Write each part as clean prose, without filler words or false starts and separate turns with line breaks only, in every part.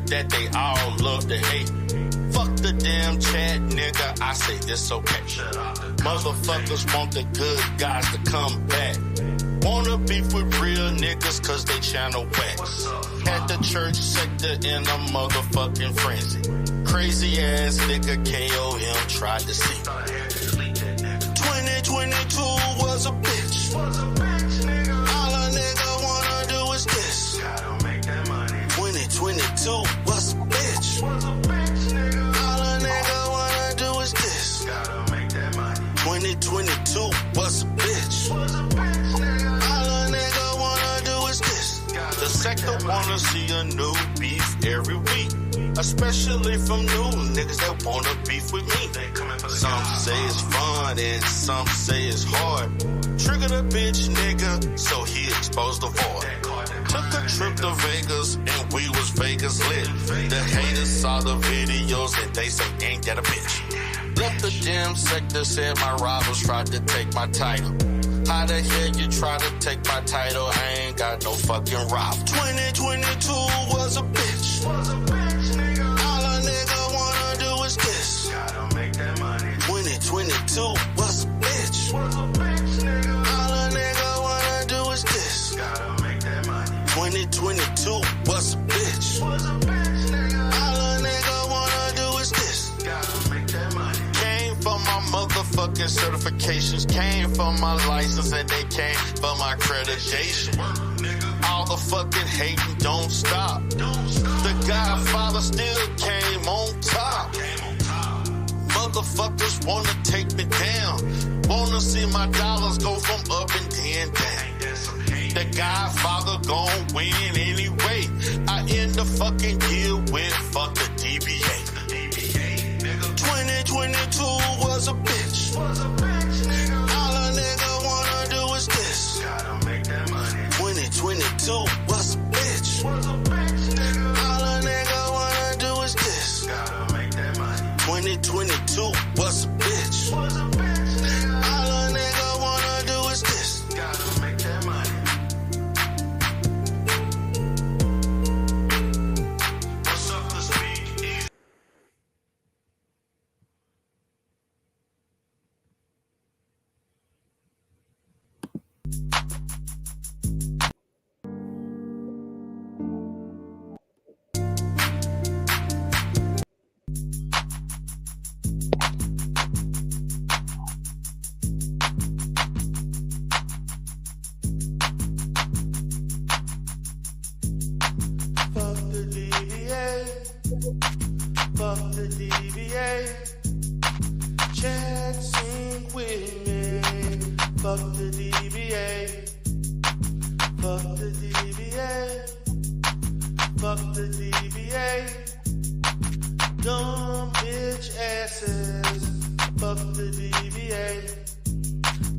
That they all love to hate. Fuck the damn chat, nigga. I say this okay. Motherfuckers want the good guys to come back. Wanna beef with real niggas cause they channel wax. At the church sector in a motherfucking frenzy. Crazy ass nigga KOM tried to see. 2022 was a bitch. All a nigga wanna do is this. 2022 was a bitch. All a nigga wanna do is this. 2022 was a bitch. All a nigga wanna do is this. The sector wanna see a new beef every week. Especially from new niggas that wanna beef with me. Some say it's fun and some say it's hard. Trigger the bitch nigga, so he exposed the void. Took a trip to Vegas and we was Vegas lit. The haters saw the videos and they say ain't that a bitch. Left the damn sector, said my rivals tried to take my title. How the hell you try to take my title? I ain't got no fucking rival. 2022 was a bitch. All a nigga wanna do is this. 2022 was a bitch. All a nigga wanna do is this. 2022 was a bitch. All a nigga wanna do is this. Came for my motherfucking certifications, came for my license, and they came for my accreditation. All the fucking hating don't stop. The Godfather still came on top. Motherfuckers wanna take me down. Wanna see my dollars go from up and then down. The Godfather gon' win anyway. I end the fucking year with fuck the DBA. 2022 was a bitch. All a nigga wanna do is this. 2022 was a bitch. All a nigga wanna do is this. 2022 was a bitch. All a nigga wanna do is this.
Fuck the DBA. Chat sing with me. Fuck the DBA. Fuck the DBA. Fuck the DBA. Dumb bitch asses. Fuck the DBA.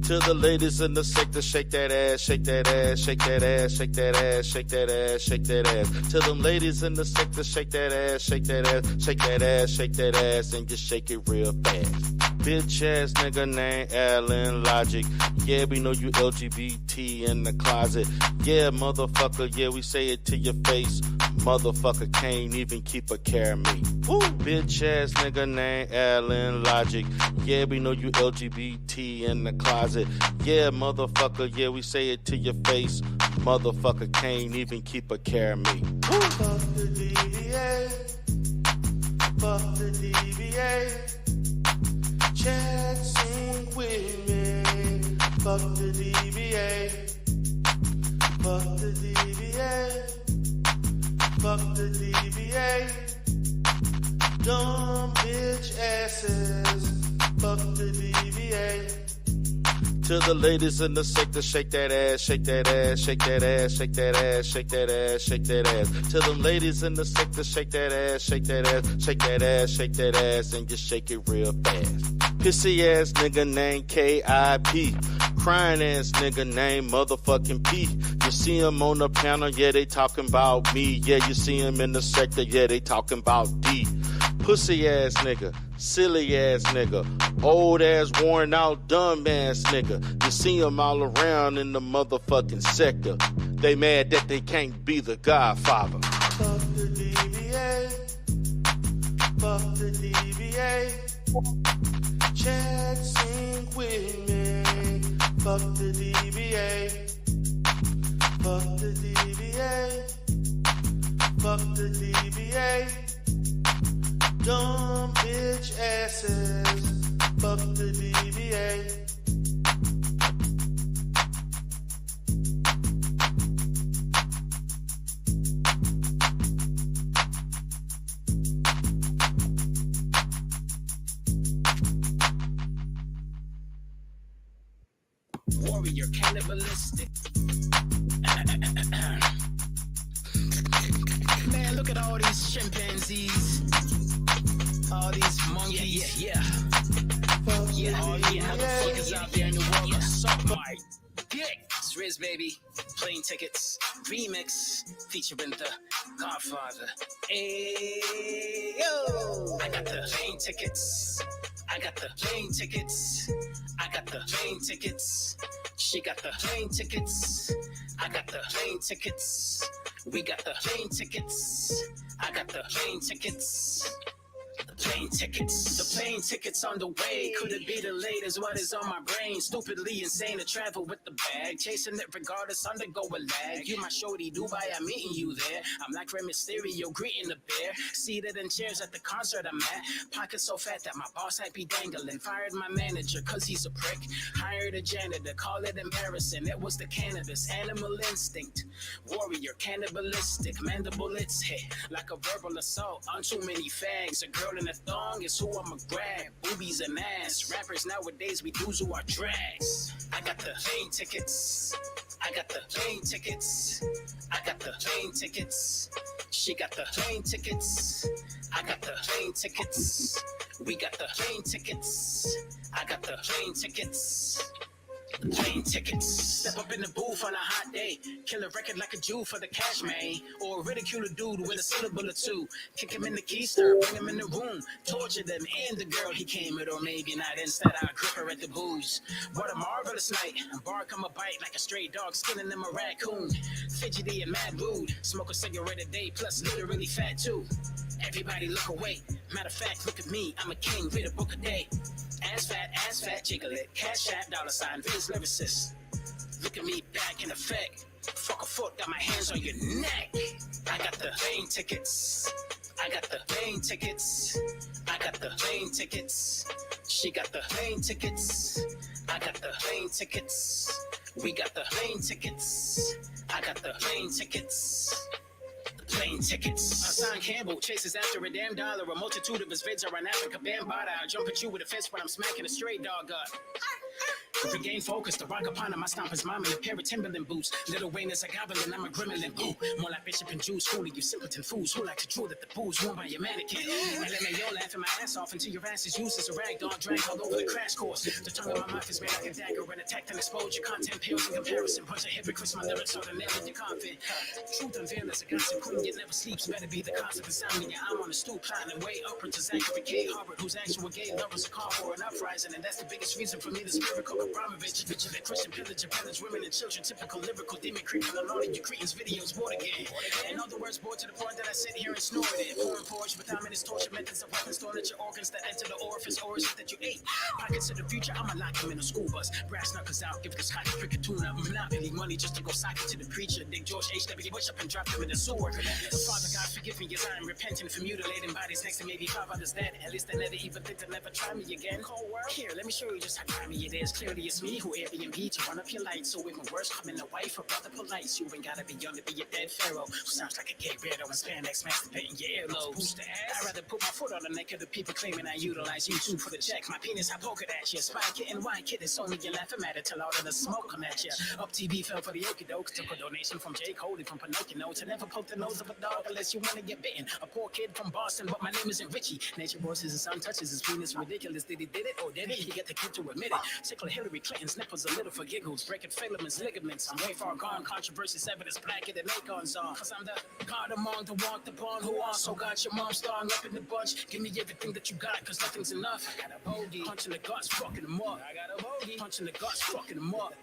To the ladies in the sector, shake that ass, shake that ass, shake that ass, shake that ass, shake that ass, shake that ass. To them ladies in the sector, shake that ass, shake that ass, shake that ass, shake that ass, and just shake it real fast. Bitch ass nigga named Alan Logic. Yeah, we know you LGBT in the closet. Yeah, motherfucker, yeah, we say it to your face. Motherfucker can't even keep a care of me. Woo! Bitch ass nigga named Alan Logic. Yeah, we know you LGBT in the closet. Yeah, motherfucker, yeah, we say it to your face. Motherfucker can't even keep a care of me. Woo!
Fuck the DBA. Fuck the DBA. Chat, sing with me. Fuck the DBA. Fuck the DBA. Fuck the DBA. Dumb bitch asses. Fuck the DBA.
To the ladies in the sector, shake that ass, shake that ass, shake that ass, shake that ass, shake that ass, shake that ass. To them ladies in the sector, shake that ass, shake that ass, shake that ass, shake that ass, and just shake it real fast. Pissy ass nigga named K.I.P. Crying ass nigga named motherfucking P. You see him on the panel, yeah, they talking about me. Yeah, you see him in the sector, yeah, they talking about D. Pussy ass nigga, silly ass nigga, old ass, worn out, dumb ass nigga. You see him all around in the motherfucking sector. They mad that they can't be the Godfather.
Fuck the DBA. Fuck the DBA. Chat, sing with me. Fuck the DBA. Fuck the DBA. Fuck the DBA. Dumb bitch asses. Fuck the DBA.
Warrior cannibalistic. Man, look at all these chimpanzees. All these monkeys. Yeah. All these motherfuckers out there in the world are suck my dick. It's Riz, baby. Plane Tickets. Remix. Featuring the Godfather. Hey, yo. I got the plane tickets. I got the plane tickets. I got the plane tickets. She got the plane tickets. I got the plane tickets. We got the plane tickets. I got the plane tickets. The plane tickets. The plane tickets on the way. Could it be delayed is what is on my brain. Stupidly insane to travel with the bag. Chasing it regardless, undergo a lag. You my shorty, Dubai, I'm meeting you there. I'm like Rey Mysterio, greeting the bear. Seated in chairs at the concert I'm at. Pockets so fat that my boss might be dangling. Fired my manager cause he's a prick. Hired a janitor, call it embarrassing. It was the cannabis, animal instinct. Warrior, cannibalistic, mandible it's hit. Like a verbal assault on too many fags. A girl in a thong is who I'ma grab. Boobies and ass. Rappers nowadays, we dudes who are drags. I got the plane tickets. I got the plane tickets. I got the plane tickets. She got the plane tickets. I got the plane tickets. We got the plane tickets. I got the plane tickets. Plane tickets. Step up in the booth on a hot day. Kill a record like a Jew for the cash, man. Or ridicule a dude with a syllable or two. Kick him in the keister, bring him in the room. Torture them and the girl he came with, or maybe not. Instead, I grip her at the booze. What a marvelous night. Bark on my bite like a stray dog skinning them a raccoon. Fidgety and mad rude. Smoke a cigarette a day, plus literally fat too. Everybody look away. Matter of fact, look at me. I'm a king, read a book a day. Ass fat, jiggle it. Cash app, $, Viz lyricist. Look at me back in effect. Fuck a foot, got my hands on your neck. I got the plane tickets. I got the plane tickets. I got the plane tickets. She got the plane tickets. I got the plane tickets. We got the plane tickets. I got the plane tickets. Plane tickets. Hassan Campbell chases after a damn dollar. A multitude of his vids are on Africa Bambada. I jump at you with a fist when I'm smacking a stray dog up. Regain focus, the rock upon him. I stomp his mom in a pair of Timberland boots. Little Wayne is a goblin, I'm a gremlin. Ooh, more like Bishop and Jews, fooling you simpleton fools who like to drool at the booze worn by your mannequin. And let me yo laughing my ass off until your ass is used as a rag doll drag all over the crash course. The tongue of my mouth is made like a dagger and attacked and exposed. Your content pales in comparison. Bunch of hypocrites, my lyrics are the nail in your coffin. Truth unveiled as a gossip queen. insomnia never sleeps. Better be the cause of insomnia. I'm on the stoop climbing way up to Zachary K. Harvard, whose actual gay lovers are called for an uprising, and that's the biggest reason for me to spiritual Abramovich. Vigilant Christian pillage women and children. Typical lyrical demon creeping along in your Cretans videos. What again? In other words, bored to the point that I sit here and snort it. Pouring porridge with dominant torture methods of weapons thrown at your organs that enter the orifice, or is it that you ate? Pockets of the future, I'ma lock him in a school bus. Brass knuckles out, give the sky a cricket tune up. Monopoly money just to go sock it to the preacher. Dick George H.W. Bush up and drop him in the sewer. The Father God forgive me, yes, I'm repenting for mutilating bodies next to maybe 5 others dead. At least I never even think to never try me again. Cold world. Here, let me show you just how grimy it is. Clearly it's me who Airbnb to run up your lights. So even worse, coming a wife or brother polite. You ain't gotta be young to be a dead pharaoh who sounds like a gay beardo and spandex masturbating your earlobes. I'd rather put my foot on the neck of the people claiming I utilize YouTube for the check. My penis, I poke it at you. Spy kitten, white kid, it's only you laughing at it till all of the smoke come at you. Up TV fell for the okie doke. Took a donation from Jake Holy from Pinocchio to never poke the nose of a dog unless you want to get bitten. A poor kid from Boston, but my name isn't Richie. Nature voices his son touches his penis. Ridiculous. Did he did it or did he get the kid to admit it? Tickle Hillary Clinton's nipples a little for giggles. Breaking filaments, ligaments. I'm way far gone. Controversy's evidence blacker than acorns on. Cause I'm the God among the walked upon who also got your mom starring up in the bunch. Give me everything that you got, cause nothing's enough. I got a bogey. Punching the guts, fucking them up. I got a bogey. Punching the guts, fucking them up.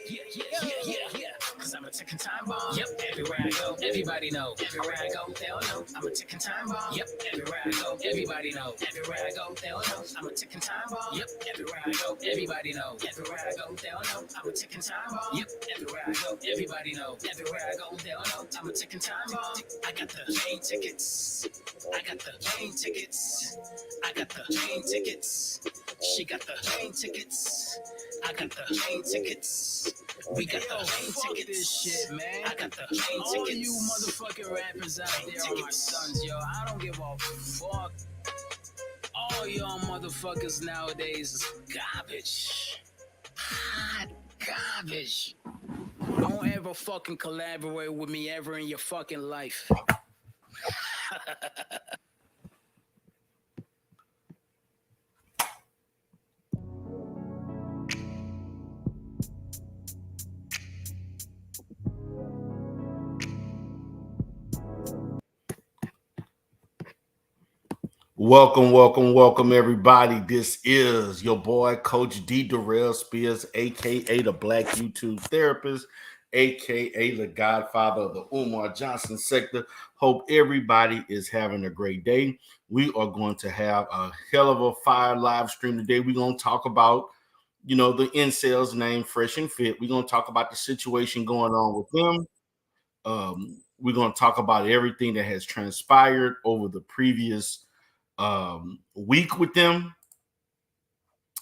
Yeah. Cause I'm a ticking time bomb. Yep, everywhere I go, everybody know. Everywhere I go, they'll know. I'm a ticking time bomb. Yep, everywhere I go, everybody know. Everywhere I go, they'll know. I'm a ticking time bomb. Yep, everywhere I go, everybody know. Everywhere I go, they'll know. I'm a ticking time bomb. Yep, everywhere I go, everybody know. Everywhere I go, they'll know. I'm a ticking time bomb. I got the plane tickets. I got the plane tickets. I got the plane tickets. She got the plane tickets. I got the plane tickets. We got the plane tickets.
This shit, man.
I got the plane tickets.
All you motherfucking rappers out there are my sons, yo. I don't give a fuck. All y'all motherfuckers nowadays is garbage. Hot garbage. Don't ever fucking collaborate with me ever in your fucking life.
Welcome, everybody. This is your boy, Coach D. Darrell Spears, a.k.a. the Black YouTube Therapist, a.k.a. the Godfather of the Umar Johnson sector. Hope everybody is having a great day. We are going to have a hell of a fire live stream today. We're going to talk about, the incels named Fresh and Fit. We're going to talk about the situation going on with them. We're going to talk about everything that has transpired over the previous week with them.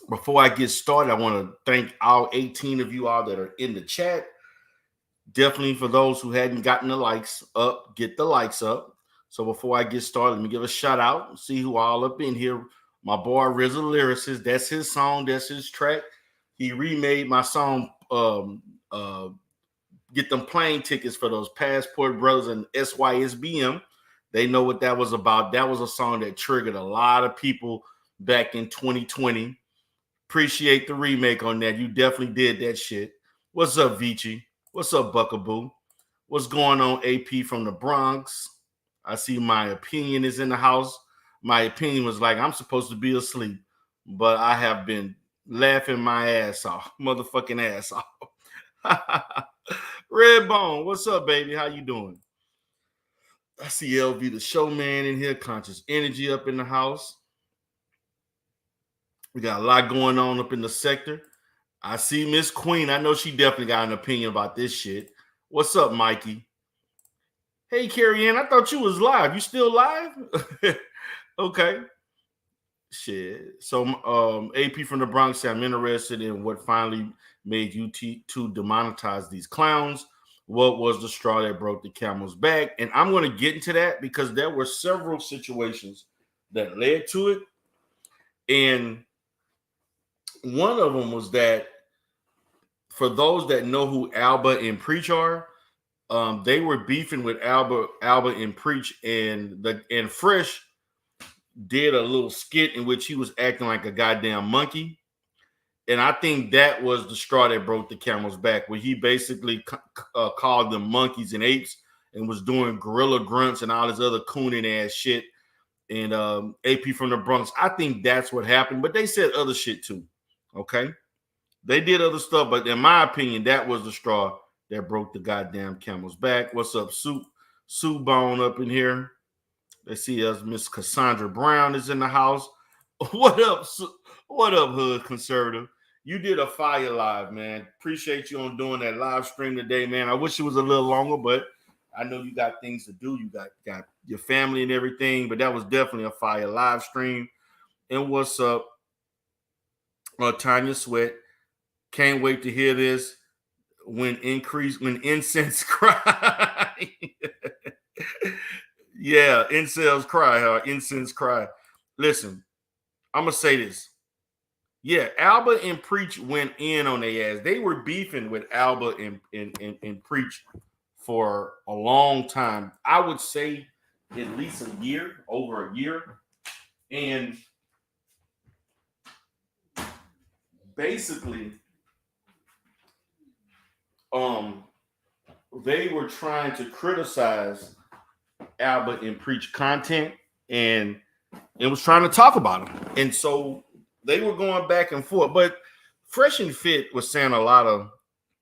Before I get started, I want to thank all 18 of you all that are in the chat. Definitely for those who hadn't gotten the likes up, get the likes up. So before I get started, let me give a shout out. See who all up in here. My boy RZA Lyricist. That's his song. That's his track. He remade my song, Get Them Plane Tickets for those Passport Brothers and SYSBM. They know what that was about. That was a song that triggered a lot of people back in 2020. Appreciate the remake on that. You definitely did that shit. What's up, Vici? What's up, Buckaboo? What's going on, AP from the Bronx? I see My Opinion is in the house. My Opinion was like, I'm supposed to be asleep, but I have been laughing my ass off. Motherfucking ass off. Redbone, what's up, baby? How you doing? I see LV the Showman in here, Conscious Energy up in the house. We got a lot going on up in the sector. I see Miss Queen. I know she definitely got an opinion about this shit. What's up, Mikey? Hey, Carrie Ann, I thought you was live. You still live? Okay. Shit. So AP from the Bronx said, I'm interested in what finally made you to demonetize these clowns. What was the straw that broke the camel's back? And I'm going to get into that because there were several situations that led to it. And one of them was that for those that know who Alba and Preach are, they were beefing with Alba and Preach, and Fresh did a little skit in which he was acting like a goddamn monkey. And I think that was the straw that broke the camel's back, where he basically called them monkeys and apes and was doing gorilla grunts and all this other cooning ass shit. And AP from the Bronx, I think that's what happened. But they said other shit too. Okay, they did other stuff, but in my opinion, that was the straw that broke the goddamn camel's back. What's up, Sue Bone up in here? Let's see us. Miss Cassandra Brown is in the house. What up? What up, Hood Conservative? You did a fire live, man. Appreciate you on doing that live stream today, man. I wish it was a little longer, but I know you got things to do. You got your family and everything, but that was definitely a fire live stream. And what's up, Tanya Sweat? Can't wait to hear this. When incense cry. Yeah, incels cry, huh? Incense cry. Listen, I'm gonna say this. Yeah, Alba and Preach went in on their ass. They were beefing with Alba and Preach for a long time. I would say at least a year, over a year. And basically, they were trying to criticize Alba and Preach content, and it was trying to talk about them. And so they were going back and forth. But Fresh and Fit was saying a lot of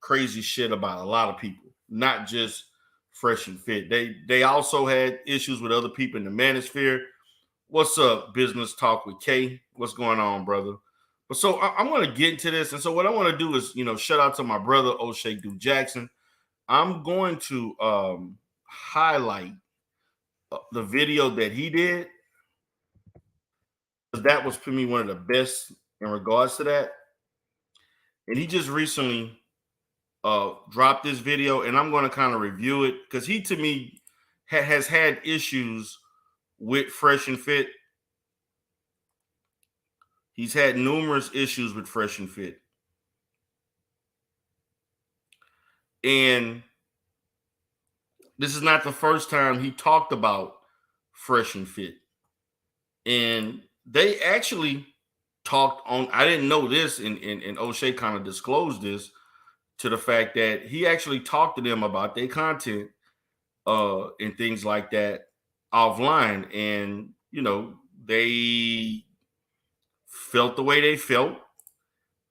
crazy shit about a lot of people, not just Fresh and Fit. They also had issues with other people in the manosphere. What's up, Business Talk with Kay? What's going on, brother? But so I'm going to get into this. And so what I want to do is, shout out to my brother, O'Shea Duke Jackson. I'm going to highlight the video that he did. That was, for me, one of the best in regards to that. And he just recently dropped this video, and I'm going to kind of review it because he, to me, has had issues with Fresh and Fit. He's had numerous issues with Fresh and Fit. And this is not the first time he talked about Fresh and Fit. And they actually talked on, I didn't know this, and O'Shea kind of disclosed this, to the fact that he actually talked to them about their content and things like that offline. And, they felt the way they felt,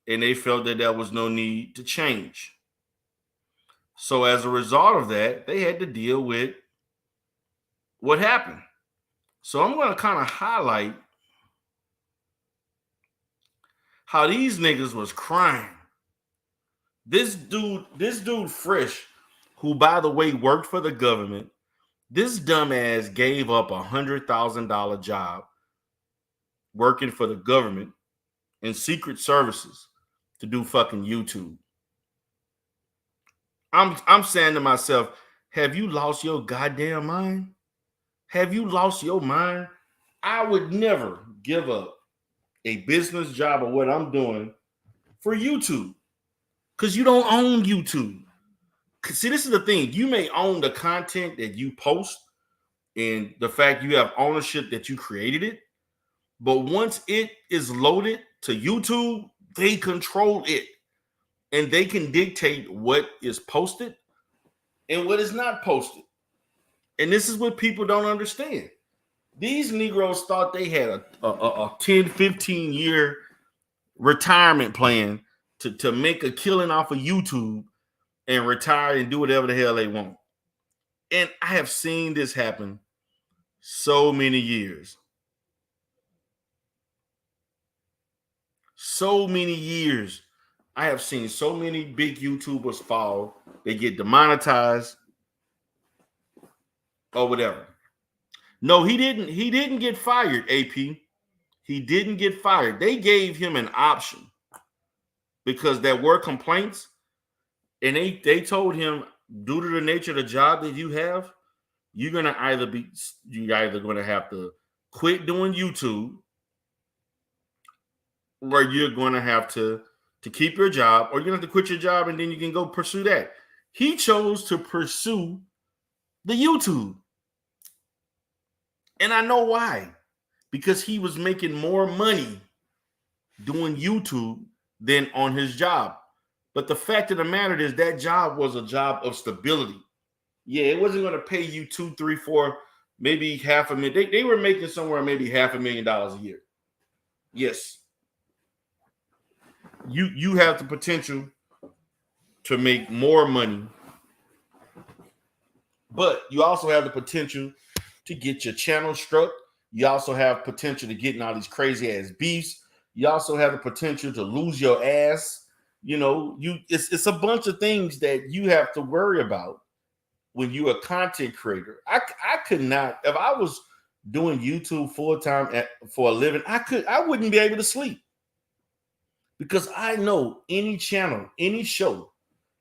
and they felt that there was no need to change. So as a result of that, they had to deal with what happened. So I'm going to kind of highlight how these niggas was crying. This dude Fresh, who, by the way, worked for the government, this dumbass gave up $100,000 job working for the government and secret services to do fucking YouTube. I'm saying to myself, have you lost your goddamn mind? Have you lost your mind? I would never give up a business job or what I'm doing for YouTube, because you don't own YouTube. See, this is the thing. You may own the content that you post and the fact you have ownership that you created it, but once it is loaded to YouTube, they control it. And they can dictate what is posted and what is not posted. And this is what people don't understand. These Negroes thought they had a 10, 15-year retirement plan to make a killing off of YouTube and retire and do whatever the hell they want. And I have seen this happen so many years. So many years. I have seen so many big YouTubers fall. They get demonetized or whatever. No, he didn't get fired, AP. He didn't get fired. They gave him an option because there were complaints, and they told him, due to the nature of the job that you have, you're either going to have to quit doing YouTube, or you're going to have to keep your job, or you're going to have to quit your job and then you can go pursue that. He chose to pursue the YouTube. And I know why. Because he was making more money doing YouTube than on his job. But the fact of the matter is that job was a job of stability. Yeah, it wasn't going to pay you 2, 3, 4, maybe $500,000. They were making somewhere maybe $500,000 a year. Yes, you have the potential to make more money, but you also have the potential to get your channel struck. You also have potential to get in all these crazy ass beefs. You also have the potential to lose your ass. You know, it's a bunch of things that you have to worry about when you're a content creator. I could not, if I was doing YouTube full time for a living, I wouldn't be able to sleep, because I know any channel, any show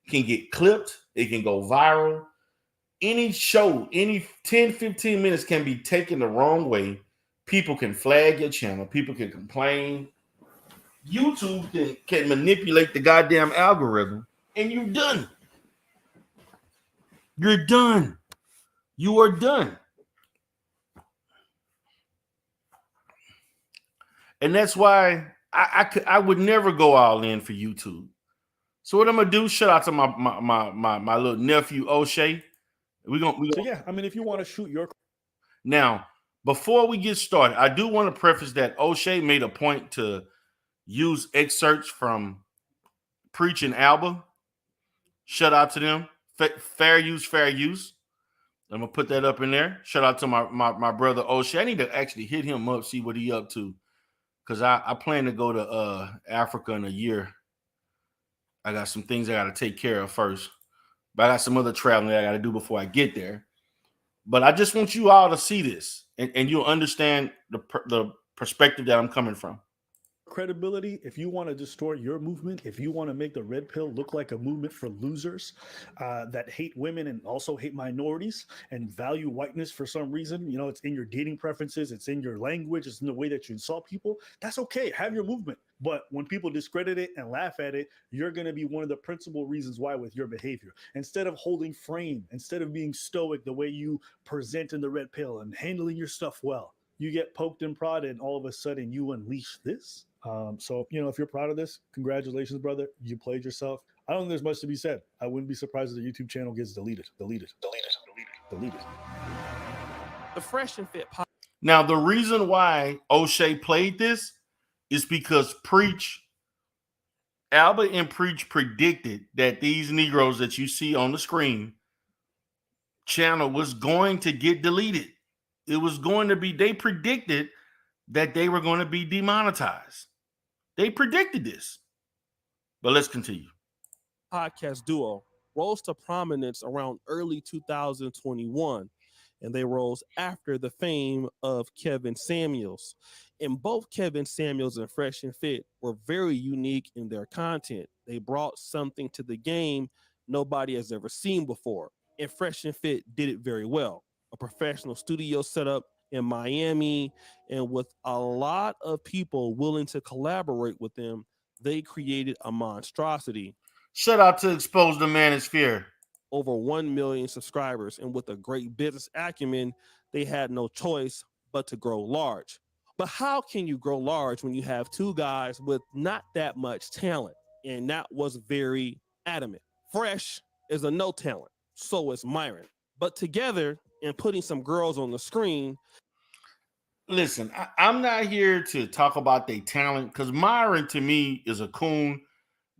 can get clipped, it can go viral. Any show, any 10, 15 minutes can be taken the wrong way. People can flag your channel, people can complain. YouTube can manipulate the goddamn algorithm, and you're done. You're done. You are done. And that's why I would never go all in for YouTube. So what I'm gonna do? Shout out to my little nephew O'Shea.
So yeah, I mean, if you want to shoot your
Now, before we get started, I do want to preface that O'Shea made a point to use excerpts from Preach and Alba. Shout out to them. Fair use, fair use. I'm gonna put that up in there. Shout out to my brother O'Shea. I need to actually hit him up, see what he up to, because I plan to go to Africa in a year. I got some things I got to take care of first, but I got some other traveling that I got to do before I get there. But I just want you all to see this, and you'll understand the perspective that I'm coming from.
credibility, if you want to distort your movement, if you want to make the red pill look like a movement for losers that hate women and also hate minorities and value whiteness for some reason, you know, it's in your dating preferences, it's in your language, it's in the way that you insult people, that's okay. Have your movement. But when people discredit it and laugh at it, you're going to be one of the principal reasons why with your behavior. Instead of holding frame, instead of being stoic the way you present in the red pill and handling your stuff well, you get poked and prodded and all of a sudden you unleash this. So, you know, if you're proud of this, congratulations, brother. You played yourself. I don't think there's much to be said. I wouldn't be surprised if the YouTube channel gets deleted. The
Fresh and Fit podcast.
Now, the reason why O'Shea played this is because Alba and Preach predicted that these Negroes that you see on the screen channel was going to get deleted. It was going to be, they predicted that they were going to be demonetized. They predicted this. But let's continue.
Podcast duo rose to prominence around early 2021, and they rose after the fame of Kevin Samuels. And both Kevin Samuels and Fresh and Fit were very unique in their content. They brought something to the game nobody has ever seen before. And Fresh and Fit did it very well. A professional studio setup in Miami, and with a lot of people willing to collaborate with them, they created a monstrosity.
Shout out to Expose the Manosphere.
Over 1 million subscribers, and with a great business acumen, they had no choice but to grow large. But how can you grow large when you have two guys with not that much talent? And that was very adamant. Fresh is a no talent, so is Myron. But together, and putting some girls on the screen.
Listen, I'm not here to talk about their talent, because Myron to me is a coon.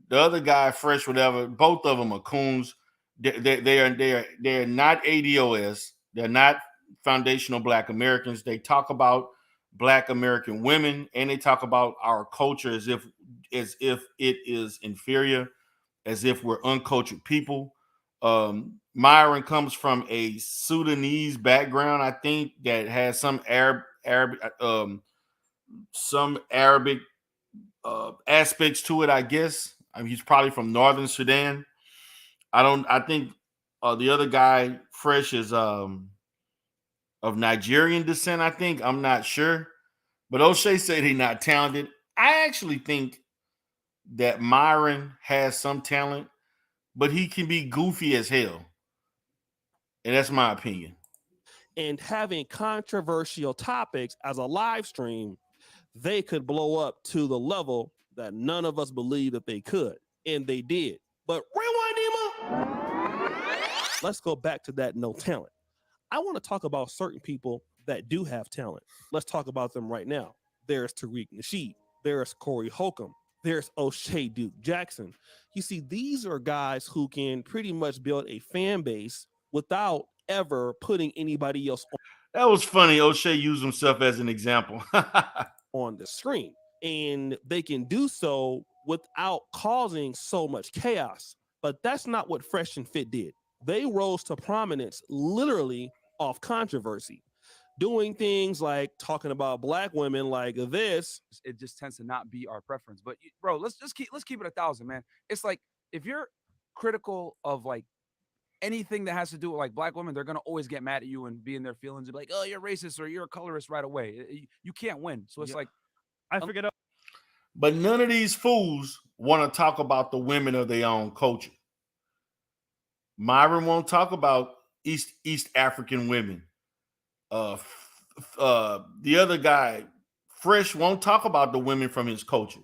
The other guy, Fresh, whatever, both of them are coons. They're not ADOS. They're not foundational Black Americans. They talk about Black American women, and they talk about our culture as if it is inferior, as if we're uncultured people. Myron comes from a Sudanese background, I think, that has some Arabic aspects to it, I guess. I mean, he's probably from Northern Sudan. I think the other guy, Fresh, is of Nigerian descent, I think. I'm not sure. But O'Shea said he's not talented. I actually think that Myron has some talent, but he can be goofy as hell. And that's my opinion.
And having controversial topics as a live stream, they could blow up to the level that none of us believed that they could. And they did. But rewind, Emma. let's go back to that no talent. I want to talk about certain people that do have talent. Let's talk about them right now. There's Tariq Nasheed. There's Corey Holcomb. There's O'Shea Duke Jackson. You see, these are guys who can pretty much build a fan base without ever putting anybody else
That was funny. O'Shea used himself as an example.
on the screen. And they can do so without causing so much chaos. But that's not what Fresh and Fit did. They rose to prominence literally off controversy, doing things like talking about black women like this.
It just tends to not be our preference. But bro, let's keep it 1,000, man. It's like if you're critical of like anything that has to do with like black women, they're gonna always get mad at you and be in their feelings and be like, oh, you're racist or you're a colorist right away. You can't win. So it's like
I figured out.
But none of these fools want to talk about the women of their own culture. Myron won't talk about East African women. The other guy, Fresh, won't talk about the women from his culture.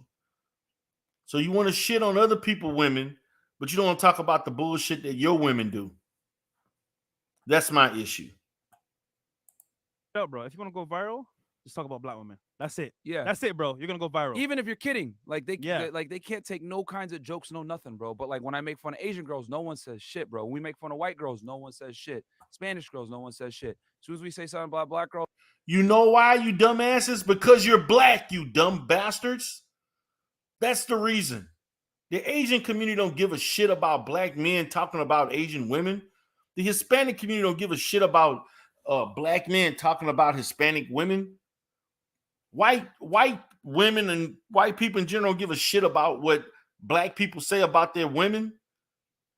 So you want to shit on other people's women, but you don't want to talk about the bullshit that your women do. That's my issue.
No, bro. If you want to go viral, just talk about black women. That's it.
Yeah,
that's it, bro. You're gonna go viral.
Even if you're kidding, like they can't take no kinds of jokes, no nothing, bro. But like when I make fun of Asian girls, no one says shit, bro. When we make fun of white girls, no one says shit. Spanish girls, no one says shit. As soon as we say something about black girls,
you know why, you dumbasses? Because you're black, you dumb bastards. That's the reason. The Asian community don't give a shit about black men talking about Asian women. The Hispanic community don't give a shit about black men talking about Hispanic women. White women and white people in general don't give a shit about what black people say about their women.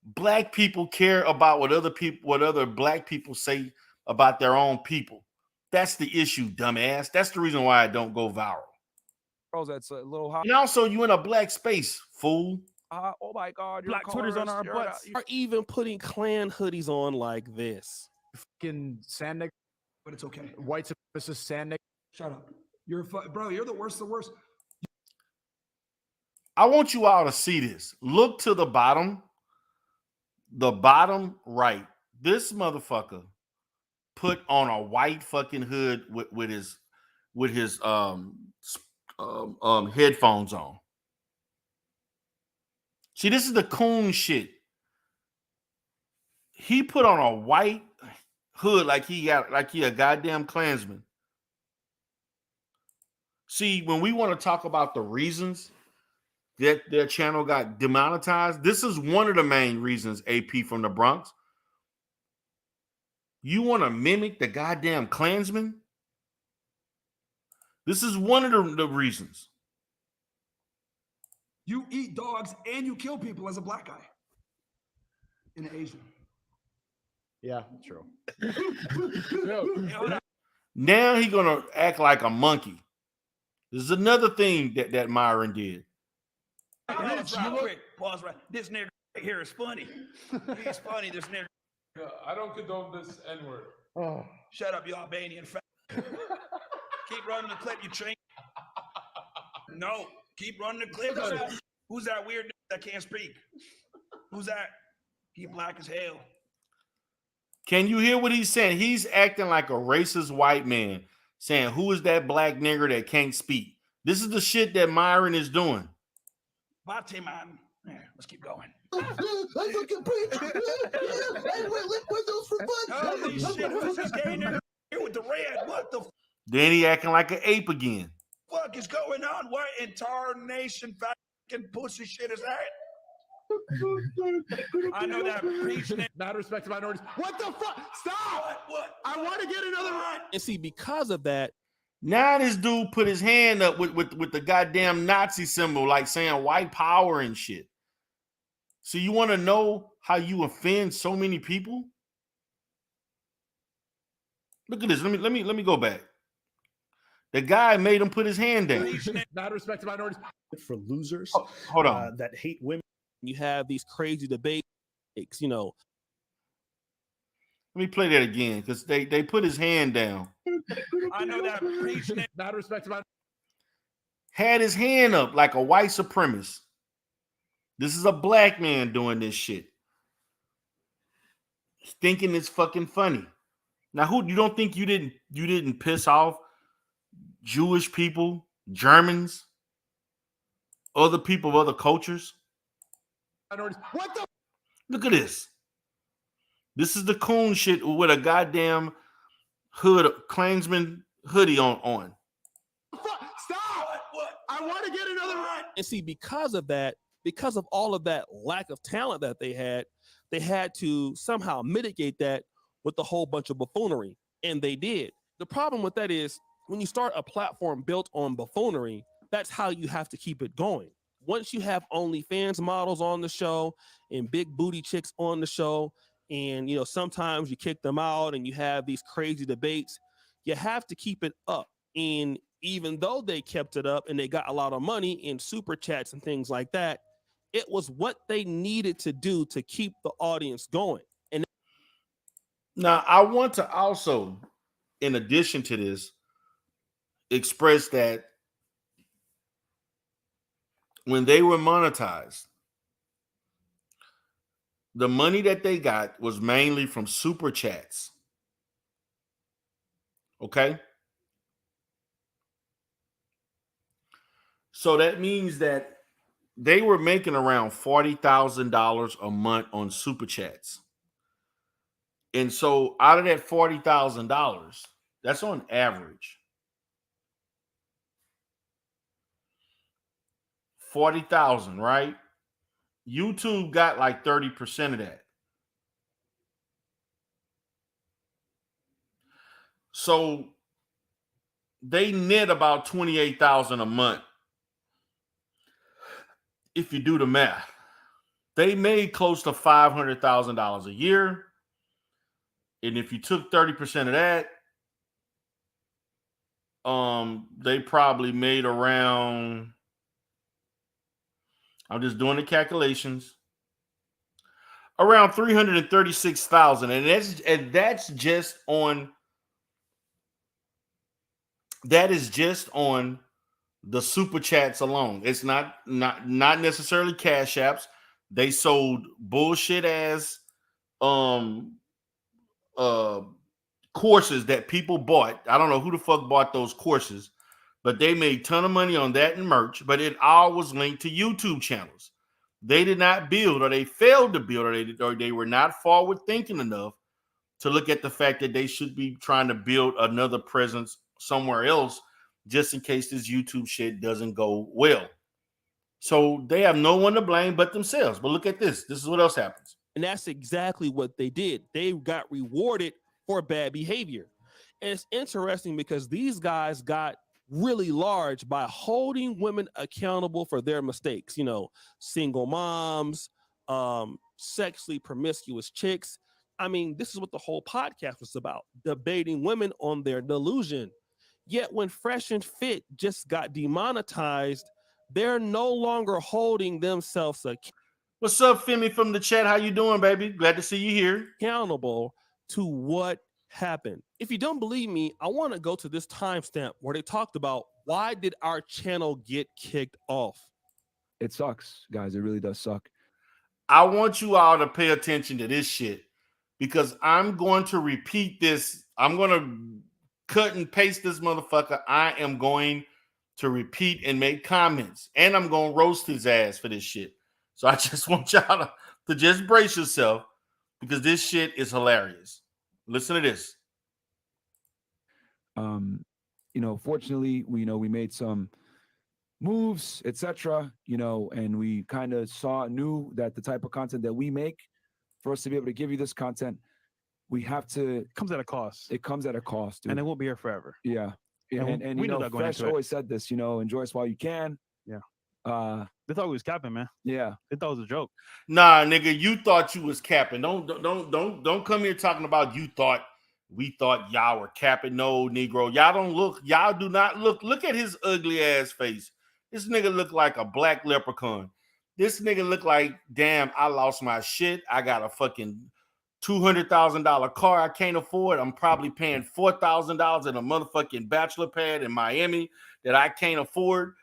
Black people care about what other black people say about their own people. That's the issue, dumbass. That's the reason why I don't go viral.
That's a little hot.
And also, you in a black space, fool.
Oh my God,
black Twitter's on our butts.
Are even putting Klan hoodies on like this.
Fucking sand nigga,
but it's okay.
white supremacist sand nigga.
Shut up. Bro, you're the worst.
I want you all to see this. Look to the bottom right. This motherfucker put on a white fucking hood with his headphones on. See, this is the coon shit. He put on a white hood like he a goddamn Klansman. See, when we want to talk about the reasons that their channel got demonetized, this is one of the main reasons, AP from the Bronx. You want to mimic the goddamn Klansman? This is one of the reasons.
You eat dogs and you kill people as a black guy. In Asian.
Yeah, true.
Now he gonna act like a monkey. This is another thing that Myron did.
Pause right. This nigga right here is funny. He's funny, this nigga.
I don't condone this N-word.
Oh.
Shut up, you Albanian fat. Keep running the clip, you train. No, keep running the clip. Who's that weird nigga that can't speak? Who's that? He black as hell.
Can you hear what he's saying? He's acting like a racist white man, saying, who is that black nigger that can't speak? This is the shit that Myron is doing.
Bate, man. Yeah, let's keep going.
Holy
shit, who's this gay nigga here with the red? What the
Then he acting like an ape again.
fuck is going on? What incarnation fucking pussy shit is that? I know that preaching.
Not respect to minorities. What the fuck? Stop!
What?
I want to get another one.
And see, because of that,
now this dude put his hand up with the goddamn Nazi symbol, like saying white power and shit. So you want to know how you offend so many people? Look at this. Let me go back. The guy made him put his hand down.
Not respect to minorities.
For losers,
hold on.
That hate women.
you have these crazy debates, you know.
Let me play that again because they put his hand down.
I know that preaching.
Not respect to my.
Had his hand up like a white supremacist. This is a black man doing this shit. thinking it's fucking funny. Now, who you don't think you didn't piss off Jewish people, Germans, other people of other cultures?
What the?
Look at this. This is the coon shit with a goddamn Klansman hoodie on.
Stop! What? I want to get another run.
And see, because of that, because of all of that lack of talent that they had to somehow mitigate that with a whole bunch of buffoonery. And they did. The problem with that is when you start a platform built on buffoonery, that's how you have to keep it going. Once you have OnlyFans models on the show and big booty chicks on the show, and sometimes you kick them out and you have these crazy debates, you have to keep it up. And even though they kept it up and they got a lot of money in super chats and things like that, it was what they needed to do to keep the audience going. And
now I want to also, in addition to this, express that when they were monetized, the money that they got was mainly from super chats. Okay? So that means that they were making around $40,000 a month on super chats. And so out of that $40,000, that's on average. 40,000, right? YouTube got like 30% of that. So they net about 28,000 a month. If you do the math, they made close to $500,000 a year. And if you took 30% of that, they probably made around, I'm just doing the calculations, around 336,000. And that's just on, that is just on the super chats alone. It's not necessarily cash apps. They sold bullshit ass courses that people bought. I don't know who the fuck bought those courses, but they made a ton of money on that and merch, but it all was linked to YouTube channels. They did not build, or they failed to build, or they were not forward thinking enough to look at the fact that they should be trying to build another presence somewhere else just in case this YouTube shit doesn't go well. So they have no one to blame but themselves. But look at this. This is what else happens.
And that's exactly what they did. They got rewarded for bad behavior. And it's interesting because these guys got really large by holding women accountable for their mistakes. Single moms, sexually promiscuous chicks. I mean, this is what the whole podcast was about, debating women on their delusion. Yet when Fresh and Fit just got demonetized, they're no longer holding themselves accountable.
What's up, Femi from the chat? How you doing, baby? Glad to see you here.
Accountable to what happened. If you don't believe me, I want to go to this timestamp where they talked about why did our channel get kicked off.
It sucks, guys. It really does suck.
I want you all to pay attention to this shit because I'm going to repeat this. I'm going to cut and paste this motherfucker. I am going to repeat and make comments, and I'm going to roast his ass for this shit. So I just want y'all to just brace yourself because this shit is hilarious. Listen to this.
Fortunately, we made some moves, etc. And we kind of knew that the type of content that we make, for us to be able to give you this content, we have to.
It comes at a cost.
It comes at a cost, dude.
And it won't be here forever.
Yeah. And
we know that going
Fresh
into it.
always said this. Enjoy us while you can.
Yeah. They thought we was capping, man.
Yeah.
They thought it was a joke.
Nah, nigga, you thought you was capping. Don't come here talking about you thought we thought y'all were capping. No, Negro. Y'all do not look. Look at his ugly ass face. This nigga look like a black leprechaun. This nigga look like, damn, I lost my shit. I got a fucking $200,000 car I can't afford. I'm probably paying $4,000 in a motherfucking bachelor pad in Miami that I can't afford.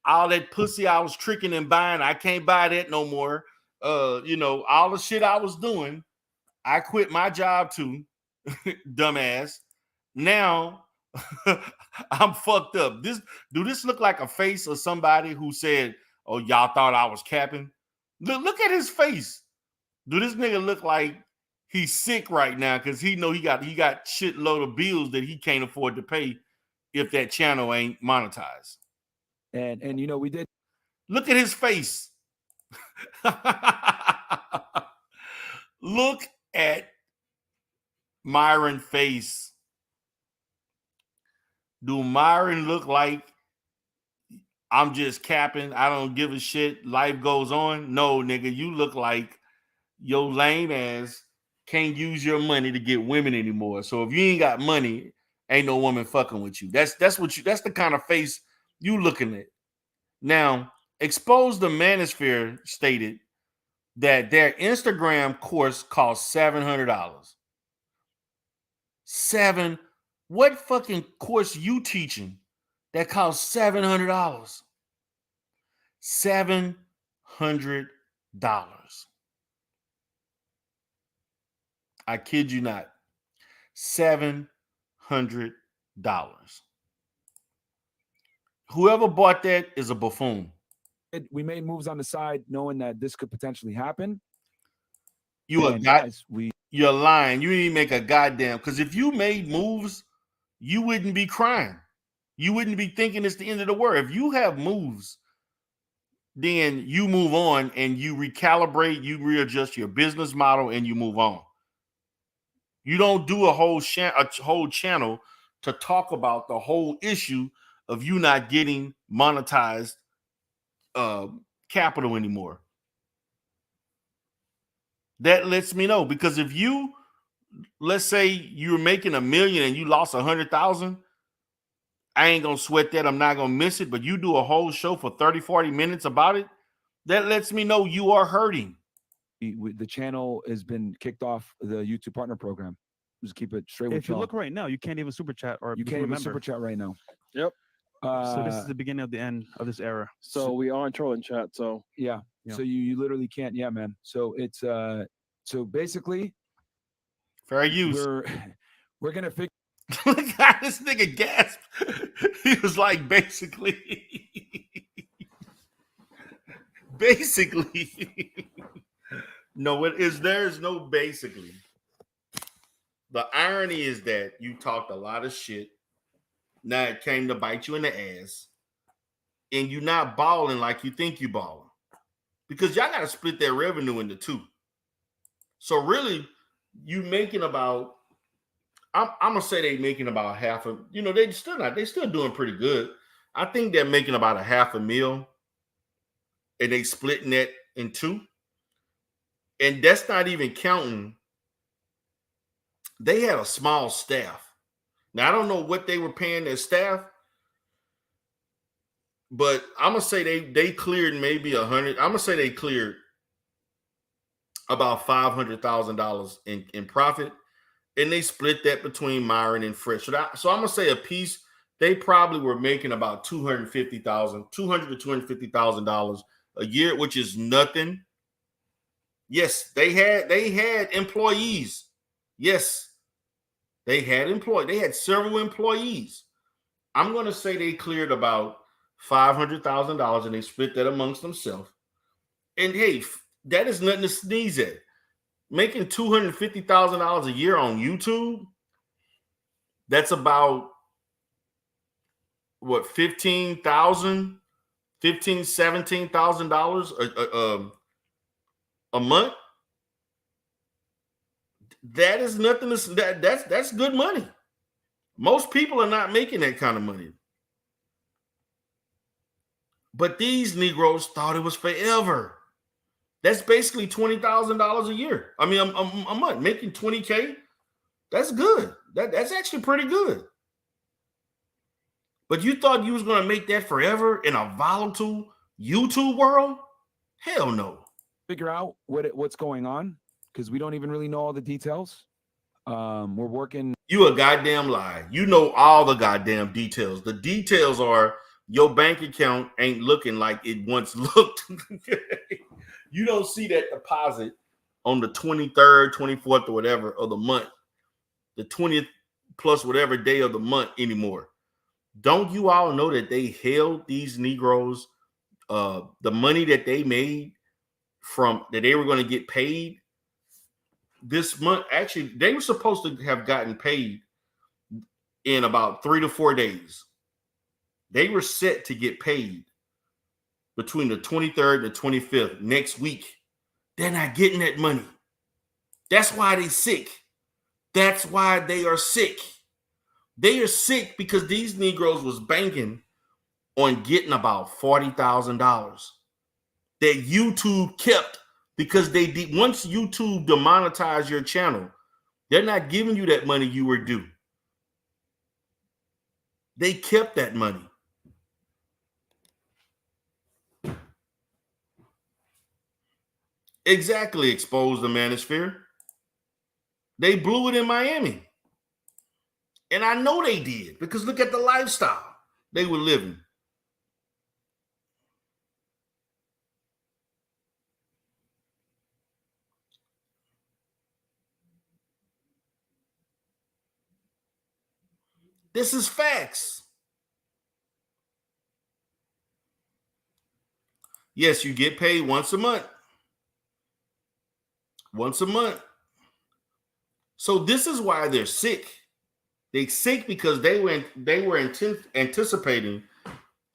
All that pussy I was tricking and buying, I can't buy that no more. All the shit I was doing, I quit my job too, dumbass. Now I'm fucked up. Do this look like a face of somebody who said, "Oh, y'all thought I was capping"? Look at his face. Do this nigga look like he's sick right now because he know he got shitload of bills that he can't afford to pay if that channel ain't monetized?
And you know, we did
look at his face. Look at Myron's face. Do Myron look like I'm just capping? I don't give a shit. Life goes on. No, nigga, you look like your lame ass can't use your money to get women anymore. So if you ain't got money, ain't no woman fucking with you. That's the kind of face you looking at. Now, Expose the Manosphere stated that their Instagram course costs $700. What fucking course you teaching that costs $700? $700. I kid you not. $700. Whoever bought that is a buffoon.
We made moves on the side knowing that this could potentially happen.
You're lying. You didn't make a goddamn, because if you made moves, you wouldn't be crying. You wouldn't be thinking it's the end of the world. If you have moves, then you move on and you recalibrate, you readjust your business model, and you move on. You don't do a whole channel to talk about the whole issue of you not getting monetized capital anymore. That lets me know, because if you, let's say you're making $1 million and you lost 100,000, I ain't gonna sweat that. I'm not gonna miss it. But you do a whole show for 30-40 minutes about it, that lets me know you are hurting.
The channel has been kicked off the YouTube partner program. Just keep it straight with
If you look right now, you can't even super chat or
you can't even super chat right now.
Yep.
So this is the beginning of the end of this era.
So we are in trolling chat. So
yeah. So you literally can't. Yeah, man. So it's so basically
fair use.
We're gonna figure.
Look at this nigga gasp. He was like, basically. No, there's no basically. The irony is that you talked a lot of shit. Now it came to bite you in the ass. And you're not balling like you think you balling. Because y'all got to split that revenue into two. So really, you making about, I'm gonna say they making about half of, they still doing pretty good. I think they're making about $500,000, and they splitting that in two. And that's not even counting. They had a small staff. Now I don't know what they were paying their staff, but I'm gonna say they cleared maybe 100. I'm gonna say they cleared about $500,000 in profit. And they split that between Myron and Fresh. So I'm gonna say a piece, they probably were making about $200,000 to $250,000 a year, which is nothing. Yes, they had employees. Yes, they had several employees. I'm gonna say they cleared about $500,000 and they split that amongst themselves. And hey, that is nothing to sneeze at. Making $250,000 a year on YouTube, that's about what, $17,000 a month. That is nothing. That's good money. Most people are not making that kind of money. But these Negroes thought it was forever. That's basically $20,000 a year. I mean, a month, making $20K. That's good. That's actually pretty good. But you thought you was going to make that forever in a volatile YouTube world? Hell no.
Figure out what's going on, because we don't even really know all the details. We're working.
You a goddamn lie. You know all the goddamn details. The details are your bank account ain't looking like it once looked. You don't see that deposit on the 23rd, 24th, or whatever of the month, the 20th plus whatever day of the month anymore. Don't you all know that they held these Negroes, the money that they made from that they were going to get paid this month? Actually, they were supposed to have gotten paid in about 3 to 4 days. They were set to get paid between the 23rd and the 25th next week. They're not getting that money. That's why they're sick. That's why they are sick. They are sick because these Negroes was banking on getting about $40,000 that YouTube kept because once YouTube demonetized your channel, they're not giving you that money you were due. They kept that money. Exactly, exposed the manosphere. They blew it in Miami. And I know they did because look at the lifestyle they were living. This is facts. Yes, you get paid once a month. Once a month. So this is why they're sick. They're sick because they were anticipating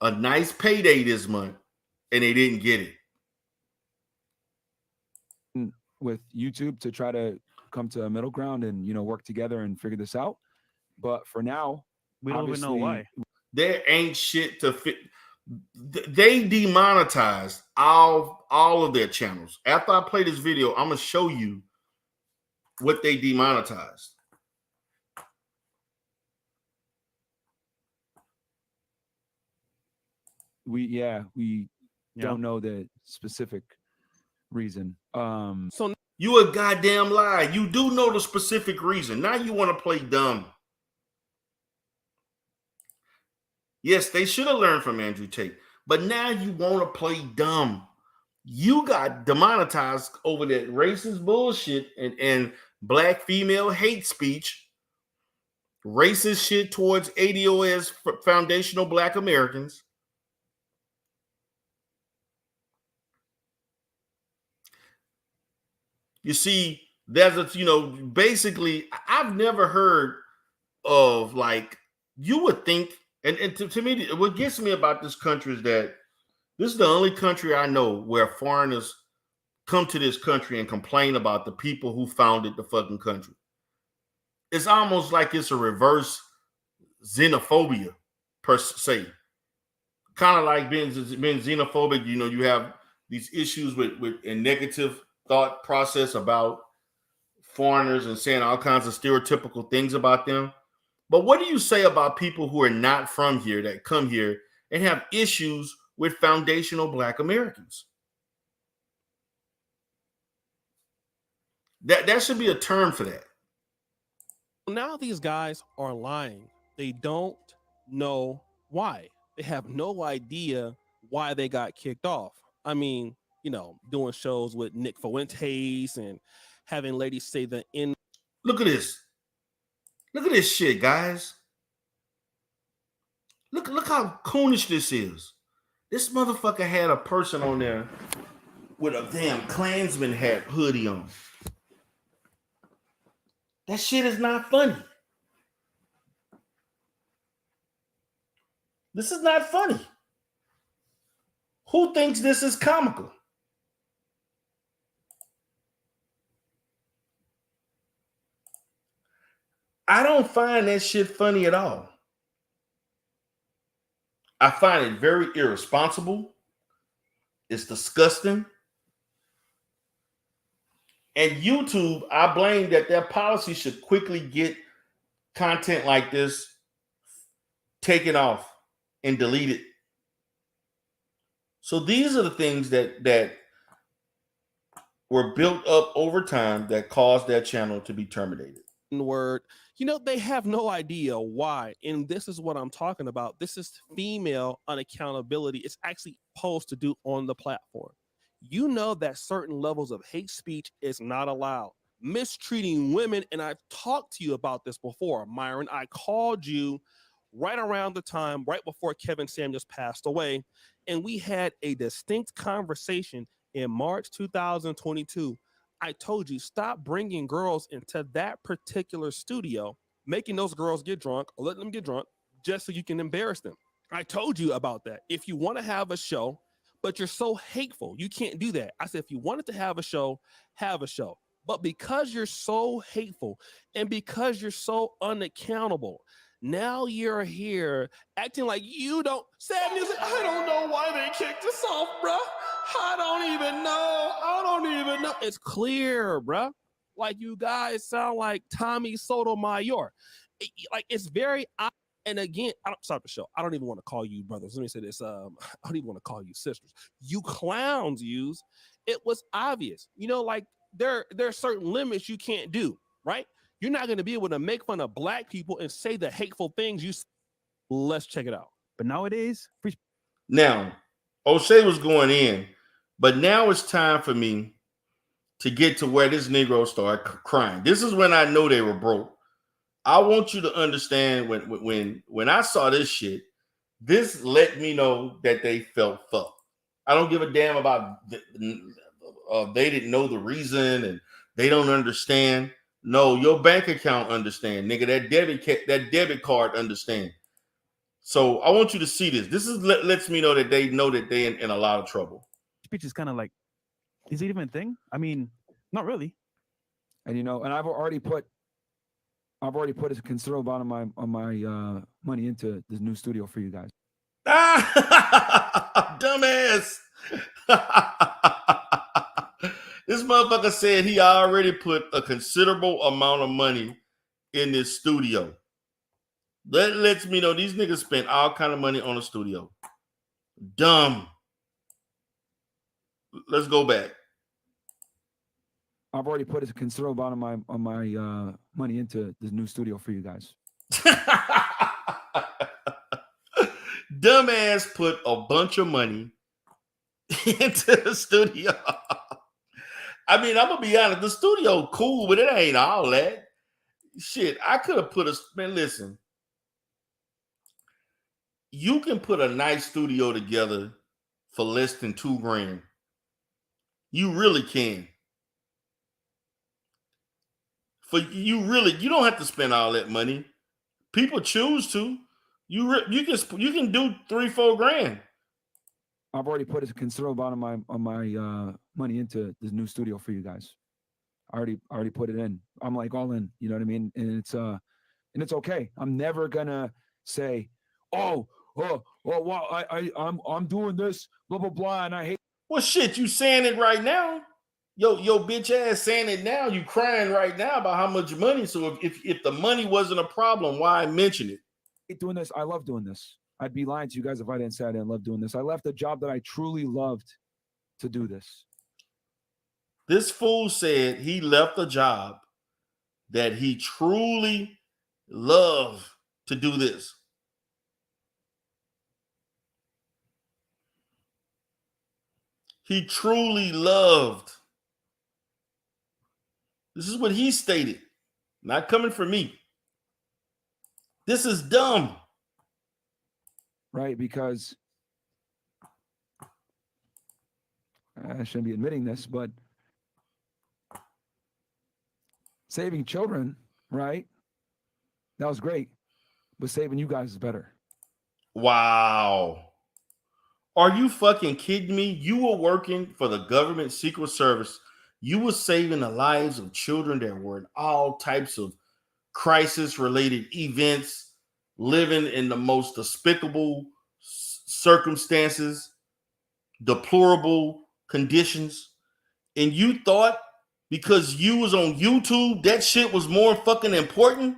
a nice payday this month and they didn't get it.
With YouTube to try to come to a middle ground and, work together and figure this out. But for now,
we don't even know why.
There ain't shit to fit. They demonetized all of their channels. After I play this video, I'm going to show you what they demonetized.
We don't know the specific reason.
So you a goddamn lie. You do know the specific reason. Now you want to play dumb. Yes, they should have learned from Andrew Tate, but now you want to play dumb. You got demonetized over that racist bullshit and black female hate speech, racist shit towards ADOS, foundational black Americans. You see, basically, I've never heard of you would think, and to me, what gets me about this country is that this is the only country I know where foreigners come to this country and complain about the people who founded the fucking country. It's almost like it's a reverse xenophobia, per se. Kind of like being xenophobic, you have these issues with a negative thought process about foreigners and saying all kinds of stereotypical things about them. But what do you say about people who are not from here that come here and have issues with foundational black Americans? That should be a term for that.
Now these guys are lying. They don't know why. They have no idea why they got kicked off. I mean, doing shows with Nick Fuentes and having ladies say the N.
Look at this. Look at this shit, guys. Look how coonish this is. This motherfucker had a person on there with a damn Klansman hat hoodie on. That shit is not funny. This is not funny. Who thinks this is comical? I don't find that shit funny at all. I find it very irresponsible. It's disgusting. And YouTube, I blame that their policy should quickly get content like this taken off and deleted. So these are the things that were built up over time that caused their channel to be terminated.
Word. They have no idea why. And this is what I'm talking about. This is female unaccountability. It's actually supposed to do on the platform. you know that certain levels of hate speech is not allowed. Mistreating women, and I've talked to you about this before, Myron. I called you right around the time, right before Kevin Samuels passed away, and we had a distinct conversation in March 2022. I told you, stop bringing girls into that particular studio, making those girls get drunk or letting them get drunk just so you can embarrass them. I told you about that. If you want to have a show, but you're so hateful, you can't do that. I said, if you wanted to have a show, have a show. But because you're so hateful and because you're so unaccountable, now you're here acting like you don't. Sad music, I don't know why they kicked us off, bro. I don't even know. It's clear, bro. Like, you guys sound like Tommy Sotomayor. Like, it's very. And again, I don't stop the show. I don't even want to call you brothers. Let me say this. I don't even want to call you sisters. You clowns use. It was obvious. You know, like there are certain limits you can't do, right? You're not going to be able to make fun of black people and say the hateful things you say. Let's check it out.
But nowadays,
Now, O'Shea was going in, but now it's time for me to get to where this Negro started crying. This is when I know they were broke. I want you to understand when I saw this shit, this let me know that they felt fucked. I don't give a damn about they didn't know the reason and they don't understand. No, your bank account understand, nigga. That debit card understand. So I want you to see this. This is lets me know that they in a lot of trouble.
Speech is kind of like, is it even a thing? I mean, not really.
And and I've already put a considerable amount of my money into this new studio for you guys.
Dumbass. This motherfucker said he already put a considerable amount of money in this studio. That lets me know these niggas spent all kind of money on a studio. Dumb. Let's go back.
I've already put a considerable amount of my money into this new studio for you guys.
Dumbass put a bunch of money into the studio. I mean, I'm gonna be honest, the studio cool, but it ain't all that. Shit, I could have put listen. You can put a nice studio together for less than $2,000. You really can. You don't have to spend all that money. People choose to. You can do $3-4 grand.
I've already put a considerable amount of my money into this new studio for you guys. I already put it in. I'm like all in. You know what I mean? And it's okay. I'm never gonna say, well, I'm doing this, blah blah blah, and I hate.
Well, shit, you saying it right now. Yo, bitch ass saying it now. You crying right now about how much money. So if the money wasn't a problem, why mention it?
Doing this, I love doing this. I'd be lying to you guys if I didn't say I didn't love doing this. I left a job that I truly loved to do this.
This fool said he left a job that he truly loved to do this. He truly loved. This is what he stated. Not coming from me. This is dumb.
Right, because I shouldn't be admitting this, but saving children, right? That was great. But saving you guys is better.
Wow. Are you fucking kidding me? You were working for the government Secret Service. You were saving the lives of children that were in all types of crisis-related events, living in the most despicable circumstances, deplorable conditions. And you thought because you was on YouTube, that shit was more fucking important?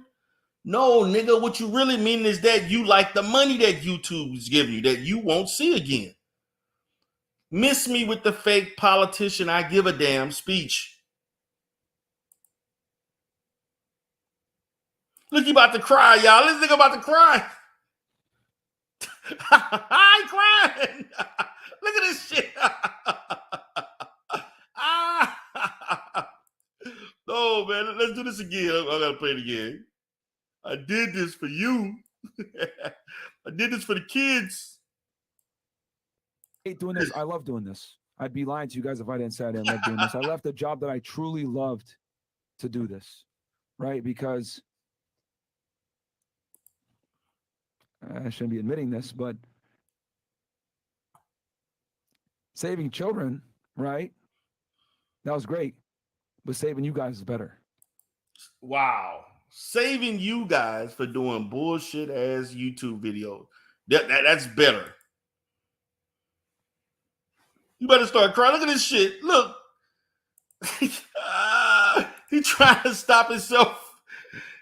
No, nigga, what you really mean is that you like the money that YouTube is giving you that you won't see again. Miss me with the fake politician I give a damn speech. Look, you about to cry, y'all. This nigga about to cry. I ain't crying. Look at this shit. Oh man, let's do this again. I gotta play it again. I did this for you. I did this for the kids.
I hate doing this. I love doing this. I'd be lying to you guys if I didn't say I didn't love doing this. I left a job that I truly loved to do this, right? Because I shouldn't be admitting this, but saving children, right? That was great, but saving you guys is better.
Wow. Saving you guys for doing bullshit ass YouTube videos. That's better. You better start crying. Look at this shit. Look. He trying to stop himself.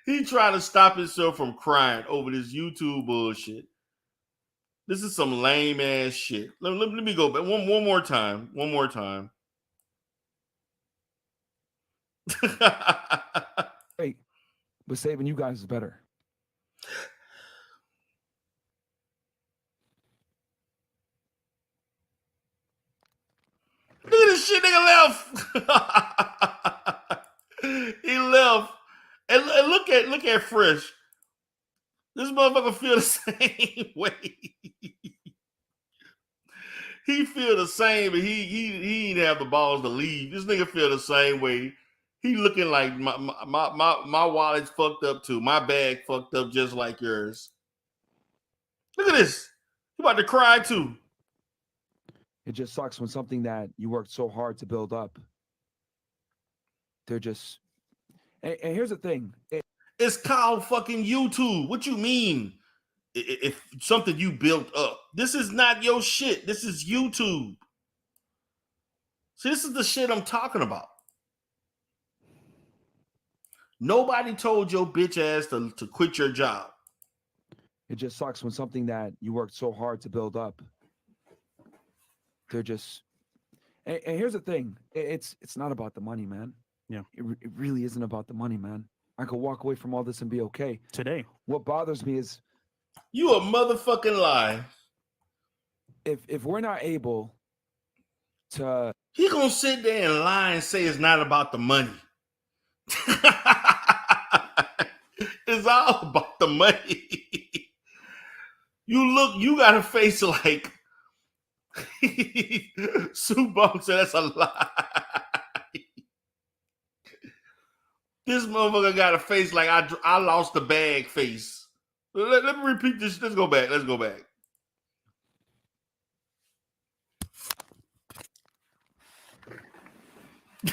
He trying to stop himself from crying over this YouTube bullshit. This is some lame ass shit. Let me go back one more time. One more time.
Great, but saving you guys is better.
Look at this shit, nigga left. He left. And look at Fresh. This motherfucker feel the same way. He feel the same, but he ain't have the balls to leave. This nigga feel the same way. He looking like my wallet's fucked up too. My bag fucked up just like yours. Look at this. He about to cry too.
It just sucks when something that you worked so hard to build up, they're just. And here's the thing.
It's called fucking YouTube. What you mean? If something you built up. This is not your shit. This is YouTube. See, this is the shit I'm talking about. Nobody told your bitch ass to quit your job.
It just sucks when something that you worked so hard to build up, they're just. And here's the thing. It's not about the money, man.
Yeah.
It really isn't about the money, man. I could walk away from all this and be okay.
Today.
What bothers me is
you a motherfucking lie.
If we're not able to,
he gonna sit there and lie and say it's not about the money. It's all about the money. You got a face like Sue Bum said that's a lie. This motherfucker got a face like I lost the bag face. Let me repeat this. Let's go back.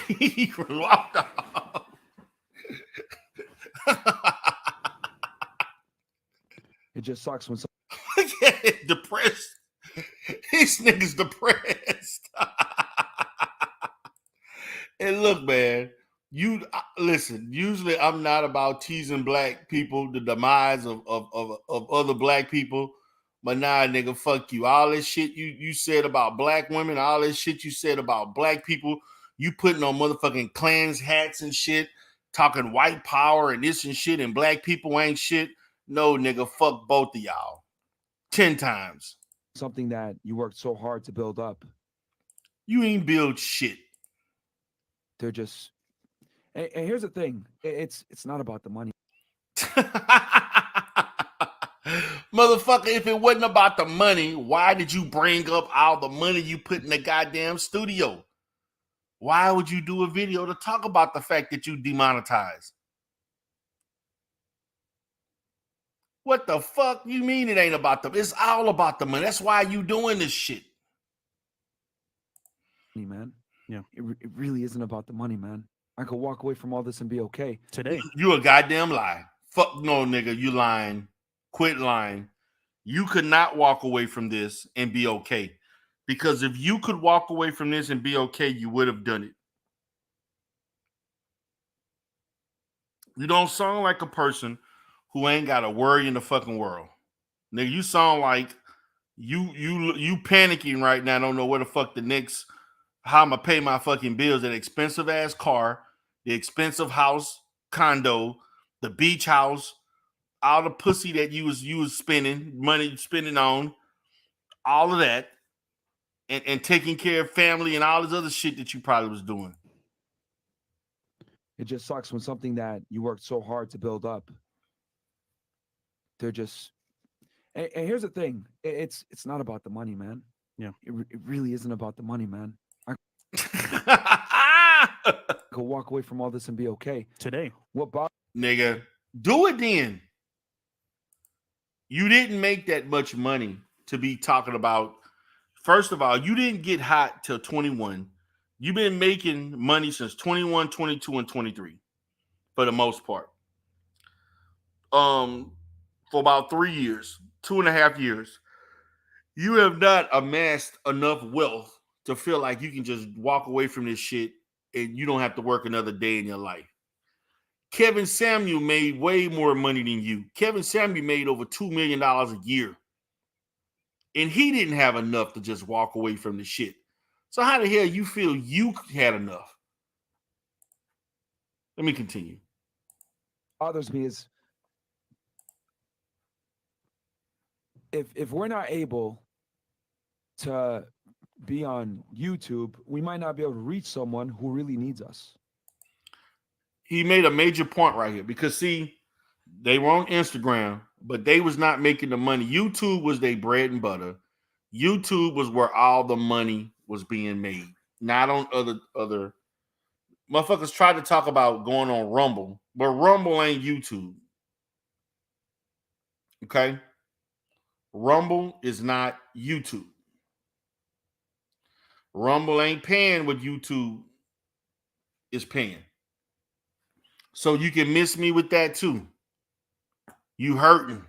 He walked off.
it just sucks when
depressed. These niggas depressed. And look, man. You listen. Usually, I'm not about teasing black people, the demise of other black people. But nah, nigga, fuck you. All this shit you said about black women, all this shit you said about black people, you putting on motherfucking Klans hats and shit, talking white power and this and shit, and black people ain't shit. No, nigga, fuck both of y'all. 10 times.
Something that you worked so hard to build up.
You ain't build shit.
They're just. And here's the thing. It's not about the money.
Motherfucker, if it wasn't about the money, why did you bring up all the money you put in the goddamn studio? Why would you do a video to talk about the fact that you demonetized? What the fuck you mean it ain't about them? It's all about the money. That's why you doing this shit.
Man.
Yeah.
It really isn't about the money, man. I could walk away from all this and be okay.
Today.
You a goddamn lie. Fuck no, nigga. You lying. Quit lying. You could not walk away from this and be okay. Because if you could walk away from this and be okay, you would have done it. You don't sound like a person who ain't got a worry in the fucking world. Nigga, you sound like you panicking right now. Don't know where the fuck the next, how I'm gonna pay my fucking bills. That expensive ass car, the expensive house, condo, the beach house, all the pussy that you was spending on, all of that, and taking care of family and all this other shit that you probably was doing.
It just sucks when something that you worked so hard to build up, they're just. And here's the thing: it's not about the money, man.
Yeah,
it really isn't about the money, man. I could walk away from all this and be okay
today.
What bothers
Nigga, do it then. You didn't make that much money to be talking about. First of all, you didn't get hot till 21. You've been making money since 21, 22, and 23 for the most part. For about 3 years, 2.5 years, you have not amassed enough wealth to feel like you can just walk away from this shit and you don't have to work another day in your life. Kevin Samuel made way more money than you. Kevin Samuel made over $2 million a year. And he didn't have enough to just walk away from the shit. So how the hell you feel you had enough? Let me continue.
bothers me is if we're not able to be on YouTube, we might not be able to reach someone who really needs us.
He made a major point right here because, see, they were on Instagram, but they was not making the money. YouTube was their bread and butter. YouTube was where all the money was being made, not on other motherfuckers tried to talk about going on Rumble, but Rumble ain't YouTube. Okay? Rumble is not YouTube. Rumble ain't paying what YouTube is paying. So you can miss me with that too. You hurting.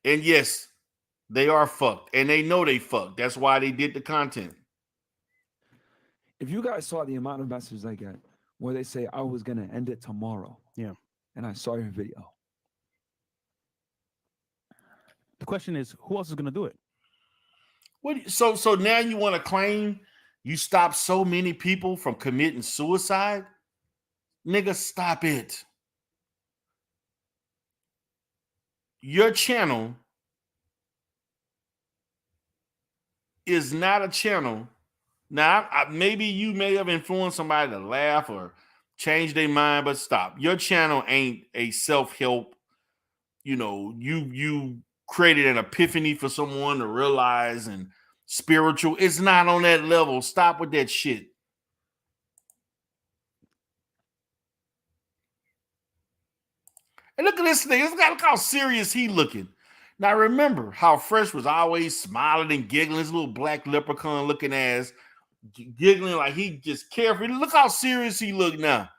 And yes, they are fucked. And they know they fucked. That's why they did the content.
If you guys saw the amount of messages I get where they say I was going to end it tomorrow.
Yeah.
And I saw your video.
The question is, who else is going to do it?
What? So now you want to claim you stopped so many people from committing suicide? Nigga, stop it. Your channel is not a channel. Now, maybe you may have influenced somebody to laugh or change their mind, but stop. Your channel ain't a self-help. You created an epiphany for someone to realize and spiritual. It's not on that level. Stop with that shit. And look at this thing. Look how serious he looking. Now remember how Fresh was always smiling and giggling, his little black leprechaun looking ass, giggling like he just carefree. Look how serious he look now.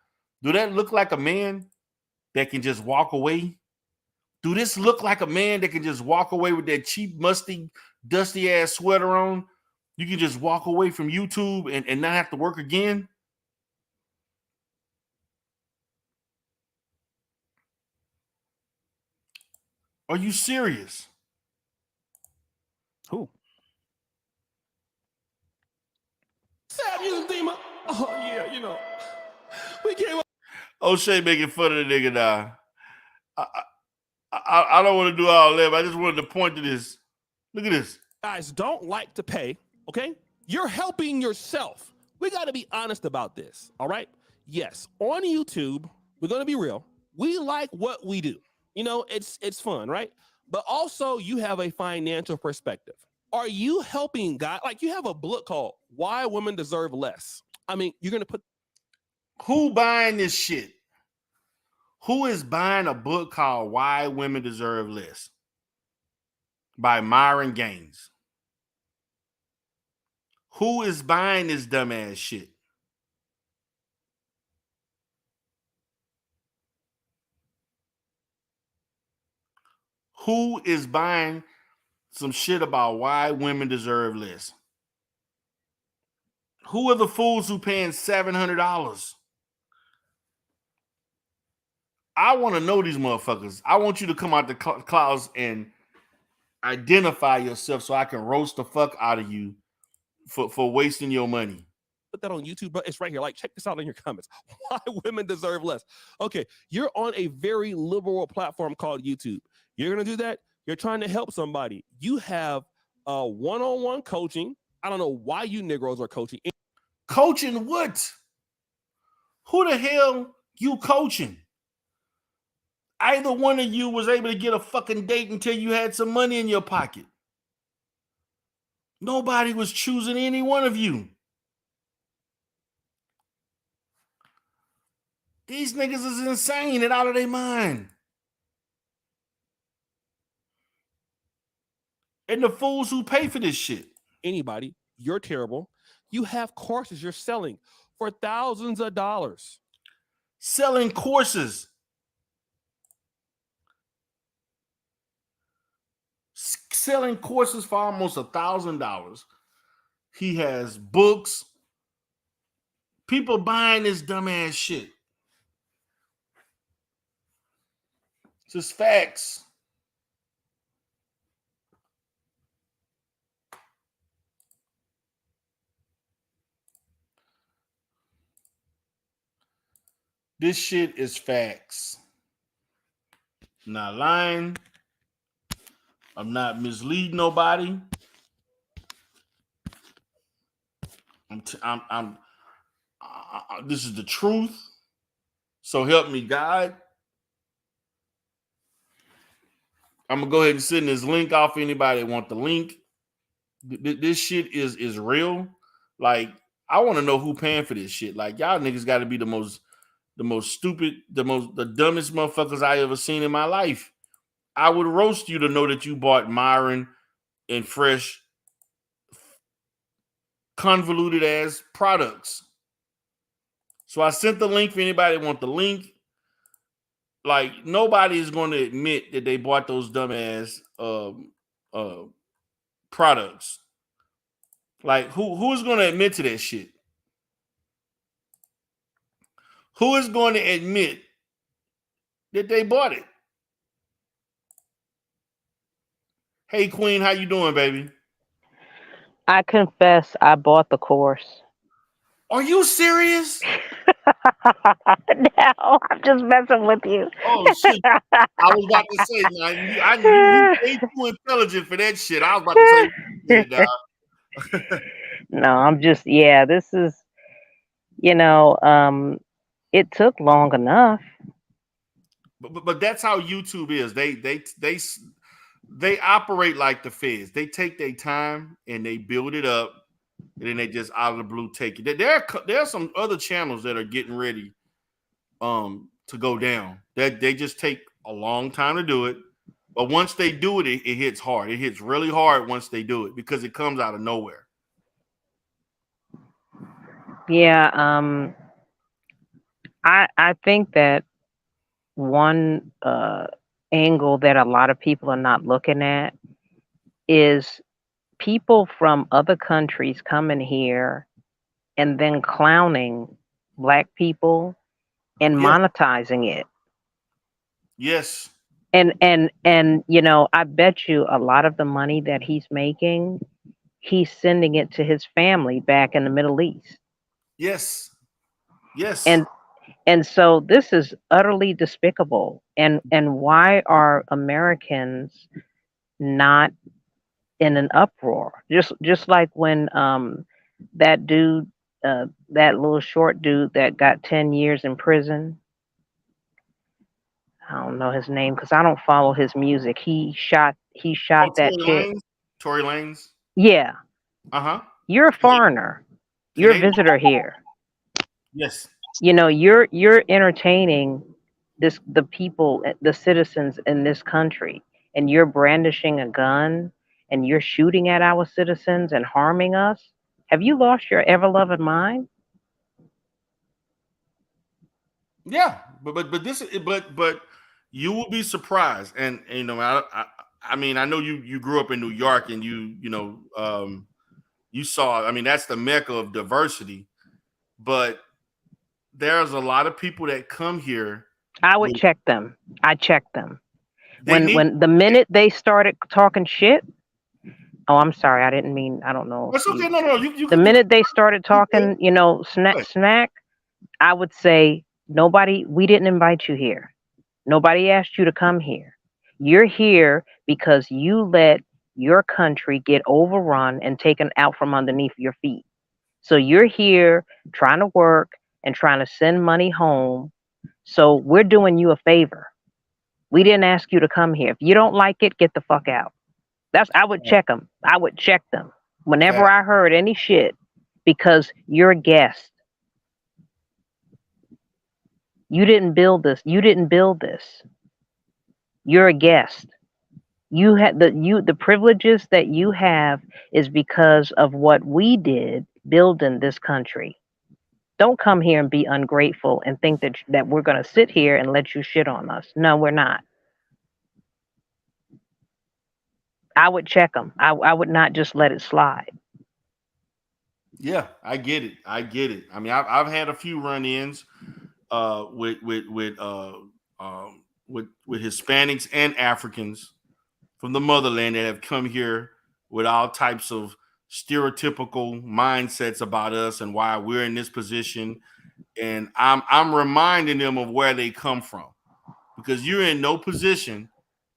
Do that look like a man that can just walk away? Do this look like a man that can just walk away with that cheap, musty, dusty ass sweater on? You can just walk away from YouTube and not have to work again? Are you serious?
Who?
Samuel Dima. Oh, yeah, we came up.
O'Shea making fun of the nigga now. I don't want to do all that, but I just wanted to point to this. Look at this.
Guys don't like to pay, okay? You're helping yourself. We got to be honest about this, all right? Yes, on YouTube, we're going to be real. We like what we do. It's fun, right? But also you have a financial perspective. Are you helping guys? Like you have a book called Why Women Deserve Less. I mean, you're going to put.
Who buying this shit? Who is buying a book called Why Women Deserve Less by Myron Gaines? Who is buying this dumbass shit? Who is buying some shit about why women deserve less? Who are the fools who paying $700? I want to know these motherfuckers. I want you to come out the clouds and identify yourself so I can roast the fuck out of you for wasting your money.
Put that on YouTube, but it's right here. Like, check this out in your comments. Why women deserve less. Okay, you're on a very liberal platform called YouTube. You're going to do that. You're trying to help somebody. You have one-on-one coaching. I don't know why you Negroes are coaching.
Coaching what? Who the hell you coaching? Either one of you was able to get a fucking date until you had some money in your pocket. Nobody was choosing any one of you. These niggas is insane and out of their mind. And the fools who pay for this shit.
Anybody, you're terrible. You have courses you're selling for thousands of dollars.
Selling courses. Selling courses for almost $1,000. He has books. People buying this dumbass shit. It's just facts. This shit is facts. I'm not lying. I'm not misleading nobody. This is the truth. So help me God. I'm gonna go ahead and send this link off for anybody that want the link. This shit is real. Like, I want to know who paying for this shit. Like, y'all niggas got to be the most stupid, the dumbest motherfuckers I ever seen in my life. I would roast you to know that you bought Myron and Fresh convoluted ass products. So I sent the link for anybody that want the link. Like, nobody is going to admit that they bought those dumbass products. Like, who's going to admit to that shit? Who is going to admit that they bought it? Hey, Queen, how you doing, baby?
I confess I bought the course.
Are you serious?
No, I'm just messing with you.
Oh, shit. I was about to say, man, I knew you ain't too intelligent for that shit. I was about to say, dog.
No, I'm just, this is, it took long enough.
But that's how YouTube is. They operate like the feds. They take their time and they build it up, and then they just out of the blue take it. There are some other channels that are getting ready to go down. That they just take a long time to do it. But once they do it, it hits hard. It hits really hard once they do it because it comes out of nowhere.
Yeah, I think that one angle that a lot of people are not looking at is people from other countries coming here and then clowning Black people and monetizing it.
Yes.
And I bet you a lot of the money that he's making, he's sending it to his family back in the Middle East.
Yes. Yes.
And so this is utterly despicable. And why are Americans not in an uproar? Just like when that dude, that little short dude that got 10 years in prison. I don't know his name because I don't follow his music. He shot that chick.
Tory Lanez?
Yeah.
Uh-huh.
You're a foreigner. You're a visitor here.
Yes.
You're entertaining the people, the citizens in this country, and you're brandishing a gun and you're shooting at our citizens and harming us. Have you lost your ever-loving mind?
Yeah, but you will be surprised, and I mean, I know you grew up in New York, and you saw. I mean, that's the mecca of diversity, but there's a lot of people that come here.
I would check them. I check them. When the minute they started talking shit. Oh, I'm sorry. I didn't mean. I don't know.
That's okay. No.
The minute they started talking, smack, I would say, we didn't invite you here. Nobody asked you to come here. You're here because you let your country get overrun and taken out from underneath your feet. So you're here trying to work and trying to send money home. So we're doing you a favor. We didn't ask you to come here. If you don't like it, get the fuck out. I would check them. I would check them whenever I heard any shit, because you're a guest. You didn't build this. You didn't build this. You're a guest. You had the privileges that you have is because of what we did building this country. Don't come here and be ungrateful and think that we're going to sit here and let you shit on us. No, we're not. I would check them. I would not just let it slide.
Yeah, I get it. I mean, I've had a few run-ins with Hispanics and Africans from the motherland that have come here with all types of stereotypical mindsets about us and why we're in this position. And I'm reminding them of where they come from, because you're in no position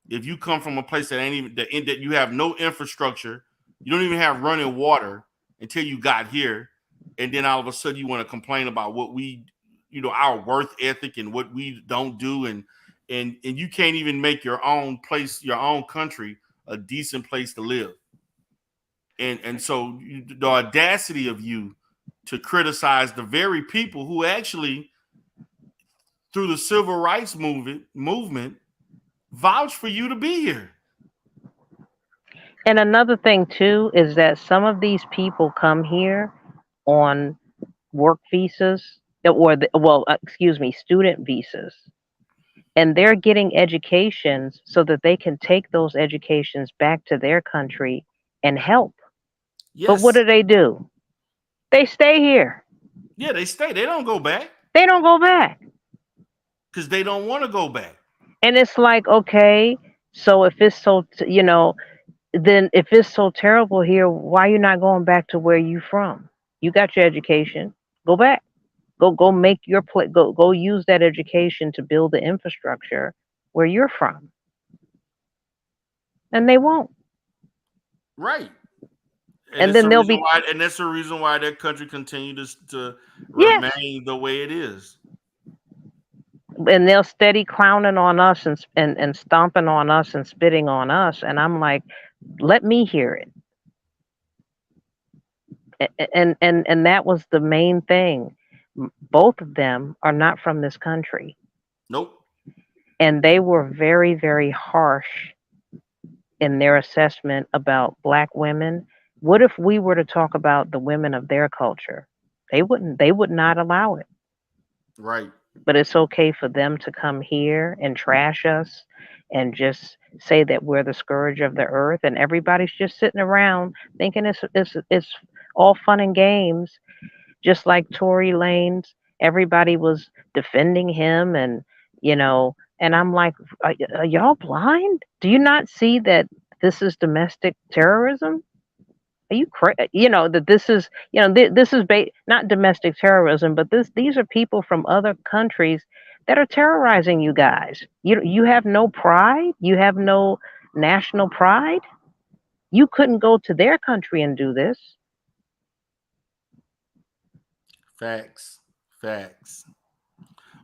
if you come from a place that ain't even that you have no infrastructure, you don't even have running water until you got here, and then all of a sudden you want to complain about what we, our worth ethic and what we don't do, and you can't even make your own place, your own country, a decent place to live. And so the audacity of you to criticize the very people who actually, through the civil rights movement, vouch for you to be here.
And another thing too is that some of these people come here on work visas or student visas, and they're getting educations so that they can take those educations back to their country and help. Yes. But what do? They stay here.
Yeah, they stay. They don't go back.
They don't go back
because they don't want to go back.
And it's like, okay, so if it's so, then if it's so terrible here, why are you not going back to where you from? You got your education. Go back. Go make your place. Go use that education to build the infrastructure where you're from. And they won't.
Right.
And then they'll be.
And that's the reason why that country continues to remain the way it is.
And they'll steady clowning on us and stomping on us and spitting on us. And I'm like, let me hear it. And that was the main thing. Both of them are not from this country.
Nope.
And they were very, very harsh in their assessment about Black women. What if we were to talk about the women of their culture? They would not allow it.
Right.
But it's okay for them to come here and trash us and just say that we're the scourge of the earth, and everybody's just sitting around thinking it's all fun and games. Just like Tory Lanez, everybody was defending him, and and I'm like, are y'all blind? Do you not see that this is domestic terrorism? Are you crazy? That this is, this is not domestic terrorism, but these are people from other countries that are terrorizing you guys. You have no pride. You have no national pride. You couldn't go to their country and do this.
Facts.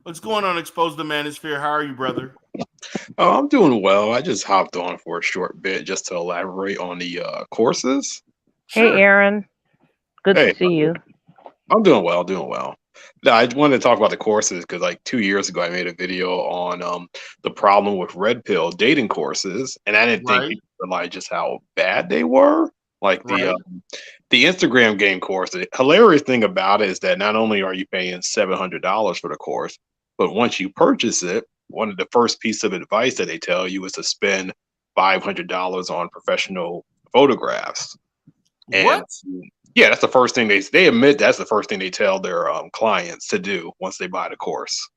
What's going on, Expose the Manosphere? How are you, brother?
Oh, I'm doing well. I just hopped on for a short bit just to elaborate on the courses.
Hey, Aaron. Good to see you.
I'm doing well. No, I wanted to talk about the courses because like 2 years ago, I made a video on the problem with red pill dating courses. And I didn't think people realized just how bad they were. Like the Instagram game course. The hilarious thing about it is that not only are you paying $700 for the course, but once you purchase it, one of the first pieces of advice that they tell you is to spend $500 on professional photographs.
What?
And yeah, that's the first thing they admit that's the first thing they tell their clients to do once they buy the course.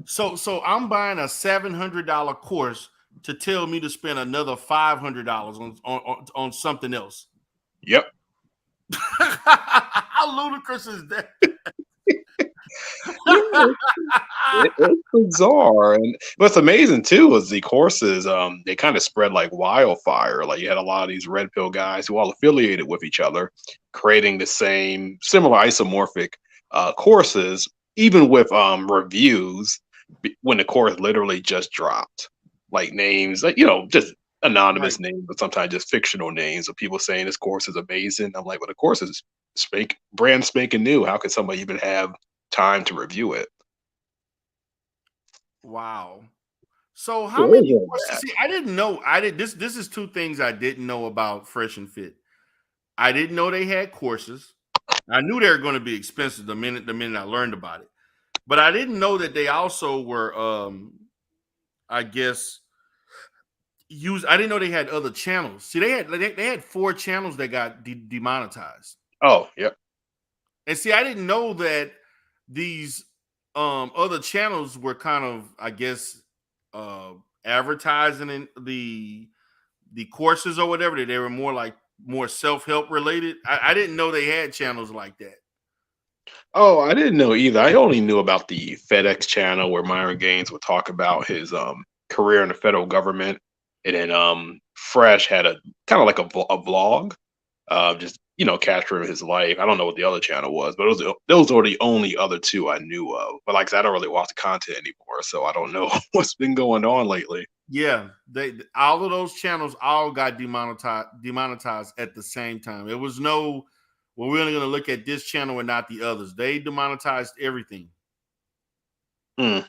So I'm buying a $700 course to tell me to spend another $500 on something else.
Yep.
How ludicrous is that?
It's bizarre. And what's amazing too is the courses they kind of spread like wildfire. Like you had a lot of these red pill guys who all affiliated with each other, creating the similar isomorphic courses, even with reviews when the course literally just dropped, like names, like just anonymous names, but sometimes just fictional names of people saying this course is amazing. I'm like, well, the course is brand spanking new. How could somebody even have time to review it?
Wow. So how
Yeah,
many
yeah,
courses? See, I didn't know. This is two things I didn't know about Fresh and Fit. I didn't know they had courses. I knew they were going to be expensive the minute I learned about it. But I didn't know that they also were I guess I didn't know they had other channels. See, they had 4 channels that got demonetized.
Oh, yep.
And see, I didn't know that these other channels were kind of, I guess, advertising in the courses or whatever, that they were more self-help related. I didn't know they had channels like that.
Oh, I didn't know either. I only knew about the FedEx channel where Myron Gaines would talk about his career in the federal government, and then Fresh had a kind of like a vlog, just capturing his life. I don't know what the other channel was, but those were the only other 2 I knew of. But like I said, I don't really watch the content anymore, so I don't know what's been going on lately.
Yeah, they all of those channels all got demonetized at the same time. It was no, well, we're only going to look at this channel and not the others. They demonetized everything.
Mm.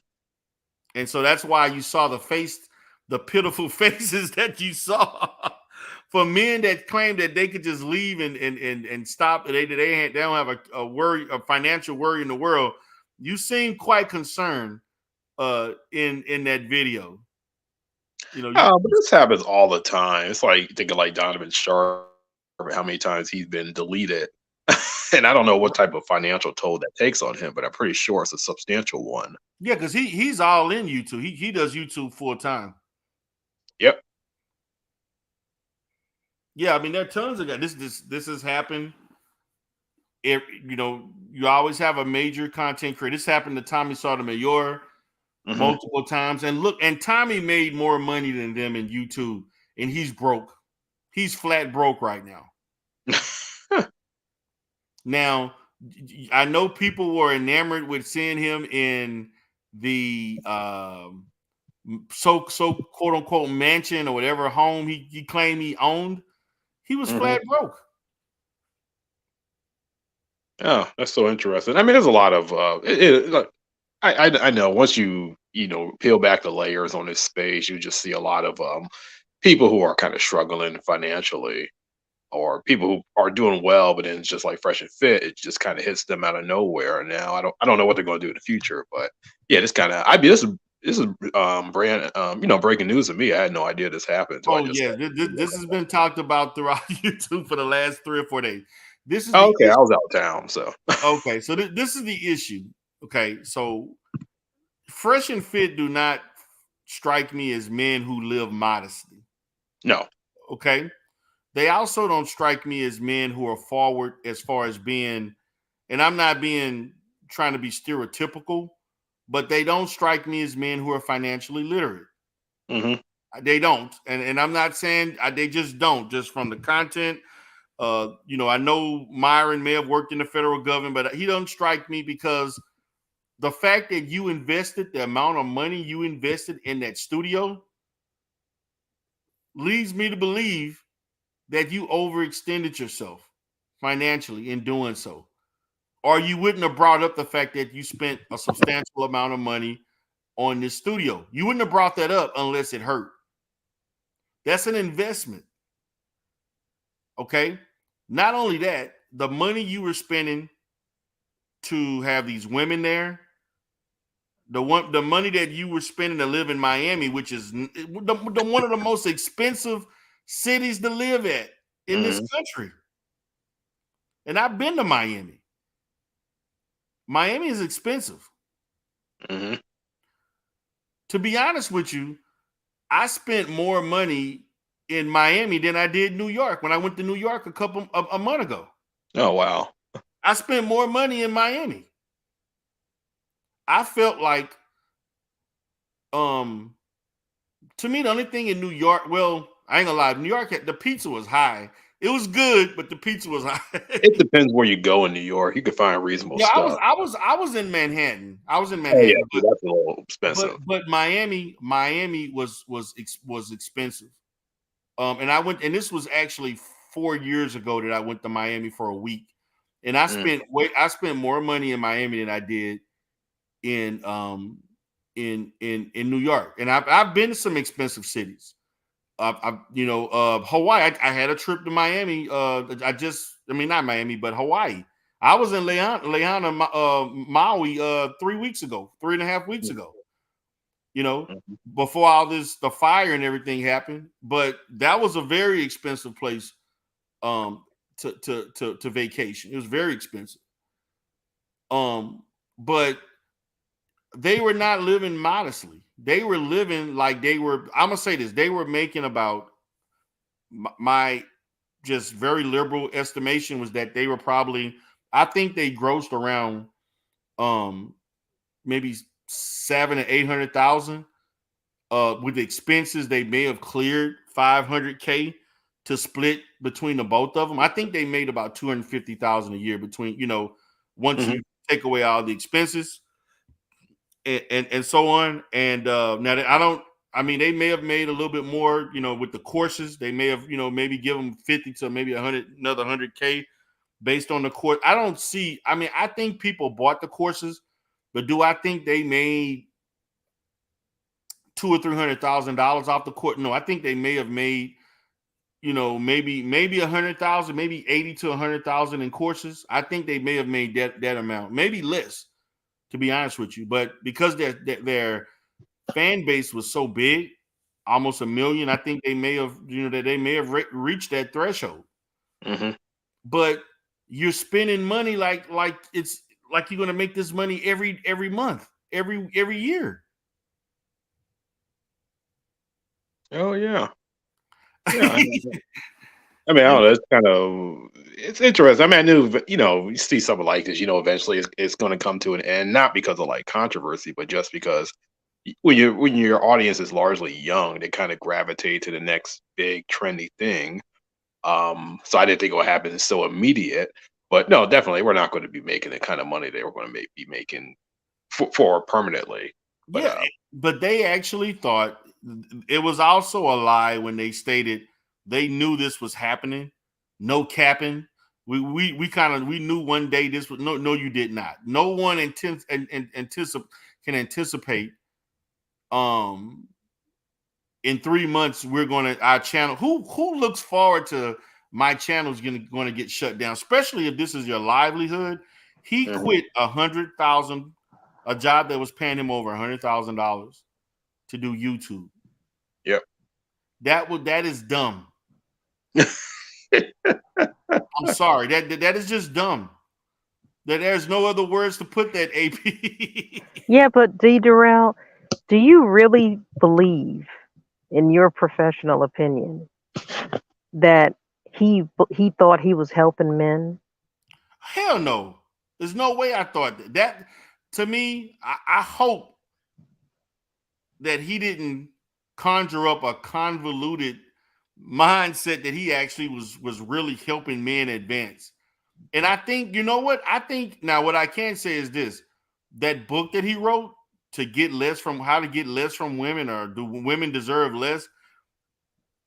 And so that's why you saw the pitiful faces that you saw for men that claim that they could just leave and stop. They don't have a financial worry in the world. You seem quite concerned in that video.
But this happens all the time. It's like thinking like Donovan Sharp, how many times he's been deleted. And I don't know what type of financial toll that takes on him, but I'm pretty sure it's a substantial one.
Yeah, because he's all in YouTube. He does YouTube full time.
Yep.
Yeah, I mean, there are tons of guys. This has happened. You always have a major content creator. This happened to Tommy Sotomayor multiple times. And look, and Tommy made more money than them in YouTube, and he's broke. He's flat broke right now. Now, I know people were enamored with seeing him in the so quote unquote mansion or whatever home he claimed he owned. He was flat broke.
Oh, that's so interesting. I mean, there's a lot of I know once you peel back the layers on this space, you just see a lot of people who are kind of struggling financially, or people who are doing well, but then it's just like Fresh and Fit, it just kind of hits them out of nowhere. And now I don't know what they're going to do in the future, but yeah, this kind of this is brand breaking news to me. I had no idea this happened. So
this has been talked about throughout YouTube for the last 3 or 4 days. This is
okay. I was out of town, so
okay. So this is the issue. Okay, so Fresh and Fit do not strike me as men who live modestly.
No.
Okay. They also don't strike me as men who are forward as far as being, and I'm not trying to be stereotypical, but they don't strike me as men who are financially literate. They don't. And I'm not saying they just don't, just from the content. I know Myron may have worked in the federal government, but he doesn't strike me because the fact that you invested the amount of money you invested in that studio leads me to believe that you overextended yourself financially in doing so. Or you wouldn't have brought up the fact that you spent a substantial amount of money on this studio. You wouldn't have brought that up unless it hurt. That's an investment. Okay? Not only that, the money you were spending to have these women there, the money that you were spending to live in Miami, which is one of the most expensive cities to live at in this country. And I've been to Miami. Miami is expensive. To be honest with you, I spent more money in Miami than I did New York when I went to New York a month ago.
Oh, wow.
I spent more money in Miami. I felt like, to me, the only thing in New York, well, I ain't gonna lie, New York, the pizza was high.
It was good, but the pizza was hot.
It depends where you go in New York. You can find reasonable
Yeah,
stuff.
I was in Manhattan. I was in
Oh yeah,
Manhattan,
dude, that's a little expensive.
but Miami was expensive. And I went, and this was actually 4 years ago that I went to Miami for a week, and I spent more money in Miami than I did in New York. And I've been to some expensive cities. Hawaii. I had a trip to Miami. Not Miami, but Hawaii. I was in Maui 3 weeks ago, 3.5 weeks ago. Before all the fire and everything happened. But that was a very expensive place to vacation. It was very expensive. But they were not living modestly. They were living like they were. I'm gonna say this: they were making about my just very liberal estimation was that they were probably. I think they grossed around maybe 700,000 to 800,000. With the expenses, they may have cleared 500K to split between the both of them. I think they made about 250,000 a year between. Once you take away all the expenses. And so on. And now they may have made a little bit more, with the courses. They may have, maybe give them 50 to maybe 100, another 100K based on the course. I think people bought the courses, but do I think they made $200,000 or $300,000 off the course? No, I think they may have made, maybe 100,000, maybe 80 to 100,000 in courses. I think they may have made that amount, maybe less, to be honest with you. But because their fan base was so big, almost 1 million, I think they may have, reached that threshold. But you're spending money like it's like you're going to make this money every month, every year.
Oh yeah. Yeah. I don't know. It's interesting. I knew, you see something like this, eventually it's going to come to an end, not because of like controversy, but just because when your audience is largely young, they kind of gravitate to the next big trendy thing. So I didn't think it would happen so immediate, but no, definitely we're not going to be making the kind of money they were going to be making for permanently.
But they actually thought it was also a lie when they stated they knew this was happening. No capping. We knew one day this was no, you did not. No one can anticipate. In 3 months, our channel. Who looks forward to my channel is going to get shut down, especially if this is your livelihood. He quit 100,000, a job that was paying him over $100,000 to do YouTube.
Yep.
That is dumb. I'm sorry. That is just dumb. That there's no other words to put that, AP.
Yeah, but D. Durrell, do you really believe, in your professional opinion, that he thought he was helping men?
Hell no. There's no way I thought that. That to me, I hope that he didn't conjure up a convoluted mindset that he actually was really helping men advance. And I think, you know what? I think now what I can say is this: that book that he wrote to get less from how to get less from women, or do women deserve less?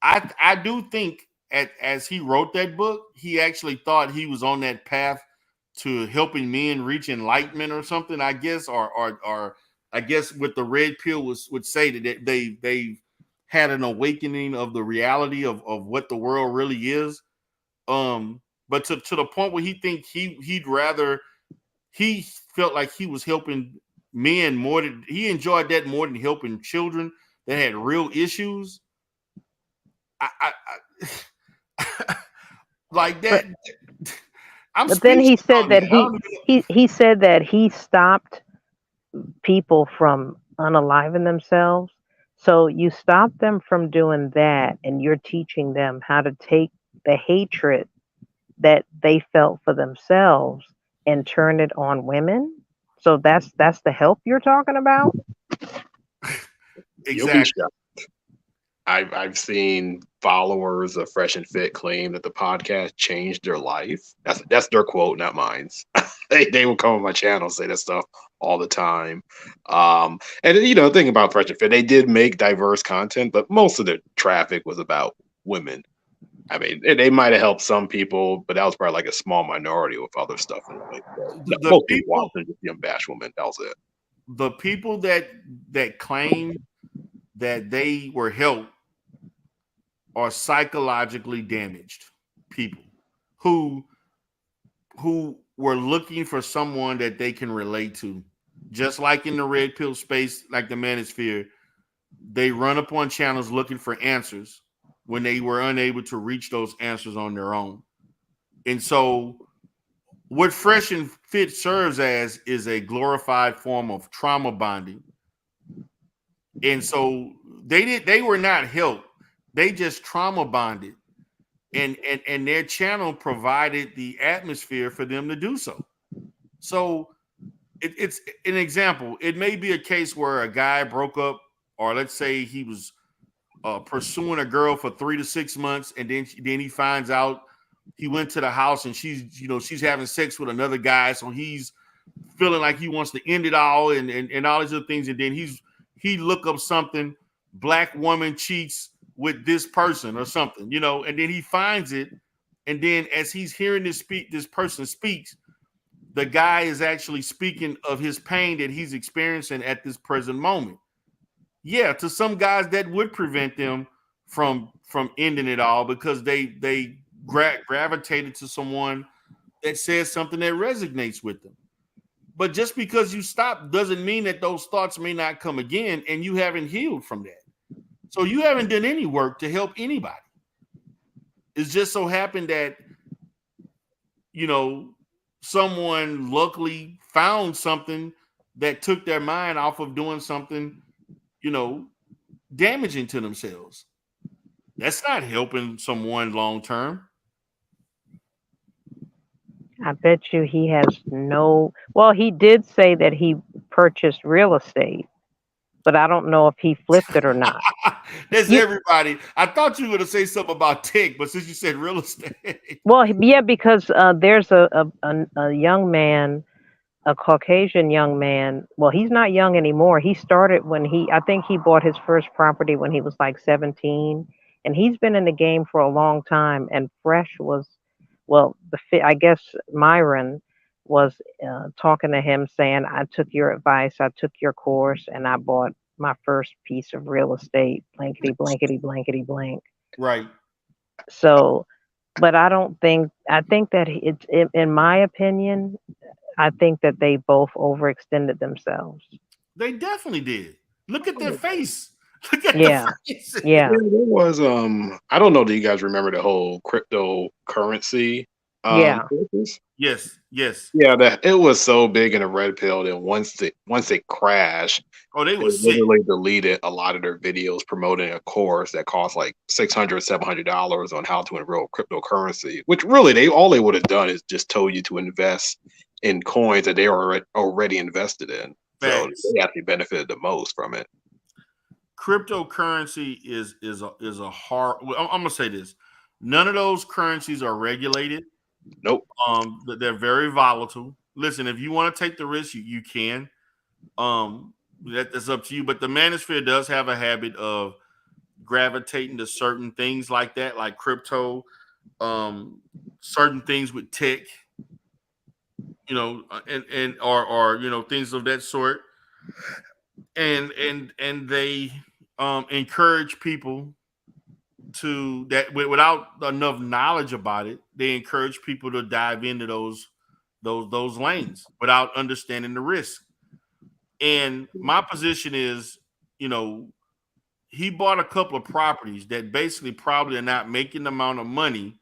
I do think as he wrote that book, he actually thought he was on that path to helping men reach enlightenment or something, I guess, or I guess what the red pill would say, that they had an awakening of the reality of what the world really is. But to the point where he felt like he was helping men more than he enjoyed that more than helping children that had real issues. Like that.
But then he said that he said that he stopped people from unaliving themselves. So you stop them from doing that, and you're teaching them how to take the hatred that they felt for themselves and turn it on women. So that's the help you're talking about?
Exactly.
I've seen followers of Fresh and Fit claim that the podcast changed their life. That's their quote, not mine. They will come on my channel and say that stuff all the time. And the thing about Fresh and Fit, they did make diverse content, but most of the traffic was about women. I mean, they might have helped some people, but that was probably like a small minority with other stuff. Most people watching just young bash women. That was it.
The people that claim that they were helped are psychologically damaged people who were looking for someone that they can relate to. Just like in the red pill space, like the manosphere, they run upon channels looking for answers when they were unable to reach those answers on their own. And so what Fresh and Fit serves as is a glorified form of trauma bonding. And so they were not helped. They just trauma bonded. And their channel provided the atmosphere for them to do so. So it's an example. It may be a case where a guy broke up, or let's say he was pursuing a girl for 3 to 6 months, and then he finds out he went to the house and she's having sex with another guy, so he's feeling like he wants to end it all and all these other things, and then he look up something, black woman cheats with this person or something, and then he finds it, and then as he's hearing this person speaks, the guy is actually speaking of his pain that he's experiencing at this present moment. Yeah, to some guys that would prevent them from ending it all because they gravitated to someone that says something that resonates with them. But just because you stop doesn't mean that those thoughts may not come again, and you haven't healed from that. So you haven't done any work to help anybody. It's just so happened that, someone luckily found something that took their mind off of doing something, damaging to themselves. That's not helping someone long term.
I bet you he has well, he did say that he purchased real estate, but I don't know if he flipped it or not.
That's everybody. I thought you were going to say something about tech, but since you said real estate.
Well, yeah, because there's a young man, a Caucasian young man. Well, he's not young anymore. He started I think he bought his first property when he was like 17, and he's been in the game for a long time. And Fresh was, well, I guess Myron was talking to him saying, I took your advice, I took your course, and I bought my first piece of real estate, blankety, blankety, blankety, blank.
Right.
So, but I think that in my opinion, I think that they both overextended themselves.
They definitely did. Look at their face. Look at
the
face.
Yeah.
There was I don't know, do you guys remember the whole cryptocurrency?
Yes.
Yeah, it was so big in a red pill that once it crashed,
they
literally deleted a lot of their videos promoting a course that cost like $600-$700 on how to enroll cryptocurrency. Which really all they would have done is just told you to invest in coins that they are already invested in.
Facts.
So they actually benefited the most from it.
Cryptocurrency is a hard. I'm gonna say this: none of those currencies are regulated.
Nope.
They're very volatile. Listen, if you want to take the risk, you can. That's up to you. But the manosphere does have a habit of gravitating to certain things like that, like crypto, certain things with tech, and or things of that sort. And they encourage people to that without enough knowledge about it. They encourage people to dive into those lanes without understanding the risk. And my position is, he bought a couple of properties that basically probably are not making the amount of money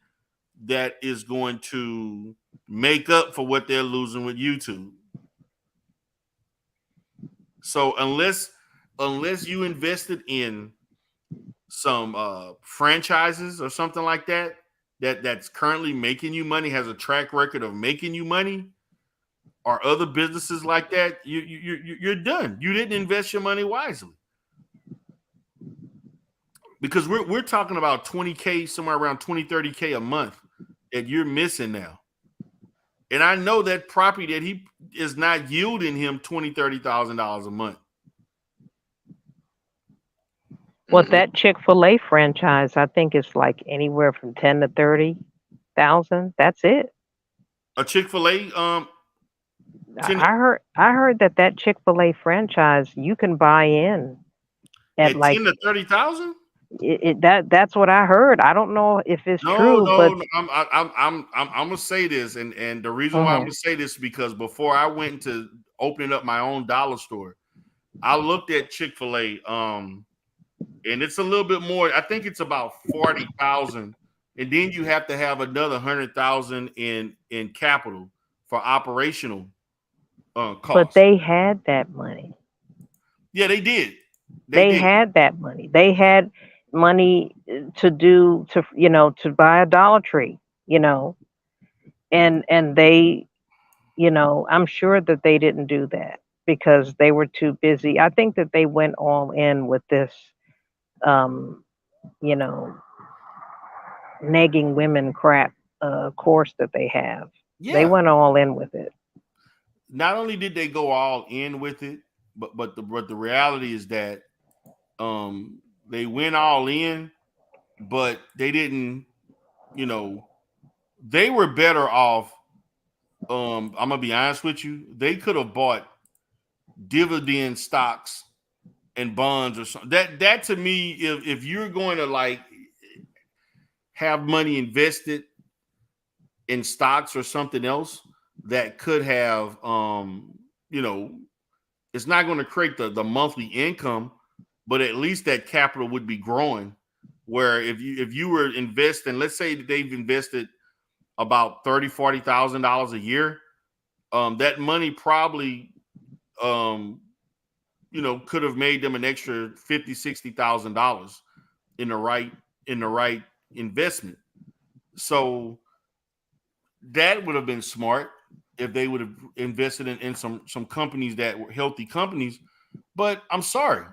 that is going to make up for what they're losing with YouTube. So unless you invested in some franchises or something like that's currently making you money, has a track record of making you money, or other businesses like that, you're done. You didn't invest your money wisely. Because we're talking about 20K, somewhere around 20, 30K a month that you're missing now. And I know that property that he is not yielding him $20,000, $30,000 a month.
Well, that Chick-fil-A franchise, I think it's like anywhere from 10 to 30,000. That's it.
A Chick-fil-A,
I heard that Chick-fil-A franchise you can buy in at like
10 to 30,000.
That's what I heard. I don't know if it's true, but
no. I'm gonna say this, and the reason why I'm gonna say this is because before I went into opening up my own dollar store, I looked at Chick-fil-A, and it's a little bit more. I think it's about 40,000, and then you have to have another 100,000 in capital for operational costs.
But they had that money.
Yeah, they did.
They had that money. They had money to buy a Dollar Tree, and they, I'm sure that they didn't do that because they were too busy. I think that they went all in with this, nagging women crap course that they have.
Yeah.
They went all in with it.
Not only did they go all in with it, but the reality is that they went all in, but they didn't, they were better off. I'm gonna be honest with you, they could have bought dividend stocks and bonds or something. That to me, if you're going to like have money invested in stocks or something else that could have it's not going to create the monthly income, but at least that capital would be growing. Where if you were investing, let's say that they've invested about $30,000-$40,000 a year, that money probably could have made them an extra $50,000-$60,000 in the right investment. So that would have been smart if they would have invested in some companies that were healthy companies. But I'm sorry.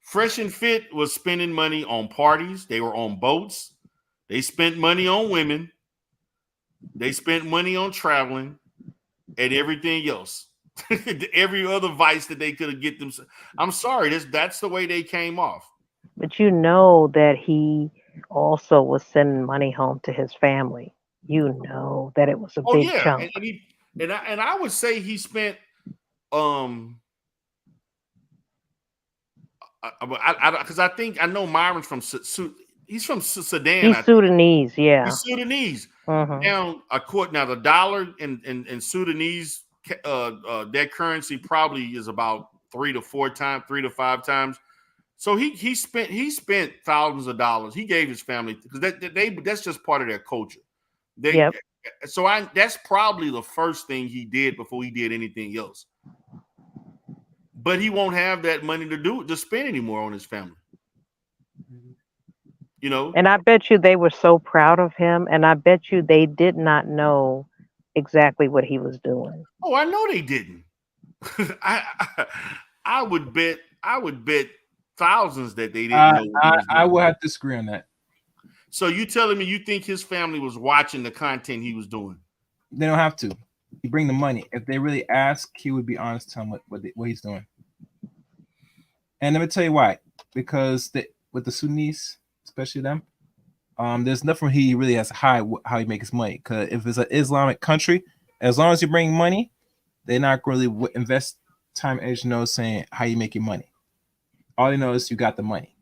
Fresh and Fit was spending money on parties. They were on boats. They spent money on women. They spent money on traveling and everything else. Every other vice that they could have get them. I'm sorry. That's the way they came off.
But you know that he also was sending money home to his family. You know that it was a big chunk.
And I would say he spent because I think I know Myron's from he's from Sudan.
He's Sudanese, yeah.
He's Sudanese.
Uh-huh.
Now the dollar in Sudanese that currency probably is about 3 to 5 times. So he spent thousands of dollars. He gave his family because that's just part of their culture. So that's probably the first thing he did before he did anything else. But he won't have that money to spend anymore on his family.
And I bet you they were so proud of him, and I bet you they did not know exactly what he was doing.
Oh, I know they didn't. I would bet thousands that they didn't know.
I will have to disagree on that.
So you telling me you think his family was watching the content he was doing?
They don't have to. You bring the money. If they really ask, he would be honest, tell them what he's doing. And let me tell you why. Because with the Sudanese, especially them, there's nothing he really has to hide how he makes his money. Because if it's an Islamic country, as long as you bring money, they're not really invest time and energy saying how you make your money. All they know is you got the money.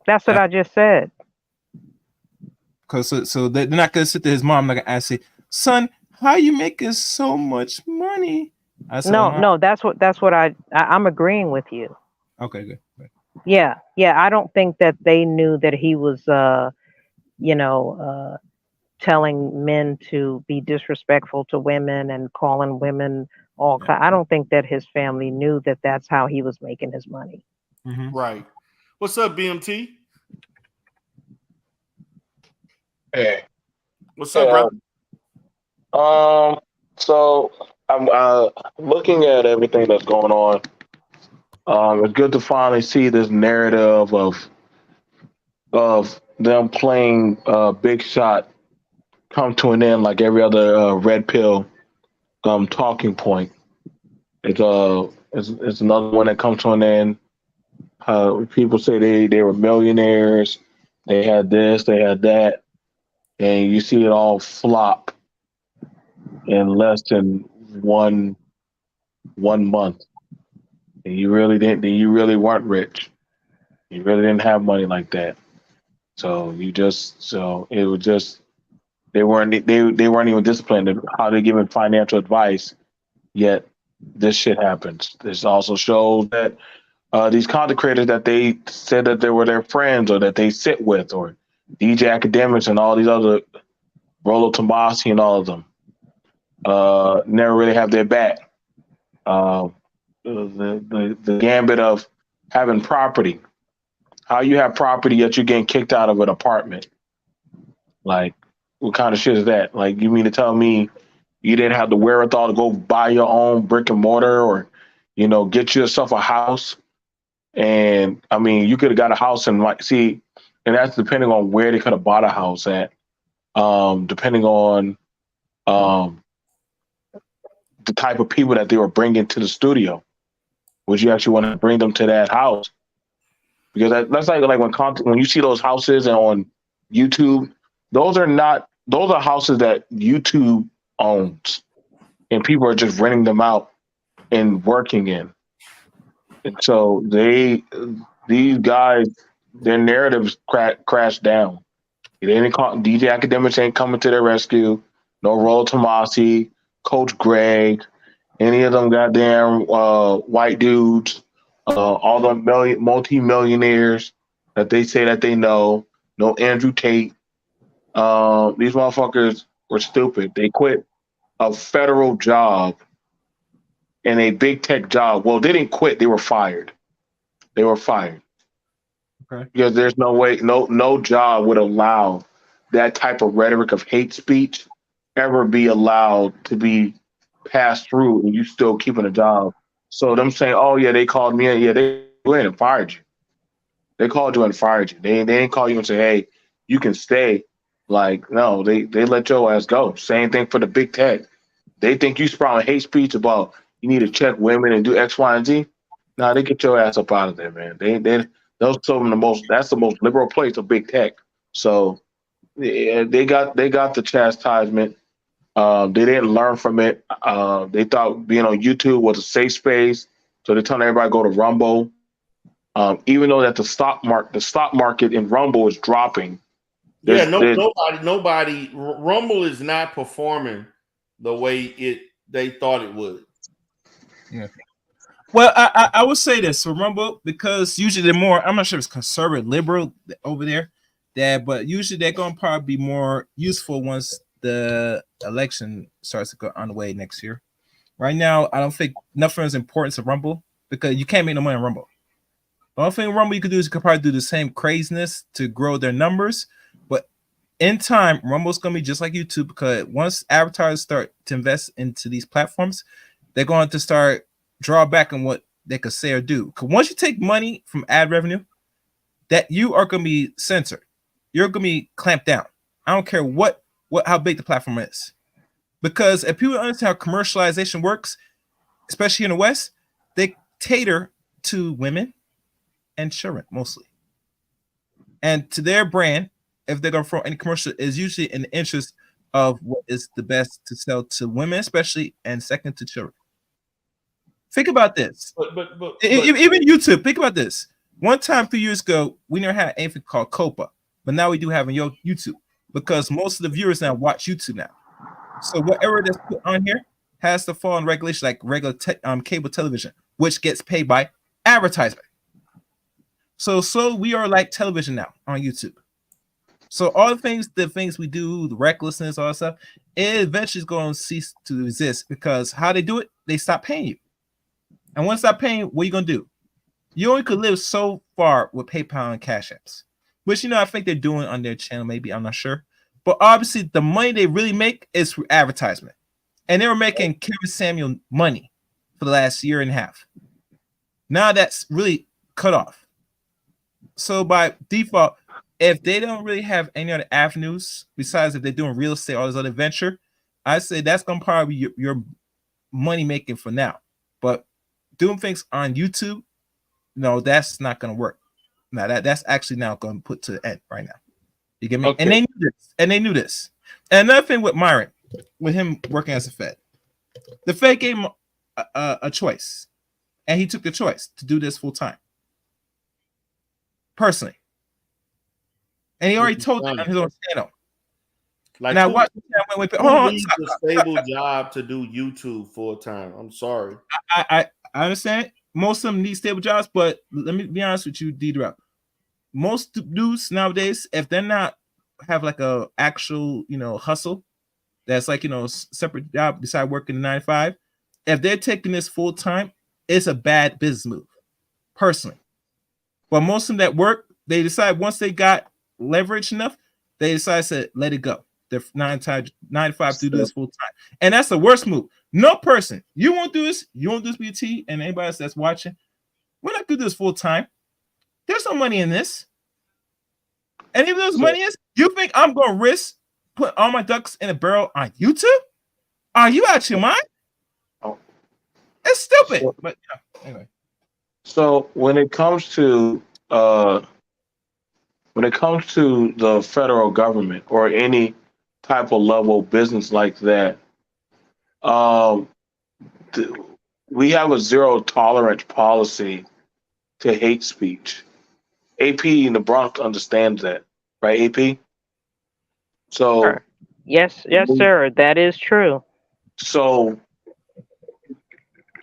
That's what I just said.
Because so they're not gonna sit there. His mom not gonna ask, son, how you making so much money?
No, that's what I'm agreeing with you.
Okay, good.
Yeah. I don't think that they knew that he was, telling men to be disrespectful to women and calling women all. I don't think that his family knew that that's how he was making his money.
Mm-hmm.
Right. What's up, BMT?
Hey.
What's up, bro?
So I'm looking at everything that's going on. It's good to finally see this narrative of them playing Big Shot come to an end, like every other red pill talking point. It's another one that comes to an end. People say they were millionaires, they had this, they had that, and you see it all flop in less than one month. And you really didn't. You really weren't rich. You really didn't have money like that. So it was just they weren't even disciplined in how they giving financial advice. Yet this shit happens. This also shows that these content creators that they said that they were their friends or that they sit with, or DJ Academics and all these other Rolo Tomasi and all of them, never really have their back. The gambit of having property. How you have property yet you're getting kicked out of an apartment? Like, what kind of shit is that? Like, you mean to tell me you didn't have the wherewithal to go buy your own brick and mortar, or get yourself a house? And I mean, you could have got a house and and that's depending on where they could have bought a house at. Depending on the type of people that they were bringing to the studio. Would you actually want to bring them to that house? Because that's like when you see those houses on YouTube, those are houses that YouTube owns, and people are just renting them out and working in. And so these guys, their narratives crashed down. DJ Academics ain't coming to their rescue. No Rolo Tomasi, Coach Greg, any of them goddamn white dudes, all them multi-millionaires that they say that they know. No Andrew Tate. These motherfuckers were stupid. They quit a federal job and a big tech job. Well, they didn't quit. They were fired. Okay. Because there's no way, no job would allow that type of rhetoric of hate speech ever be allowed to be passed through, and you still keeping a job. So them saying, "Oh yeah, they called me in. Yeah, they went and fired you. They called you and fired you. They didn't call you and say, hey, you can stay." Like, no, they let your ass go. Same thing for the big tech. They think you sprouting hate speech about you need to check women and do X, Y, and Z. Nah, they get your ass up out of there, man. Those some of the most. That's the most liberal place of big tech. So they got the chastisement. They didn't learn from it. They thought being on YouTube was a safe space, so they're telling everybody to go to Rumble. Even though that the stock market in Rumble is dropping.
Nobody. Rumble is not performing the way they thought it would.
Yeah. Well, I would say this for Rumble, because usually they're more, I'm not sure if it's conservative, liberal over there, but usually they're going to probably be more useful once the election starts to go on the way next year. Right now, I don't think nothing is important to Rumble, because you can't make no money on Rumble. The only thing Rumble you could do is you could probably do the same craziness to grow their numbers, but in time, Rumble's going to be just like YouTube, because once advertisers start to invest into these platforms, they're going to start draw back on what they could say or do. Because once you take money from ad revenue, that you are going to be censored. You're going to be clamped down. I don't care how big the platform is. Because if people understand how commercialization works, especially in the West, they cater to women and children mostly. And to their brand, if they're going to throw any commercial, is usually in the interest of what is the best to sell to women, especially, and second to children. Think about this. Even YouTube, think about this. One time 3 years ago, we never had anything called COPA, but now we do have on YouTube, because most of the viewers now watch YouTube now. So whatever that's put on here has to fall in regulation, like regular cable television, which gets paid by advertisement. So we are like television now on YouTube. So all the things we do, the recklessness, all that stuff, it eventually is going to cease to exist, because how they do it, they stop paying you. And once they stop paying, what are you going to do? You only could live so far with PayPal and Cash Apps, which, I think they're doing on their channel, maybe, I'm not sure. But obviously, the money they really make is through advertisement. And they were making Kevin Samuel money for the last year and a half. Now that's really cut off. So by default, if they don't really have any other avenues besides if they're doing real estate or this other venture, I say that's gonna probably be your money making for now. But doing things on YouTube, no, that's not gonna work. Now that's actually now going to put to the end right now. You get me?
Okay.
And they knew this. And they knew this. And another thing with Myron, with him working as a Fed, the Fed gave him a choice, and he took the choice to do this full time, personally. And he already told them on his own channel.
Like,
and I watched.
Who needs a stable job to do YouTube full time? I'm sorry.
I understand. Most of them need stable jobs, but let me be honest with you, D-Drop. Most dudes nowadays, if they're not have like a actual, hustle, that's like, separate job beside working 9 to 5, if they're taking this full time, it's a bad business move, personally. But most of them that work, they decide once they got leverage enough, they decide to let it go. They're 9 to 5 to do this full time, and that's the worst move. No person, you won't do this. You won't do this, BT, and anybody else that's watching. We're not gonna do this full time. There's no money in this. And even though there's money is, you think I'm gonna risk put all my ducks in a barrel on YouTube? Are you out your mind? It's stupid. But anyway.
So when it comes to the federal government or any type of level business like that, we have a zero tolerance policy to hate speech. AP in the Bronx understands that, right, AP? So
sure. Yes, sir. That is true.
So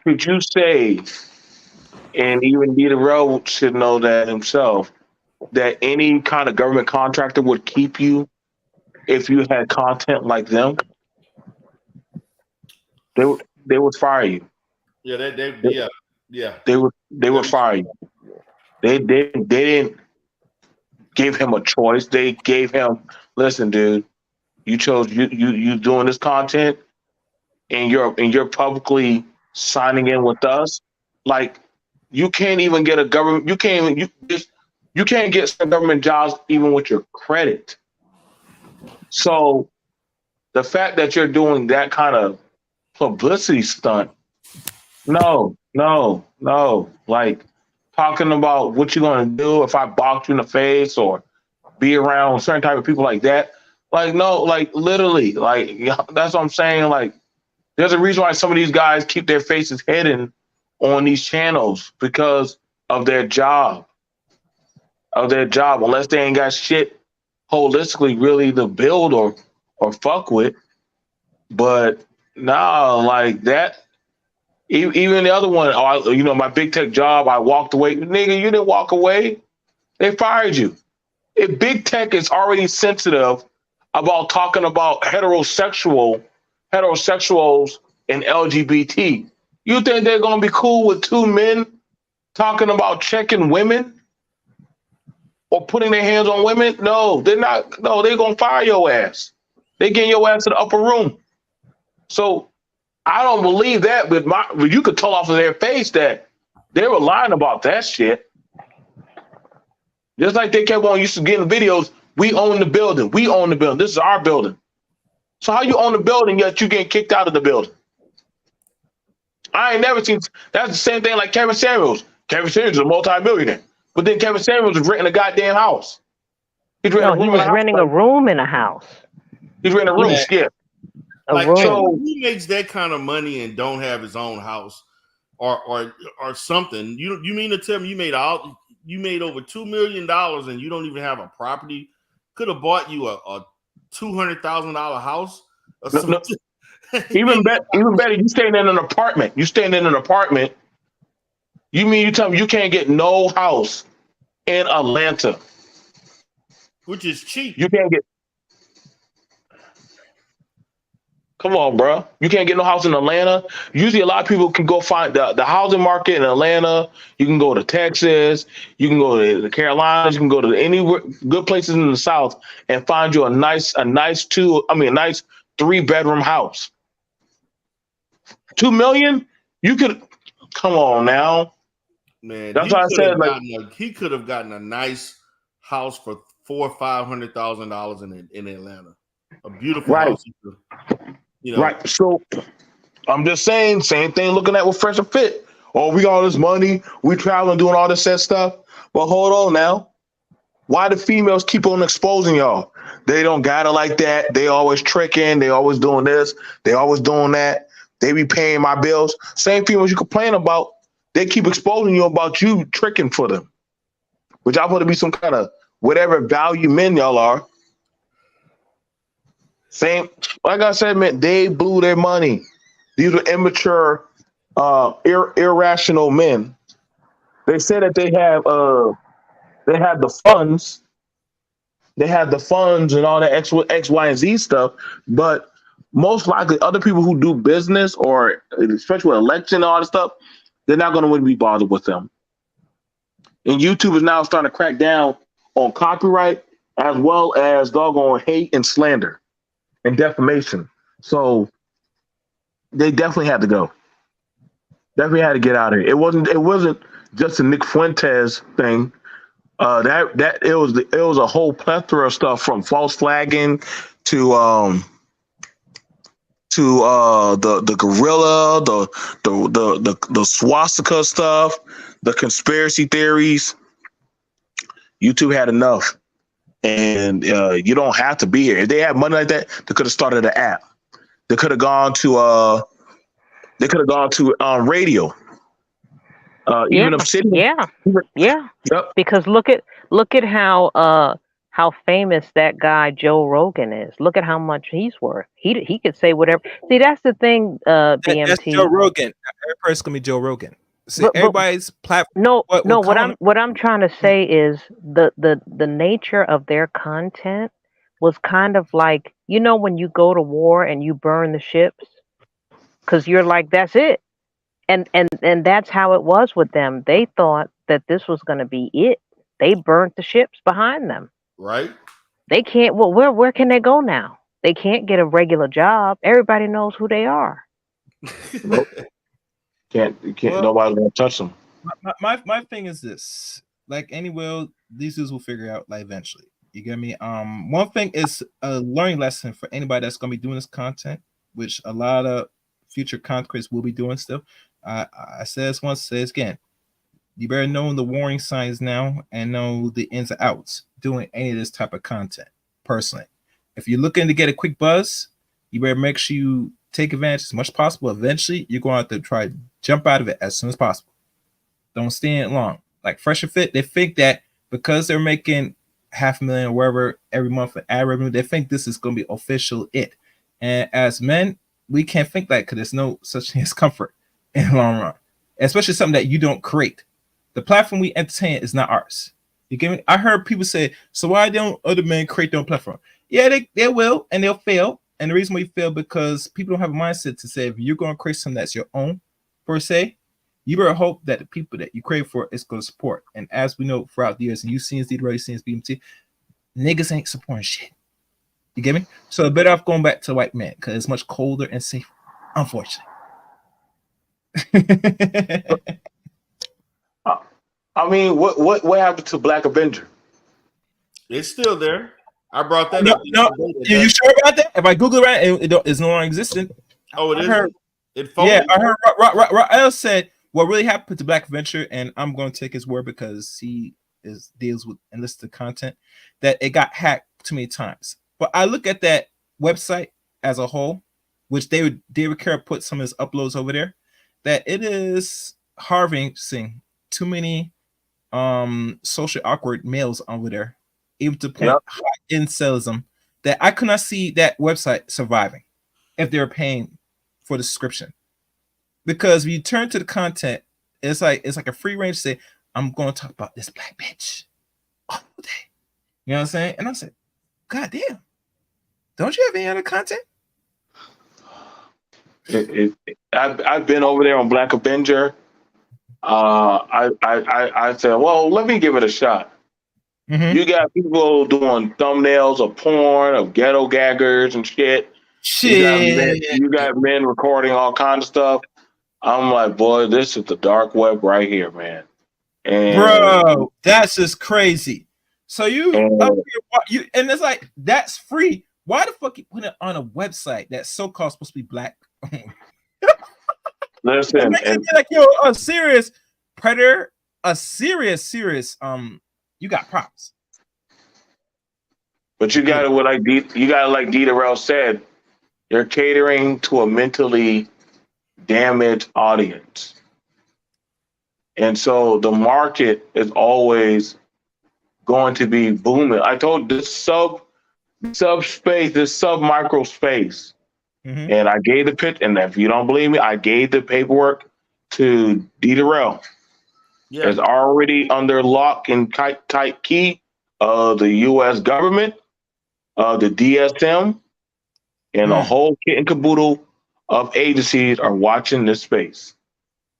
could you say, and even Rowe should know that himself, that any kind of government contractor would keep you if you had content like them? They would fire you.
Yeah,
They would fire you. They didn't give him a choice. They gave him, listen, dude, you chose you doing this content, and you're publicly signing in with us. Like, you can't even get a government. You can't get some government jobs even with your credit. So the fact that you're doing that kind of publicity stunt, no. Like, talking about what you're going to do if I box you in the face or be around certain type of people like that. Like, no, like, literally, like, that's what I'm saying. Like, there's a reason why some of these guys keep their faces hidden on these channels, because of their job. Unless they ain't got shit holistically really to build or fuck with. But nah, like that. Even the other one, my big tech job, I walked away. Nigga, you didn't walk away. They fired you. If big tech is already sensitive about talking about heterosexuals and LGBT, you think they're going to be cool with two men talking about checking women or putting their hands on women? No, they're not. No, they're going to fire your ass. They getting your ass to the upper room. So I don't believe that, but you could tell off of their face that they were lying about that shit. Just like they kept on used to getting videos, we own the building. We own the building. This is our building. So how you own the building yet you getting kicked out of the building? I ain't never seen. That's the same thing like Kevin Samuels. Kevin Samuels is a multi-millionaire, but then Kevin Samuels was renting a goddamn house.
He was renting a room in a house.
He's renting a room. Yeah.
So who makes that kind of money and don't have his own house or something? You mean to tell me you made over $2 million and you don't even have a property? Could have bought you a $200,000 house or something.
No. Even better, you staying in an apartment. You mean you tell me you can't get no house in Atlanta,
which is cheap?
You can't get. Come on, bro. You can't get no house in Atlanta. Usually a lot of people can go find the housing market in Atlanta. You can go to Texas. You can go to the Carolinas. You can go to any good places in the South and find you a nice 3-bedroom house. $2 million? You could, come on now.
Man,
That's
he
why I
could
said,
have
like,
gotten a nice house for $400,000 or $500,000 in Atlanta. A beautiful
right,
house.
right. So I'm just saying, same thing. Looking at with Fresh and Fit. Oh, we got all this money. We traveling, doing all this set stuff. But hold on now. Why the females keep on exposing y'all? They don't got it like that. They always tricking. They always doing this. They always doing that. They be paying my bills. Same females you complain about. They keep exposing you about you tricking for them. Which I want to be some kind of whatever value men y'all are. Same, like I said, man, they blew their money. These are immature, irrational men. They said that they have the funds. They have the funds and all that X, Y, and Z stuff, but most likely other people who do business or especially with election and all that stuff, they're not going to be bothered with them. And YouTube is now starting to crack down on copyright as well as doggone hate and slander and defamation. So they definitely had to go. Definitely had to get out of here. It wasn't just a Nick Fuentes thing. It was a whole plethora of stuff from false flagging to the gorilla, the swastika stuff, the conspiracy theories. YouTube had enough, and you don't have to be here. If they had money like that, they could have started an app. They could have gone to radio. Even if city,
yeah.
Yep.
Because look at how famous that guy Joe Rogan is. Look at how much he's worth. He could say whatever. See, that's the thing, BMT.
That's Joe Rogan. Every person gonna be Joe Rogan. See, everybody's platform.
What I'm trying to say is the nature of their content was kind of like, when you go to war and you burn the ships, because you're like, that's it. And that's how it was with them. They thought that this was going to be it. They burnt the ships behind them.
Right.
They can't. Well, where can they go now? They can't get a regular job. Everybody knows who they are.
Nobody's gonna touch them.
My thing is this: like anywhere, these dudes will figure out like eventually. You get me? One thing is a learning lesson for anybody that's gonna be doing this content, which a lot of future content creators will be doing stuff. I said this once, say this again. You better know the warning signs now and know the ins and outs doing any of this type of content. Personally, if you're looking to get a quick buzz, you better make sure you take advantage as much as possible. Eventually, you're going to have to try to jump out of it as soon as possible. Don't stay in it long. Like Fresh and Fit, they think that because they're making $500,000 or wherever every month in ad revenue, they think this is going to be official it. And as men, we can't think that because there's no such thing as comfort in the long run, especially something that you don't create. The platform we entertain is not ours. You get me? I heard people say, so why don't other men create their own platform? Yeah, they will, and they'll fail. And the reason we fail because people don't have a mindset to say if you're going to create something that's your own, per se, you better hope that the people that you create for is going to support. And as we know throughout the years, and you've seen this, already seen this, BMT, niggas ain't supporting shit. You get me? So better off going back to white men because it's much colder and safer, unfortunately.
I mean, what happened to Black Avenger?
It's still there. I brought that up.
No, you sure about that? If I Google it, it's no longer existent.
Oh, it is. It
folded? Yeah, I heard Rael said what really happened to Black Avenger, and I'm going to take his word because he deals with enlisted content, that it got hacked too many times. But I look at that website as a whole, which David Carroll put some of his uploads over there, that it is harvesting too many socially awkward males over there, even to point high incelism, that I could not see that website surviving if they were paying for the subscription. Because if you turn to the content, it's like a free range to say, I'm going to talk about this black bitch all day. You know what I'm saying? And I said, God damn, don't you have any other content?
I've been over there on Black Avenger. I said, well, let me give it a shot. Mm-hmm. You got people doing thumbnails of porn, of ghetto gaggers and shit. You got men recording all kinds of stuff. I'm like, boy, this is the dark web right here, man.
And
bro, that's just crazy. So and it's like that's free. Why the fuck you put it on a website that's so-called supposed to be black?
Listen,
it makes it be like yo, a serious predator, a serious. You got props.
But you got to like D Darrell said, you're catering to a mentally damaged audience. And so the market is always going to be booming. I told this subspace, this sub-micro space.
Mm-hmm.
And I gave the pitch, and if you don't believe me, I gave the paperwork to D Darrell.
Yeah.
It's already under lock and tight key of the US government, the DSM, and the whole kit and caboodle of agencies are watching this space.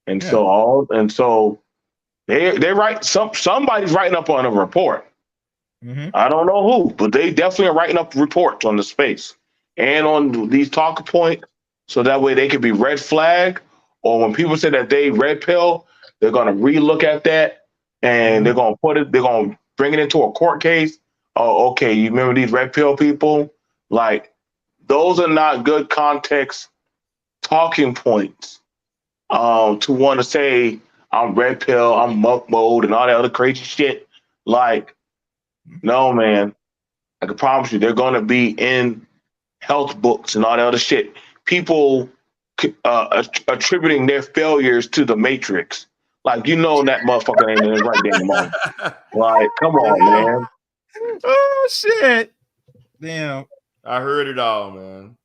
And so they write somebody's writing up on a report.
Mm-hmm.
I don't know who, but they definitely are writing up reports on the space and on these talking points, so that way they can be red flag, or when people say that they red pill, they're gonna relook at that and they're gonna bring it into a court case. Oh, okay, you remember these red pill people? Like, those are not good context talking points to want to say I'm red pill, I'm monk mode, and all that other crazy shit. Like, no, man. I can promise you, they're going to be in health books and all that other shit. People attributing their failures to the Matrix. Like, that motherfucker ain't in his right damn mind. Like, come on, man.
Oh, shit. Damn.
I heard it all, man.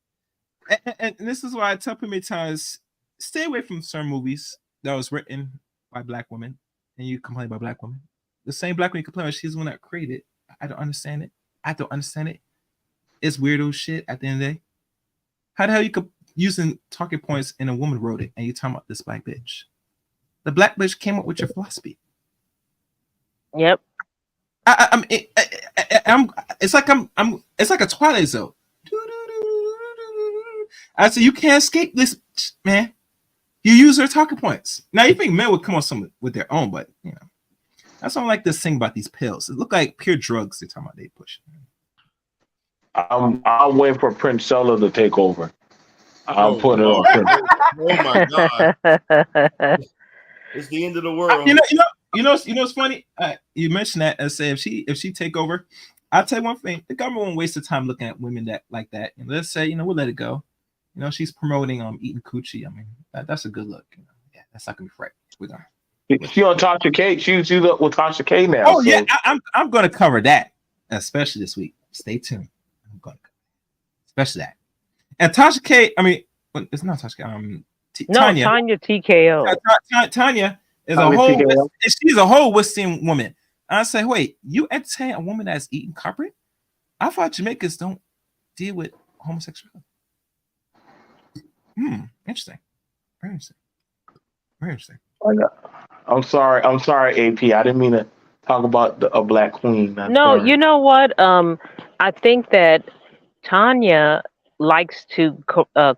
And this is why I tell people many times, stay away from certain movies that was written by black women, and you complain about black women. The same black woman you complain about, she's the one that created it. I don't understand it. It's weirdo shit at the end of the day. How the hell you could using talking points and a woman wrote it, and you talking about this black bitch? The black bitch came up with your philosophy.
Yep.
It's like a Twilight Zone. I said you can't escape this, man. You use her talking points. Now you think men would come on with their own, but that's why I like this thing about these pills. It look like pure drugs they're talking about they push.
I'm waiting for Prince Sella to take over. I'll put it on Prince.
Oh my God. It's the end of the world.
You know what's funny? You mentioned that and say if she take over, I'll tell you one thing: the government won't waste the time looking at women that like that. And let's say we'll let it go. She's promoting eating coochie. I mean that's a good look. Yeah, that's not gonna be right. We're gonna.
She on Tasha K. She's up with Tasha K now.
Oh yeah, I'm gonna cover that, especially this week. Stay tuned. I'm gonna cover especially that. And Tasha K. I mean, it's not Tasha K. Tanya.
Tanya TKO.
Tanya is a whole. She's a whole Western woman. I say, wait, you entertain a woman that's eating carpet? I thought Jamaicans don't deal with homosexuality. Interesting. Very interesting. Very interesting.
I'm sorry, AP. I didn't mean to talk about a black queen.
No, you know what? I think that Tanya likes to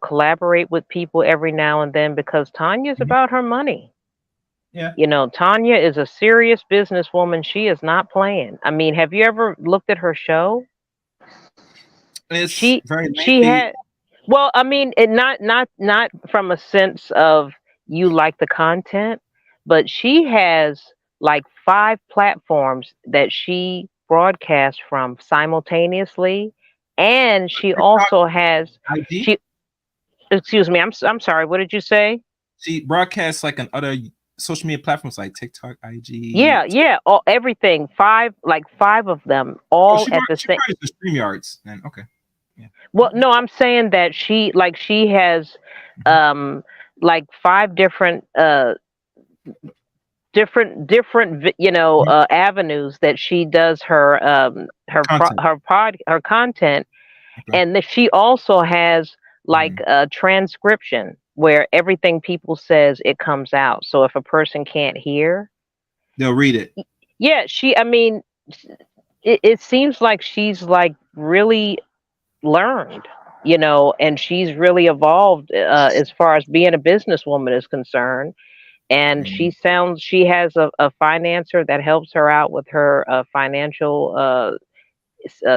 collaborate with people every now and then because Tanya's about her money.
Yeah.
Tanya is a serious businesswoman. She is not playing. I mean, have you ever looked at her show?
She
had. Well, I mean, not from a sense of you like the content, but she has like 5 platforms that she broadcasts from simultaneously, and she also has Excuse me, I'm sorry. What did you say?
She broadcasts like on other social media platforms like TikTok, IG.
Yeah, everything. 5 of them, all at the same.
The StreamYards. Then okay. Yeah.
Well, no, I'm saying that she has 5 different avenues that she does her content, and that she also has a transcription where everything people says it comes out. So if a person can't hear,
they'll read it.
Yeah, it seems like she's really learned, and she's really evolved as far as being a businesswoman is concerned. and she has a financer that helps her out with her financial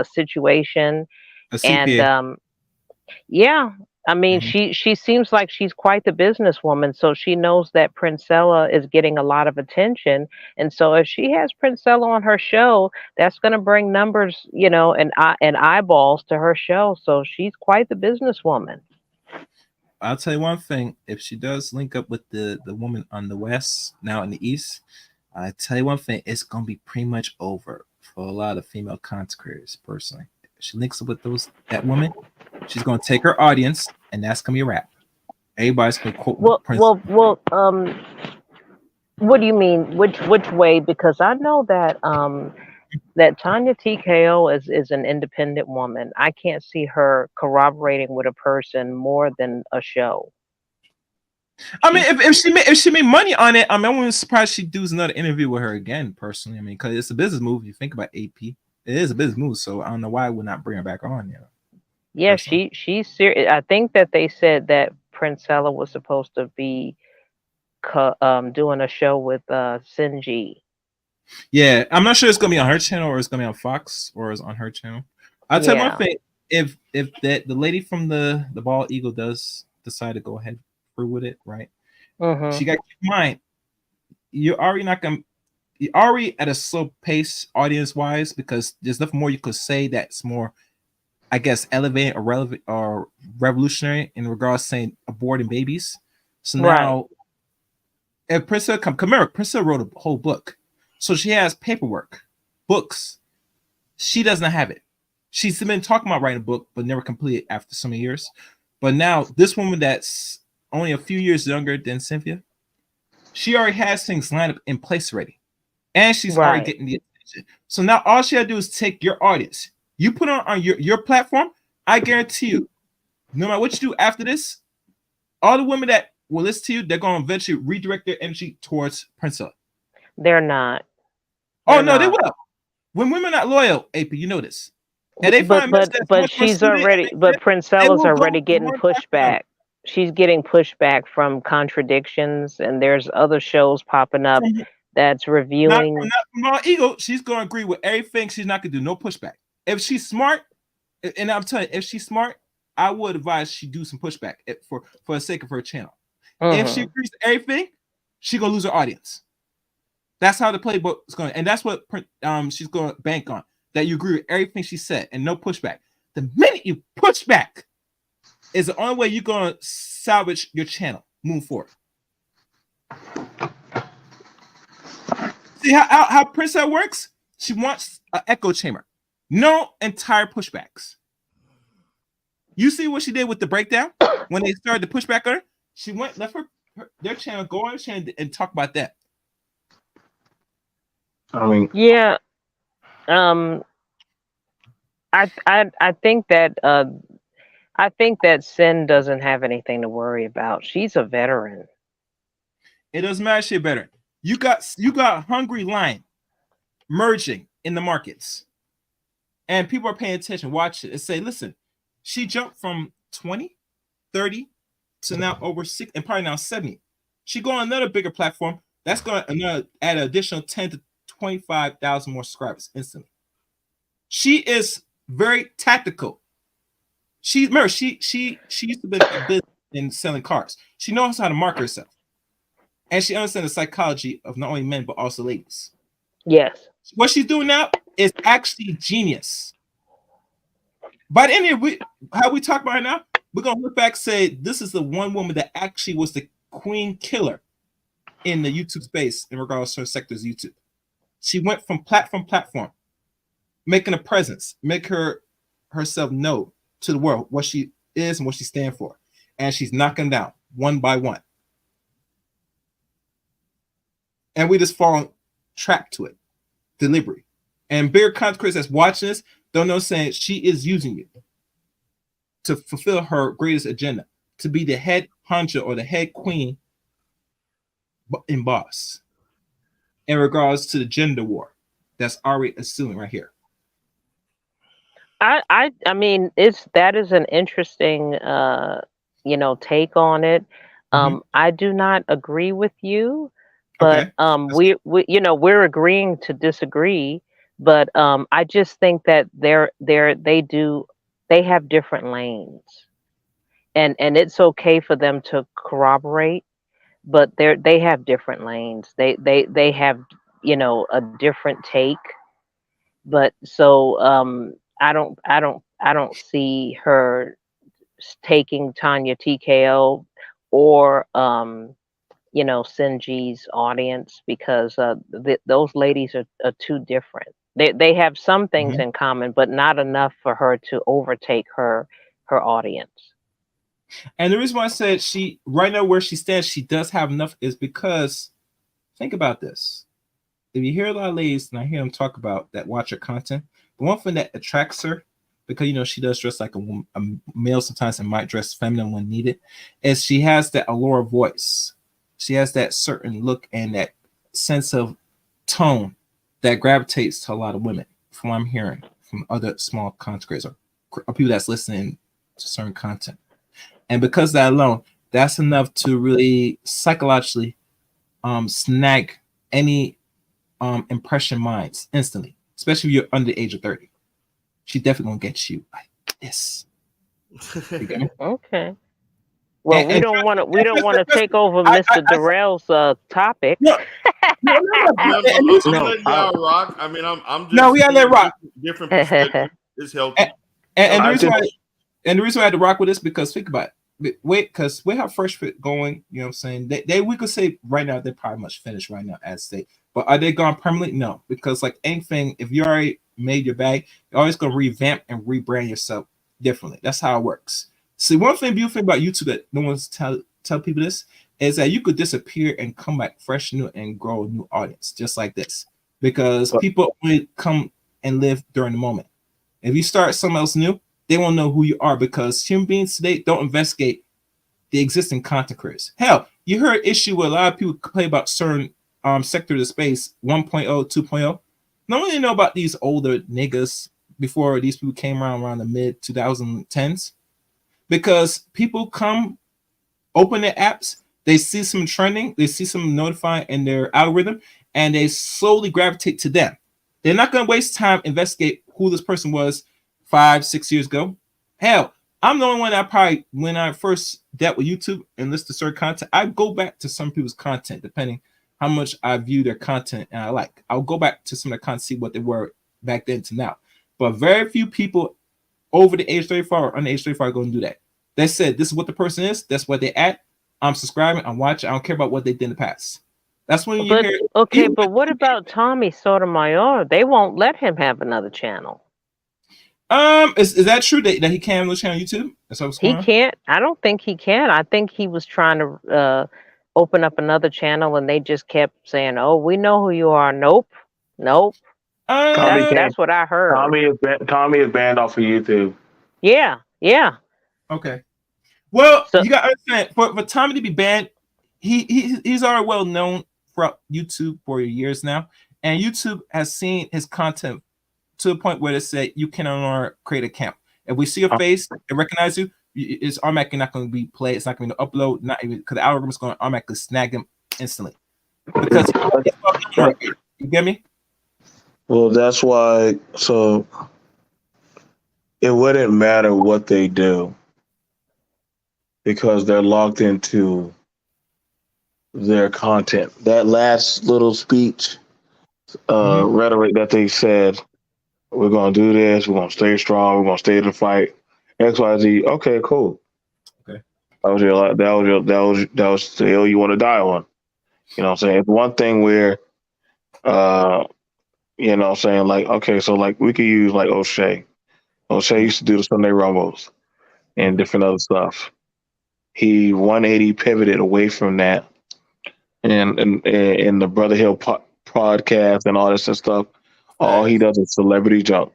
situation.
A
And
CPA.
yeah, I mean, she seems like she's quite the businesswoman, so she knows that Princella is getting a lot of attention, and so if she has Princella on her show, that's going to bring numbers, and eyeballs to her show. So she's quite the businesswoman.
I'll tell you one thing: if she does link up with the woman on the west, now in the east, I tell you one thing: it's gonna be pretty much over for a lot of female content creators. Personally, if she links up with that woman, she's gonna take her audience, and that's gonna be a wrap. Everybody's gonna quote Prince.
Well, what do you mean? Which way? Because I know that that Tanya TKO is an independent woman. I can't see her corroborating with a person more than a show.
I mean, if she made money on it, I mean, I wouldn't be surprised she does another interview with her again. Personally, I mean, because it's a business move. You think about AP, it is a business move. So I don't know why I would not bring her back on.
Yeah, she's serious. I think that they said that Princella was supposed to be doing a show with Sinji.
Yeah, I'm not sure it's gonna be on her channel or it's gonna be on Fox or it's on her channel. I'll tell you one thing: if the lady from the Bald Eagle does decide to go ahead through with it, right? She got to keep in mind you're already at a slow pace audience wise, because there's nothing more you could say that's more, I guess, elevated or relevant or revolutionary in regards to saying aborting babies. So now, if Princess wrote a whole book, so she has paperwork, books. She doesn't have it. She's been talking about writing a book, but never completed after so many years. But now, this woman that's only a few years younger than Cynthia, she already has things lined up in place already, and she's already getting the attention. So now, all she had to do is take your audience. You put on your platform. I guarantee you, no matter what you do after this, all the women that will listen to you, they're going to eventually redirect their energy towards Princella.
They're not.
They will. When women are not loyal, AP, you know this. And they find
but she's already, but Princella's already getting pushback. She's getting pushback from contradictions, and there's other shows popping up that's reviewing.
Not from Bald Eagle, she's going to agree with everything. She's not going to do no pushback. If she's smart, and I'm telling you, if she's smart, I would advise she do some pushback for the sake of her channel. If she agrees to everything, she's going to lose her audience. That's how the playbook is going, and that's what she's going to bank on. That you agree with everything she said and no pushback. The minute you push back is the only way you're going to salvage your channel. Move forward. See how Princess works? She wants an echo chamber. No entire pushbacks. You see what she did with the breakdown when they started to push back on her? She left their channel, go on her channel and talk about that.
I mean,
yeah. I think that Sin doesn't have anything to worry about. She's a veteran.
It doesn't matter. She's a veteran. You got Hungry Lion merging in the markets, and people are paying attention. Watch it and say, listen, she jumped from 20, 30 to now over 6 and probably now 70. She go on another bigger platform. That's going to add an additional 10 to 25,000 more subscribers instantly. She is very tactical. She used to be a business in selling cars. She knows how to market herself, and she understands the psychology of not only men but also ladies.
Yes.
What she's doing now is actually genius. But anyway, how we talk about her now, we're gonna look back and say this is the one woman that actually was the queen killer in the YouTube space in regards to her sector's YouTube. She went from platform to platform, making a presence, make herself know to the world what she is and what she stands for. And she's knocking down one by one. And we just fall trapped to it deliberately. And bigger content creators that's watching this don't know, saying she is using you to fulfill her greatest agenda, to be the head honcho or the head queen in boss in regards to the gender war that's already assuming right here.
I mean, that is an interesting take on it. I do not agree with you, but we we're agreeing to disagree. But I just think that they have different lanes, and it's okay for them to corroborate, but they have different lanes. They have a different take. But so I don't see her taking Tanya TKO or Sinji's audience, because those ladies are too different. They have some things in common, but not enough for her to overtake her audience.
And the reason why I said she right now where she stands, she does have enough is because think about this. If you hear a lot of ladies and I hear them talk about that watch her content, the one thing that attracts her, because she does dress like a male sometimes and might dress feminine when needed, is she has that allure voice. She has that certain look and that sense of tone that gravitates to a lot of women, from what I'm hearing from other small content creators or people that's listening to certain content. And because of that alone, that's enough to really psychologically snag any impression minds instantly, especially if you're under the age of 30. She definitely gonna get you like this. You get me?
Okay. Well, we don't want to take over Mr. Darrell's topic.
No, I'm letting y'all rock. I mean, I'm just
no, we gotta let rock.
Different perspective. It's healthy.
And the reason why I had to rock with this because think about it. Because we have Fresh Fit going, you know what I'm saying? They we could say right now they're probably much finished right now as they, but are they gone permanently? No, because like anything, if you already made your bag, you're always gonna revamp and rebrand yourself differently. That's how it works. See, one beautiful thing about YouTube that no one's tell people this is that you could disappear and come back fresh new and grow a new audience just like this. Because people only come and live during the moment. If you start something else new, they won't know who you are because human beings today don't investigate the existing content creators. Hell, you heard issue where a lot of people complain about certain sectors of space, 1.0, 2.0. No one didn't know about these older niggas before these people came around the mid 2010s. Because people come, open their apps, they see some trending, they see some notifying in their algorithm, and they slowly gravitate to them. They're not going to waste time investigate who this person was 5-6 years ago. Hell, I'm the only one that probably, when I first dealt with YouTube and listened to certain content, I go back to some people's content, depending how much I view their content and I like. I'll go back to some of the content, see what they were back then to now. But very few people over the age 35 or under age 35 are going to do that. They said, this is what the person is. That's what they're at. I'm subscribing. I'm watching. I don't care about what they did in the past. That's when you hear.
Okay, but what about Tommy Sotomayor? They won't let him have another channel.
Is that true that he can't have another channel on YouTube? That's what's going on?
He can't. I don't think he can. I think he was trying to open up another channel, and they just kept saying, "Oh, we know who you are." Nope. That's what I heard.
Tommy is banned off of YouTube.
Yeah.
Okay. Well, you got to understand, for Tommy to be banned, he's already well known for YouTube for years now, and YouTube has seen his content to the point where they say you can no longer create a account. If we see your face and recognize you, it's automatically not going to be played. It's not going to upload, not even because the algorithm is going to automatically snag them instantly. Because you get me?
Well, that's why. So it wouldn't matter what they do because they're logged into their content. That last little speech, rhetoric that they said, we're going to do this, we're going to stay strong, we're going to stay in the fight, XYZ. Okay, cool.
Okay.
That was the hill you want to die on. You know what I'm saying? It's one thing where, you know what I'm saying? Like, okay, so like we could use like O'Shea. O'Shea used to do the Sunday Rumbles and different other stuff. He 180 pivoted away from that and the Brother Hill podcast and all this and stuff. All he does is celebrity junk.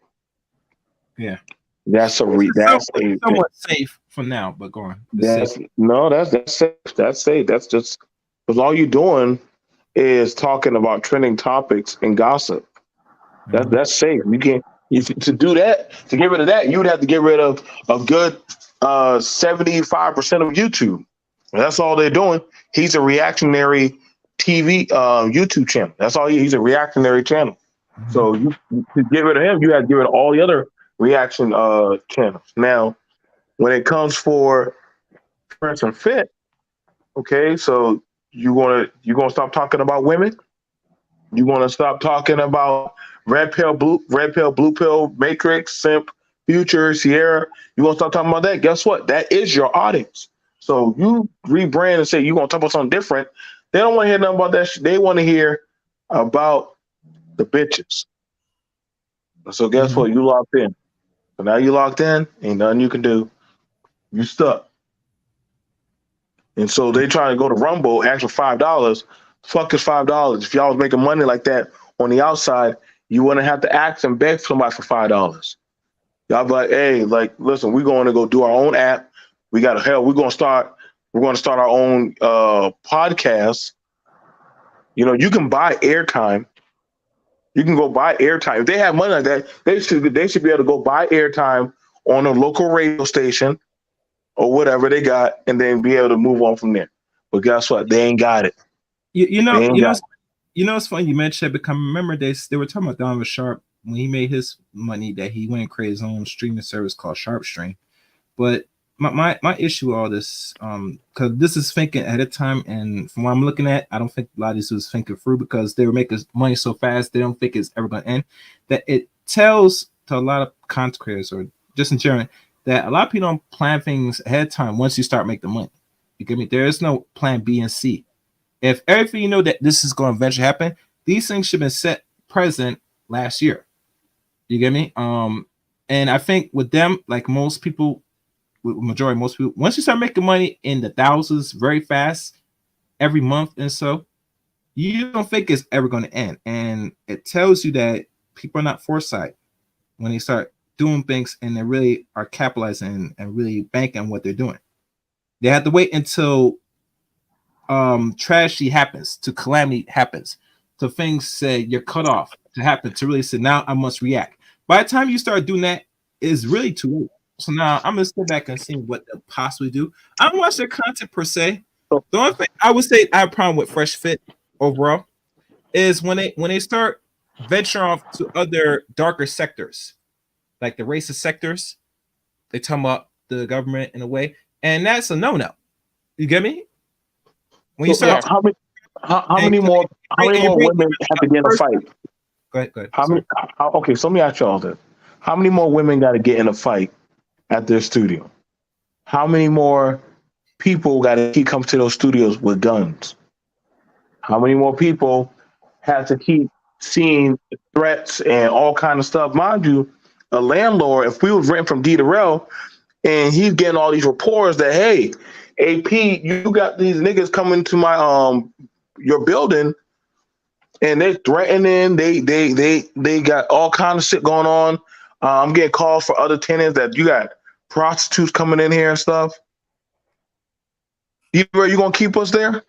Yeah.
That's
somewhat safe for now, but go on.
That's safe. That's safe. That's just because all you're doing is talking about trending topics and gossip. That's safe. You can't to do that, to get rid of that, you would have to get rid of a good 75% of YouTube. That's all they're doing. He's a reactionary TV YouTube channel. That's all he's a reactionary channel. So you to get rid of him, you have to get rid of all the other reaction channels. Now, when it comes for Fresh and Fit, okay, so you gonna stop talking about women? You want to stop talking about red pill, blue pill, matrix, simp, future, Sierra? You want to stop talking about that? Guess what? That is your audience. So you rebrand and say you want to talk about something different. They don't want to hear nothing about that. They want to hear about the bitches. So guess what? You locked in. So now you locked in. Ain't nothing you can do. You stuck. And so they try to go to Rumble, ask for $5. Fuck is $5. If y'all was making money like that on the outside, you wouldn't have to ask and beg somebody for $5. Y'all be like, hey, like, listen, we're going to go do our own app. We're going to start our own podcast. You know, you can buy airtime. You can go buy airtime. If they have money like that, they should be able to go buy airtime on a local radio station or whatever they got, and then be able to move on from there. But guess what? They ain't got it.
You know, it's funny you mentioned it because remember they were talking about Donovan Sharp when he made his money that he went and created his own streaming service called SharpStream. But my issue with all this, because this is thinking ahead of time, and from what I'm looking at, I don't think a lot of this was thinking through because they were making money so fast they don't think it's ever going to end. That it tells to a lot of content creators or just in general that a lot of people don't plan things ahead of time once you start making money. You get me? There is no plan B and C. If everything you know that this is going to eventually happen, these things should have been set present last year. You get me? And I think with them, like most people, most people, once you start making money in the thousands very fast every month and so, you don't think it's ever going to end. And it tells you that people are not foresight when they start doing things and they really are capitalizing and really banking on what they're doing. They have to wait until tragedy happens, to calamity happens, to things say you're cut off to happen, to really say now I must react. By the time you start doing that, it's really too late. So now I'm gonna sit back and see what they'll possibly do. I don't watch their content per se. The only thing I would say I have a problem with Fresh Fit overall is when they start venturing off to other darker sectors, like the racist sectors. They talk about the government in a way, and that's a no-no. You get me? When you start,
how many more women have to get in a fight?
Go ahead.
Okay, so let me ask y'all this: how many more women got to get in a fight at their studio? How many more people got to keep coming to those studios with guns? How many more people have to keep seeing threats and all kind of stuff? Mind you, a landlord, if we was renting from D Darrell and he's getting all these reports that, hey, AP, you got these niggas coming to my your building and they threatening, they got all kind of shit going on. I'm getting calls for other tenants that you got prostitutes coming in here and stuff. You gonna keep us there?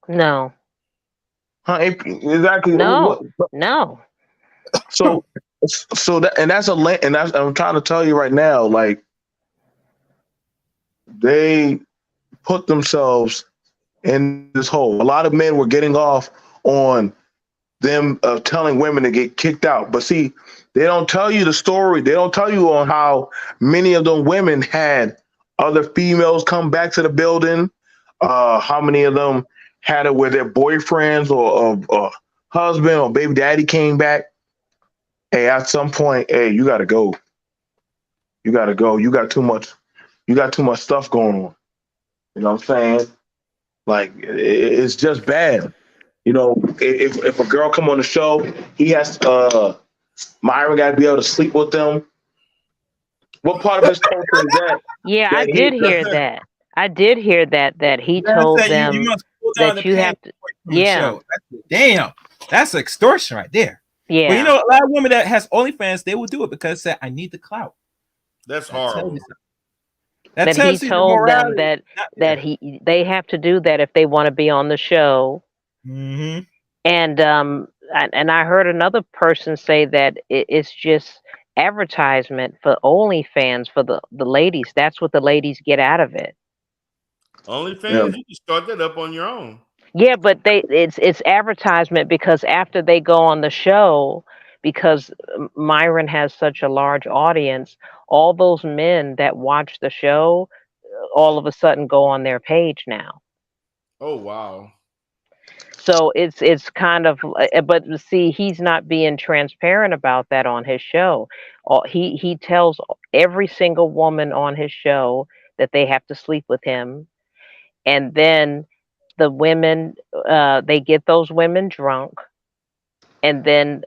No.
Huh? Exactly.
No. No.
So that, and that's I'm trying to tell you right now, like they put themselves in this hole. A lot of men were getting off on them telling women to get kicked out. But see, they don't tell you the story. They don't tell you on how many of them women had other females come back to the building. How many of them had it where their boyfriends or husband or baby daddy came back. Hey, at some point, hey, you got to go. You got to go. You got too much stuff going on. You know what I'm saying? Like, it's just bad. You know, if a girl come on the show, he has Myron got to be able to sleep with them. What part of his culture is that?
Yeah, I did hear that. I did hear that he told them that you have to. Yeah.
Damn, that's extortion right there.
Yeah.
But you know, a lot of women that has OnlyFans, they will do it because they say, I need the clout.
That's horrible.
That he told them that they have to do that if they want to be on the show.
Mm-hmm.
And I heard another person say that it's just advertisement for OnlyFans for the ladies. That's what the ladies get out of it.
OnlyFans, you can start that up on your own.
Yeah, but it's advertisement because after they go on the show, because Myron has such a large audience, all those men that watch the show all of a sudden go on their page now.
Oh wow.
So it's kind of, but see, he's not being transparent about that on his show. He tells every single woman on his show that they have to sleep with him, and then the women, they get those women drunk, and then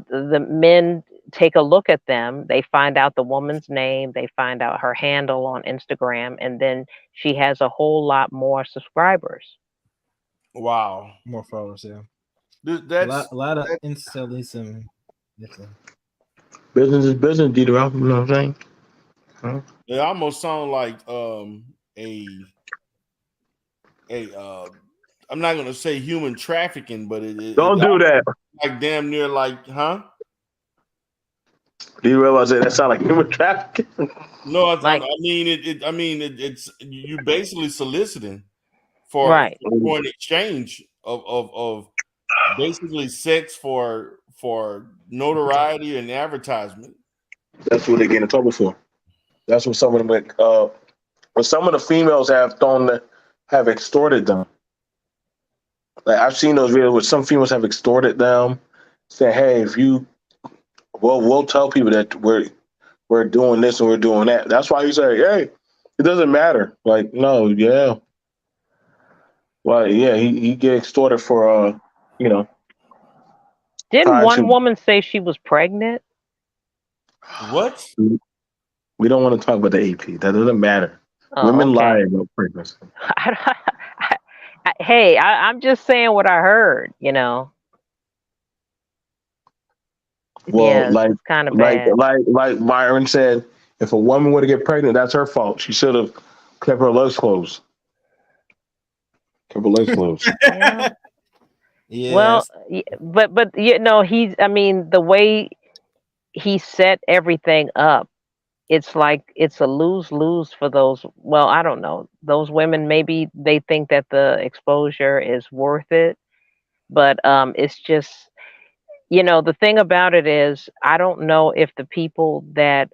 the men take a look at them. They find out the woman's name, they find out her handle on Instagram, and then she has a whole lot more subscribers.
Wow.
More followers, yeah.
That's
a lot of incelism.
Business is business, Dieter. You know what I'm saying? Huh?
It almost sounds like I'm not gonna say human trafficking, but
Don't do that.
Like damn near like, huh?
Do you realize that sounds like human trafficking?
No, I mean it's you basically soliciting for an exchange of basically sex for notoriety and advertisement.
That's what they get in trouble for. That's what some of them when some of the females have extorted them. Like I've seen those videos where some females have extorted them, saying, "Hey, if you, we'll tell people that we're doing this and we're doing that." That's why you say, "Hey, it doesn't matter." Like, no, yeah, well, yeah, he get extorted for
Didn't one woman say she was pregnant?
What?
We don't want to talk about the AP. That doesn't matter.
Oh,
Women
okay.
lie about pregnancy.
Hey, I'm just saying what I heard.
Well,
yeah, it's kind of bad.
like Myron said, if a woman were to get pregnant, that's her fault. She should have kept her legs closed. Kept her legs closed.
Yeah. Well, but he's. I mean, the way he set everything up, it's like it's a lose-lose for those. Well, I don't know. Those women, maybe they think that the exposure is worth it, but it's just, the thing about it is, I don't know if the people that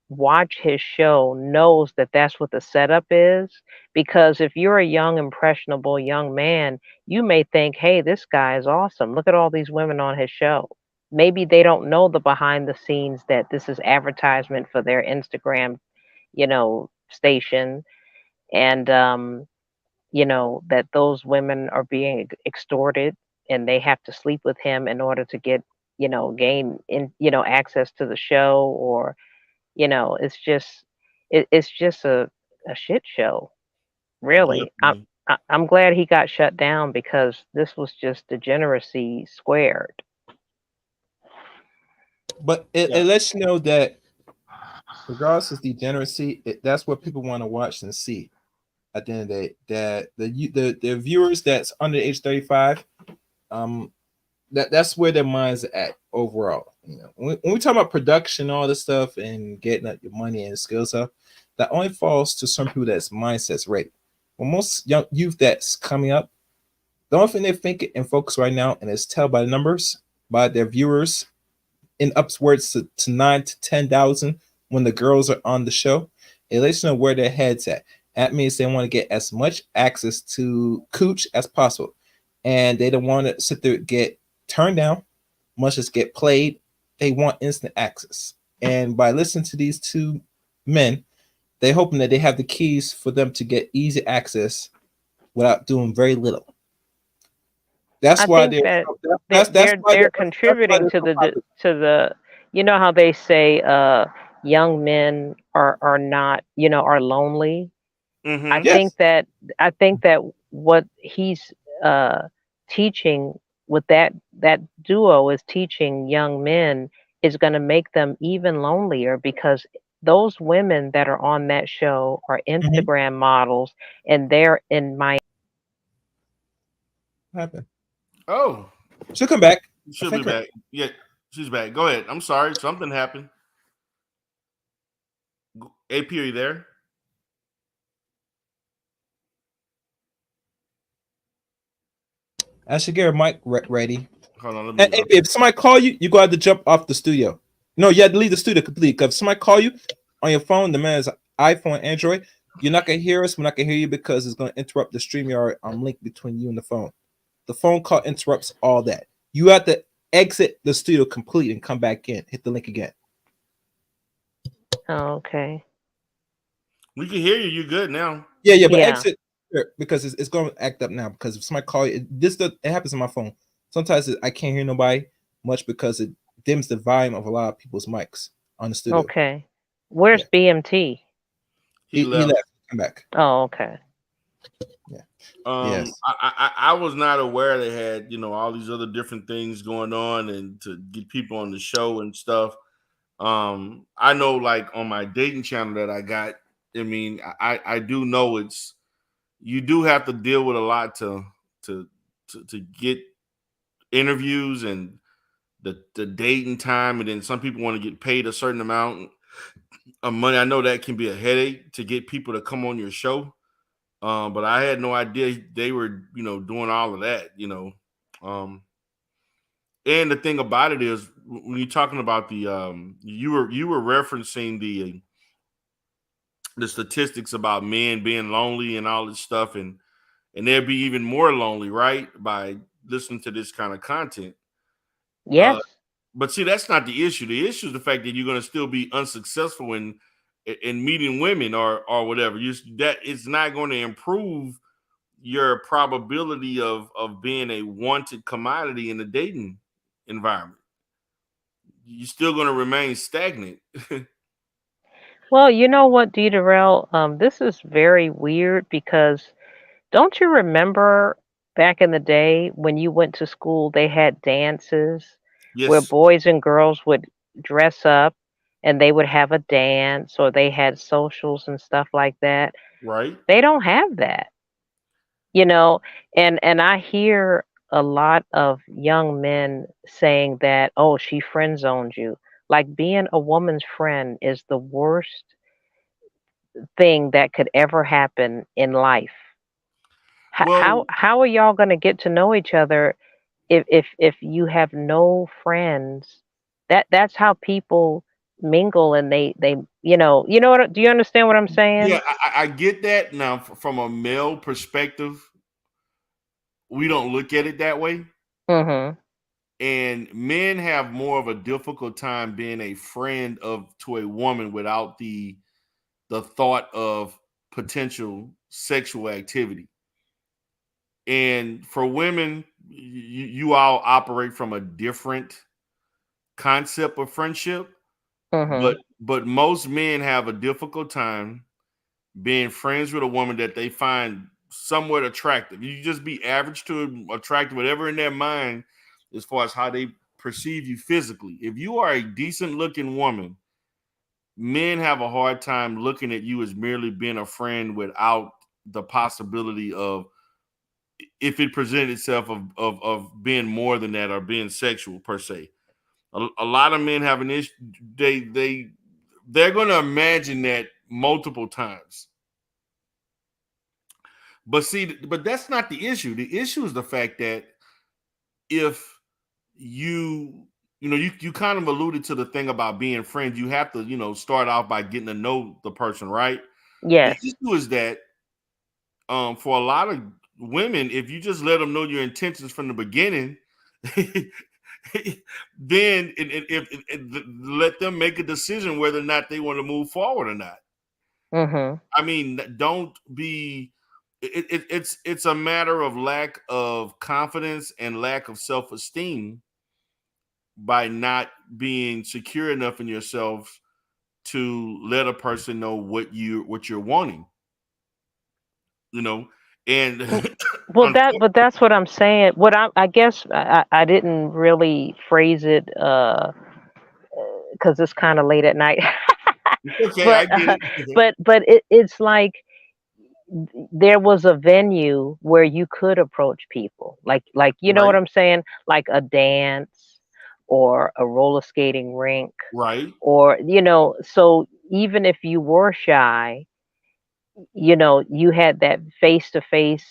watch his show knows that that's what the setup is, because if you're a young impressionable young man, you may think, hey, this guy is awesome, look at all these women on his show. Maybe they don't know the behind the scenes, that this is advertisement for their Instagram station, and that those women are being extorted, and they have to sleep with him in order to get gain in access to the show, or it's just it's just a shit show, really. I'm glad he got shut down, because this was just degeneracy squared.
But it lets you know that regardless of degeneracy, that's what people want to watch and see. At the end of the day, that the viewers that's under the age 35, that's where their minds are at overall. When we talk about production, all this stuff, and getting up your money and skills up, that only falls to some people that's mindsets ready. When most young youth that's coming up, the only thing they think and focus right now, and it's tell by the numbers, by their viewers, in upwards to 9 to 10,000 when the girls are on the show, it lets you know where their heads at. That means they want to get as much access to cooch as possible, and they don't want to sit there get turned down, much as get played. They want instant access, and by listening to these two men, they're hoping that they have the keys for them to get easy access without doing very little. That's why
they're contributing to the how they say young men are not are lonely.
Mm-hmm.
I think that what he's teaching with that duo is teaching young men is going to make them even lonelier, because those women that are on that show are Instagram models, and they're in my
happen.
Oh,
she'll come back.
She'll be back. Yeah, she's back. Go ahead. I'm sorry, something happened. AP, are you there?
I should get a mic ready.
Hold on, let me.
And if somebody call you, you go have to jump off the studio. No, you have to leave the studio completely. Because if somebody call you on your phone, the man is iPhone, Android, you're not gonna hear us. We're not gonna hear you because it's gonna interrupt the StreamYard link between you and the phone. The phone call interrupts all that. You have to exit the studio complete and come back in. Hit the link again.
Okay.
We can hear you. You good now?
Yeah, but exit because it's going to act up now. Because if somebody call you, it happens on my phone. Sometimes I can't hear nobody much because it dims the volume of a lot of people's mics on the studio.
Okay. Where's BMT?
He left. Come back.
Oh, okay.
Yeah.
Yes. I was not aware they had, all these other different things going on and to get people on the show and stuff. I know like on my dating channel that I got, I mean, I do know you do have to deal with a lot to get interviews and the dating time, and then some people want to get paid a certain amount of money. I know that can be a headache to get people to come on your show. But I had no idea they were, doing all of that, and the thing about it is when you're talking about the you were referencing the statistics about men being lonely and all this stuff, and they'd be even more lonely, right, by listening to this kind of content.
Yes.
But see, that's not the issue. The issue is the fact that you're going to still be unsuccessful in meeting women or whatever. That it's not going to improve your probability of being a wanted commodity in the dating environment. You're still going to remain stagnant.
Well, you know what, D. Darrell? This is very weird because don't you remember back in the day when you went to school, they had dances where
Yes.
boys and girls would dress up and they would have a dance or they had socials and stuff like that.
Right.
They don't have that. And I hear a lot of young men saying that, oh, she friend zoned you. Like being a woman's friend is the worst thing that could ever happen in life.
Well,
How are y'all going to get to know each other if you have no friends? That's how people mingle and they what, do you understand what I'm saying?
yeah, I get that. Now, from a male perspective, we don't look at it that way.
Mm-hmm.
And men have more of a difficult time being a friend to a woman without the thought of potential sexual activity. And for women, you all operate from a different concept of friendship.
Mm-hmm.
But most men have a difficult time being friends with a woman that they find somewhat attractive. You just be average to attractive, whatever in their mind, as far as how they perceive you physically. If you are a decent looking woman, men have a hard time looking at you as merely being a friend without the possibility of, if it presented itself, of being more than that or being sexual per se. A lot of men have an issue. They're going to imagine that multiple times. But that's not the issue. The issue is the fact that if you kind of alluded to the thing about being friends, you have to, start off by getting to know the person, right?
Yes.
The issue is that for a lot of women, if you just let them know your intentions from the beginning, then let them make a decision whether or not they want to move forward or not.
Mm-hmm.
I mean, don't be. It's a matter of lack of confidence and lack of self-esteem by not being secure enough in yourself to let a person know what you're wanting. And
Well, that's what I'm saying. What I guess I didn't really phrase it because it's kind of late at night.
okay,
but
I get it.
but it's like there was a venue where you could approach people, like you know what
Right.
I'm saying, like a dance or a roller skating rink,
Right.
or so even if you were shy, you had that face to face.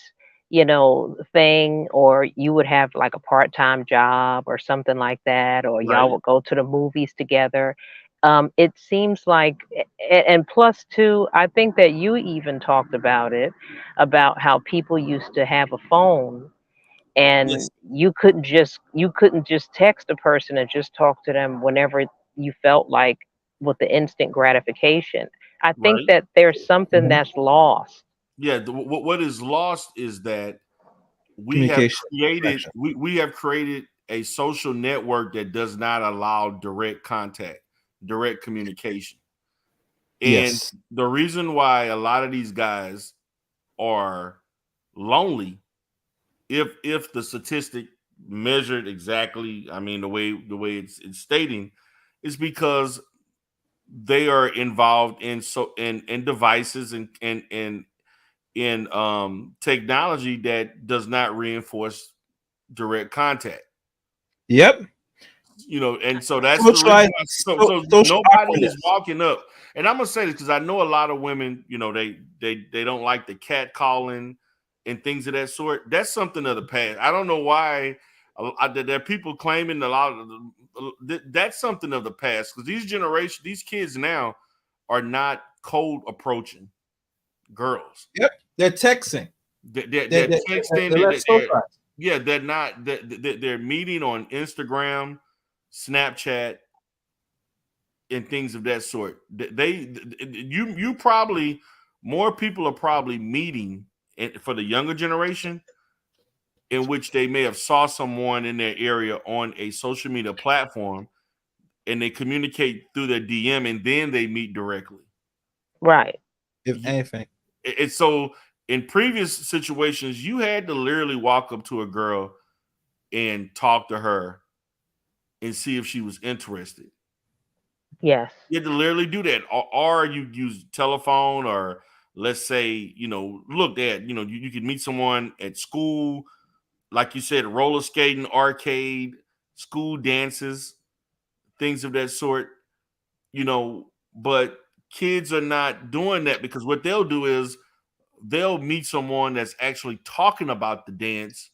thing, or you would have like a part-time job or something like that, or y'all
Right.
would go to the movies together. It seems like, and plus too, I think that you even talked about it, about how people used to have a phone and
Yes.
you couldn't just text a person and just talk to them whenever you felt like, with the instant gratification. I think
Right.
that there's something that's lost.
Yeah. What is lost is that we have
Communication.
created
Interaction.
we have created a social network that does not allow direct contact, direct communication. And
Yes.
the reason why a lot of these guys are lonely, if the statistic measured exactly, I mean the way it's stating, is because they are involved in devices and in technology that does not reinforce direct contact.
Yep.
And so that's the reason
Socialize,
why. So
social
nobody is
awkwardness.
walking up. And I'm gonna say this because I know a lot of women. They don't like the cat calling and things of that sort. That's something of the past. I don't know why there are people claiming a lot of that's something of the past, because these kids now are not cold approaching girls.
Yep. They're texting.
They're texting.
They're less socialized.
Yeah, they're not. They're meeting on Instagram, Snapchat, and things of that sort. You probably, more people are probably meeting for the younger generation, in which they may have saw someone in their area on a social media platform, and they communicate through their DM, and then they meet directly.
Right.
If anything.
It's so in previous situations, you had to literally walk up to a girl and talk to her and see if she was interested.
Yes.
You had to literally do that, or you use telephone, or let's say, look at, you could meet someone at school, like you said, roller skating, arcade, school dances, things of that sort, but kids are not doing that, because what they'll do is they'll meet someone that's actually talking about the dance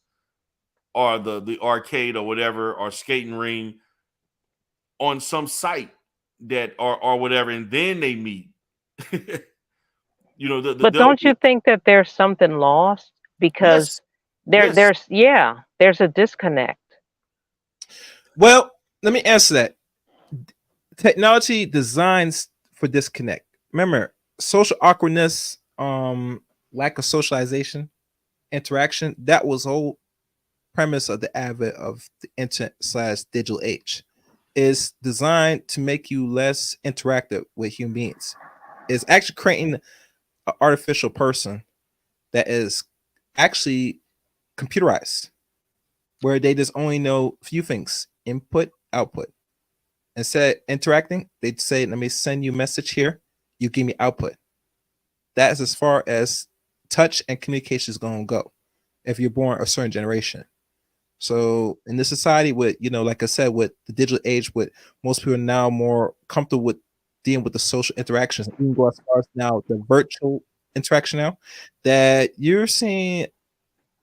or the arcade or whatever, or skating ring, on some site that or whatever, and then they meet.
But don't you think that there's something lost? Because
Yes, yes.
there's a disconnect.
Well, let me answer that. Technology designs for disconnect. Remember, social awkwardness, lack of socialization, interaction. That was the whole premise of the advent of the internet/digital age. Is designed to make you less interactive with human beings. It's actually creating an artificial person that is actually computerized, where they just only know a few things: input, output. Instead of interacting, they'd say, let me send you a message here, you give me output. That is as far as touch and communication is going to go if you're born a certain generation. So in this society, with like I said, with the digital age, with most people are now more comfortable with dealing with the social interactions, even go as far as now the virtual interaction now, that you're seeing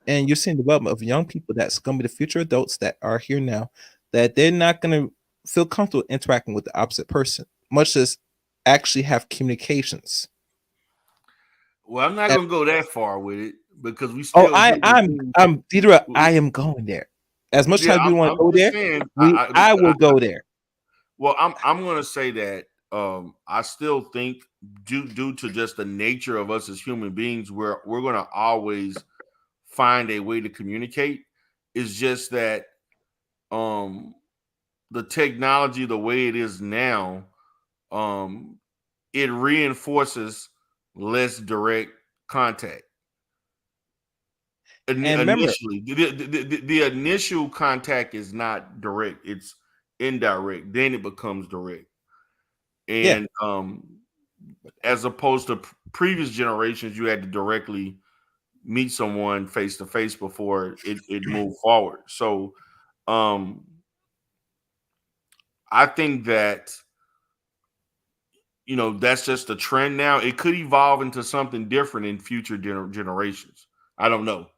development of young people that's going to be the future adults that are here now, that they're not going to feel comfortable interacting with the opposite person, much as actually have communications.
Well, I'm not gonna go that far with it, because we
Oh,
still deal with things.
I'm Deidre, I am going there. As much
Yeah,
time we want
I'm
to go
just
there,
saying.
I will go there.
Well, I'm gonna say that I still think, due to just the nature of us as human beings, we're gonna always find a way to communicate. It's just that the technology, the way it is now, um it reinforces less direct contact.
And remember,
Initially, the initial contact is not direct, it's indirect, then it becomes direct.
yeah,
And as opposed to previous generations, you had to directly meet someone face to face before it moved forward. So I think that that's just a trend now. It could evolve into something different in future generations. I don't know.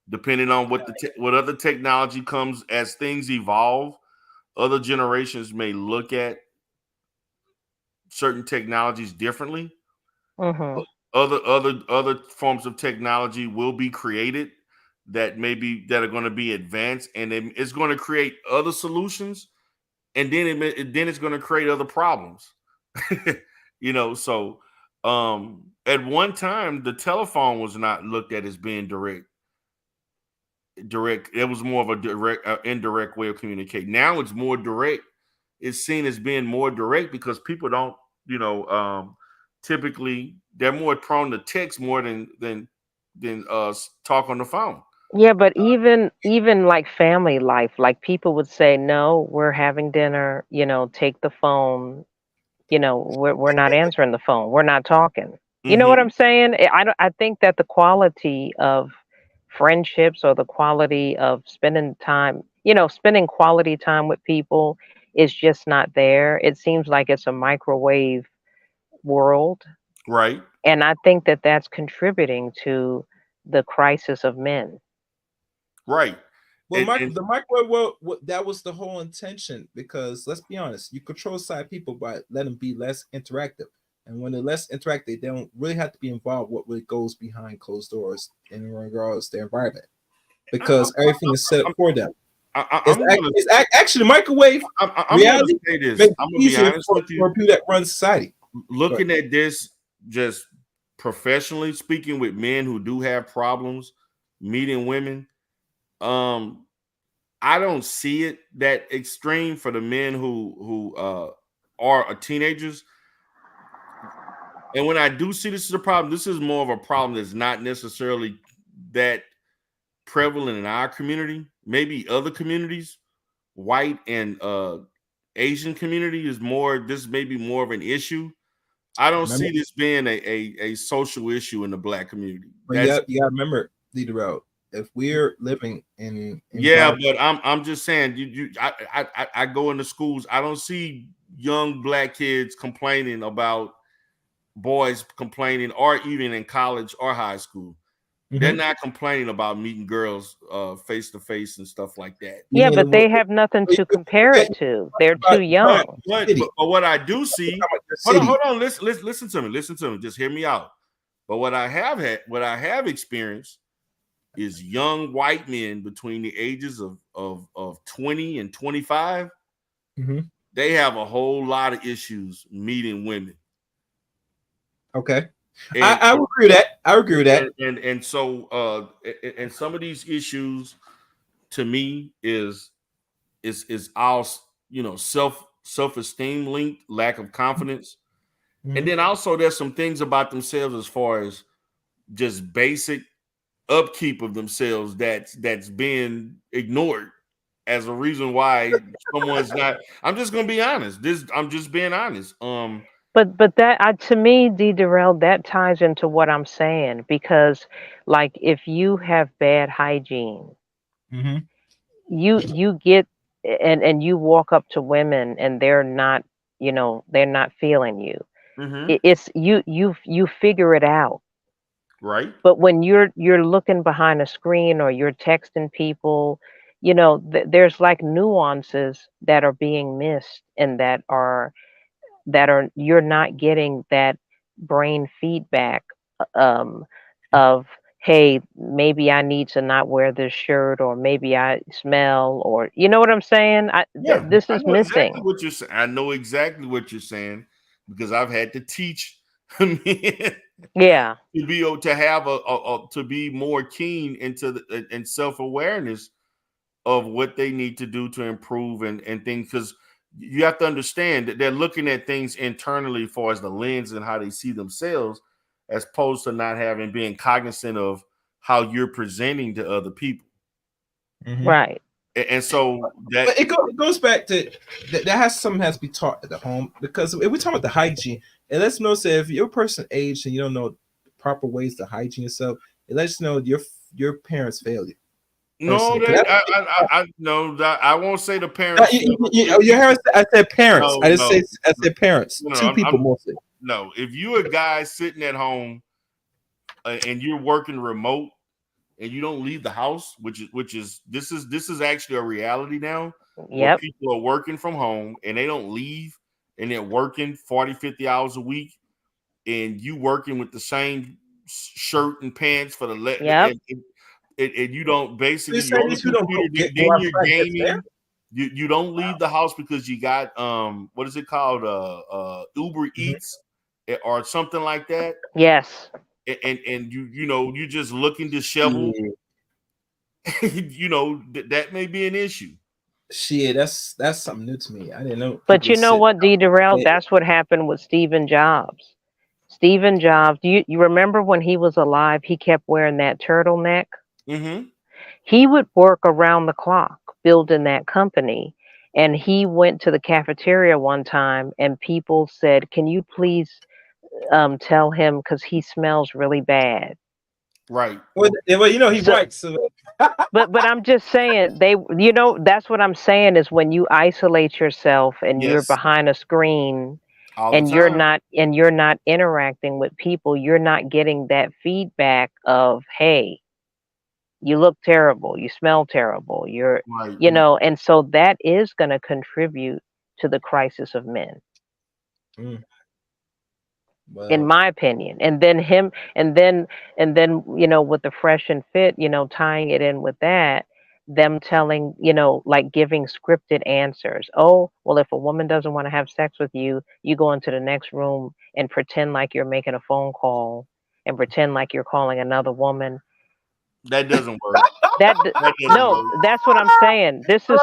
depending on what other technology comes as things evolve. Other generations may look at certain technologies differently.
Mm-hmm.
Other forms of technology will be created that are going to be advanced, and it's going to create other solutions, and then it's going to create other problems. So at one time the telephone was not looked at as being direct. It was more of a direct indirect way of communicating. Now it's more direct. It's seen as being more direct because people don't, typically they're more prone to text more than talk on the phone.
Yeah, but even like family life, like people would say, "No, we're having dinner. Take the phone. We're not answering the phone. We're not talking." You know what I'm saying? I think that the quality of friendships or the quality of spending quality time with people is just not there. It seems like it's a microwave world,
Right.
and I think that that's contributing to the crisis of men.
Right.
Well, the microwave world, that was the whole intention, because let's be honest, you control side people by letting them be less interactive. And when they're less interactive, they don't really have to be involved what really goes behind closed doors in regards to their environment, because everything is set up for them. Actually, the microwave reality
say this.
makes
I'm
it
gonna be
easier
honest with you.
for people that run society.
Looking at this just professionally speaking with men who do have problems meeting women, I don't see it that extreme for the men who are teenagers. And when I do see this is a problem, this is more of a problem that's not necessarily that prevalent in our community. Maybe other communities, white and Asian community is more. This may be more of an issue. I don't see this being a social issue in the black community.
But you got to remember, Leader, if we're living in
but I'm just saying, I go into schools. I don't see young black kids complaining about boys complaining, or even in college or high school. They're not complaining about meeting girls face to face and stuff like that.
Yeah, but they have nothing to compare it to. They're too young.
But what I do see, hold on, listen to me. Just hear me out. But what I have experienced is young white men between the ages of 20 and 25. They have a whole lot of issues meeting women.
Okay. I agree with that.
And so and some of these issues to me is our self-esteem linked, lack of confidence. And then also there's some things about themselves as far as just basic upkeep of themselves that's being ignored as a reason why someone's not. I'm just gonna be honest. I'm just being honest.
But that to me, D. Darrell, that ties into what I'm saying, because like if you have bad hygiene, you get and you walk up to women and they're not feeling you. It's you figure it out.
Right.
But when you're looking behind a screen or you're texting people, there's like nuances that are being missed, and that are you're not getting that brain feedback of, hey, maybe I need to not wear this shirt, or maybe I smell, or you know what I'm saying? This is missing.
Exactly what you're saying. I know exactly what you're saying because I've had to teach men to have to be more keen into and self-awareness of what they need to do to improve and things, because you have to understand that they're looking at things internally as far as the lens and how they see themselves, as opposed to not being cognizant of how you're presenting to other people.
Right.
And so that
but it goes back to that something has to be taught at the home, because if we're talking about the hygiene, and let's know, say if you're a person aged and you don't know proper ways to hygiene yourself, it lets you know your parents failed you.
No, I won't say the parents.
Your parents. I said parents.
No,
I said parents.
No,
Two people mostly.
No, if you're a guy sitting at home and you're working remote, and you don't leave the house, which is this is actually a reality now where
Yep.
people are working from home and they don't leave and they're working 40, 50 hours a week, and you working with the same shirt and pants for the
Yep.
and you don't basically
So
you're on the
these people don't
computer,
go
then
out
you're
front, it's
gaming. You don't leave the house because you got what is it called Uber Eats or something like that.
Yes.
And you just looking disheveled. That may be an issue.
Shit, that's something new to me. I didn't know.
But you know what, D. Durrell? That's what happened with Stephen Jobs. Stephen Jobs, you remember when he was alive, he kept wearing that turtleneck?
Mm-hmm.
He would work around the clock building that company. And he went to the cafeteria one time and people said, "Can you please tell him because he smells really bad?"
Right.
Well, he's
So-
white. So
But I'm just saying that's what I'm saying is when you isolate yourself and you're
Yes.
behind a screen
All the
and
time.
you're not interacting with people, you're not getting that feedback of, hey, you look terrible, you smell terrible,
Right.
and so that is going to contribute to the crisis of men, in my opinion. And then with the Fresh and Fit, tying it in with that, them telling, like giving scripted answers. Oh, well, if a woman doesn't want to have sex with you, you go into the next room and pretend like you're making a phone call and pretend like you're calling another woman.
That doesn't work.
That
doesn't
no,
work.
that's what I'm saying. This is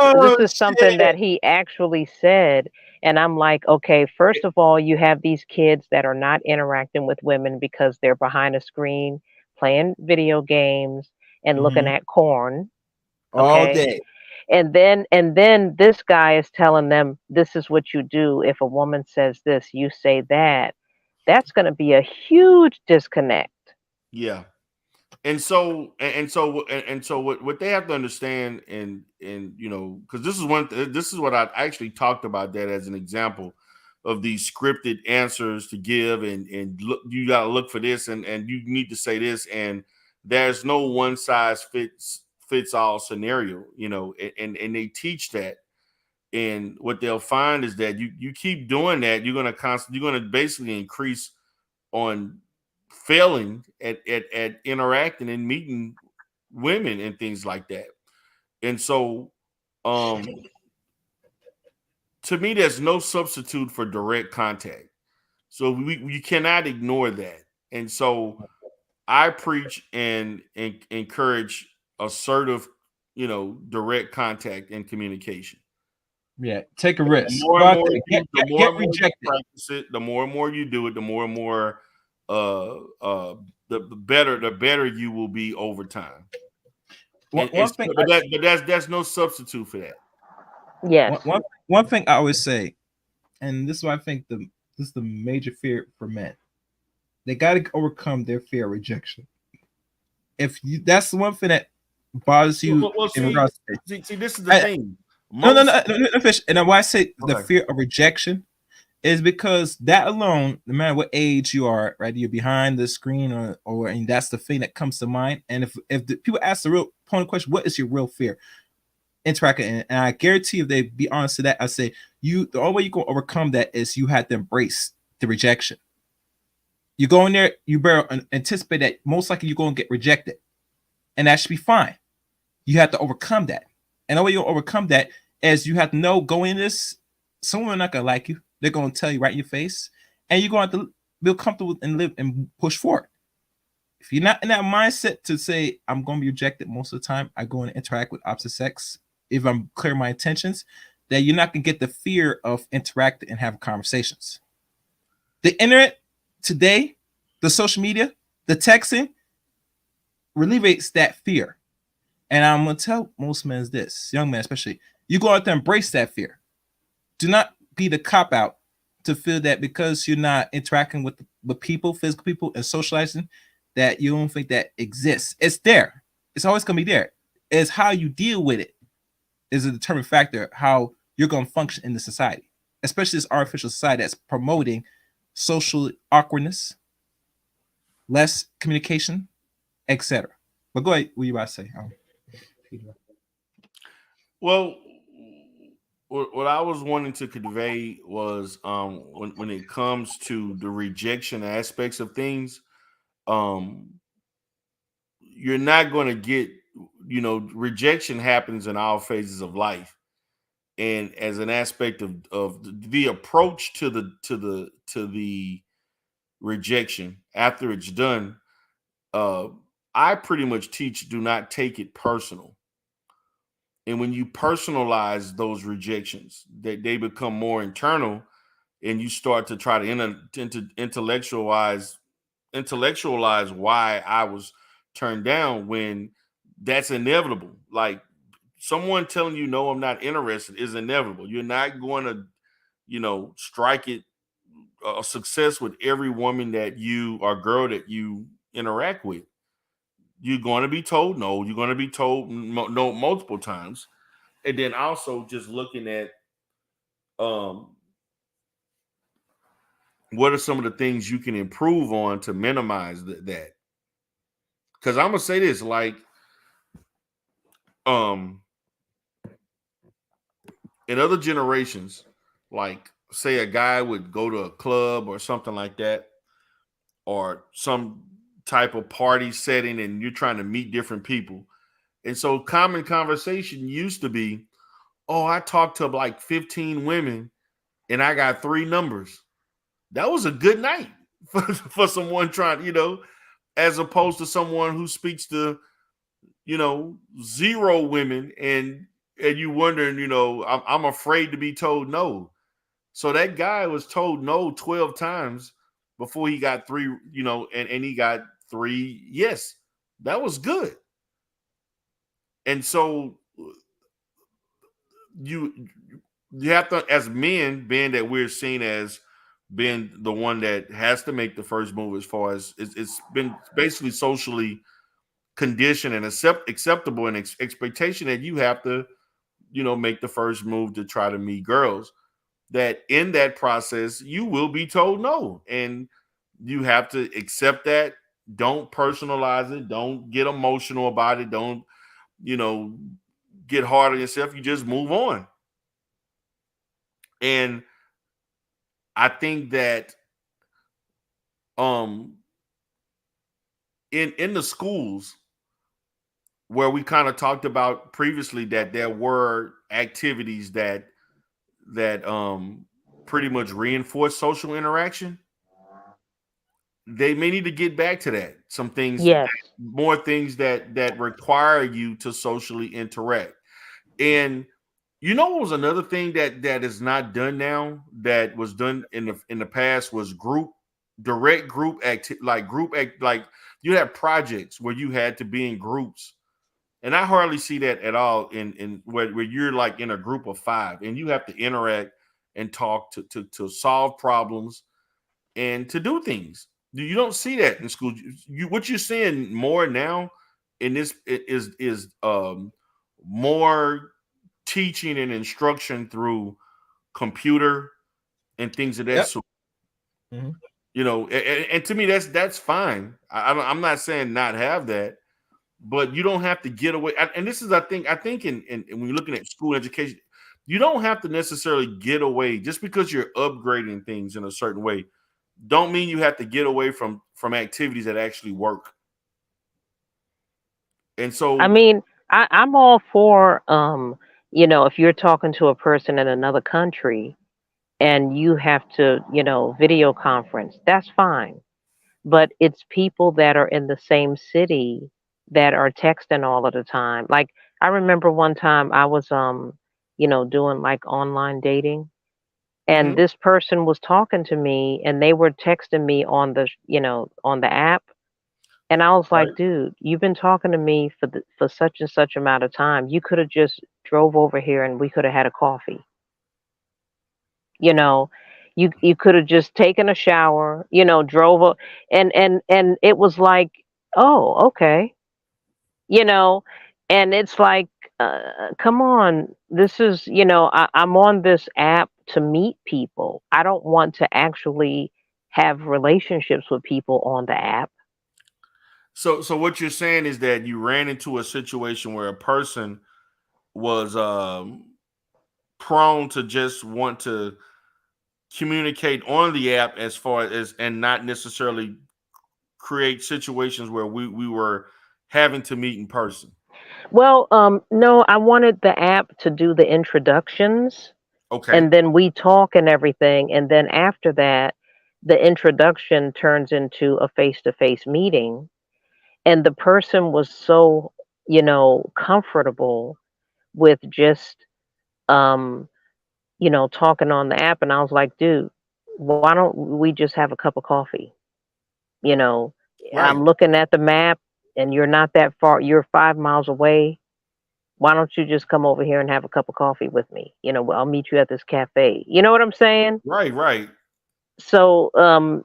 something that he actually said, and I'm like, okay, first of all, you have these kids that are not interacting with women because they're behind a screen playing video games and looking at corn.
all
Okay.
day.
And then this guy is telling them this is what you do. If a woman says this, you say that. That's going to be a huge disconnect.
Yeah. And so what they have to understand, and because this is what I actually talked about that as an example of these scripted answers to give, and look, you got to look for this, and you need to say this, and there's no one size fits all scenario, and they teach that. And what they'll find is that you keep doing that, you're gonna basically increase on failing at interacting and meeting women and things like that. And so to me, there's no substitute for direct contact. So you cannot ignore that. And so I preach and encourage assertive, direct contact and communication.
Yeah, take a risk.
The more
Go
and
out
more
there.
you, the more
Get
and more you
rejected.
practice it, the more and more you do it, the more and more the better you will be over time. That's no substitute for that.
Yes.
One thing I always say, and this is why I think this is the major fear for men. They got to overcome their fear of rejection. That's the one thing that bothers you in regards to
see, this is the thing.
No, fish. And why I say the
Okay.
fear of rejection is because that alone, no matter what age you are, right, you're behind the screen or and that's the thing that comes to mind. And if the people ask the real point of question, what is your real fear? Interacting, and I guarantee if they be honest to that, I say the only way you can overcome that is you have to embrace the rejection. You go in there, you better anticipate that most likely you're going to get rejected, and that should be fine. You have to overcome that, and the way you'll overcome that is you have to know going in this, someone not gonna like you. They're gonna tell you right in your face, and you're going to have to feel comfortable and live and push forward. If you're not in that mindset to say I'm going to be rejected most of the time, I go and interact with opposite sex. If I'm clear my intentions, that you're not gonna get the fear of interacting and having conversations. The internet today, the social media, the texting, relieves that fear. And I'm gonna tell most men this, young men especially, you go out there and embrace that fear. Do not be the cop out to feel that because you're not interacting with people, physical people, and socializing, that you don't think that exists. It's there. It's always gonna be there. It's how you deal with it is a determined factor how you're gonna function in the society, especially this artificial society that's promoting social awkwardness, less communication, etc. But go ahead. What you about to say?
Well, what I was wanting to convey was when it comes to the rejection aspects of things, you're not going to get, rejection happens in all phases of life, and as an aspect of the approach to the rejection after it's done, I pretty much teach do not take it personal. And when you personalize those rejections, they become more internal, and you start to try to intellectualize why I was turned down, when that's inevitable. Like, someone telling you no, I'm not interested is inevitable. You're not going to, strike it a success with every woman that you or girl that you interact with. You're going to be told no. You're going to be told no multiple times. And then also just looking at what are some of the things you can improve on to minimize that. Because I'm gonna say this, like, in other generations, like, say a guy would go to a club or something like that, or some type of party setting, and you're trying to meet different people. And so common conversation used to be, oh, I talked to like 15 women and I got 3 numbers. That was a good night for someone trying, as opposed to someone who speaks to, 0 women, and you wondering, I'm afraid to be told no. So that guy was told no 12 times before he got 3, and he got 3 yes. That was good. And so you have to, as men, being that we're seen as being the one that has to make the first move, as far as it's been basically socially conditioned and acceptable, and expectation that you have to, make the first move to try to meet girls, that in that process you will be told no, and you have to accept that. Don't personalize it. Don't get emotional about it. Don't, get hard on yourself. You just move on. And I think that in the schools, where we kind of talked about previously that there were activities that pretty much reinforce social interaction, they may need to get back to that. Some things,
Yes.
more things that require you to socially interact. And what was another thing that is not done now, that was done in the past, was direct group like you had projects where you had to be in groups. And I hardly see that at all in where you're like in a group of 5 and you have to interact and talk to solve problems and to do things. You don't see that in school. What you're seeing more now in this is more teaching and instruction through computer and things of that sort. And to me that's fine. I'm not saying not have that, but you don't have to get away. And this is, I think in when you're looking at school education, you don't have to necessarily get away just because you're upgrading things in a certain way. Don't mean you have to get away from activities that actually work. And so,
I mean, I'm all for if you're talking to a person in another country and you have to, video conference, that's fine. But it's people that are in the same city that are texting all of the time. Like, I remember one time I was doing like online dating, and this person was talking to me and they were texting me on the on the app, and I was like, dude, you've been talking to me for such and such amount of time. You could have just drove over here and we could have had a coffee. You know, you could have just taken a shower, drove and it was like, oh, okay. You know, and it's like, come on, this is, I'm on this app to meet people. I don't want to actually have relationships with people on the app.
So what you're saying is that you ran into a situation where a person was prone to just want to communicate on the app as far as and not necessarily create situations where we were having to meet in person.
Well, no, I wanted the app to do the introductions,
Okay.
and then we talk and everything, and then after that, the introduction turns into a face-to-face meeting, and the person was so, comfortable with just, um, talking on the app, and I was like, dude, why don't we just have a cup of coffee? You know,
Right.
I'm looking at the map, and you're not that far. You're 5 miles away. Why don't you just come over here and have a cup of coffee with me? I'll meet you at this cafe. You know what I'm saying?
Right.
So, I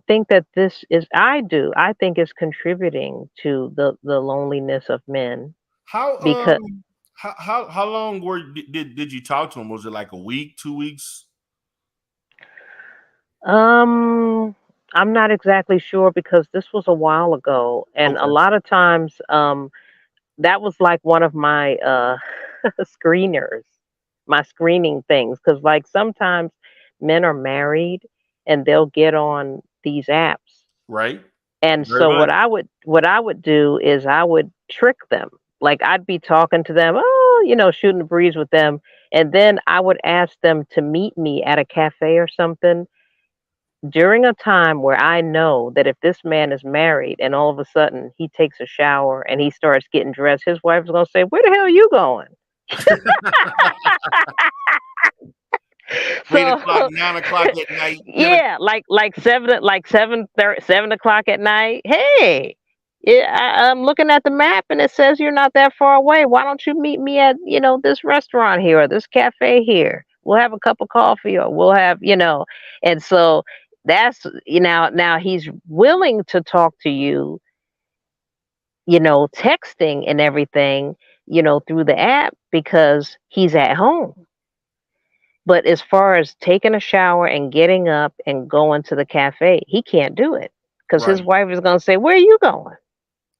think that I think it's contributing to the loneliness of men
How
because
how long did you talk to him? Was it like a week, 2 weeks?
um I'm not exactly sure because this was a while ago, and a
Okay.
lot of times that was like one of my screeners, my screening things, because like sometimes men are married and they'll get on these apps,
Right.
and
Very
so
much.
what I would do is I would trick them. Like I'd be talking to them, shooting the breeze with them, and then I would ask them to meet me at a cafe or something during a time where I know that if this man is married and all of a sudden he takes a shower and he starts getting dressed, his wife's gonna say, "Where the hell are you going?"
8 o'clock,
So
9 o'clock at night. 10
yeah, like 7:30, 7 o'clock at night. Hey, yeah, I'm looking at the map and it says you're not that far away. Why don't you meet me at this restaurant here or this cafe here? We'll have a cup of coffee or we'll have. And so that's now he's willing to talk to you, texting and everything, through the app because he's at home. But as far as taking a shower and getting up and going to the cafe, he can't do it because his
Right.
wife is going to say, "Where are you going?"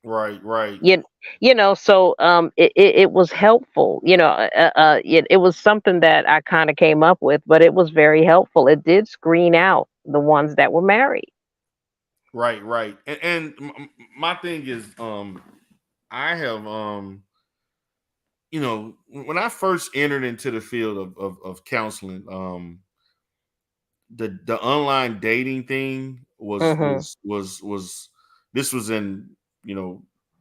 Right.
So it was helpful. It was something that I kind of came up with, but it was very helpful. It did screen out the ones that were married.
Right. And my thing is, I have, when I first entered into the field of counseling, the online dating thing was
Mhm.
was was was this was in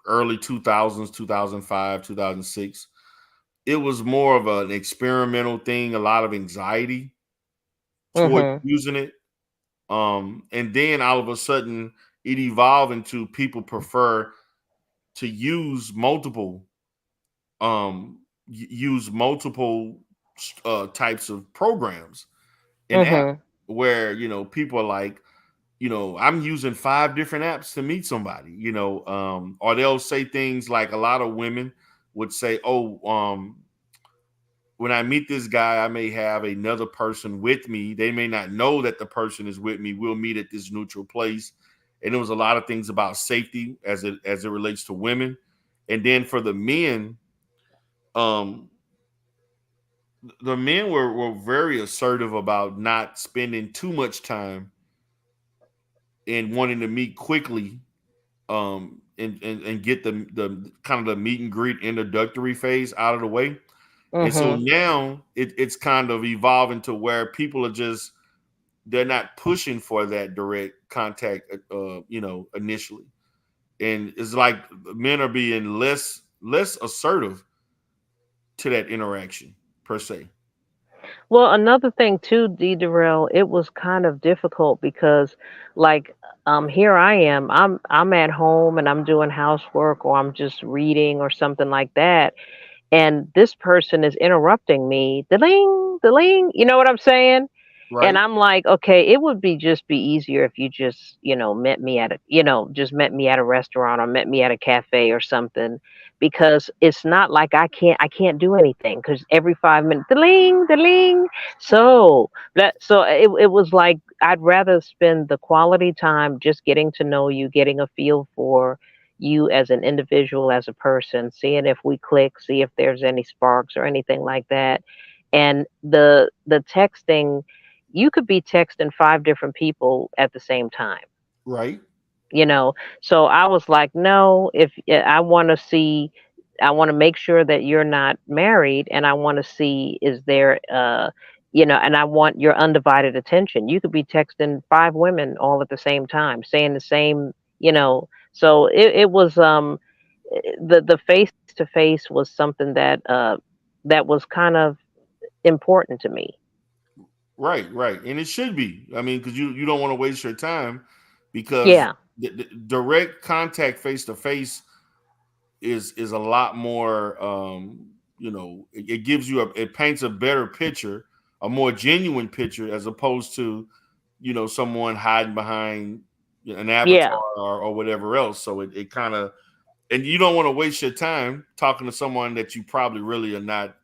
early 2000s, 2005, 2006. It was more of an experimental thing, a lot of anxiety towards
Mhm.
using it. And then all of a sudden it evolved into people prefer to use multiple types of programs and apps
Mhm.
where people are like, I'm using 5 different apps to meet somebody, or they'll say things like, a lot of women would say, oh, when I meet this guy, I may have another person with me. They may not know that the person is with me. We'll meet at this neutral place. And there was a lot of things about safety as it relates to women. And then for um, the men were very assertive about not spending too much time and wanting to meet quickly, and get the kind of the meet and greet introductory phase out of the way. And so
Mhm.
now it's kind of evolving to where people are just, they're not pushing for that direct contact, initially. And it's like men are being less assertive to that interaction per se.
Well, another thing too, D. Darrell, it was kind of difficult because, like, here I am. I'm at home and I'm doing housework or I'm just reading or something like that, and this person is interrupting me. Deling, deling. You know what I'm saying? And I'm like, okay, it would just be easier if you just, met me at a restaurant or met me at a cafe or something, because it's not like I can't do anything because every 5 minutes, the it was like I'd rather spend the quality time just getting to know you, getting a feel for you as an individual, as a person, seeing if we click, see if there's any sparks or anything like that. And the texting, you could be texting five different people at the same time,
Right.
so I was like, no, if I want to see, I want to make sure that you're not married, and I want to see, is there and I want your undivided attention. You could be texting five women all at the same time, saying the same, so it was the face to face was something that was kind of important to me.
Right, right, and it should be. I mean, because you don't want to waste your time, because
Yeah.
the direct contact face to face is a lot more. It gives you it paints a better picture, a more genuine picture, as opposed to someone hiding behind an
Yeah.
avatar or whatever else. So it kind of, and you don't want to waste your time talking to someone that you probably really are not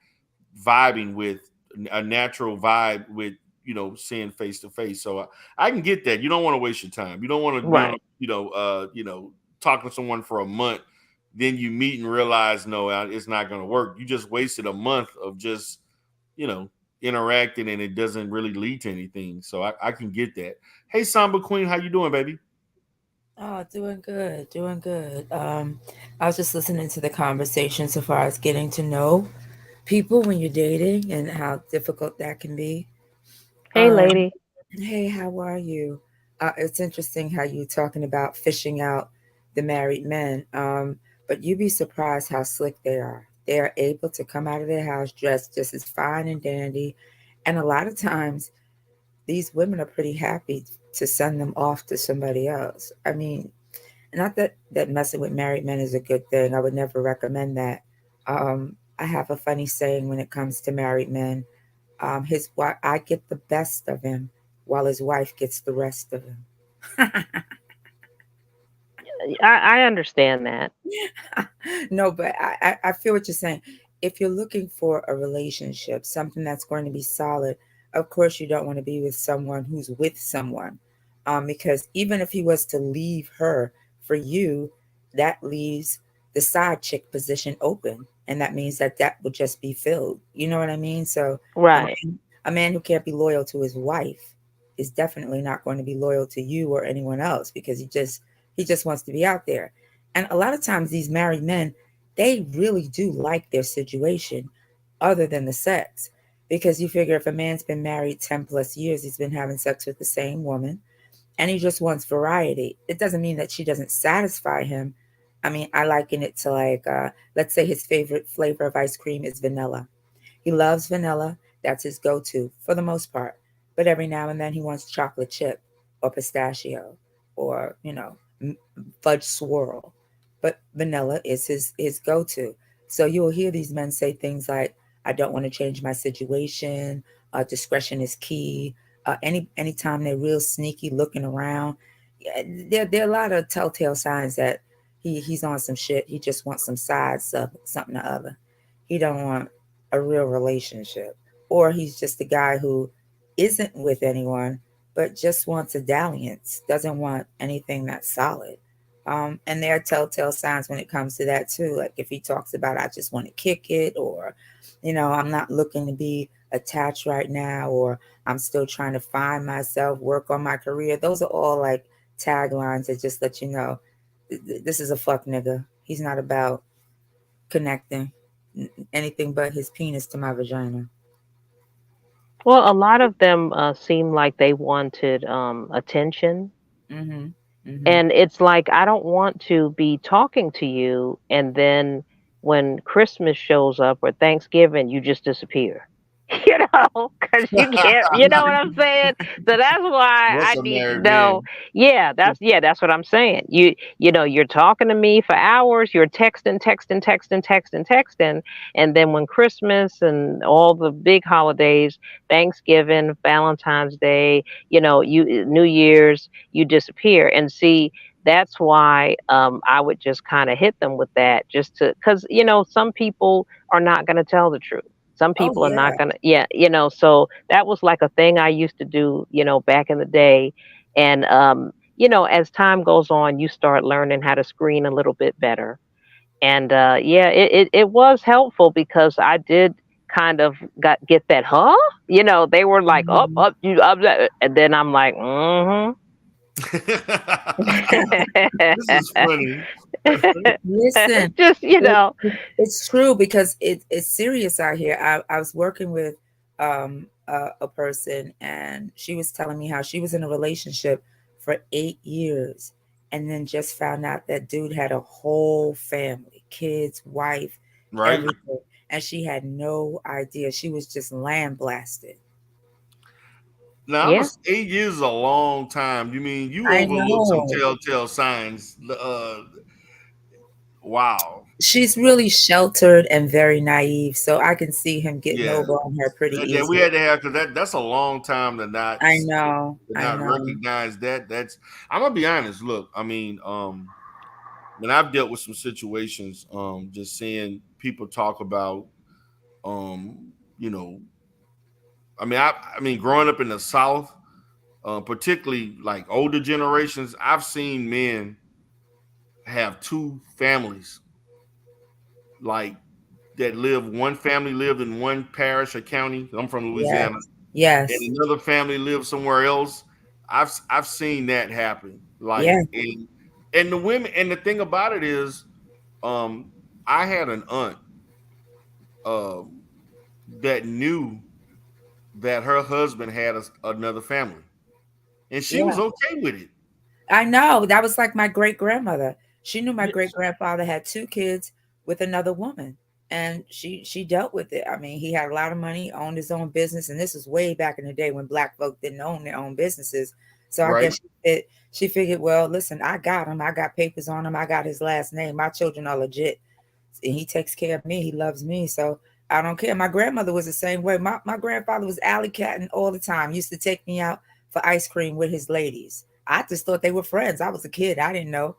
vibing with, a natural vibe with, seeing face to face. So I can get that. You don't want to waste your time. You don't want to be on,
Right.
talking to someone for a month, then you meet and realize, no, it's not going to work. You just wasted a month of just, interacting, and it doesn't really lead to anything. So I can get that. Hey, Samba Queen, how you doing, baby?
Oh, doing good, doing good. I was just listening to the conversation so far as getting to know people when you're dating and how difficult that can be.
Hey,
Um,
lady.
hey, how are you? It's interesting how you're talking about fishing out the married men, but you'd be surprised how slick they are. They are able to come out of their house dressed just as fine and dandy, and a lot of times these women are pretty happy to send them off to somebody else. I mean, not that messing with married men is a good thing. I would never recommend that. I have a funny saying when it comes to married men. His wife, I get the best of him, while his wife gets the rest of him.
I understand that.
No, but I feel what you're saying. If you're looking for a relationship, something that's going to be solid, of course you don't want to be with someone who's with someone. Because even if he was to leave her for you, that leaves the side chick position open. And that means that would just be filled. You know what I mean? So
Right.
a man who can't be loyal to his wife is definitely not going to be loyal to you or anyone else, because he just wants to be out there. And a lot of times these married men, they really do like their situation other than the sex. Because you figure if a man's been married 10 plus years, he's been having sex with the same woman, and he just wants variety. It doesn't mean that she doesn't satisfy him. I mean, I liken it to like, let's say his favorite flavor of ice cream is vanilla. He loves vanilla. That's his go to for the most part. But every now and then he wants chocolate chip or pistachio or, fudge swirl. But vanilla is his go to. So you'll hear these men say things like, I don't want to change my situation. Discretion is key. Anytime they're real sneaky looking around, yeah, there are a lot of telltale signs that he's on some shit. He just wants some side stuff, something or other. He don't want a real relationship, or he's just a guy who isn't with anyone but just wants a dalliance, doesn't want anything that's solid. And there are telltale signs when it comes to that too. Like if he talks about, I just want to kick it, or I'm not looking to be attached right now, or I'm still trying to find myself, work on my career. Those are all like taglines that just let you know this is a fuck nigga. He's not about connecting anything but his penis to my vagina.
Well, a lot of them seem like they wanted attention.
Mm-hmm. Mm-hmm.
And it's like, I don't want to be talking to you, and then when Christmas shows up or Thanksgiving, you just disappear. Because you can't, you know what I'm saying? So that's why
What's
I
a
need to
married
know.
man?
That's what I'm saying. You're talking to me for hours, you're texting, and then when Christmas and all the big holidays, Thanksgiving, Valentine's Day, you New Year's, you disappear. And see, that's why I would just kind of hit them with that, just to, because some people are not going to tell the truth. Some
Oh
people are
yeah.
not gonna, yeah, so that was like a thing I used to do, back in the day. And as time goes on, you start learning how to screen a little bit better. And yeah, it was helpful because I did kind of get that, huh? They were like, up, you up, and then I'm like, mm-hmm.
This is funny.
Listen,
Just
it's true because it's serious out here. I was working with a person, and she was telling me how she was in a relationship for 8 years, and then just found out that dude had a whole family, kids, wife,
Right.
everything, and she had no idea. She was just lambasted.
Now,
Yeah.
8 years is a long time. You mean you
I
overlooked some
know.
telltale signs? Wow.
She's really sheltered and very naive, so I can see him getting
Yeah.
over on her pretty
That we
easily.
had to have, because that's a long time to not
I know. I know.
recognize that. I'm gonna be honest. Look, I mean, when I've dealt with some situations, just seeing people talk about, you know, I mean, growing up in the South, particularly like older generations, I've seen men have two families, like one family lived in one parish or county. I'm from
Yes.
Louisiana,
Yes.
and another family lives somewhere else. I've seen that happen. Like,
Yeah.
and the women, and the thing about it is, I had an aunt um that knew that her husband had another family, and she was
Yeah.
okay with it.
I know. That was like my great grandmother. She knew my great
Yes.
grandfather had two kids with another woman. And she dealt with it. I mean, he had a lot of money, owned his own business, and this was way back in the day when black folk didn't own their own businesses. So I
Right.
guess she figured, well, listen, I got him. I got papers on him. I got his last name. My children are legit. And he takes care of me. He loves me. So I don't care. My grandmother was the same way. My grandfather was alley catting all the time. Used to take me out for ice cream with his ladies. I just thought they were friends. I was a kid. I didn't know.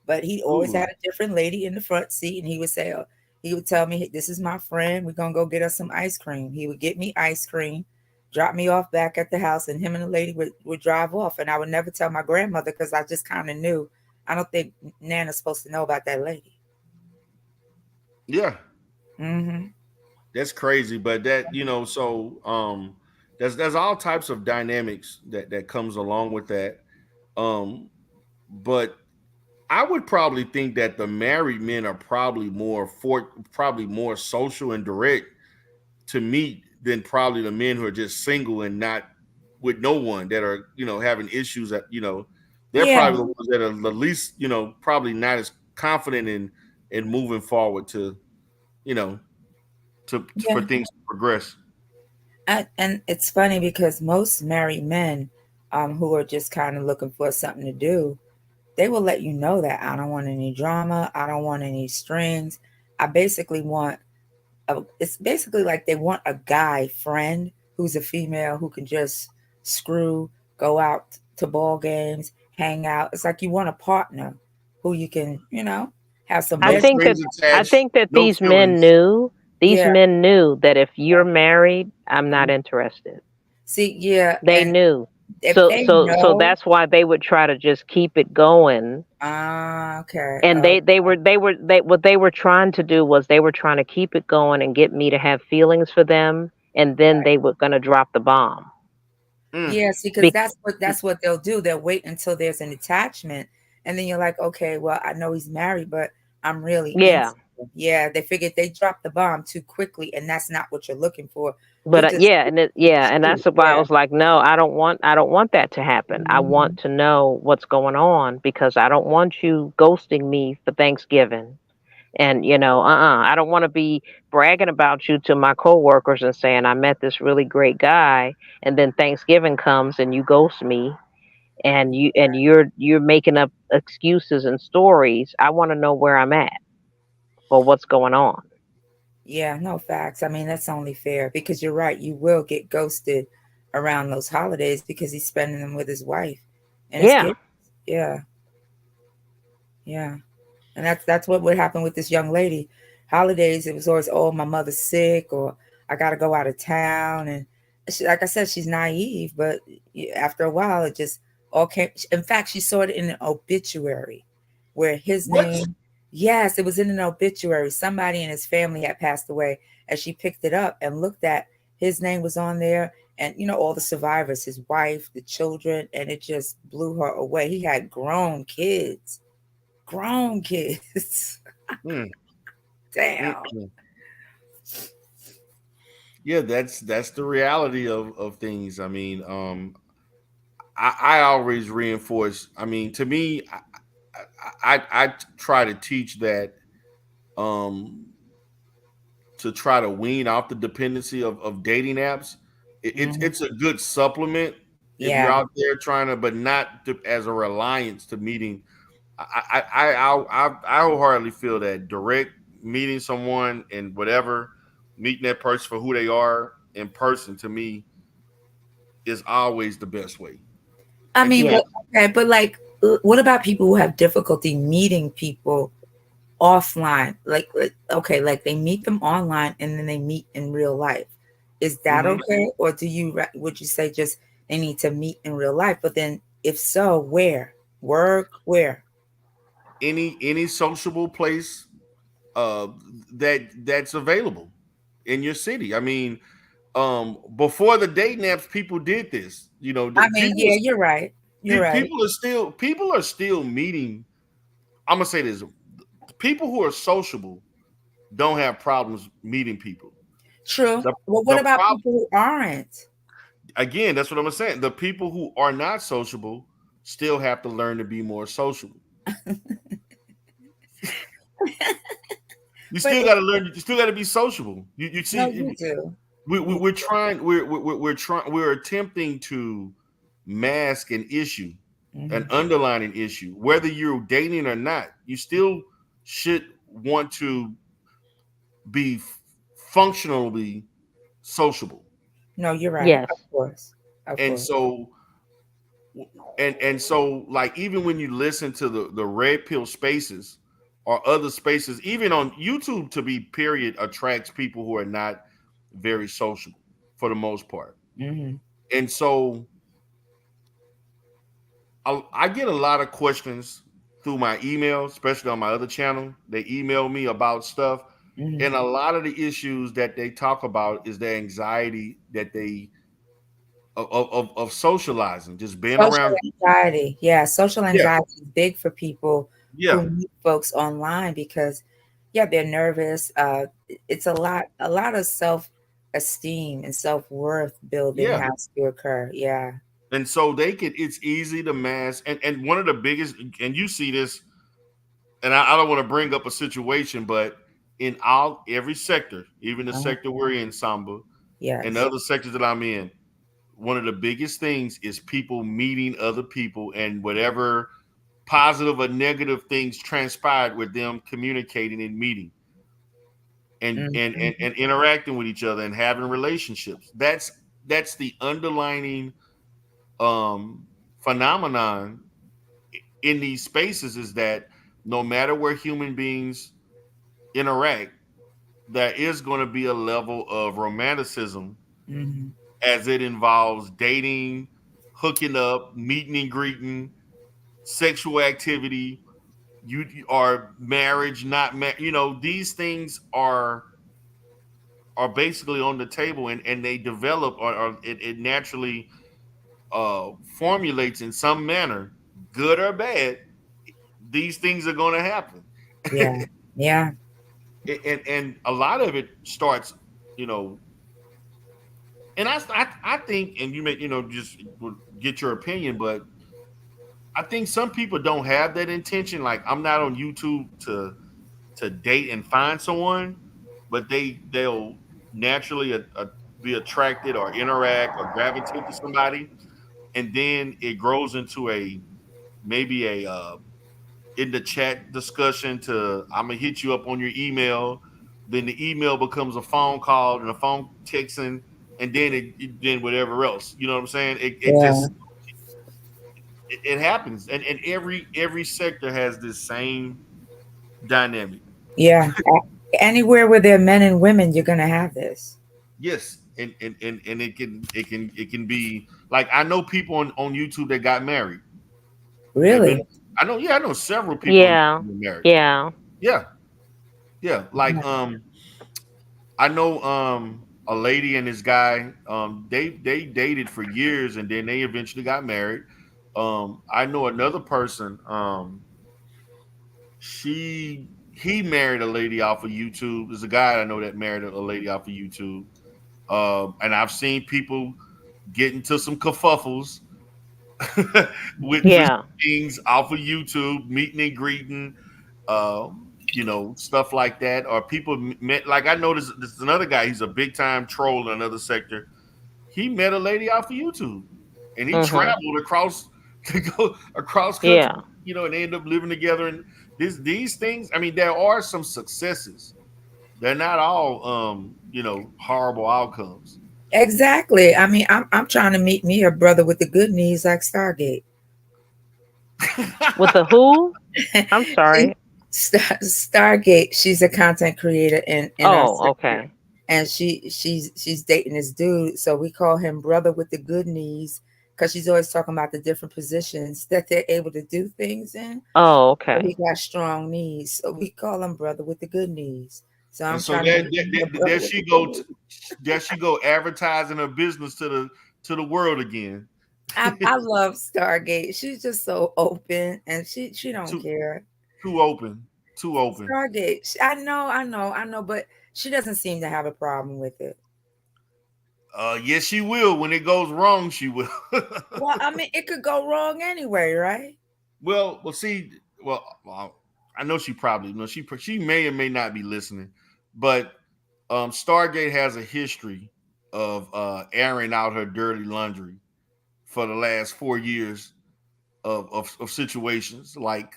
But he always
Ooh.
had a different lady in the front seat, and he would say, he would tell me, "Hey, this is my friend. We're gonna go get us some ice cream." He would get me ice cream, drop me off back at the house, and him and the lady would drive off. And I would never tell my grandmother because I just kind of knew. I don't think Nana's supposed to know about that lady.
Yeah.
Mm-hmm.
That's crazy, but so there's all types of dynamics that comes along with that. But I would probably think that the married men are probably probably more social and direct to meet than probably the men who are just single and not with no one, that are having issues that they're
Yeah.
probably the ones that are the least probably not as confident in moving forward to you know for
Yeah.
things to progress.
And it's funny because most married men, who are just kind of looking for something to do, they will let you know that I don't want any drama. I don't want any strings. I basically want it's basically like they want a guy friend who's a female who can just screw, go out to ball games, hang out. It's like you want a partner who you can, have some
I
No
bed.
think that
strings
I
attached,
think that
no feelings.
these
Yeah.
men knew that if you're married, I'm not interested.
See, yeah,
They
and
knew.
if
So
they
so so
know,
that's why they would try to just keep it going.
okay,
And what they were trying to do was they were trying to keep it going and get me to have feelings for them, and then they were going to drop the bomb.
Mm.
yeah, see, because
Be-
that's what they'll do. They'll wait until there's an attachment, and then you're like, okay, well, I know he's married, but I'm really into
yeah.
him. Yeah, they figured they dropped the bomb too quickly, and that's not what you're looking for. You're
But
just
yeah, and that's why I
yeah.
was like, no, I don't want that to happen. I
Mhm.
want to know what's going on because I don't want you ghosting me for Thanksgiving. And I don't want to be bragging about you to my coworkers and saying I met this really great guy, and then Thanksgiving comes and you ghost me, and you're making up excuses and stories. I want to know where I'm at or what's going on.
Yeah, no facts. I mean, that's only fair because you're right. You will get ghosted around those holidays because he's spending them with his wife and his
Yeah.
kids. Yeah. Yeah. And that's what would happen with this young lady. Holidays, it was always, oh, my mother's sick, or I got to go out of town. And she, like I said, she's naive, but after a while, it just all came. In fact, she saw it in an obituary where his name, yes, it was in an obituary. Somebody in his family had passed away, and she picked it up and looked at his name was on there. And, all the survivors, his wife, the children, and it just blew her away. He had grown kids. Grown kids. Damn.
Yeah, that's the reality of things. I mean, I always reinforce. I mean, to me, I try to teach that to try to wean off the dependency of dating apps. It's a good supplement if you're
Yeah.
out there trying to, but not as a reliance to meeting. I wholeheartedly feel that direct meeting someone and whatever, meeting that person for who they are in person, to me is always the best way.
I mean, but like, what about people who have difficulty meeting people offline? Like, okay, like they meet them online and then they meet in real life. Is that okay, or would you say just they need to meet in real life? But then, if so, where? Work? Where?
Any sociable place that's available in your city. I mean, before the dating apps, people did this.
I mean, yeah, you're right. You're right.
People are still meeting. I'm gonna say this: people who are sociable don't have problems meeting people.
True. Well, what about people who aren't?
Again, that's what I'm saying. The people who are not sociable still have to learn to be more sociable. You still got to learn. You still got to be sociable. You see,
no, you do.
We're trying. We're attempting to mask an issue, an underlying issue. Whether you're dating or not, you still should want to be functionally sociable.
No, you're right.
Yes.
Of course.
So, like, even when you listen to the red pill spaces or other spaces, even on YouTube, to be period, attracts people who are not very sociable for the most part. And so I get a lot of questions through my email, especially on my other channel. They email me about stuff. And a lot of the issues that they talk about is the anxiety that they of socializing, just being around
anxiety. Yeah, social anxiety is big for people
who
meet folks online because they're nervous. It's a lot of self-esteem and self-worth building has to occur. Yeah.
And so it's easy to mask. And one of the biggest, and you see this, and I don't want to bring up a situation, but in every sector, even the sector we're in, Samba, and the other sectors that I'm in, one of the biggest things is people meeting other people and whatever positive or negative things transpired with them communicating and meeting and interacting with each other and having relationships. That's the underlining phenomenon in these spaces, is that no matter where human beings interact, there is going to be a level of romanticism as it involves dating, hooking up, meeting and greeting, sexual activity, or marriage, not these things are basically on the table, and they develop or it naturally formulates in some manner, good or bad. These things are going to happen.
Yeah.
And a lot of it starts, and I think, and you may, just get your opinion, but I think some people don't have that intention. Like, I'm not on YouTube to to date and find someone, but they'll naturally be attracted or interact or gravitate to somebody, and then it grows into maybe a in the chat discussion to I'm gonna hit you up on your email. Then the email becomes a phone call and a phone texting, and then then whatever else. You know what I'm saying? It
Yeah.
just it happens, and every sector has this same dynamic.
Yeah. Anywhere where there are men and women, you're gonna have this.
Yes, and it can be like I know people on YouTube that got married. They've been
Really?
I know several people on
Yeah.
YouTube that married.
Yeah.
Yeah, yeah. Like I know a lady and this guy they dated for years and then they eventually got married. I know another person he married a lady off of YouTube. There's a guy I know that married a lady off of YouTube. And I've seen people get into some kerfuffles with
Yeah.
things off of YouTube, meeting and greeting, stuff like that. Or people met, like I know this is another guy, he's a big time troll in another sector. He met a lady off of YouTube and he
Mhm.
traveled across to go across country,
Yeah.
and they end up living together. And these things, I mean, there are some successes. They're not all horrible outcomes.
Exactly. I mean, I'm trying to meet me a brother with the good knees like Stargate.
With the who? I'm sorry.
Stargate. She's a content creator in our
Oh,
sector,
okay.
and she's dating this dude. So we call him brother with the good knees because she's always talking about the different positions that they're able to do things in.
Oh,
So he
okay.
got strong knees, so we call him brother with the good knees. So
And
I'm
so
trying to
there,
meet
there,
a
there
brother
there
with the
she
good
go,
knees.
there she go advertising her business to the world again.
I love Stargate. She's just so open, and she don't
too
care.
too open, too open.
Stargate. I know, but she doesn't seem to have a problem with it.
Yes, she will. When it goes wrong, she will.
Well, I mean, it could go wrong anyway, right?
See, I know she probably, she may or may not be listening, but Stargate has a history of airing out her dirty laundry for the last 4 years of situations. Like,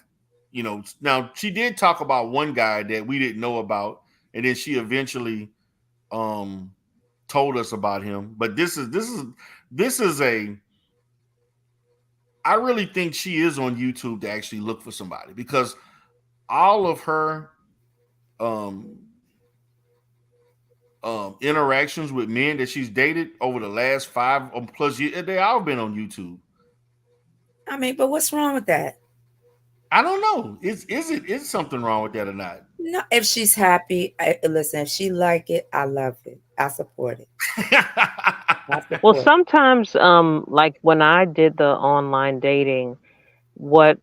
now she did talk about one guy that we didn't know about, and then she eventually um told us about him. But this is a I really think she is on YouTube to actually look for somebody because all of her um interactions with men that she's dated over the last 5+ years, they all been on YouTube.
I mean, but what's wrong with that?
I don't know. Is something wrong with that or not?
No, if she's happy, listen. If she like it, I love it. I support it.
Well, sometimes, like when I did the online dating, what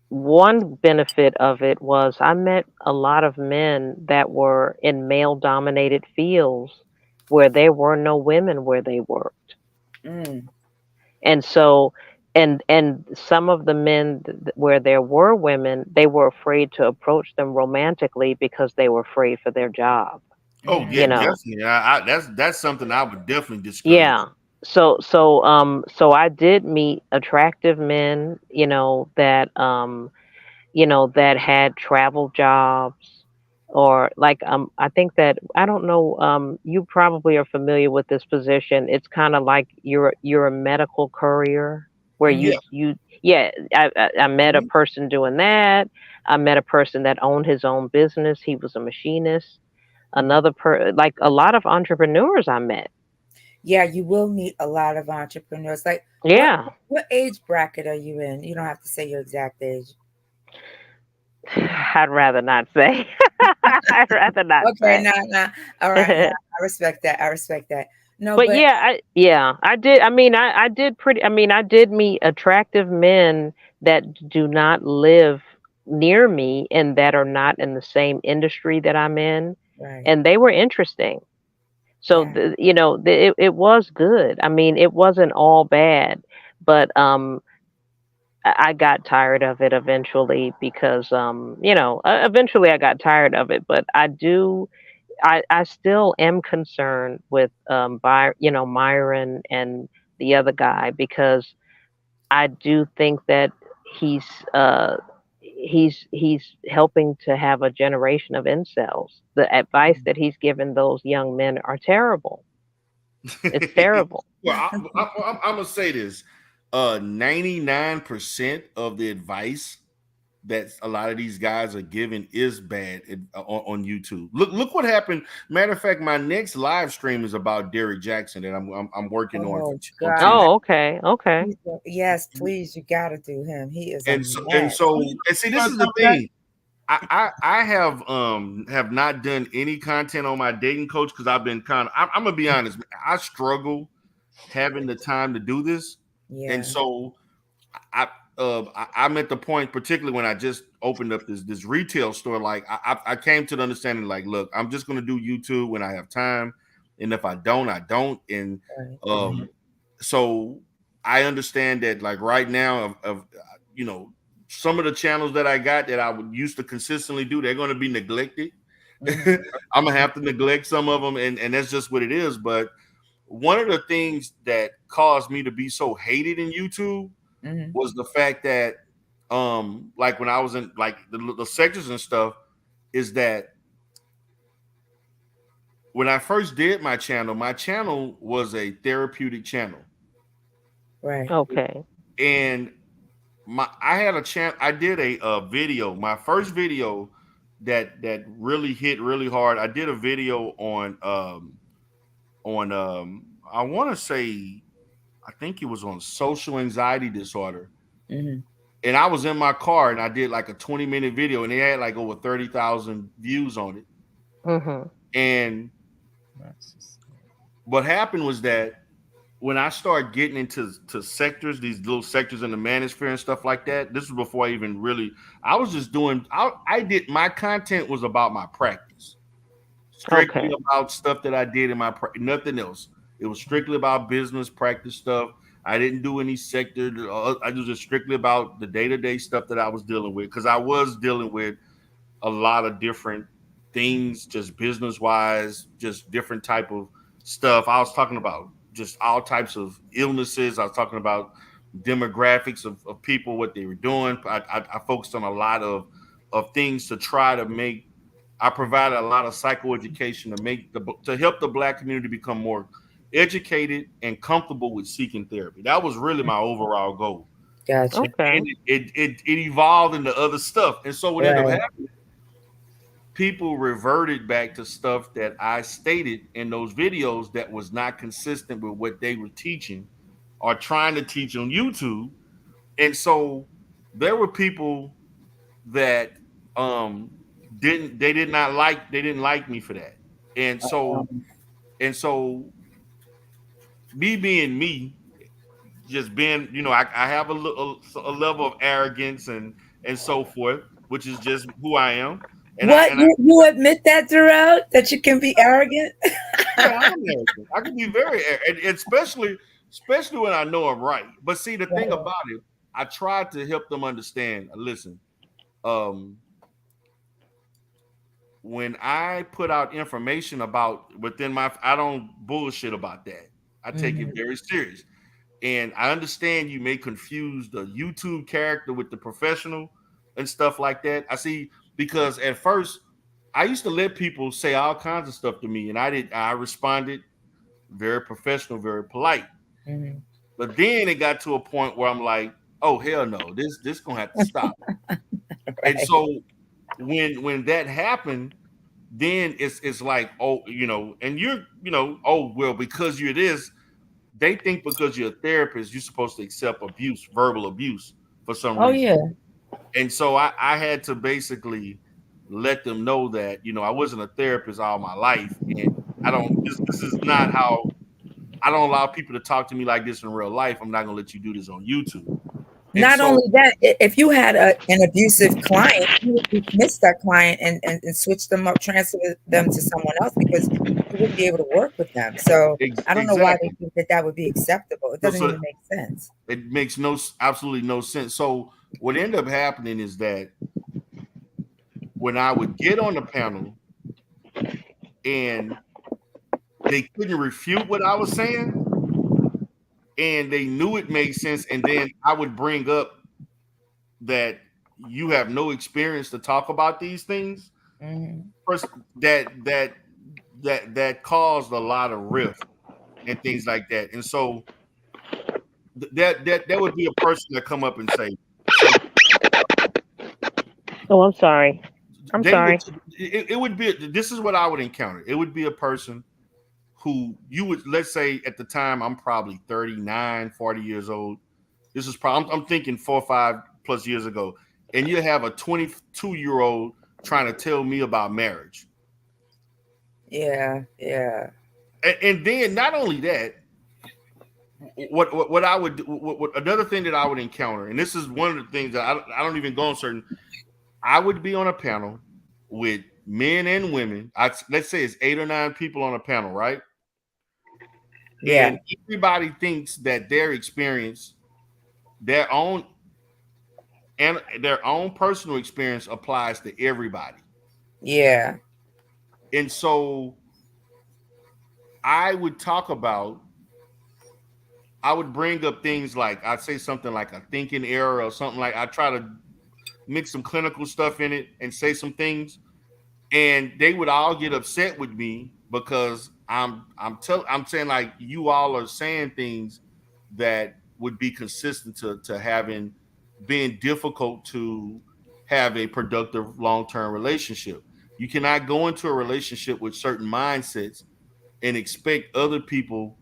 one benefit of it was I met a lot of men that were in male dominated fields where there were no women where they worked.
Mm.
And so and some of the men where there were women, they were afraid to approach them romantically because they were afraid for their job.
Oh yeah,
You know.
definitely. That's something I would definitely discourage.
Yeah. So I did meet attractive men, that had travel jobs, or like I think that I don't know, you probably are familiar with this position. It's kind of like you're a medical courier where
Yeah.
I met a person doing that. I met a person that owned his own business. He was a machinist. Like a lot of entrepreneurs I met.
Yeah, you will meet a lot of entrepreneurs. Like,
Yeah.
what age bracket are you in? You don't have to say your exact age.
I'd rather not say. I'd rather not
Okay,
say.
nah. All right, nah, I respect that. No,
But
but
I did. I mean, I did pretty. I mean, I did meet attractive men that do not live near me and that are not in the same industry that I'm in,
right.
and they were interesting. So it was good. I mean, it wasn't all bad, but I got tired of it eventually because eventually I got tired of it, but I still am concerned with Myron and the other guy, because I do think that he's uh he's helping to have a generation of incels. The advice that he's given those young men are terrible. It's terrible.
Well, I'm gonna say this: 99% of the advice that a lot of these guys are giving is bad on YouTube. Look what happened. Matter of fact, my next live stream is about Derrick Jackson that I'm working on.
Oh
On
God.
Oh, okay, okay.
Yes, please, you got to do him. He is a
and
mess.
see, this is the thing. I have not done any content on my dating coach because I've been I'm gonna be honest, I struggle having the time to do this.
Yeah.
And so I'm at the point, particularly when I just opened up this retail store, like I came to the understanding, like, look, I'm just gonna do YouTube when I have time, and if I don't, I don't. And so I understand that, like, right now, of some of the channels that I got that I would used to consistently do, they're going to be neglected. I'm gonna have to neglect some of them, and that's just what it is. But one of the things that caused me to be so hated in YouTube was the fact that, like when I was in like the sectors and stuff, is that when I first did my channel was a therapeutic channel.
Right.
Okay.
And I had a chance. I did a video, my first video that really hit really hard. I did a video on I want to say, I think it was on social anxiety disorder. And I was in my car and I did like a 20-minute video, and it had like over 30,000 views on it. And what happened was that when I started getting into sectors, these little sectors in the manosphere and stuff like that, this was before I even really, I was just doing, my content was about my practice. Strictly about stuff that I did in my nothing else. It was strictly about business practice stuff. I didn't do any sector. I was just strictly about the day-to-day stuff that I was dealing with, because I was dealing with a lot of different things, just business-wise, just different type of stuff. I was talking about just all types of illnesses. I was talking about demographics of people, what they were doing. I focused on a lot of things to try to make. I provided a lot of psychoeducation to help the Black community become more educated and comfortable with seeking therapy. That was really my overall goal.
Gotcha.
And it evolved into other stuff. And so what ended up happening, people reverted back to stuff that I stated in those videos that was not consistent with what they were teaching or trying to teach on YouTube. And so there were people that didn't like me for that. And so me being me, just being, I have a level of arrogance and so forth, which is just who I am. And
you admit that, Darrell, that you can be arrogant?
Yeah, I'm arrogant. I can be very arrogant, especially when I know I'm right. But see, the thing about it, I tried to help them understand. Listen, when I put out information about within I don't bullshit about that. I take it very serious. And I understand you may confuse the YouTube character with the professional and stuff like that. I see, because at first I used to let people say all kinds of stuff to me, and I responded very professional, very polite. But then it got to a point where I'm like, oh hell no, this gonna have to stop. And so when that happened, then it's like, oh, and you're, oh well, because you're this, they think because you're a therapist, you're supposed to accept abuse, verbal abuse for some reason.
Oh yeah.
And so I had to basically let them know that, I wasn't a therapist all my life, and this is not how I don't allow people to talk to me like this in real life. I'm not gonna let you do this on YouTube.
Not only that, if you had an abusive client, you would dismiss that client and switch them up, transfer them to someone else because you wouldn't be able to work with them. So I don't know why they think that would be acceptable. It doesn't even make sense.
It makes absolutely no sense. So what ended up happening is that when I would get on the panel and they couldn't refute what I was saying, and they knew it made sense, and then I would bring up that you have no experience to talk about these things. First, that caused a lot of rift and things like that. And so that would be a person that come up and say,
"Oh, I'm sorry. I'm sorry."
It would be. This is what I would encounter. It would be a person who you would, let's say at the time I'm probably 39, 40 years old. This is probably, I'm thinking 4 or 5 plus years ago. And you have a 22-year-old trying to tell me about marriage.
Yeah.
And then not only that, what I would do, what another thing that I would encounter, and this is one of the things that I don't even go on certain. I would be on a panel with men and women. Let's say it's 8 or 9 people on a panel, right?
Yeah.
And everybody thinks that their experience, their own personal experience applies to everybody.
Yeah.
And so I would bring up things like, I'd say something like a thinking error or something like, I try to mix some clinical stuff in it and say some things, and they would all get upset with me because I'm saying like, you all are saying things that would be consistent to being difficult to have a productive long-term relationship. You cannot go into a relationship with certain mindsets and expect other people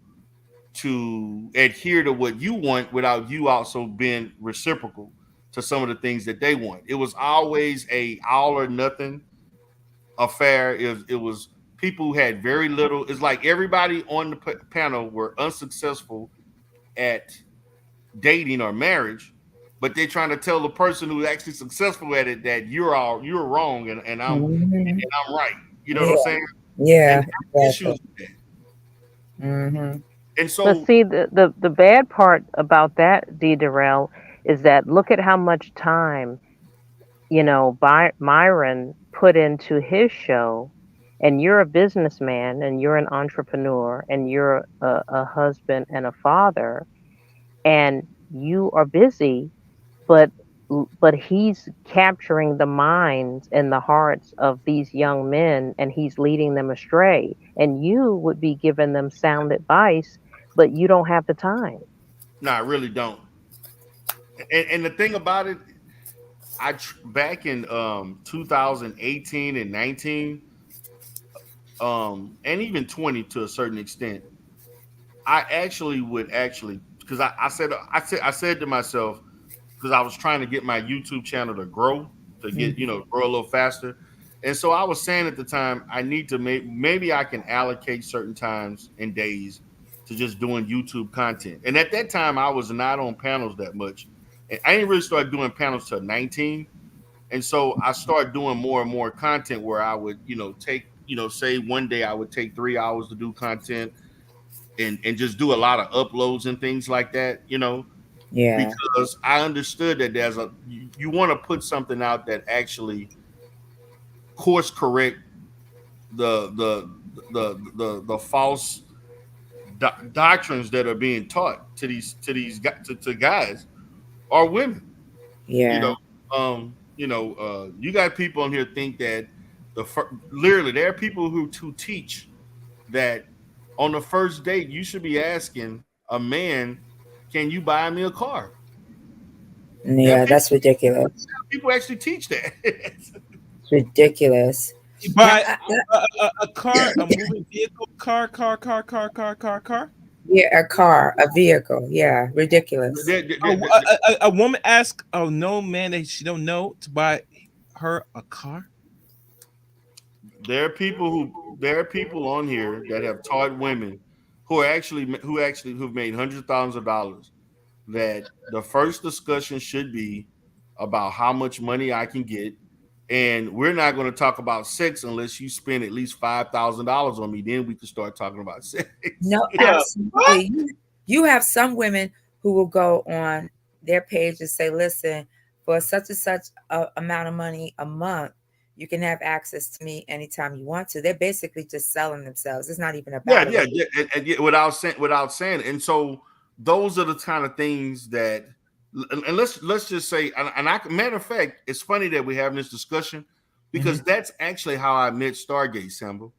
to adhere to what you want without you also being reciprocal to some of the things that they want. It was always a all or nothing affair. It was people who had very little. It's like everybody on the panel were unsuccessful at dating or marriage, but they're trying to tell the person who's actually successful at it that you're wrong and I'm right. You know what I'm saying?
Yeah.
And issues with that. And so,
but see, the bad part about that, D. Darrell, is that look at how much time, Myron put into his show, and you're a businessman, and you're an entrepreneur, and you're a husband and a father, and you are busy, but he's capturing the minds and the hearts of these young men, and he's leading them astray, and you would be giving them sound advice, but you don't have the time.
No, I really don't. And the thing about it, back in 2018 and 19, and even 20 to a certain extent, I because I said to myself, because I was trying to get my YouTube channel to grow, grow a little faster. And so I was saying at the time, I need to maybe I can allocate certain times and days to just doing YouTube content. And at that time, I was not on panels that much. And I didn't really start doing panels till 19. And so I started doing more and more content where I would, take, say one day I would take 3 hours to do content and just do a lot of uploads and things like that,
Yeah.
Because I understood that you want to put something out that actually course correct the false doctrines that are being taught to these guys or women.
Yeah.
You got people in here think that literally there are people who teach that on the first date you should be asking a man, can you buy me a car?
Yeah, that's ridiculous.
People actually teach that.
It's ridiculous.
You buy a car, a moving vehicle, car.
Yeah, a vehicle. Yeah, ridiculous.
A woman asks a no man that she don't know to buy her a car.
There are people on here that have taught women who've made hundreds of thousands of dollars that the first discussion should be about how much money I can get. And we're not going to talk about sex unless you spend at least $5,000 on me. Then we can start talking about sex.
No, absolutely. You have some women who will go on their page and say, listen, for such and such amount of money a month, you can have access to me anytime you want to. They're basically just selling themselves. It's not even about
and without saying, and so those are the kind of things that, and let's just say, and I, matter of fact, it's funny that we're having this discussion because that's actually how I met Stargate, Sambo.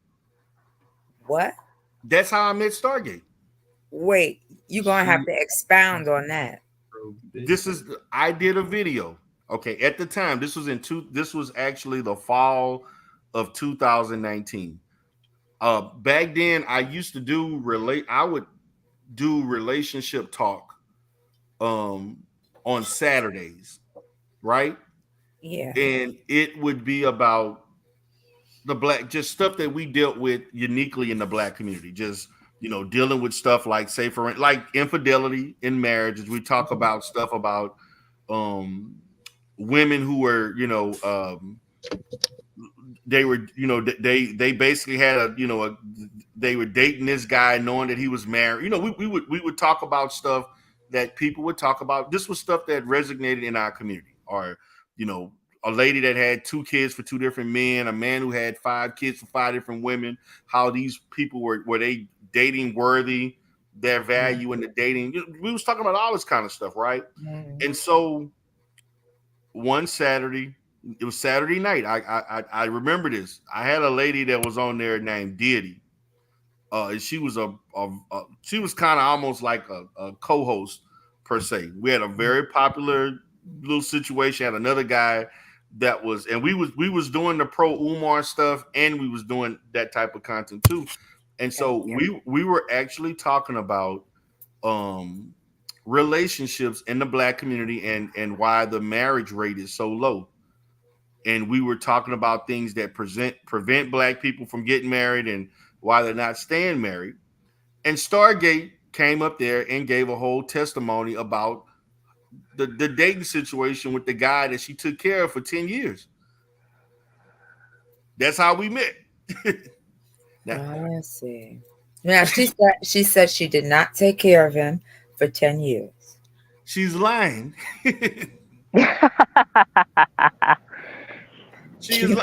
What?
That's how I met Stargate.
Wait, you're gonna have to expound on that.
I did a video. Okay, at the time, this was actually the fall of 2019. Back then, I used to I would do relationship talk on Saturdays, right?
Yeah.
And it would be about just stuff that we dealt with uniquely in the Black community. Just, dealing with stuff like, say, like infidelity in marriages. We talk about stuff about women who were, they were, they basically had they were dating this guy knowing that he was married. We would talk about stuff that people would talk about. This was stuff that resonated in our community. Or, a lady that had 2 kids for 2 different men, a man who had 5 kids for 5 different women, how these people were they dating worthy, their value in the dating. We was talking about all this kind of stuff, right? And so one Saturday, it was Saturday night. I remember this. I had a lady that was on there named Diddy. And she was she was kind of almost like a co-host per se. We had a very popular little situation. Had another guy that was, and we was doing the pro Umar stuff, and we was doing that type of content too. And so we were actually talking about relationships in the Black community and why the marriage rate is so low. And we were talking about things that prevent Black people from getting married and why they're not staying married. And Stargate came up there and gave a whole testimony about the dating situation with the guy that she took care of for 10 years. That's how we met.
I see. Now she said she did not take care of him for 10 years.
She's lying. She is,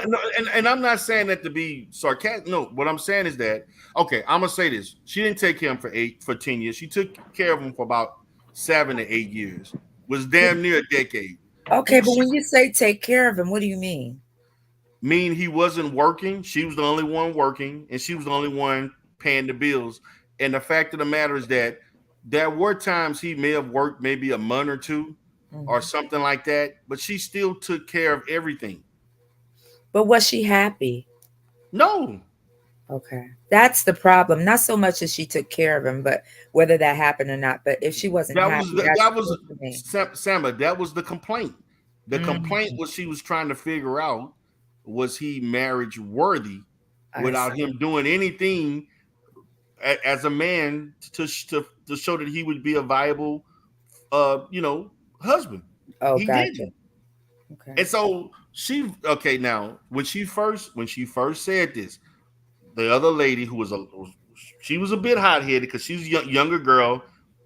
and I'm not saying that to be sarcastic. No, what I'm saying is that, okay, I'm gonna say this. She didn't take care of him for 10 years. She took care of him for about 7 to 8 years. Was damn near a decade.
Okay, but when you say take care of him, what do you mean?
Mean he wasn't working. She was the only one working, and she was the only one paying the bills. And the fact of the matter is that there were times he may have worked maybe a month or two or something like that, but she still took care of everything.
But was she happy?
No.
Okay. That's the problem. Not so much as she took care of him, but whether that happened or not. But if she wasn't happy,
Samba, that was the complaint. The complaint was she was trying to figure out, was he marriage worthy without him doing anything as a man to show that he would be a viable husband.
Oh,
he
gotcha.
didn't.
Okay.
And so now when she first said this, the other lady who was a bit hot-headed because she's a younger girl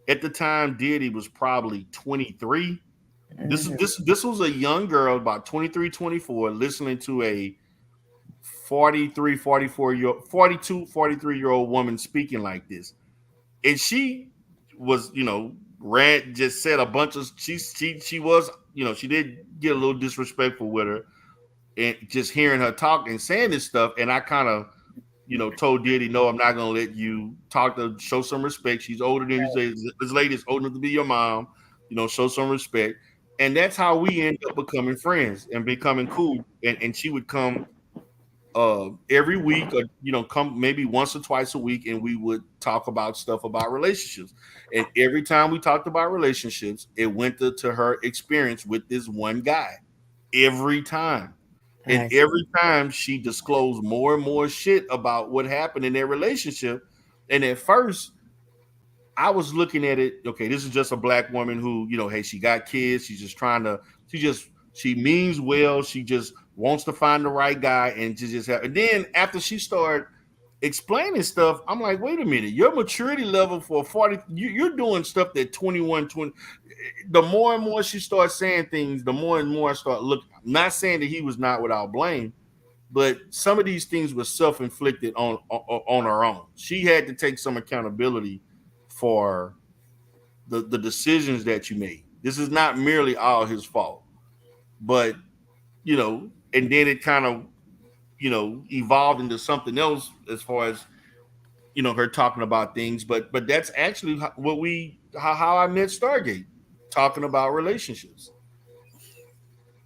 at the time. Diddy was probably 23. This was a young girl, about 23, 24, listening to a 43, 43-year-old woman speaking like this. And she was, just said a bunch of, she was, she did get a little disrespectful with her, and just hearing her talk and saying this stuff. And I kind of, told Diddy, no, I'm not going to let you talk to, show some respect. She's older than you. This lady is old enough to be your mom, show some respect. And that's how we end up becoming friends and becoming cool. And she would come every week, or come maybe once or twice a week, and we would talk about stuff about relationships. And every time we talked about relationships, it went to her experience with this one guy. Every time. And every time she disclosed more and more shit about what happened in their relationship. And at first, I was looking at it. Okay, this is just a black woman who, hey, she got kids. She's just trying to. She means well. She just wants to find the right guy, and to just have. And then after she started explaining stuff, I'm like, wait a minute, your maturity level for 40, you're doing stuff that 21, 20. The more and more she starts saying things, the more and more I start looking. I'm not saying that he was not without blame, but some of these things were self-inflicted on her own. She had to take some accountability for the decisions that you made. This is not merely all his fault, but and then it kind of evolved into something else as far as her talking about things. But that's actually how I met Stargate, talking about relationships.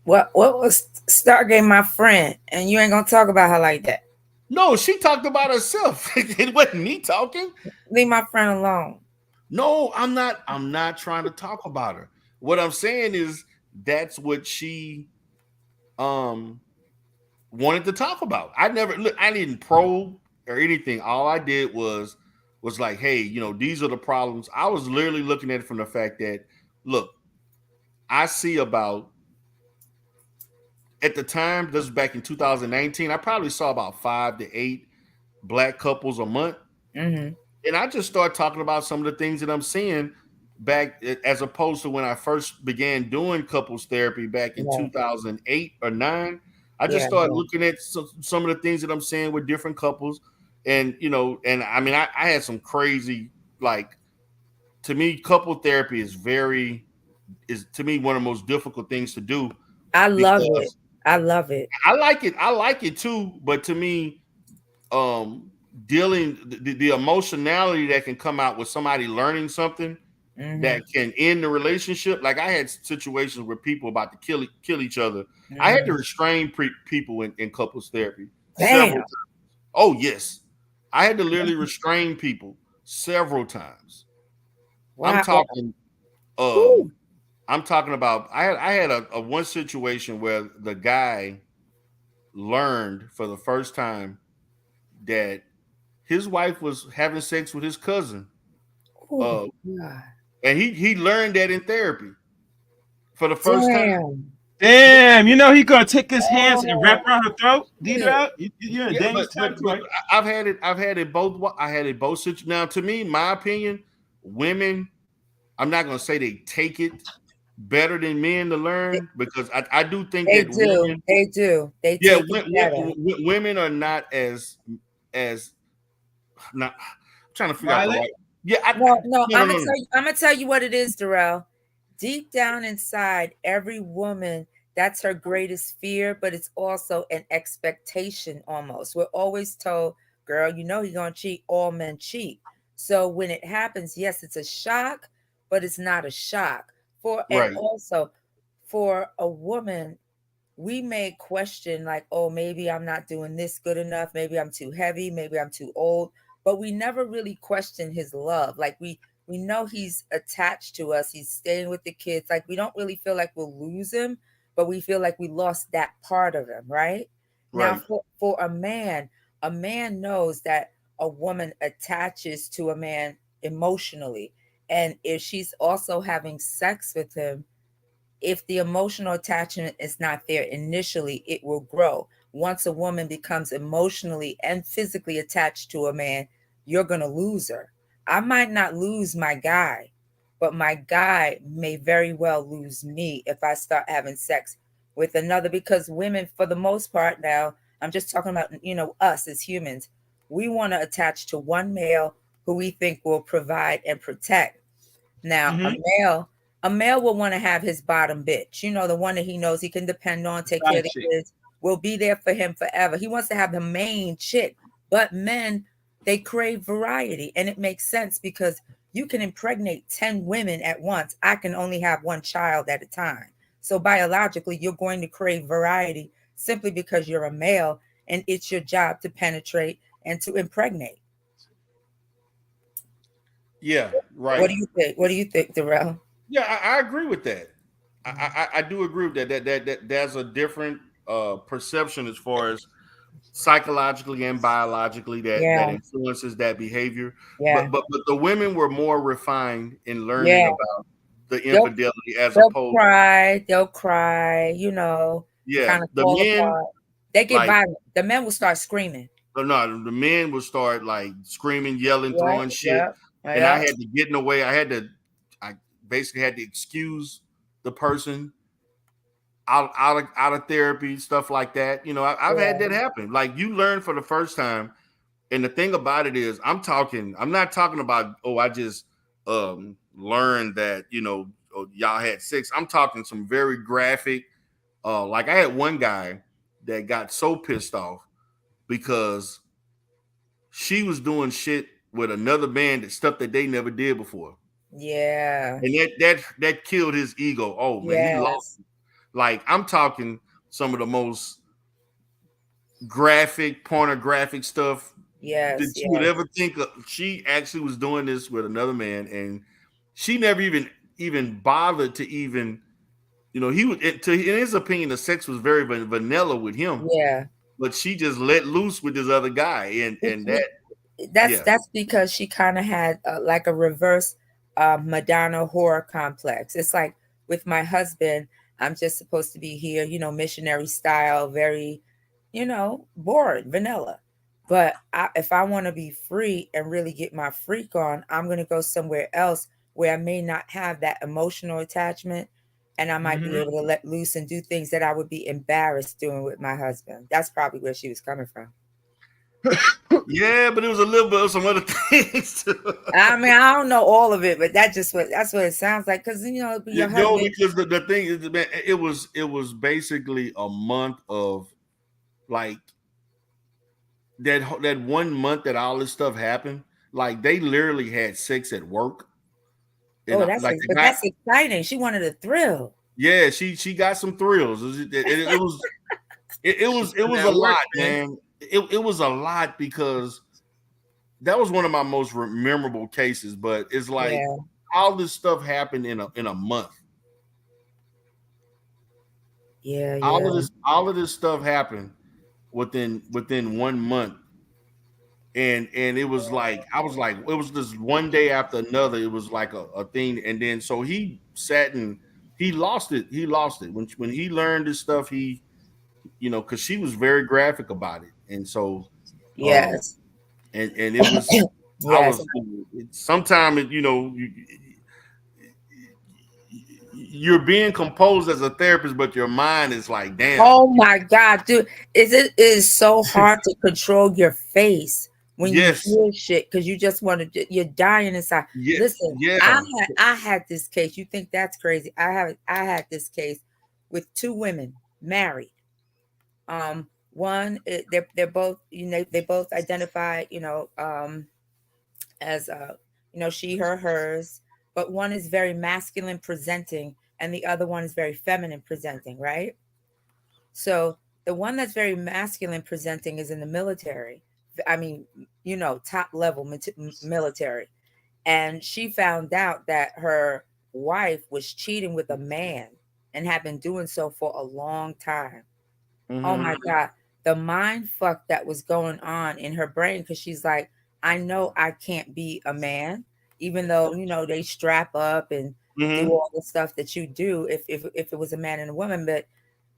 What was Stargate, my friend? And you ain't gonna talk about her like that.
No, she talked about herself. It wasn't me talking.
Leave my friend alone.
No, I'm not trying to talk about her. What I'm saying is that's what she wanted to talk about. I didn't probe or anything. All I did was like, hey, these are the problems. I was literally looking at it from the fact that, look, I see about, at the time, this was back in 2019, I probably saw about 5 to 8 black couples a month.
Mm-hmm.
And I just started talking about some of the things that I'm seeing back, as opposed to when I first began doing couples therapy back in 2008 or 9. I just started looking at some of the things that I'm seeing with different couples. And, and I mean, I had some crazy, like, to me, couple therapy is to me one of the most difficult things to do.
I love it. I love it.
I like it. I like it too. But to me, dealing the emotionality that can come out with somebody learning something that can end the relationship. Like, I had situations where people about to kill each other. I had to restrain people in couples therapy several times. Oh yes, I had to literally restrain people several times. Wow. I'm talking about. I had a one situation where the guy learned for the first time that his wife was having sex with his cousin. And he learned that in therapy for the first time.
Damn, he gonna take his hands and wrap around her throat, lead her out. You're in dangerous territory.
I've had it both. I had it both situations. Now, to me, my opinion, women, I'm not gonna say they take it better than men to learn, because I do think
they
that
do.
Women,
they do. They take it
women are not as not. I'm trying to figure out the right. Yeah,
no. I'm gonna tell you what it is, Darrell. Deep down inside, every woman, that's her greatest fear, but it's also an expectation almost. We're always told, girl, you're gonna cheat. All men cheat. So when it happens, yes, it's a shock, but it's not a shock. And also for a woman, we may question like, oh, maybe I'm not doing this good enough. Maybe I'm too heavy. Maybe I'm too old. But we never really question his love. Like we know he's attached to us. He's staying with the kids. Like we don't really feel like we'll lose him, but we feel like we lost that part of him, right? Now, for a man knows that a woman attaches to a man emotionally. And if she's also having sex with him, if the emotional attachment is not there initially, it will grow. Once a woman becomes emotionally and physically attached to a man, you're going to lose her. I might not lose my guy, but my guy may very well lose me if I start having sex with another, because women, for the most part now, I'm just talking about, us as humans, we want to attach to one male who we think will provide and protect. Now, a male will want to have his bottom bitch, the one that he knows he can depend on, take care of the kids, will be there for him forever. He wants to have the main chick. But men, they crave variety. And it makes sense because you can impregnate 10 women at once. I can only have one child at a time. So biologically, you're going to crave variety simply because you're a male and it's your job to penetrate and to impregnate.
Yeah, right.
What do you think? What do you think, Darrell?
Yeah, I agree with that. I do agree with that. That there's a different perception as far as psychologically and biologically that
Yeah.
influences that behavior.
Yeah.
But the women were more refined in learning
Yeah.
about the
They'll,
infidelity as
they'll
opposed.
cry. They'll cry.
Yeah,
Kind of
the
fall
men
apart. They get
like
violent. The men will start screaming.
no, the men would start like screaming, yelling,
Yeah.
throwing shit,
Yeah.
and I
Yeah.
had to get in the way. I basically had to excuse the person out of therapy, stuff like that. I've had that happen. Like you learn for the first time, and the thing about it is, I'm not talking about I just learned that y'all had sex. I'm talking some very graphic. Like I had one guy that got so pissed off because she was doing shit with another man that stuff that they never did before.
Yeah.
And that killed his ego. Oh man, he lost
Yes.
it. Like I'm talking some of the most graphic, pornographic stuff that
Yes.
you would
Yes.
ever think of. She actually was doing this with another man, and she never even bothered to even, he would in his opinion, the sex was very vanilla with him,
Yeah.
but she just let loose with this other guy, and that
That's because she kind of had like a reverse Madonna horror complex. It's like with my husband, I'm just supposed to be here, missionary style, very, boring, vanilla. But if I want to be free and really get my freak on, I'm going to go somewhere else where I may not have that emotional attachment, and I might be able to let loose and do things that I would be embarrassed doing with my husband. That's probably where she was coming from.
Yeah, but it was a little bit of some other things too.
I mean, I don't know all of it, but that's what it sounds like. Because your husband.
Because the thing is, man, it was basically a month of like that 1 month that all this stuff happened. Like they literally had sex at work. And
Oh, that's exciting. She wanted a thrill.
Yeah, she got some thrills. It was a lot, man. It was a lot because that was one of my most memorable cases. But it's like all this stuff happened in a month.
Yeah,
all of this stuff happened within 1 month. And it was like I was like, it was just one day after another. It was like a thing. And then so he sat and he lost it. He lost it when he learned this stuff. He, because she was very graphic about it, and so
yes,
and it was I was sometimes you're being composed as a therapist, but your mind is like, damn.
Oh my God, dude, it is so hard to control your face when you hear shit because you just want to. You're dying inside. Listen, I had this case. You think that's crazy? I had this case with two women married. One, they're both they both identify as she, her, hers, but one is very masculine presenting and the other one is very feminine presenting, right? So the one that's very masculine presenting is in the military. I mean, top level military. And she found out that her wife was cheating with a man and had been doing so for a long time. Oh my God. The mind fuck that was going on in her brain, because she's like, I know I can't be a man, even though, they strap up and do all the stuff that you do if it was a man and a woman. But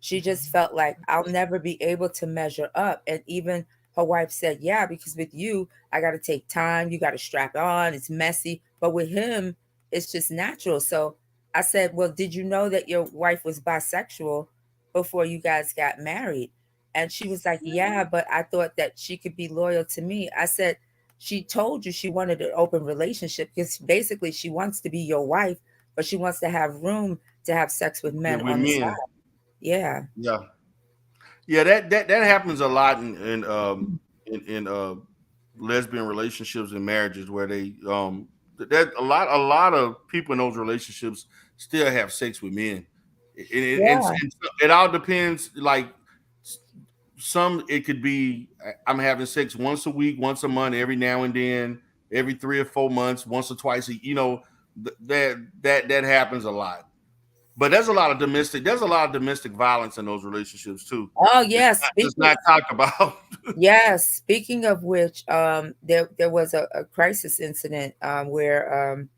she just felt like I'll never be able to measure up. And even her wife said, yeah, because with you, I got to take time. You got to strap on. It's messy. But with him, it's just natural. So I said, well, did you know that your wife was bisexual before you guys got married? And she was like, yeah, but I thought that she could be loyal to me. I said, she told you she wanted an open relationship because basically she wants to be your wife, but she wants to have room to have sex with men on the side. Yeah.
Yeah. That happens a lot in lesbian relationships and marriages where they that a lot of people in those relationships still have sex with men. It all depends. Like some, it could be I'm having sex once a week, once a month, every now and then, every 3 or 4 months, once or twice. That happens a lot. But there's a lot of domestic violence in those relationships too.
Oh yes,
It's not talked about.
Yes, speaking of which, there was a crisis incident where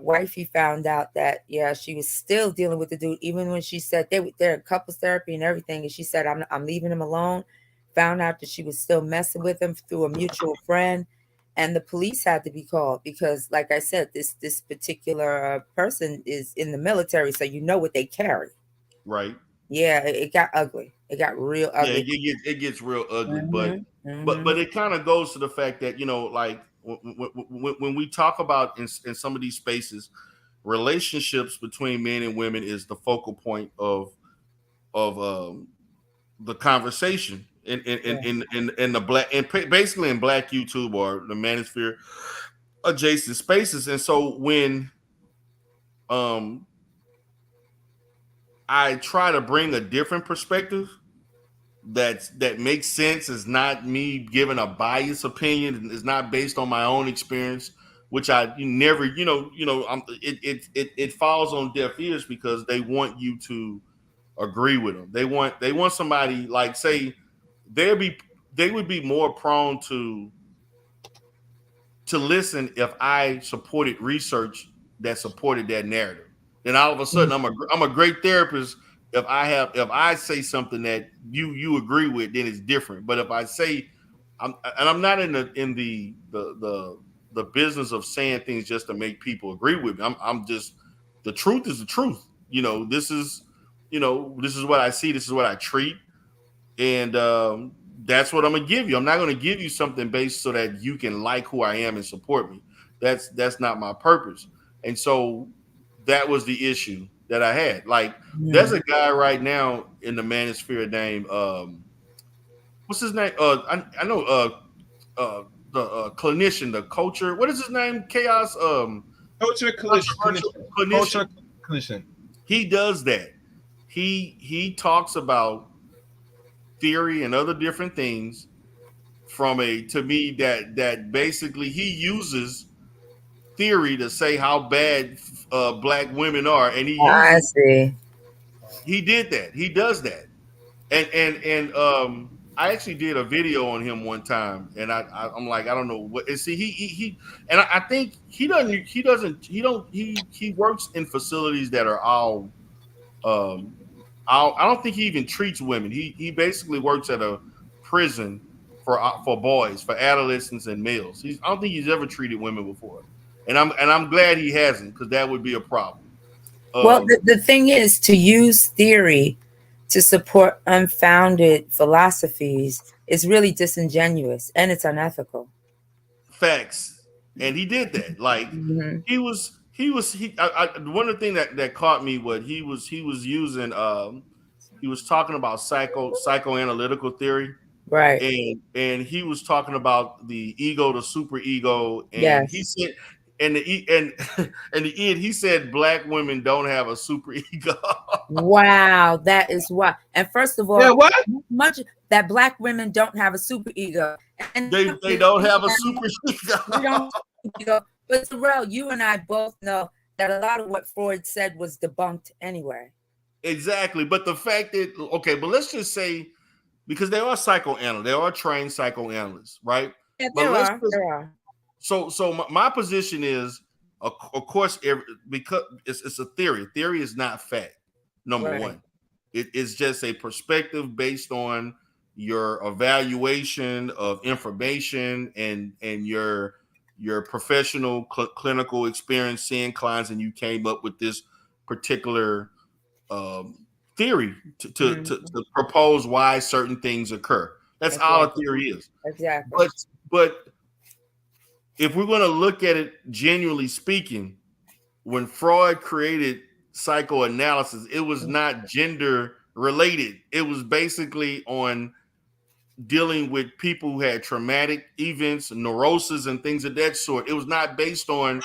wifey found out that she was still dealing with the dude even when she said they're in couples therapy and everything, and she said I'm leaving him alone. Found out that she was still messing with him through a mutual friend, and the police had to be called because, like I said, this particular person is in the military, so you know what they carry.
Right.
Yeah, it got ugly. It got real ugly.
Yeah, it gets real ugly,
Mm-hmm.
but it kind of goes to the fact that, you know, like when we talk about in some of these spaces, relationships between men and women is the focal point of the conversation in the black, and basically in Black YouTube or the manosphere adjacent spaces. And so when I try to bring a different perspective that makes sense, is not me giving a biased opinion, is not based on my own experience, which it falls on deaf ears because they want you to agree with them. They want somebody, like, say they would be more prone to listen if I supported research that supported that narrative. Then all of a sudden I'm a great therapist if I say something that you agree with, then it's different. But if I say I'm not in the business of saying things just to make people agree with me. I'm just, the truth is the truth. This is what I see, this is what I treat. And that's what I'm gonna give you. I'm not gonna give you something based so that you can like who I am and support me. That's not my purpose. And so that was the issue that I had. Like, there's a guy right now in the manosphere named what's his name? I know the clinician, the culture. What is his name? Chaos.
Culture clinician.
He does that. He talks about theory and other different things that basically he uses theory to say how bad Black women are, and
I see.
He did that. He does that, and I actually did a video on him one time, and I'm like, I don't know what. And see, he and I think he works in facilities that are all. I don't think he even treats women. He basically works at a prison for boys, for adolescents and males. I don't think he's ever treated women before, and I'm glad he hasn't, because that would be a problem.
Well, the thing is, to use theory to support unfounded philosophies is really disingenuous, and it's unethical.
Facts. And he did that. Like, one of the things that caught me, what he was using, he was talking about psychoanalytical theory.
Right.
And he was talking about the ego, the super ego, and he said, and in the end, he said Black women don't have a super ego.
Wow, that is why. And first of all, much that Black women don't have a super ego, and
they don't have a super ego.
We don't. But Terrell, you and I both know that a lot of what Freud said was debunked anyway.
Exactly, but the fact that but let's just say, because there are psychoanalysts, there are trained psychoanalysts, right?
Yeah, there are.
So my position is, of course, because it's a theory. Theory is not fact. Number one, it's just a perspective based on your evaluation of information and your professional clinical experience seeing clients, and you came up with this particular theory to propose why certain things occur. That's all a theory is.
Exactly.
But if we're going to look at it genuinely speaking, when Freud created psychoanalysis, it was not gender related. It was basically on dealing with people who had traumatic events, neurosis, and things of that sort. It was not based on,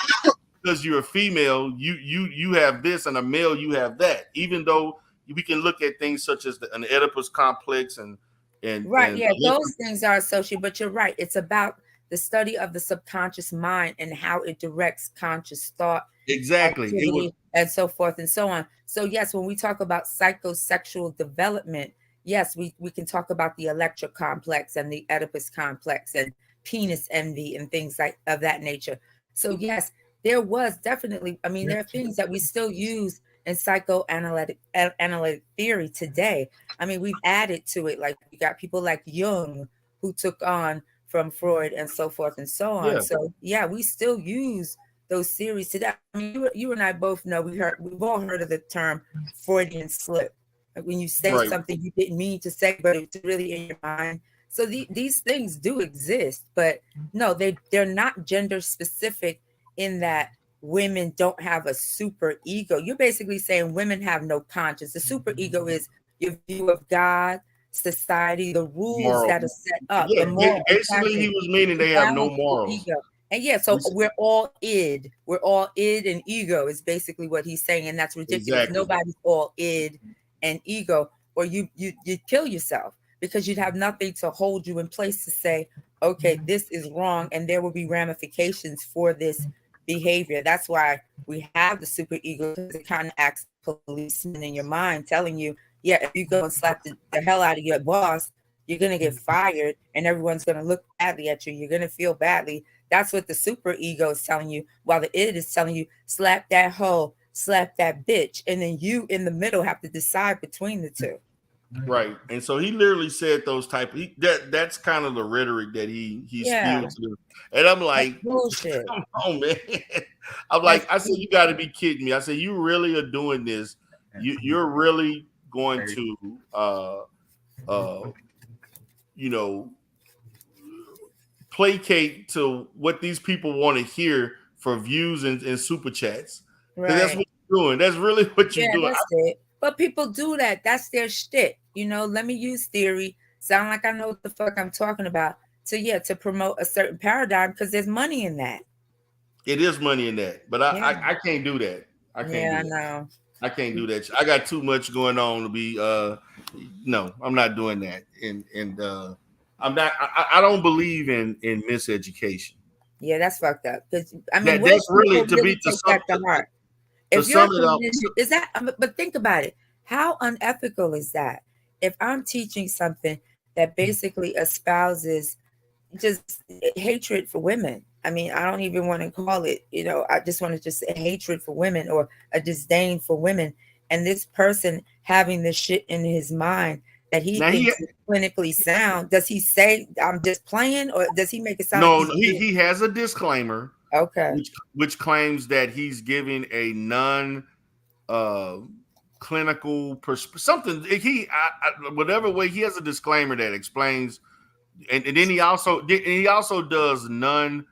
because you're a female, you have this, and a male, you have that. Even though we can look at things such as an Oedipus complex and
those things are associated. But you're right. It's about the study of the subconscious mind and how it directs conscious thought,
exactly,
activity, and so forth and so on. So yes, when we talk about psychosexual development, yes, we can talk about the Electra complex and the Oedipus complex and penis envy and things like of that nature. So yes, there was definitely, I mean, there are things that we still use in psychoanalytic analytic theory today. I mean, we've added to it, like we got people like Jung who took on from Freud and so forth and so on.
Yeah.
So yeah, we still use those theories today. I mean, you and I both know we've all heard of the term Freudian slip. Like when you say
Right.
something you didn't mean to say, but it's really in your mind. So these things do exist, but no, they're not gender specific in that women don't have a super ego. You're basically saying women have no conscience. The super ego is your view of God, society, the rules
Moral.
that are set up.
Yeah,
The moral,
basically he was meaning they have no morals.
ego. And yeah, so we're all id. We're all id and ego is basically what he's saying, and that's ridiculous.
Exactly.
Nobody's all id and ego, or you'd kill yourself because you'd have nothing to hold you in place to say, okay, this is wrong, and there will be ramifications for this behavior. That's why we have the super ego, because it kind of acts policeman in your mind, telling you, yeah, if you go and slap the hell out of your boss, you're gonna get fired, and everyone's gonna look badly at you. You're gonna feel badly. That's what the super ego is telling you, while the id is telling you, slap that hoe, slap that bitch, and then you in the middle have to decide between the two.
Right. And so he literally said those that's kind of the rhetoric that he spewed to. And I'm like,
that's bullshit.
Come on, man. I'm like, I said, you got to be kidding me. I said, you really are doing this. You're really going to placate to what these people want to hear for views and super chats.
Right.
That's what you're doing. That's really what you're doing.
That's it. But people do that. That's their shtick. Let me use theory. Sound like I know what the fuck I'm talking about. To promote a certain paradigm, because there's money in that.
It is money in that. But I can't do that. I can't do that.
I know.
I can't do that. I got too much going on to be no, I'm not doing that. And I'm not I don't believe in miseducation.
Yeah, that's fucked up. Because I mean,
that's really to be
to heart. If you're is that, but think about it. How unethical is that? If I'm teaching something that basically espouses just hatred for women. I mean, I don't even want to call it, I just want to just say hatred for women or a disdain for women. And this person having this shit in his mind that he thinks is clinically sound. Does he say I'm just playing, or does he make it sound?
No, he has a disclaimer.
Okay.
Which claims that he's giving a clinical something. Whatever way, he has a disclaimer that explains, and then he also does non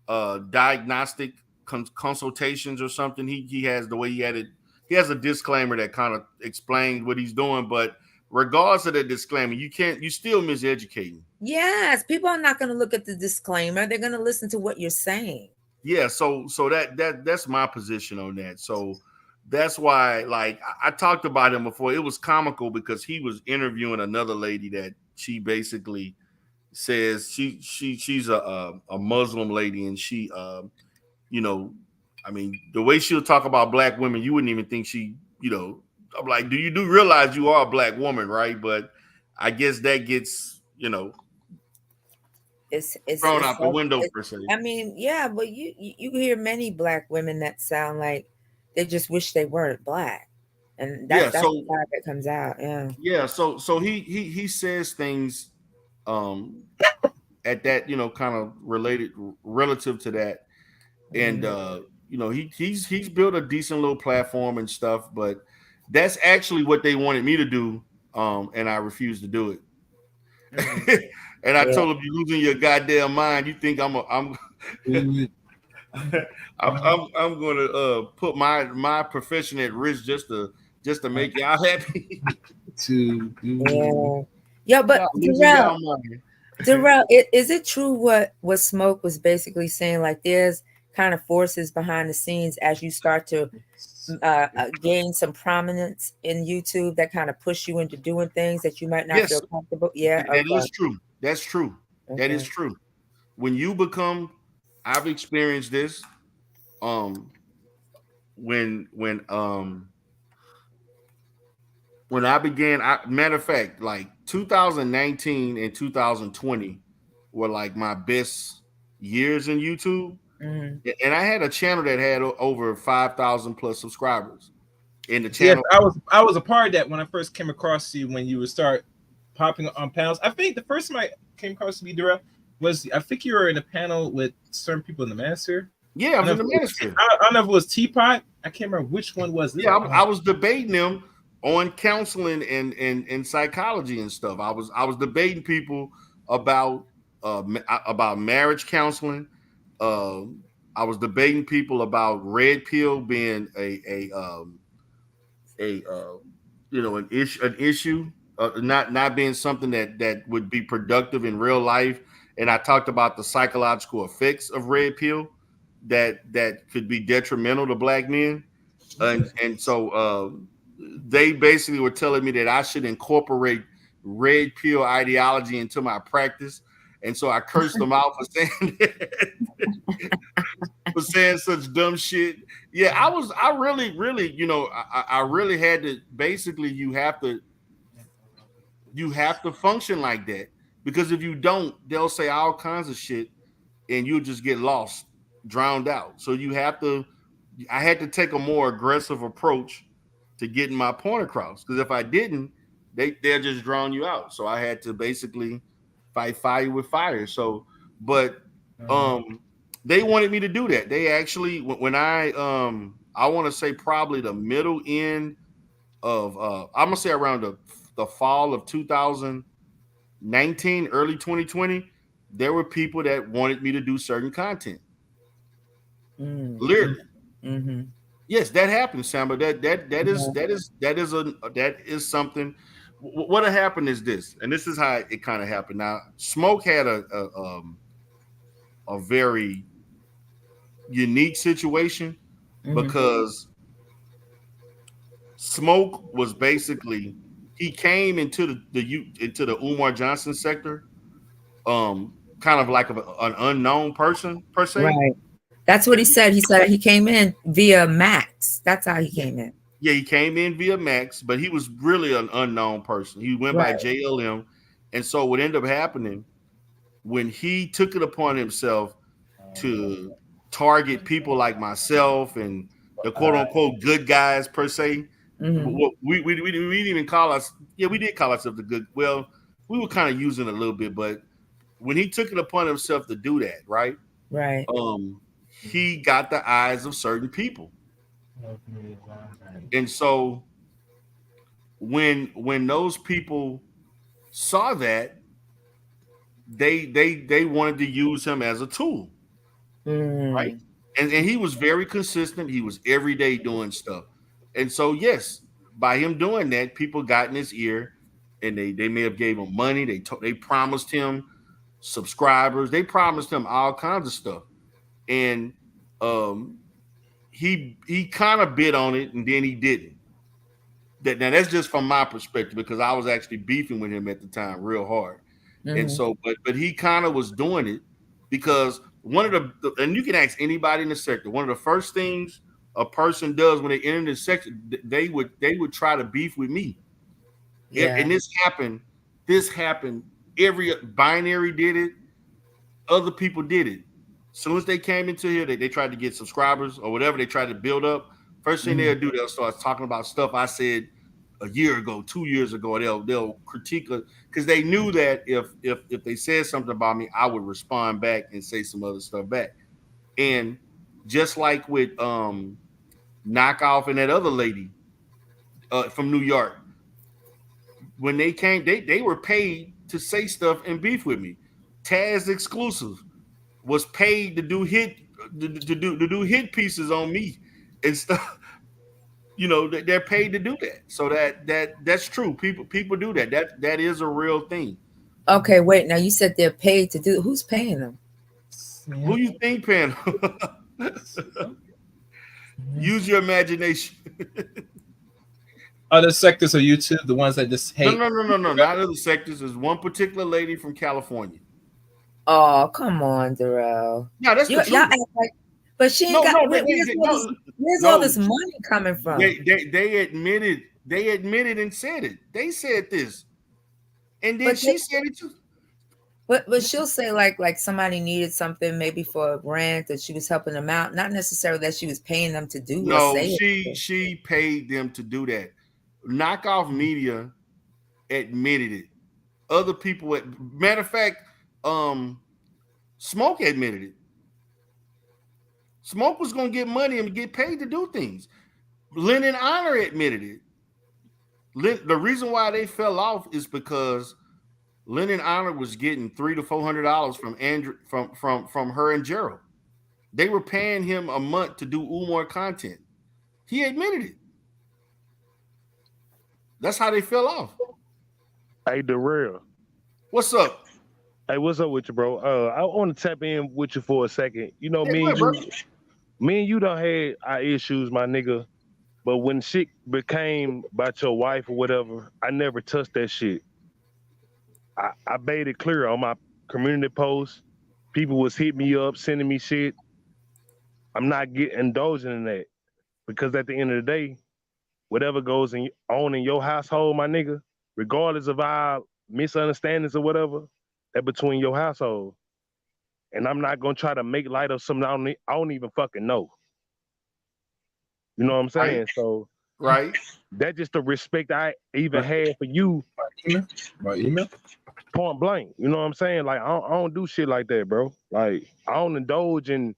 diagnostic consultations or something. He has the way he had it. He has a disclaimer that kind of explains what he's doing, but regardless of the disclaimer, you still miseducating.
Yes, people are not going to look at the disclaimer. They're going to listen to what you're saying.
Yeah, so that's my position on that. So that's why, like, I talked about him before. It was comical because he was interviewing another lady that she basically says she's a Muslim lady, and she I mean, the way she'll talk about black women, you wouldn't even think she, I'm like, do you realize you are a black woman, right? But I guess that gets,
it's
thrown out the window per se.
I mean, yeah, but you hear many black women that sound like they just wish they weren't black, and that's the part that comes out.
Yeah. So he says things, at that kind of relative to that, and he's built a decent little platform and stuff, but that's actually what they wanted me to do, and I refused to do it. And I told him, "You're losing your goddamn mind. You think I'm going to put my profession at risk just to make y'all happy?"
But Darrell, is it true what Smoke was basically saying? Like, there's kind of forces behind the scenes as you start to gain some prominence in YouTube that kind of push you into doing things that you might not feel comfortable. Yeah,
that is true. That's true. Okay. That is true. When you become, I've experienced this. when I began, matter of fact, like 2019 and 2020 were like my best years in YouTube.
Mhm.
And I had a channel that had over 5,000 plus subscribers. In the
Yes,
channel,
I was a part of that when I first came across you when you would start popping on panels. I think the first time I came across you, Darrell, was I think you were in a panel with certain people in the Manosphere.
Yeah, I was in the Manosphere.
I don't know if it was Teapot. I can't remember which one was it.
Yeah, I was debating them on counseling and psychology and stuff. I was debating people about marriage counseling. I was debating people about red pill being an issue, not being something that would be productive in real life. And I talked about the psychological effects of red pill that could be detrimental to black men. And so they basically were telling me that I should incorporate red pill ideology into my practice. And so I cursed them out for saying that, for saying such dumb shit. Yeah, I really, I really had to basically you have to function like that, because if you don't, they'll say all kinds of shit and you'll just get lost, drowned out. So I had to take a more aggressive approach to getting my point across, because if I didn't, they'll just drown you out. So I had to basically fight fire with fire. So, but they wanted me to do that. They actually, when I want to say probably the middle end of I'm gonna say around the fall of 2019, early 2020, there were people that wanted me to do certain content. Literally.
Mm-hmm.
Yes, that happens, Sam. But that is something. What happened is this, and this is how it kind of happened. Now, Smoke had a very unique situation, because Smoke was basically, he came into the Umar Johnson sector, kind of like an unknown person per se.
Right. That's what he said. He said he came in via Max. That's how he came in.
Yeah, he came in via Max, but he was really an unknown person. He went by JLM. And so what ended up happening, when he took it upon himself to target people like myself and the quote unquote good guys per se, we didn't even call us. Yeah, we did call ourselves the good. Well, we were kind of using it a little bit, but when he took it upon himself to do that, right?
Right.
He got the eyes of certain people. And so when those people saw that, they wanted to use him as a tool. Right? And he was very consistent. He was every day doing stuff. And so, yes, by him doing that, people got in his ear, and they may have gave him money. They promised him subscribers. They promised him all kinds of stuff. And he kind of bid on it, and then he didn't. Now that's just from my perspective, because I was actually beefing with him at the time real hard. And so, but he kind of was doing it because one of the and you can ask anybody in the sector, one of the first things a person does when they enter the sector, they would try to beef with me. Yeah. And this happened. Every binary did it. Other people did it. As soon as they came into here, they tried to get subscribers or whatever they tried to build up. First thing they'll do, they'll start talking about stuff I said a year ago, 2 years ago. They'll critique it, because they knew that if they said something about me, I would respond back and say some other stuff back. And just like with Knockoff and that other lady from New York, when they came, they were paid to say stuff and beef with me. Taz Exclusive was paid to do hit pieces on me and stuff. You know, they're paid to do that. So that's true. People do that. That is a real thing.
Okay, wait. Now you said they're paid to do. Who's paying them?
Who you think paying them? Use your imagination.
Other sectors of YouTube, the ones that just hate.
No. Not other sectors. There's one particular lady from California.
Oh, come on, Darrell.
Yeah, that's the truth.
But she ain't got. Where's all this money coming from?
They admitted and said it. They said this, and then she said it too.
But she'll say like somebody needed something maybe for a grant that she was helping them out, not necessarily that she was paying them to do.
No, she paid them to do that. Knockoff Media admitted it. Other people, matter of fact, Smoke admitted it. Smoke was going to get money and get paid to do things. Lynn and Honor admitted it. The reason why they fell off is because Lynn and Honor was getting $300 to $400 from Andrew from her and Gerald. They were paying him a month to do Umar content. He admitted it. That's how they fell off.
Hey, Darrell.
What's up?
Hey, what's up with you, bro? I want to tap in with you for a second. You know, me and you done had our issues, my nigga. But when shit became about your wife or whatever, I never touched that shit. I made it clear on my community posts. People was hitting me up, sending me shit. I'm not indulging in that. Because at the end of the day, whatever goes on in your household, my nigga, regardless of our misunderstandings or whatever, that between your household. And I'm not gonna try to make light of something I don't even fucking know. You know what I'm saying?
Right.
So
right.
That's just the respect I even had for you.
By email?
Point blank. You know what I'm saying? Like I don't do shit like that, bro. Like I don't indulge in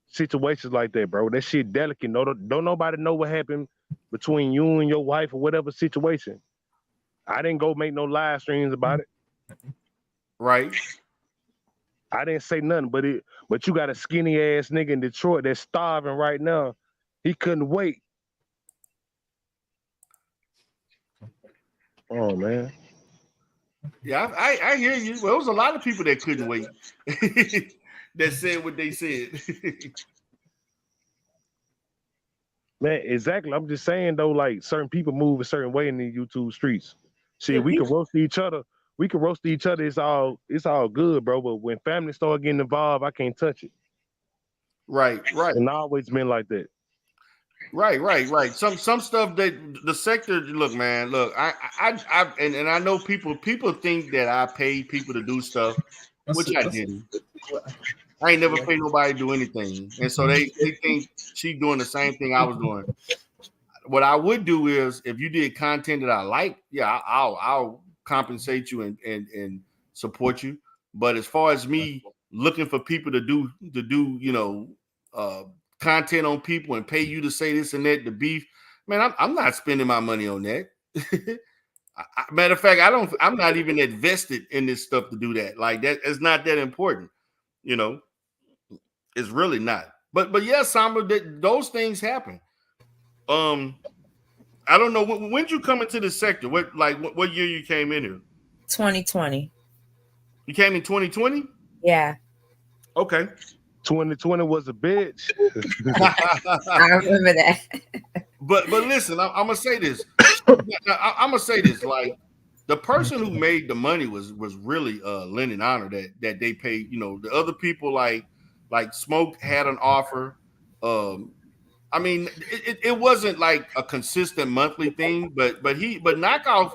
situations like that, bro. That shit delicate. Don't nobody know what happened between you and your wife or whatever situation. I didn't go make no live streams about it.
Right.
I didn't say nothing, but you got a skinny ass nigga in Detroit that's starving right now. He couldn't wait. Oh man.
Yeah, I hear you. Well, there was a lot of people that couldn't wait. That said what they said.
Man, exactly. I'm just saying though, like certain people move a certain way in the YouTube streets. See, we can roast each other. We can roast each other. It's all good, bro. But when family start getting involved, I can't touch it.
Right.
And I always been like that.
Right. Some stuff that the sector. Look, man. Look, I know people think that I paid people to do stuff, which I didn't. I ain't never paid nobody to do anything, and so they think she doing the same thing I was doing. What I would do is, if you did content that I like, yeah, I'll compensate you and support you. But as far as me looking for people to do content on people and pay you to say this and that, the beef, man, I'm not spending my money on that. Matter of fact, I'm not even invested in this stuff to do that. Like that, it's not that important, you know. It's really not. But yeah, Samba, those things happen. I don't know when did you come into the sector? What year you came in here?
2020.
You came in 2020?
Yeah.
Okay.
2020 was a bitch.
I remember that.
But listen, I'm gonna say this. I'm gonna say this. Like the person who made the money was really Lynn and Honor that they paid. You know, the other people like Smoke had an offer. I mean, it wasn't like a consistent monthly thing, but Knockoff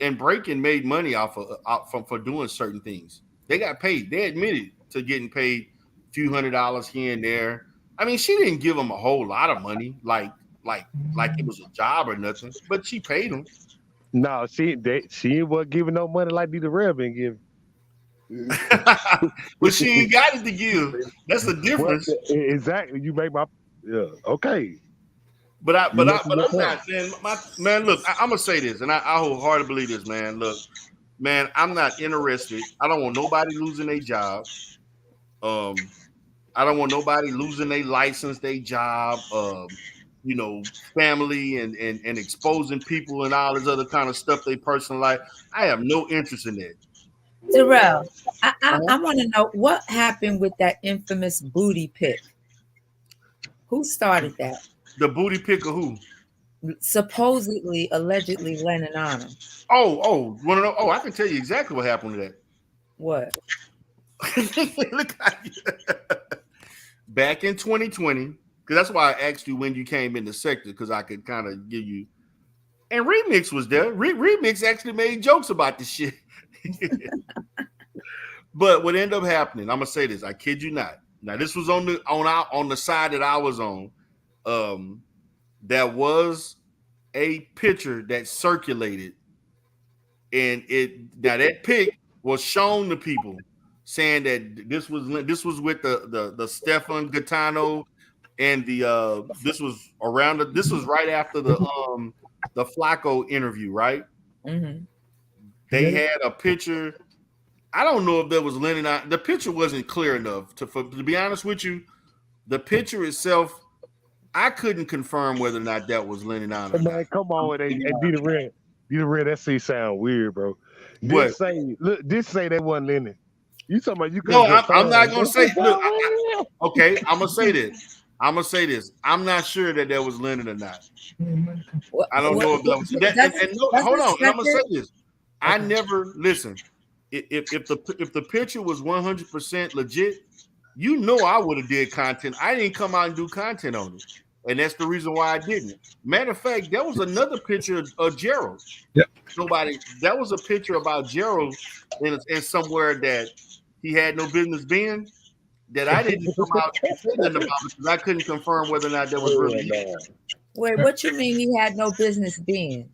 and Breaking made money for doing certain things. They got paid. They admitted to getting paid a few $100s here and there. I mean, she didn't give them a whole lot of money, like it was a job or nothing, but she paid them.
No, she wasn't giving no money like the Rev been giving.
But she ain't got it to give. That's the difference.
Well, exactly. You make my okay.
But I'm not, man. Look, I'm gonna say this, and I wholeheartedly believe this, man. Look, man, I'm not interested. I don't want nobody losing their job. I don't want nobody losing their license, their job. Family and exposing people and all this other kind of stuff, they personal life. I have no interest in that.
Darrell, I want to know what happened with that infamous booty pic. Who started that?
The booty pic of who?
Supposedly, allegedly, Lynn and Honor.
Oh, want to know? Oh, I can tell you exactly what happened to that.
What?
Look at you. back in 2020, because that's why I asked you when you came in the sector, because I could kind of give you. And Remix was there. Remix actually made jokes about this shit. But what ended up happening, I'm gonna say this, I kid you not. Now, this was on the side that I was on. There was a picture that circulated, and that pic was shown to people, saying that this was with the Stefan Gaetano, and this was right after the Flacco interview, right?
Mm-hmm.
They had a picture. I don't know if there was Lennon. The picture wasn't clear enough to be honest with you. The picture itself, I couldn't confirm whether or not that was Lennon or not.
Man, come on, hey, be the red. That shit sound weird, bro.
What?
This say that wasn't Lennon. You talking about you?
No, I'm not gonna say. Look, okay, I'm gonna say this. I'm not sure that was Lennon or not. I don't know if that was. Hold on, and I'm gonna say this. I never listen. If the picture was 100% legit, you know I would have did content. I didn't come out and do content on it, and that's the reason why I didn't. Matter of fact, there was another picture of Gerald.
Yep.
That was a picture about Gerald in somewhere that he had no business being. That I didn't come out and say nothing about because I couldn't confirm whether or not that was really him.
Wait, what you mean he had no business being?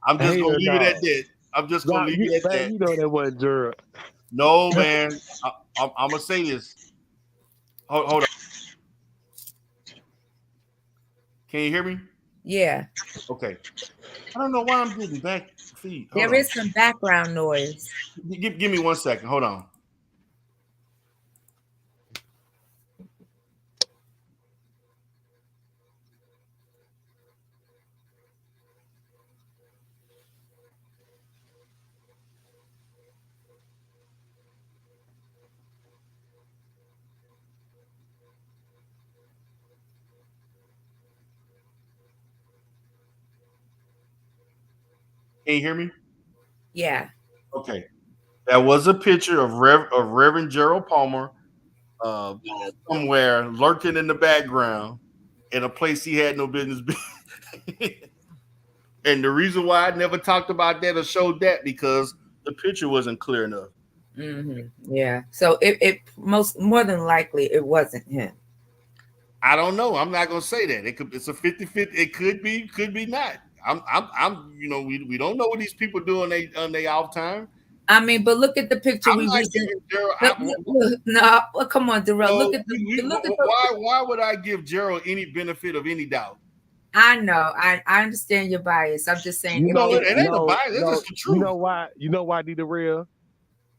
I'm just gonna leave it at that. I'm just gonna leave it at that.
You know that wasn't Gerald.
No, man. I'm gonna say this. Hold on. Can you hear me?
Yeah.
Okay. I don't know why I'm getting back feed.
There is some background noise.
Give me 1 second. Hold on. Can you hear me?
Yeah.
Okay. That was a picture of Reverend Gerald Palmer somewhere lurking in the background in a place he had no business being. And the reason why I never talked about that or showed that because the picture wasn't clear enough.
Mm-hmm. Yeah. So it more than likely it wasn't him.
I don't know. I'm not gonna say that. It's a 50-50. It could be not. I'm we don't know what these people do on their off time.
I mean, but look at the picture we recently. No, come on, Darrell. Look at
why would I give Gerald any benefit of any doubt?
I know. I understand your bias. I'm just saying.
It ain't a bias. It's just the truth.
You know why? You know why, D the real?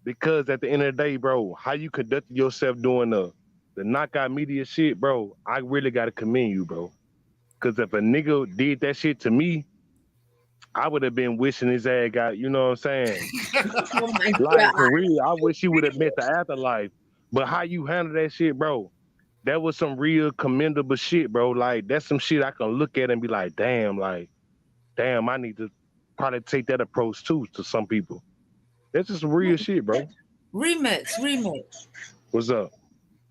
Because at the end of the day, bro, how you conduct yourself doing the knockout media shit, bro, I really gotta commend you, bro. Because if a nigga did that shit to me, I would have been wishing his ass got, you know what I'm saying?
Oh my
Like,
God.
for real, I wish he would have met the afterlife. But how you handle that shit, bro, that was some real commendable shit, bro. Like, that's some shit I can look at and be like, damn, I need to probably take that approach too to some people. That's just some real shit, bro.
Remix.
What's up?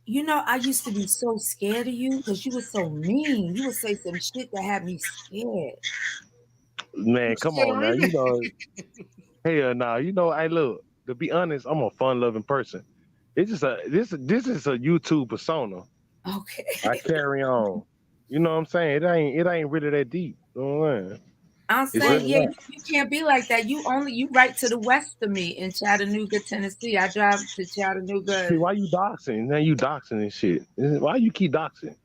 You know, I used to be so scared of you because you were so mean. You would say some shit that had me scared.
Man, come on now. You know, hell nah. You know, hey, look, to be honest, I'm a fun-loving person. It's just this is a YouTube persona.
Okay.
I carry on. You know what I'm saying? It ain't really that deep. You know what I'm saying?
I'm saying, yeah, you can't be like that. You right to the west of me in Chattanooga, Tennessee. I drive to Chattanooga.
See, why you doxing? Now you doxing and shit. Why you keep doxing?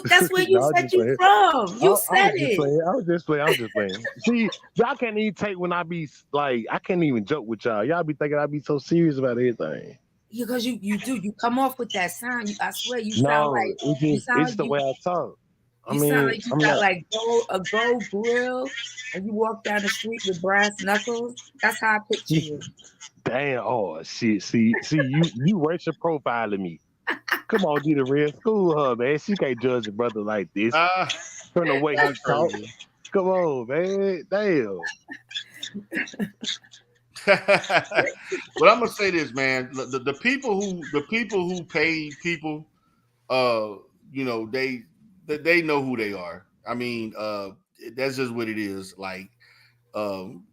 That's where you said you from. You said it.
I was just playing. See, y'all can't even take when I be like, I can't even joke with y'all. Y'all be thinking I be so serious about everything.
Because you do. You come off with that sound. I swear you sound like
it's the way I talk.
You sound like you got like a gold grill and you walk down the street with brass knuckles. That's how I picture you.
Damn, oh shit. See, you racial profiling me. Come on, do the real school her, man. She can't judge a brother like this. From the way he talk. Come on, man. Damn.
But I'm gonna say this, man. The people who pay people you know, they know who they are. I mean, that's just what it is. Like, um,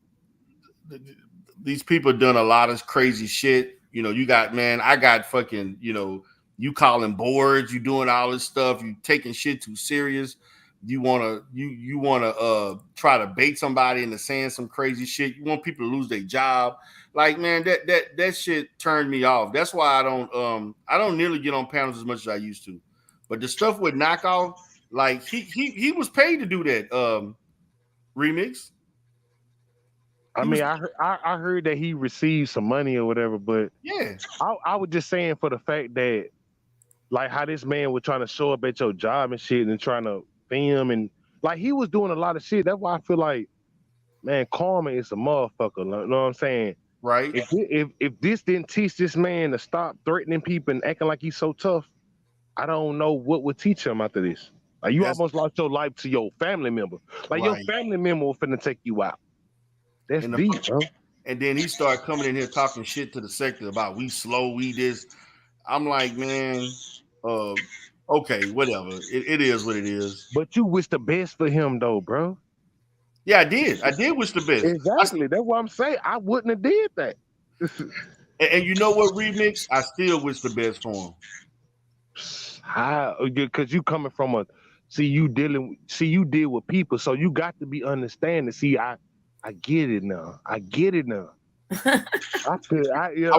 these people done a lot of crazy shit. You know, you got, man, I got fucking, you know, you calling boards, you doing all this stuff, you taking shit too serious. You wanna try to bait somebody into saying some crazy shit. You want people to lose their job. Like, man, that shit turned me off. That's why I don't nearly get on panels as much as I used to. But the stuff with Knockoff, like he was paid to do that remix.
I mean, I heard that he received some money or whatever, but
yeah,
I was just saying for the fact that, like, how this man was trying to show up at your job and shit and trying to film, and like he was doing a lot of shit. That's why I feel like, man, karma is a motherfucker. You know what I'm saying?
Right.
If this didn't teach this man to stop threatening people and acting like he's so tough, I don't know what would teach him after this. Like, you almost lost your life to your family member. Like, your family member was finna take you out. That's deep, bro.
And then he started coming in here talking shit to the sector about we slow, we this. I'm like, man, okay, whatever. It is what it is.
But you wish the best for him, though, bro.
Yeah, I did. I did wish the best.
Exactly. That's what I'm saying. I wouldn't have did that.
and you know what, Remix? I still wish the best for him.
How? Because you coming from you deal with people, so you got to be understanding. See, I get it now. I get it now. I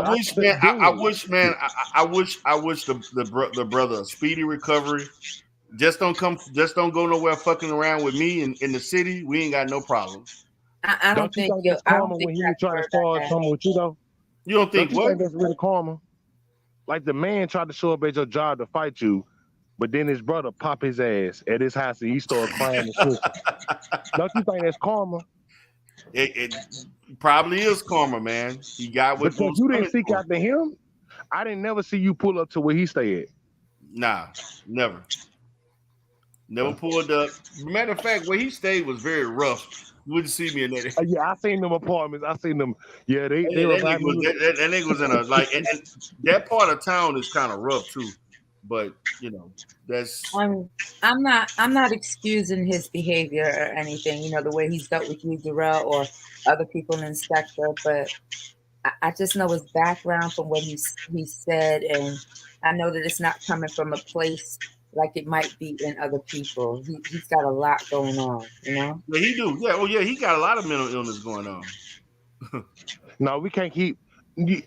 wish the brother a speedy recovery.
Just don't go nowhere fucking around with me in the city. We ain't got no problems.
I don't think
that's karma when he was trying to start something with you, though.
You don't think what?
Think that's really karma? Like, the man tried to show up at your job to fight you, but then his brother pop his ass at his house and he started crying and shit. Don't you think that's karma?
It probably is karma, man. He got what
because you didn't seek after him. I didn't never see you pull up to where he stayed.
Nah, never pulled up. Matter of fact, where he stayed was very rough. You wouldn't see me in that.
Yeah, I seen them apartments. I seen them. Yeah, that
nigga was in a like, and that part of town is kind of rough too. But you know, that's.
I'm not excusing his behavior or anything. You know, the way he's dealt with you, Darrell, or other people in the sector. But I just know his background from what he said, and I know that it's not coming from a place like it might be in other people. He's got a lot going on, you know?
Yeah, he do. Yeah, well, yeah, he got a lot of mental illness going on.
No, we can't keep. I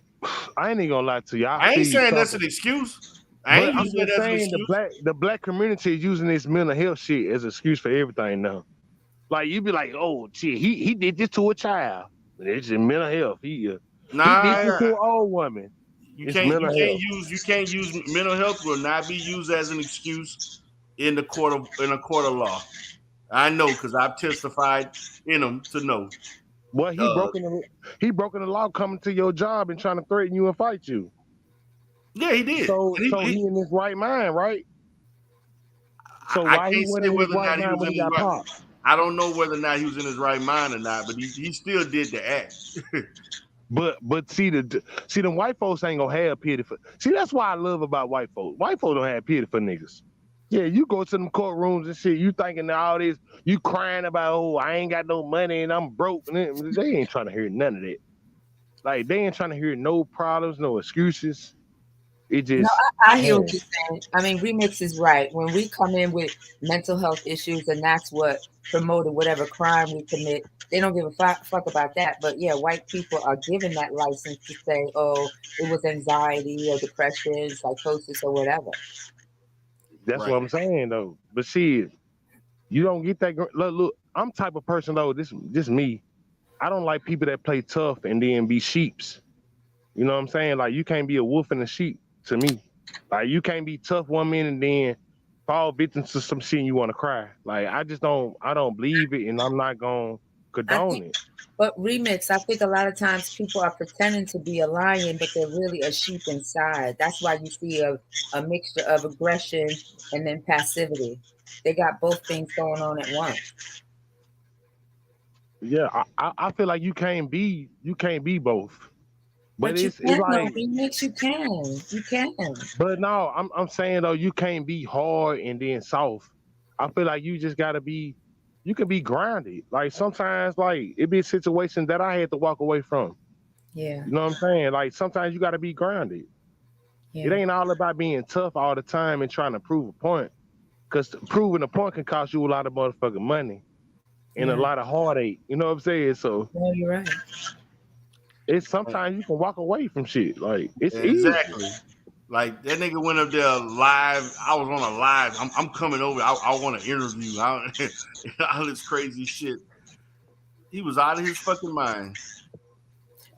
ain't even gonna lie to you.
I ain't saying that's an excuse. I ain't using that as an excuse.
The black community is using this mental health shit as an excuse for everything now. Like, you be like, oh shit, he did this to a child. It's just mental health. He did this to an old woman.
You can't use mental health will not be used as an excuse in a court of law. I know because I've testified in them to know.
Well, he broken the law coming to your job and trying to threaten you and fight you.
Yeah, he did.
So he in his right mind, right? So why he wasn't in his right mind when he got popped?
I don't know whether or not he was in his right mind or not, but he still did the act.
But see the white folks ain't gonna have pity for. See, that's why I love about white folks. White folks don't have pity for niggas. Yeah, you go to them courtrooms and shit. You thinking all this, you crying about, oh, I ain't got no money and I'm broke. And they ain't trying to hear none of that. Like, they ain't trying to hear no problems, no excuses. It just.
No, I hear what you're saying. I mean, Remix is right. When we come in with mental health issues, and that's what promoted whatever crime we commit, they don't give a fuck about that. But yeah, white people are given that license to say, oh, it was anxiety or depression, psychosis or whatever.
That's what I'm saying, though. But see, you don't get that. Look, I'm type of person, though. This me. I don't like people that play tough and then be sheeps. You know what I'm saying? Like, you can't be a wolf and a sheep to me. Like, you can't be tough 1 minute and then fall victim to some shit and you want to cry. Like, I don't believe it, and I'm not going to condone it.
But Remix, I think a lot of times people are pretending to be a lion, but they're really a sheep inside. That's why you see a mixture of aggression and then passivity. They got both things going on at once.
Yeah, I feel like you can't be both.
But you
it's
can though,
like,
remix. You can. You can.
but no, I'm saying though, you can't be hard and then soft. I feel like you just gotta be, you can be grounded. Like sometimes, like it be a situation that I had to walk away from.
Yeah.
You know what I'm saying? Like sometimes you gotta be grounded. It
Yeah.
ain't all about being tough all the time and trying to prove a point. Cause proving a point can cost you a lot of motherfucking money and a
Yeah.
lot of heartache. You know what I'm saying? So
No, you're right.
it's sometimes you can walk away from shit. Like it's easy.
Exactly. Like that nigga went up there live. I was on a live. I'm coming over. I want to interview. All this crazy shit. He was out of his fucking mind.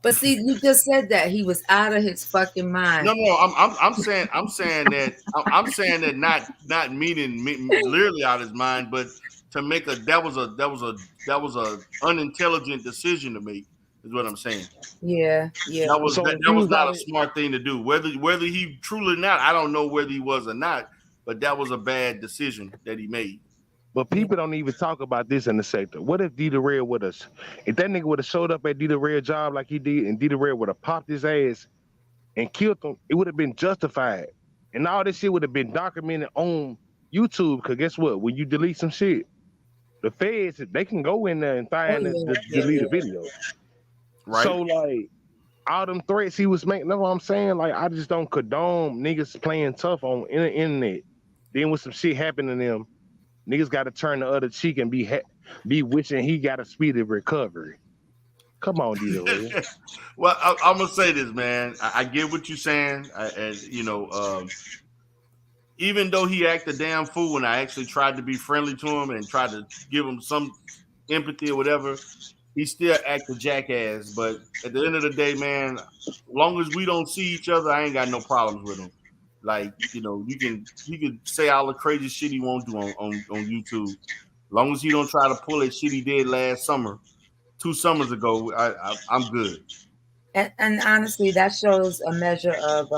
But see, you just said that he was out of his fucking mind.
No. I'm saying that not meaning literally out of his mind, but to make that was a unintelligent decision to make. Is what I'm saying.
Yeah.
That was not a smart thing to do. Whether he truly not, I don't know whether he was or not, but that was a bad decision that he made.
But people don't even talk about this in the sector. What if Dita Red would have, if that nigga would have showed up at Dita Red's job like he did, and Dita Red would have popped his ass and killed him, it would have been justified. And all this shit would have been documented on YouTube. Cause guess what? When you delete some shit, the feds, they can go in there and find the deleted video.
Right.
So like all them threats he was making, that's what I'm saying. Like I just don't condone niggas playing tough on the internet. Then when some shit happen to them, niggas got to turn the other cheek and be wishing he got a speedy recovery. Come on, Dita.
Well, I'm gonna say this, man. I get what you're saying, and you know, even though he acted damn fool, and I actually tried to be friendly to him and tried to give him some empathy or whatever, he still acted jackass. But at the end of the day, man, as long as we don't see each other, I ain't got no problems with him. Like, you know, he can say all the crazy shit he won't do on YouTube. As long as he don't try to pull that shit he did last summer, 2 summers ago, I'm good.
And honestly, that shows a measure of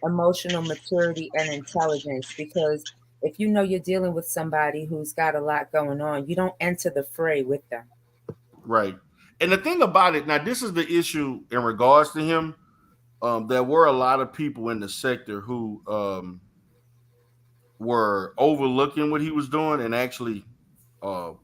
emotional maturity and intelligence, because if you know you're dealing with somebody who's got a lot going on, you don't enter the fray with them.
Right. And the thing about it, now this is the issue in regards to him. There were a lot of people in the sector who were overlooking what he was doing and actually, you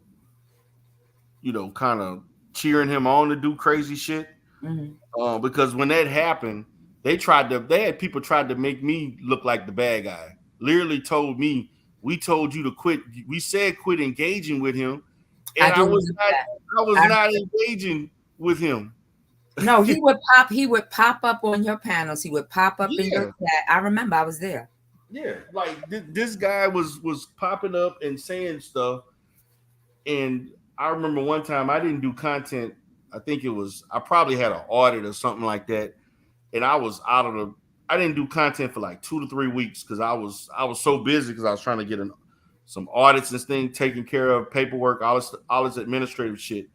know, kind of cheering him on to do crazy shit.
Mm-hmm.
Because when that happened, they had people tried to make me look like the bad guy. Literally told me, we told you to quit. We said quit engaging with him, and I was not engaging with him.
No, he would pop up on your panels. He would pop up in your chat. I remember I was there.
Yeah, like this guy was popping up and saying stuff, and I remember one time I didn't do content. I think I probably had an audit or something like that, and I didn't do content for like 2 to 3 weeks because I was so busy because I was trying to get some audits and things taken care of, paperwork, all this administrative shit.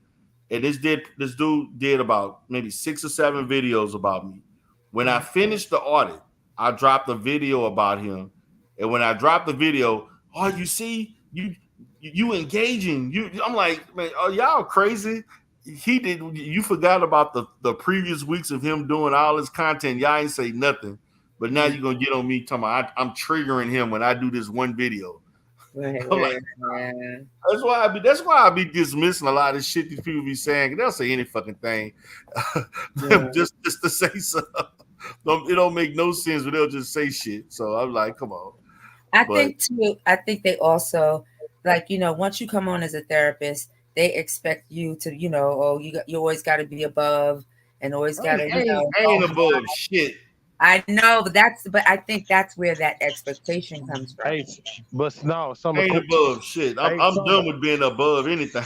And this dude did about maybe 6 or 7 videos about me. When I finished the audit, I dropped a video about him. And when I dropped the video, oh, you see, you engaging. I'm like, man, are y'all crazy? You forgot about the previous weeks of him doing all this content. Y'all ain't say nothing. But now you're gonna get on me talking about I'm triggering him when I do this one video.
Right,
like, that's why I be dismissing a lot of shit these people be saying. They'll say any fucking thing just to say something. It don't make no sense, but they'll just say shit. So I'm like, come on.
I think they also, like, you know, once you come on as a therapist, they expect you to, you know, you always got to be above and always got to, you know,
ain't above shit.
I know, but I think that's where that expectation comes from.
Hey, but no,
ain't above shit. I'm done with being above anything.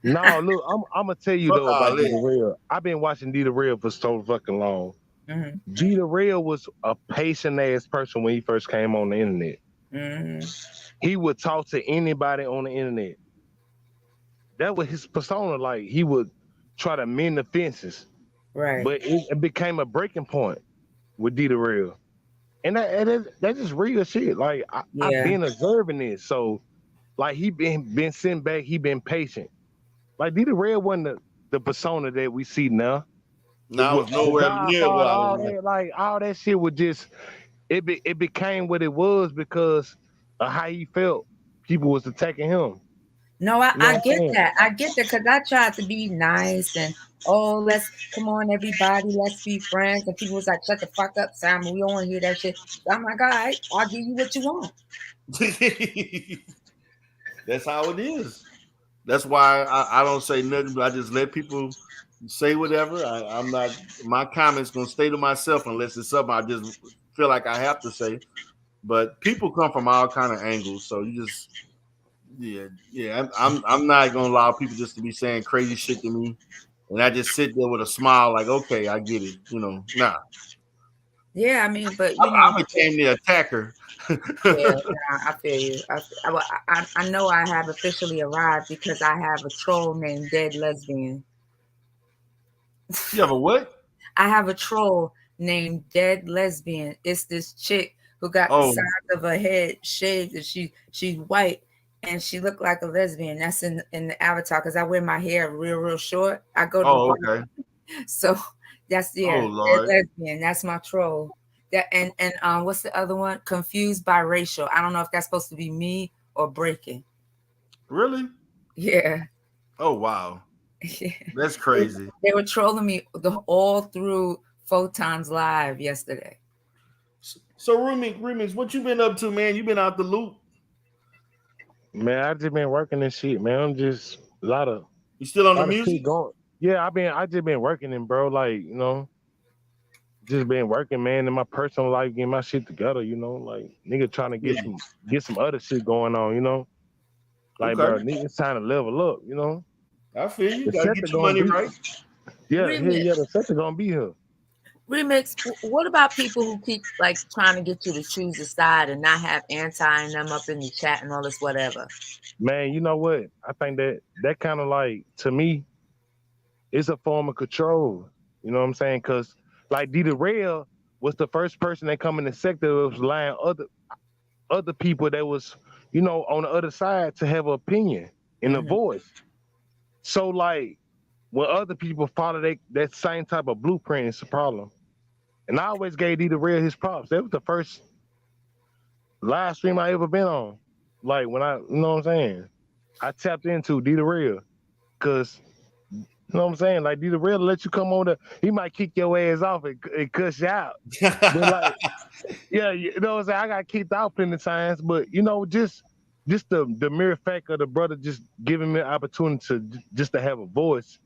No, look, I'm gonna tell you though about Dita Real. I've been watching Dita Real for so fucking long.
Mm-hmm.
Dita Real was a patient ass person when he first came on the internet.
Mm-hmm.
He would talk to anybody on the internet. That was his persona. Like he would try to mend the fences,
right?
But it became a breaking point with Dita Real, and that's just real shit. Like I've been observing this, so like he been sitting back, he been patient. Like Dita Real wasn't the persona that we see now.
Now it's nowhere
The
near
Godfather,
what I
all
was.
that, like all that shit was just it became what it was because of how he felt. People was attacking him.
No, I,
You know
I
what
get
I'm saying?
that. I get that because I tried to be nice and let's come on, everybody, let's be friends. And people was like, shut the fuck up, Simon. We don't want to hear that shit. So I'm like, all right, I'll give you what you want.
That's how it is. That's why I don't say nothing, but I just let people say whatever. I'm not, my comments gonna stay to myself unless it's something I just feel like I have to say. But people come from all kind of angles, so you just I'm not gonna allow people just to be saying crazy shit to me, and I just sit there with a smile like, okay, I get it, nah.
Yeah, I mean, but
I became the attacker.
yeah, nah, I feel you. I know I have officially arrived because I have a troll named Dead Lesbian.
You have a what?
I have a troll named Dead Lesbian. It's this chick who got the sides of her head shaved, and she's white, and she looked like a lesbian. That's in the avatar because I wear my hair real short. I go to the
Okay.
so that's Dead
Lord.
Lesbian. That's my troll. That and what's the other one? Confused biracial. I don't know if that's supposed to be me or breaking.
Really?
Yeah.
Oh wow. That's crazy.
They were trolling me all through Photon's live yesterday.
So Remix, what you been up to, man? You been out the loop?
Man, I just been working this shit, man. I'm just a lot of.
You still on the
lot of shit
music?
going. Yeah, I just been working and bro, like just been working, man, in my personal life, getting my shit together, like nigga trying to get some other shit going on, like bro, nigga, it's time to level up,
I feel you.
The
Gotta
sector
get your
gonna
money
be,
right.
the sector gonna be here.
Remix, what about people who keep like trying to get you to choose a side and not have anti in them up in the chat and all this whatever?
Man, you know what? I think that kind of like, to me, it's a form of control. You know what I'm saying? Because like Dita Rail was the first person that come in the sector that was lying other people that was, on the other side to have an opinion and a voice. So like when other people follow that same type of blueprint, it's a problem. And I always gave Dita Rail his props. That was the first live stream I ever been on. Like when you know what I'm saying? I tapped into Dita Rail because, you know what I'm saying? Like Dita Rail let you come on he might kick your ass off and cuss you out. But like, yeah, you know what I'm saying? I got kicked out plenty of times, but just the mere fact of the brother just giving me an opportunity to have a voice,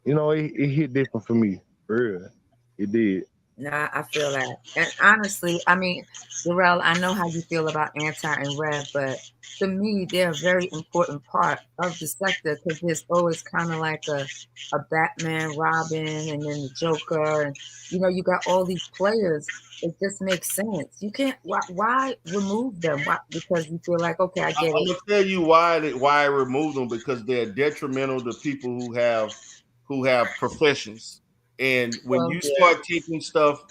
it hit different for me. For real. It did.
Nah, I feel that. And honestly, I mean, Darrell, I know how you feel about anti and Rev, but to me, they're a very important part of the sector because there's always kind of like a Batman, Robin, and then the Joker, and you got all these players. It just makes sense. You can't. Why remove them? Why? Because you feel like, okay, I get
I'm gonna tell you why I removed them, because they're detrimental to people who have professions. And when you start taking stuff,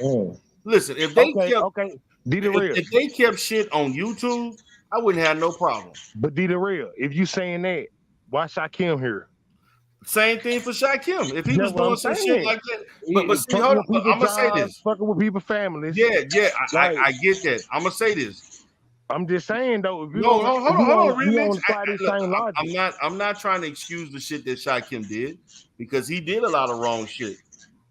listen, if they if they kept shit on YouTube, I wouldn't have no problem.
But Dita Rail, if you saying that, why Shakim here?
Same thing for Shakim. If he was doing some shit like that, but see,
hold
on, I'm gonna say this.
Fucking with people's families.
Yeah, I get that. I'm gonna say this.
I'm just saying though. If you
hold on, Remix.
Look,
I'm not trying to excuse the shit that Shakim did, because he did a lot of wrong shit.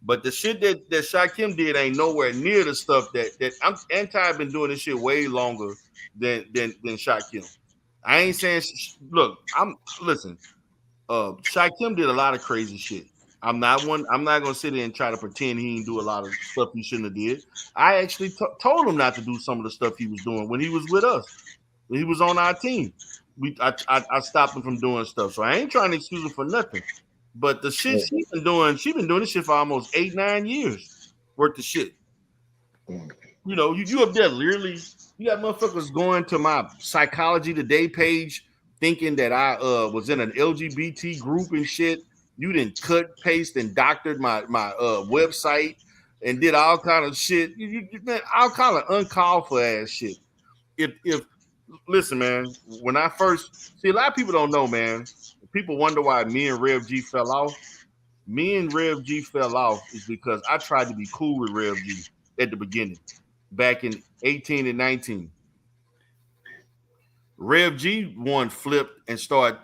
But the shit that Shakim did ain't nowhere near the stuff that I'm been doing this shit way longer than Shakim. I ain't saying look, listen. Shakim did a lot of crazy shit. I'm not gonna sit there and try to pretend he didn't do a lot of stuff he shouldn't have did. I actually told him not to do some of the stuff he was doing when he was with us. When he was on our team. I stopped him from doing stuff. So I ain't trying to excuse him for nothing. But the shit she's been doing this shit for almost 8-9 years worth of shit. You up there literally, you got motherfuckers going to my Psychology Today page thinking that I was in an LGBT group and shit. You didn't cut, paste, and doctored my website and did all kind of shit. Man, all kind of uncalled for ass shit. If listen, man, when I first see, a lot of people don't know, man. People wonder why me and Rev G fell off. me and Rev G fell off is because I tried to be cool with Rev G at the beginning, back in 18 and 19. Rev G one flipped and started.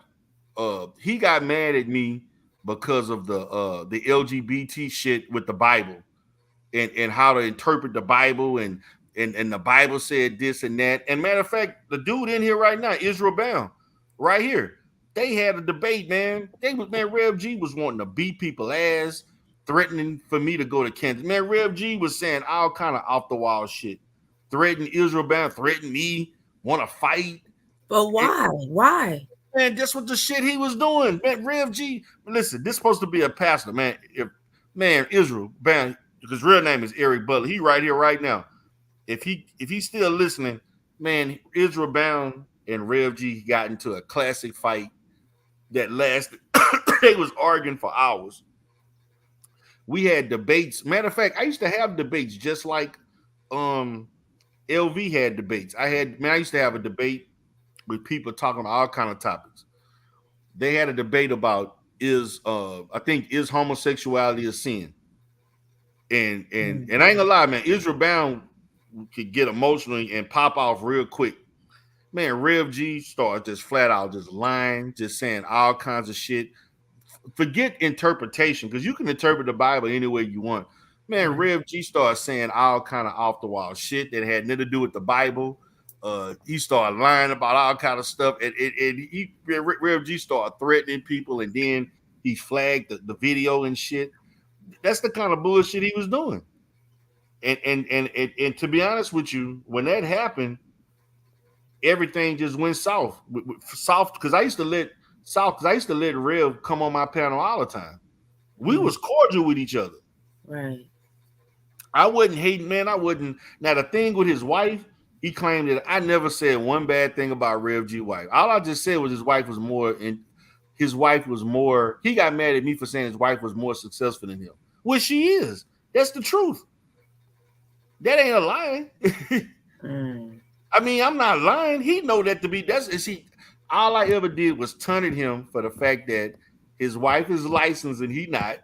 He got mad at me because of the LGBT shit with the Bible and how to interpret the Bible and the Bible said this and that. And matter of fact, the dude in here right now, Israel Bound, right here. They had a debate, man. Rev G was wanting to beat people ass, threatening for me to go to Kansas. Man, Rev G was saying all kind of off the wall shit, threatening Israel Bound, threatening me, want to fight.
But why? Why?
Man, that's what the shit he was doing. Man, Rev G, listen, this supposed to be a pastor, man. Israel Bound, because real name is Eric Butler. He right here right now. If he's still listening, man, Israel Bound and Rev G got into a classic fight that lasted. They was arguing for hours. We had debates. Matter of fact, I used to have debates just like LV had debates. I used to have a debate with people talking about all kind of topics. They had a debate about is homosexuality a sin? And I ain't gonna lie, man, Israel Bound could get emotional and pop off real quick. Man, Rev G started just flat out just lying, just saying all kinds of shit. Forget interpretation, because you can interpret the Bible any way you want. Man, Rev G started saying all kind of off the wall shit that had nothing to do with the Bible. He started lying about all kind of stuff, and Rev G started threatening people, and then he flagged the video and shit. That's the kind of bullshit he was doing. And to be honest with you, when that happened, everything just went south. Because I used to let Rev come on my panel all the time. We was cordial with each other.
Right.
I wasn't hating, man. I wouldn't. Now the thing with his wife, he claimed that I never said one bad thing about Rev G wife. All I just said was his wife was more. He got mad at me for saying his wife was more successful than him. Well, she is. That's the truth. That ain't a lie. I mean, I'm not lying. He know that to be. All I ever did was taunted him for the fact that his wife is licensed and he not,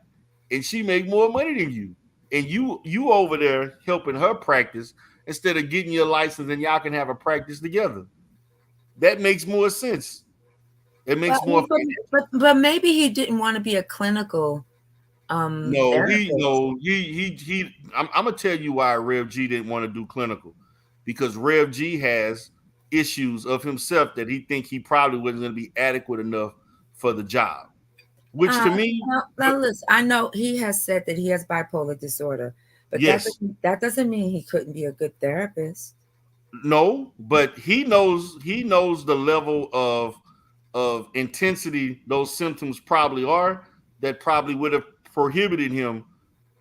and she make more money than you. And you over there helping her practice instead of getting your license and y'all can have a practice together. That makes more sense. It makes more.
But maybe he didn't want to be a clinical. I'm
gonna tell you why Rev G didn't want to do clinical, because Rev G has issues of himself that he think he probably wasn't going to be adequate enough for the job. Which to me,
now listen, I know he has said that he has bipolar disorder, but
yes,
that doesn't mean he couldn't be a good therapist.
No, but he knows the level of intensity those symptoms probably are that probably would have prohibited him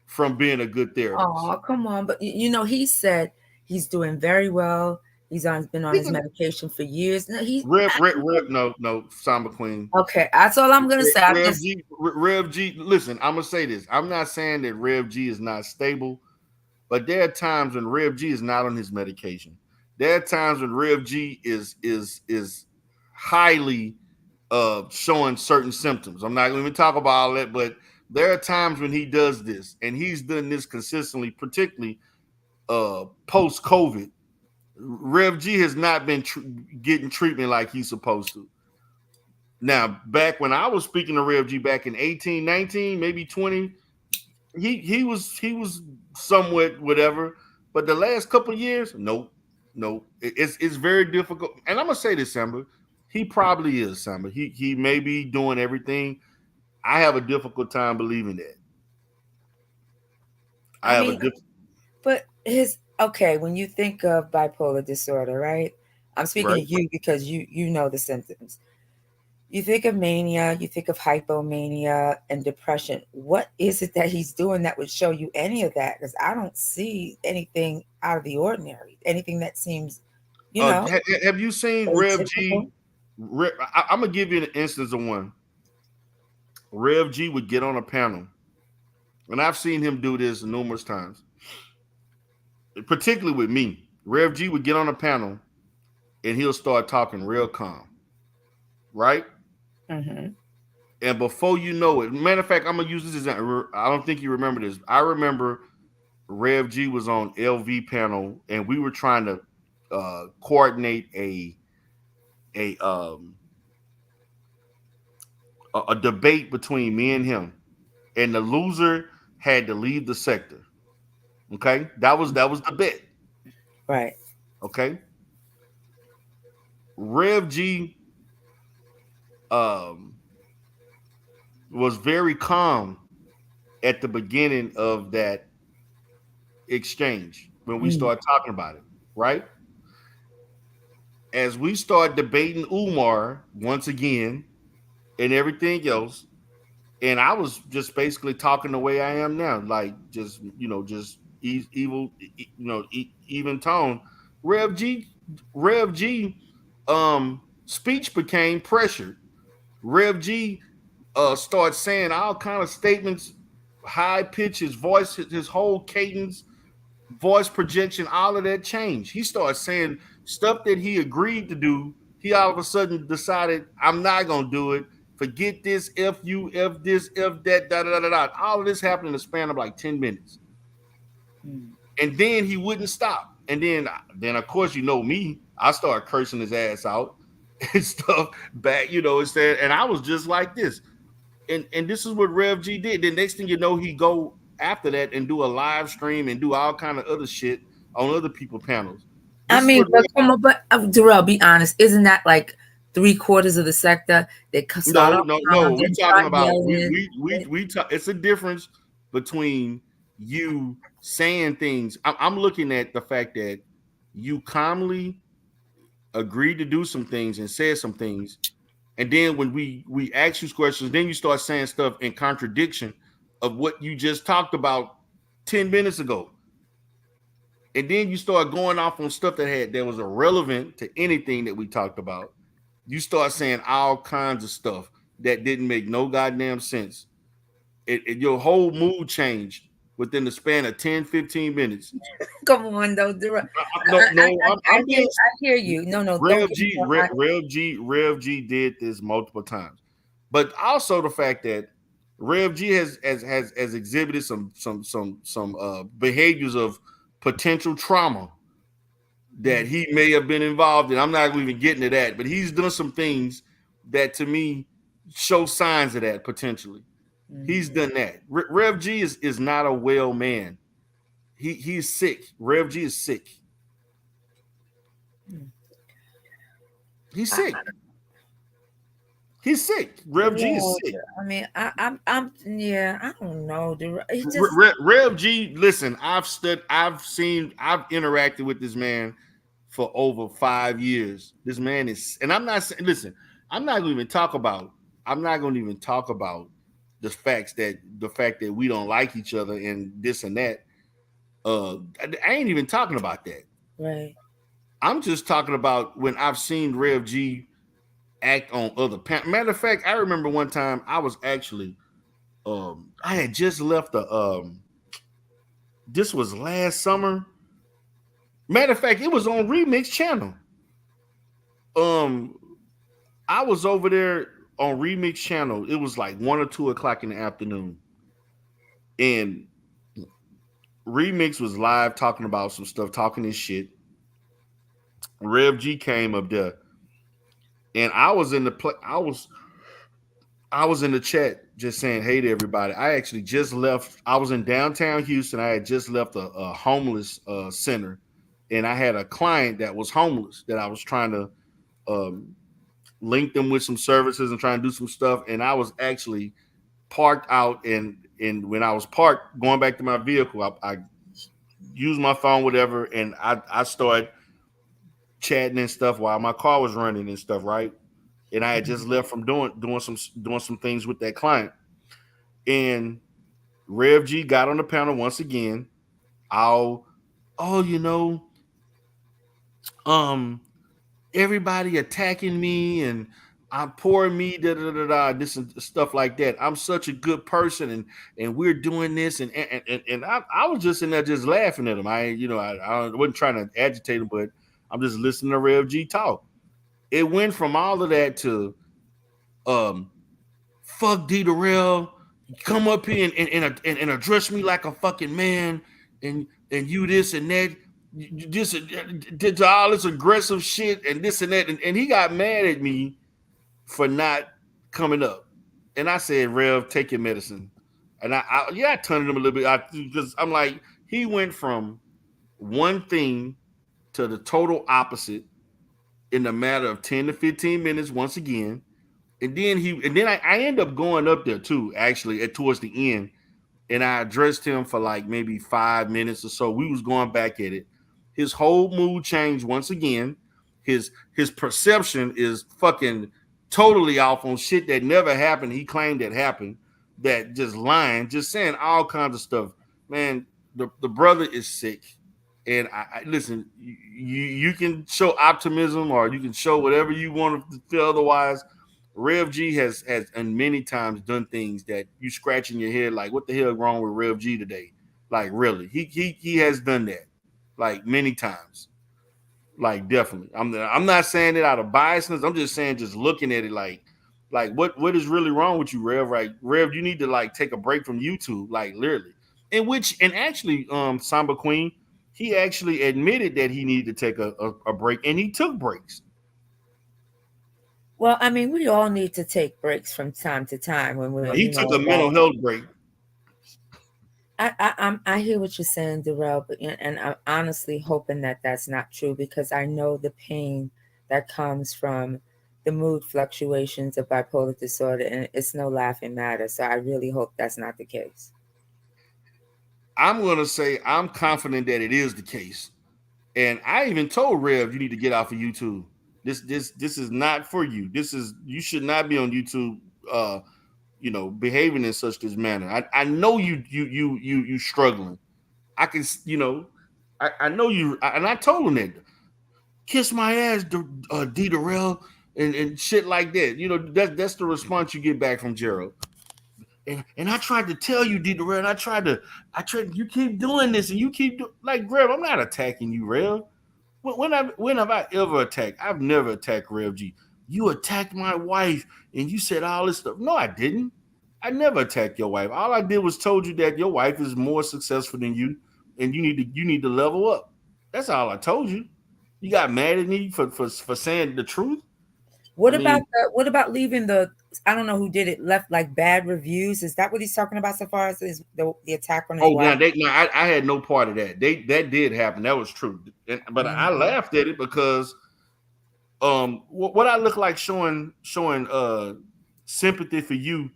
from being a good therapist.
Oh, come on. But he said he's doing very well. He's been on his medication for years. No,
no, Samba Queen.
Okay, that's all I'm gonna say.
Rev G, listen, I'm gonna say this. I'm not saying that Rev G is not stable, but there are times when Rev G is not on his medication. There are times when Rev G is highly showing certain symptoms. I'm not going to talk about all that, but there are times when he does this, and he's done this consistently, particularly post-COVID. Rev G has not been getting treatment like he's supposed to. Now, back when I was speaking to Rev G back in 18, 19, maybe 20, he was somewhat whatever. But the last couple of years, nope. It's very difficult. And I'm gonna say this, Samba. He probably is, Samba. He may be doing everything. I have a difficult time believing that.
When you think of bipolar disorder, right? I'm speaking to you because you know the symptoms. You think of mania, you think of hypomania and depression. What is it that he's doing that would show you any of that? Because I don't see anything out of the ordinary, anything that seems,
Have you seen Rev G? I'm going to give you an instance of one. Rev G would get on a panel, and I've seen him do this numerous times, particularly with me. Rev G would get on a panel, and he'll start talking real calm, right?
Mm-hmm.
And before you know it, matter of fact, I'm gonna use this example. I don't think you remember this. I remember Rev G was on LV panel, and we were trying to coordinate a debate between me and him, and the loser had to leave the sector. Okay, that was the bet.
Right.
Okay. Rev G was very calm at the beginning of that exchange when we started talking about it, right? As we start debating Umar once again and everything else, and I was just basically talking the way I am now, like just just evil, even tone. Rev G, Rev G, speech became pressured. Rev G starts saying all kind of statements, high pitch, his voice, his whole cadence, voice projection, all of that changed. He started saying stuff that he agreed to do. He all of a sudden decided, I'm not gonna do it. Forget this, F you, F this, F that, da da da da. All of this happened in the span of like 10 minutes. And then he wouldn't stop. And then of course, you know me, I started cursing his ass out and stuff back, instead. And I was just like this. And this is what Rev G did. The next thing you know, he go after that and do a live stream and do all kind of other shit on other people's panels.
I mean, but come on, but Darrell, be honest, isn't that like 3/4 of the sector that start off?
No. We're talking about we talk. It's a difference between you saying things. I'm looking at the fact that you calmly agreed to do some things and said some things, and then when we ask you questions, then you start saying stuff in contradiction of what you just talked about 10 minutes ago. And then you start going off on stuff that was irrelevant to anything that we talked about. You start saying all kinds of stuff that didn't make no goddamn sense. Your whole mood changed within the span of 10, 15 minutes.
Come on, though. I hear you. No.
Rev G did this multiple times. But also the fact that Rev G has exhibited some behaviors of potential trauma that he may have been involved in. I'm not even getting to that, but he's done some things that to me show signs of that potentially. He's done that. Rev G is not a well man. He's sick. Rev G is sick. He's sick. He's sick. Rev G is sick.
I mean, I don't know.
Rev G, listen, I've interacted with this man for over 5 years. This man is, and I'm not saying, listen, I'm not going to even talk about the fact that we don't like each other and this and that. I ain't even talking about that.
Right.
I'm just talking about when I've seen Rev G act on other matter of fact, I remember one time I was actually I had just left this was last summer. Matter of fact, it was on Remix channel. I was over there on Remix channel. It was like 1 or 2 o'clock in the afternoon. And Remix was live talking about some stuff, talking his shit. Rev G came up there. And I was in the chat just saying hey to everybody. I actually just left. I was in downtown Houston. I had just left a homeless center, and I had a client that was homeless that I was trying to link them with some services and trying to do some stuff. And I was actually parked out, and when I was parked going back to my vehicle, I used my phone, whatever, and I started chatting and stuff while my car was running and stuff, right? And I had just left from doing some things with that client. And Rev G got on the panel once again. Everybody attacking me and I'm poor me, this and stuff like that. I'm such a good person, and we're doing this, and I was just in there just laughing at him. I wasn't trying to agitate him, but I'm just listening to Rev G talk. It went from all of that to fuck D Darrell, come up here and address me like a fucking man, and you this and that, just did all this aggressive shit and this and that, and he got mad at me for not coming up, and I said, Rev, take your medicine, and I turned him a little bit because I'm like, he went from one thing to the total opposite in a matter of 10 to 15 minutes once again. And then I end up going up there too, actually, towards the end. And I addressed him for like maybe 5 minutes or so. We was going back at it. His whole mood changed once again. His perception is fucking totally off on shit that never happened. He claimed that happened. That just lying, just saying all kinds of stuff. Man, the brother is sick. And I listen, you can show optimism or you can show whatever you want to feel otherwise. Rev G has and many times done things that you scratching your head like, what the hell wrong with Rev G today? Like, really, he has done that like many times. Like, definitely. I'm not saying it out of biasness. I'm just saying, just looking at it like what is really wrong with you, Rev? Right, Rev, you need to like take a break from YouTube, like literally. And actually, Samba Queen, he actually admitted that he needed to take a break, and he took breaks.
Well, I mean, we all need to take breaks from time to time when we're.
He took a mental health break.
I hear what you're saying, Darrell, and I'm honestly hoping that that's not true, because I know the pain that comes from the mood fluctuations of bipolar disorder, and it's no laughing matter. So I really hope that's not the case.
I'm going to say I'm confident that it is the case. And I even told Rev, you need to get off of YouTube. This is not for you. You should not be on YouTube, behaving in such this manner. I know you struggling. I can, I know you, and I told him that. Kiss my ass, D Darrell, and shit like that. You know, that's the response you get back from Gerald. And I tried to tell you, D Darrell, and I tried, you keep doing this, and you keep like, Rev, I'm not attacking you, Rev. When have I ever attacked? I've never attacked Rev G. You attacked my wife and you said all this stuff. No, I didn't. I never attacked your wife. All I did was told you that your wife is more successful than you, and you need to level up. That's all I told you. You got mad at me for saying the truth.
What about leaving the? I don't know who did it. Left like bad reviews. Is that what he's talking about? So far as the attack on his wife?
I had no part of that. That did happen. That was true. But I laughed at it because what I look like showing sympathy for you,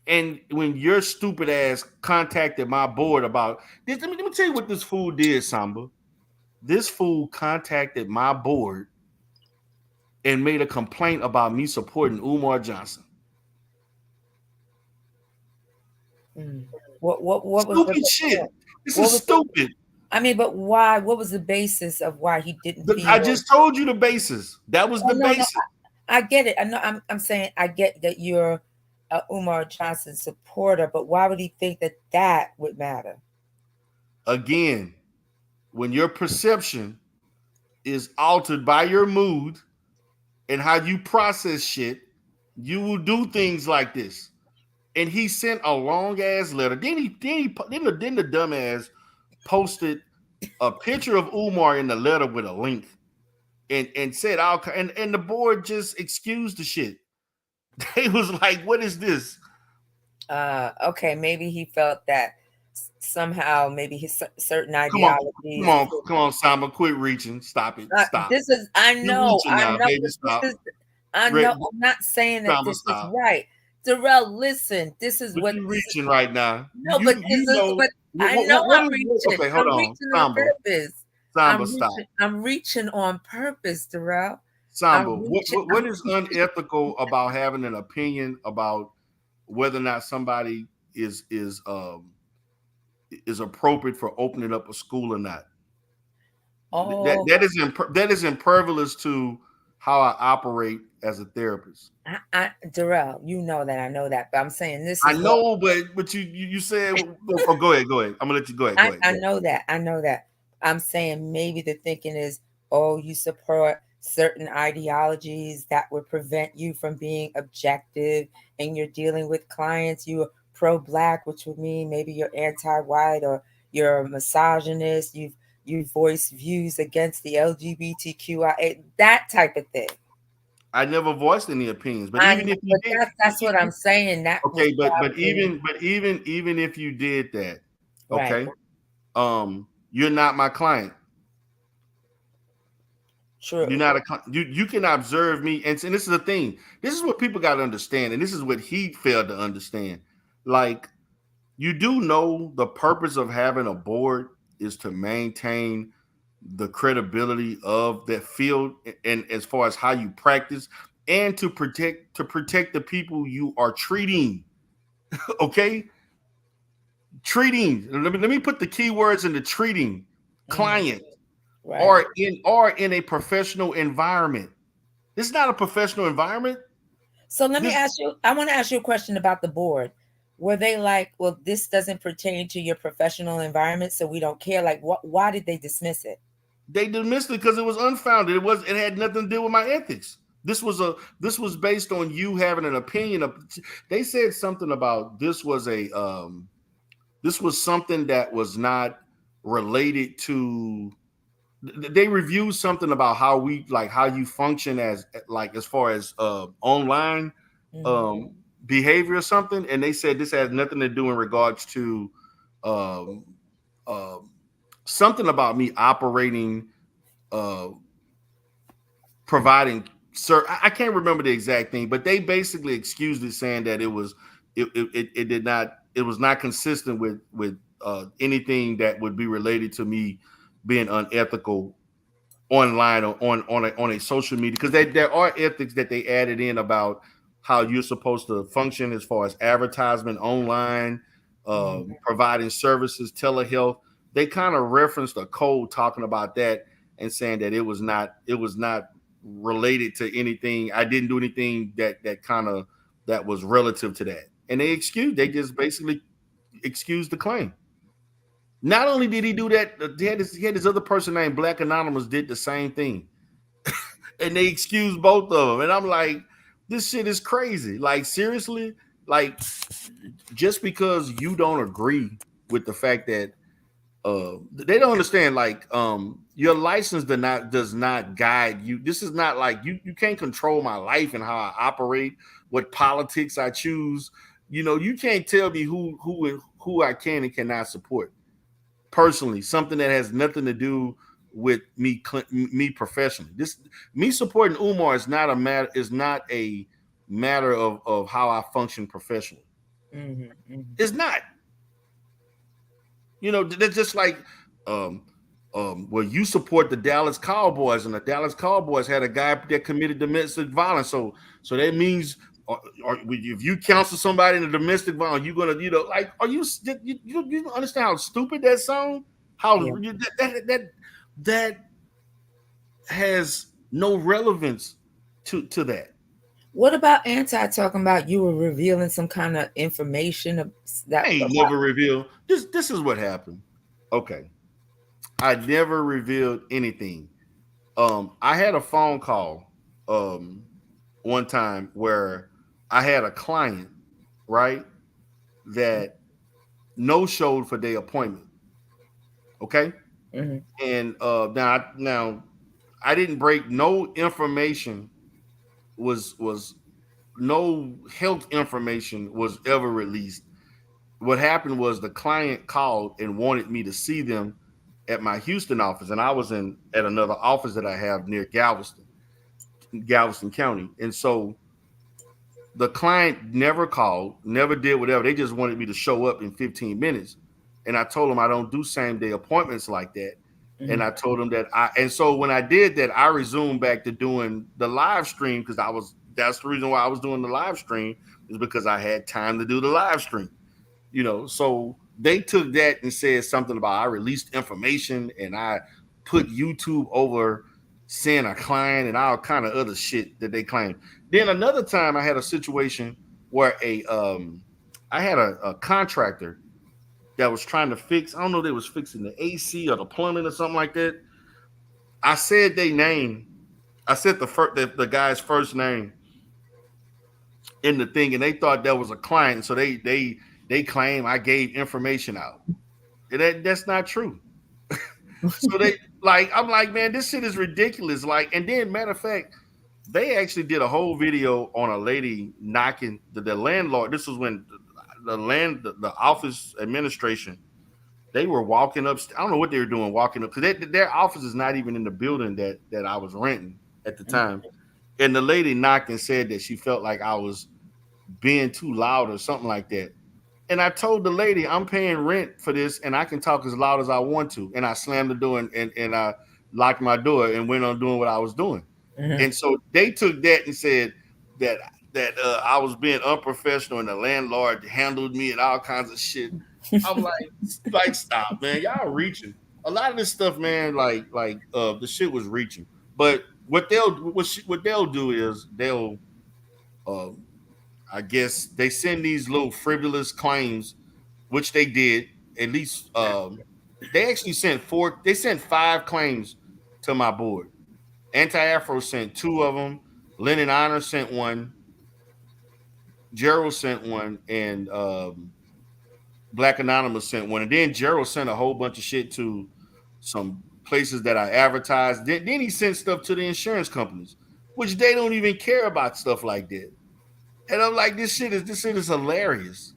and when your stupid ass contacted my board about this, let me tell you what this fool did, Samba. This fool contacted my board and made a complaint about me supporting Umar Johnson.
What was
stupid shit? This is stupid.
I mean, but why? What was the basis of why he didn't?
I just told you the basis. That was the basis.
No, I get it. I know. I'm saying I get that you're a Umar Johnson supporter, but why would he think that would matter?
Again, when your perception is altered by your mood and how you process shit, you will do things like this. And he sent a long ass letter. Then the dumbass posted a picture of Umar in the letter with a link, and said and the board just excused the shit. They was like, "What is this?"
Okay, maybe he felt that somehow maybe his certain ideologies.
Come on, Samba, quit reaching. Stop it. Stop.
This is I know.
Baby, stop.
I know. I'm not saying that this is right. Darrell, listen. This is what
you're reaching right now.
No, but I know I'm reaching.
Okay, hold on.
Reaching on purpose.
Samba, stop.
I'm reaching on purpose, Darrell.
Samba, what is unethical about having an opinion about whether or not somebody is appropriate for opening up a school or not?
Oh,
that is impervious to how I operate as a therapist.
Darrell, you know that I know that, but I'm saying this.
I know, but you said, oh, go ahead. I'm gonna let you go ahead.
I know that. I'm saying maybe the thinking is, oh, you support certain ideologies that would prevent you from being objective, and you're dealing with clients, you're pro-black, which would mean maybe you're anti-white or you're a misogynist, you voice views against the LGBTQIA, that type of thing.
I never voiced any opinions, but
I
even
know,
if you
but
did,
that's what I'm saying. That was
okay, but
probably
even if you did that,
right.
okay, you're not my client.
True.
You're not you can observe me, and this is the thing. This is what people got to understand, and this is what he failed to understand. Like, you do know the purpose of having a board is to maintain the credibility of that field, and as far as how you practice, and to protect the people you are treating. Okay, treating. Let me put the key words into treating client,
Right.
or in a professional environment. This is not a professional environment.
So let me ask you, I want to ask you a question about the board. Were they like, well, this doesn't pertain to your professional environment, so we don't care? Like, why did they dismiss it?
They dismissed it because it was unfounded. It had nothing to do with my ethics. This was based on you having an opinion of. They said something about this was something that was not related to. They reviewed something about how you function as far as online behavior or something, and they said this has nothing to do in regards to something about me operating, providing. Sir, I can't remember the exact thing, but they basically excused it, saying that it was not consistent with anything that would be related to me being unethical online or on a social media, because there are ethics that they added in about how you're supposed to function as far as advertisement online, providing services, telehealth. They kind of referenced a code talking about that and saying that it was not related to anything. I didn't do anything that was relative to that, and they just basically excused the claim. Not only did he do that, he had this other person named Black Anonymous did the same thing. And they excused both of them. And I'm like, this shit is crazy. Like, seriously? Like, just because you don't agree with the fact that they don't understand, like, your license does not guide you. This is not like you can't control my life and how I operate, what politics I choose. You can't tell me who I can and cannot support. Personally, something that has nothing to do with me professionally. Me supporting Umar is not a matter of how I function professionally. It's not. That's just like well, you support the Dallas Cowboys, and the Dallas Cowboys had a guy that committed domestic violence. So that means, if you counsel somebody in a domestic violence, you're gonna, like, are you understand how stupid that sounds? How that has no relevance to that.
What about anti talking about you were revealing some kind of information that
I ain't never revealed this? This is what happened. Okay, I never revealed anything. I had a phone call one time where I had a client, right, that no showed for their appointment. Okay. And now I didn't break no information, was no health information was ever released. What happened was the client called and wanted me to see them at my Houston office, and I was at another office that I have near Galveston County. And so the client never called, never did whatever. They just wanted me to show up in 15 minutes. And I told them I don't do same day appointments like that. And I told them and so when I did that, I resumed back to doing the live stream, because that's the reason why I was doing the live stream, is because I had time to do the live stream. So they took that and said something about I released information and I put YouTube over seeing a client and all kind of other shit that they claim. Then another time I had a situation where I had a contractor that was trying to fix, I don't know if they was fixing the AC or the plumbing or something like that. I said their name I said the guy's first name in the thing, and they thought that was a client, so they claim I gave information out. And that's not true. So they I'm like, man, this shit is ridiculous. Like, and then matter of fact, they actually did a whole video on a lady knocking the landlord. This was when the office administration, they were walking up. I don't know what they were doing walking up, because their office is not even in the building that I was renting at the time. And the lady knocked and said that she felt like I was being too loud or something like that. And I told the lady, I'm paying rent for this and I can talk as loud as I want to. And I slammed the door and I locked my door and went on doing what I was doing.
Mm-hmm.
And so they took that and said that I was being unprofessional and the landlord handled me and all kinds of shit. I'm like, stop, man. Y'all reaching. A lot of this stuff, man, the shit was reaching. But what they'll do is they'll I guess they send these little frivolous claims, which they did. At least they actually sent 5 claims to my board. Anti-Afro sent 2 of them. Lennon Honor sent 1. Gerald sent 1, and Black Anonymous sent 1. And then Gerald sent a whole bunch of shit to some places that I advertised. Then he sent stuff to the insurance companies, which they don't even care about stuff like that. And I'm like, this shit is hilarious.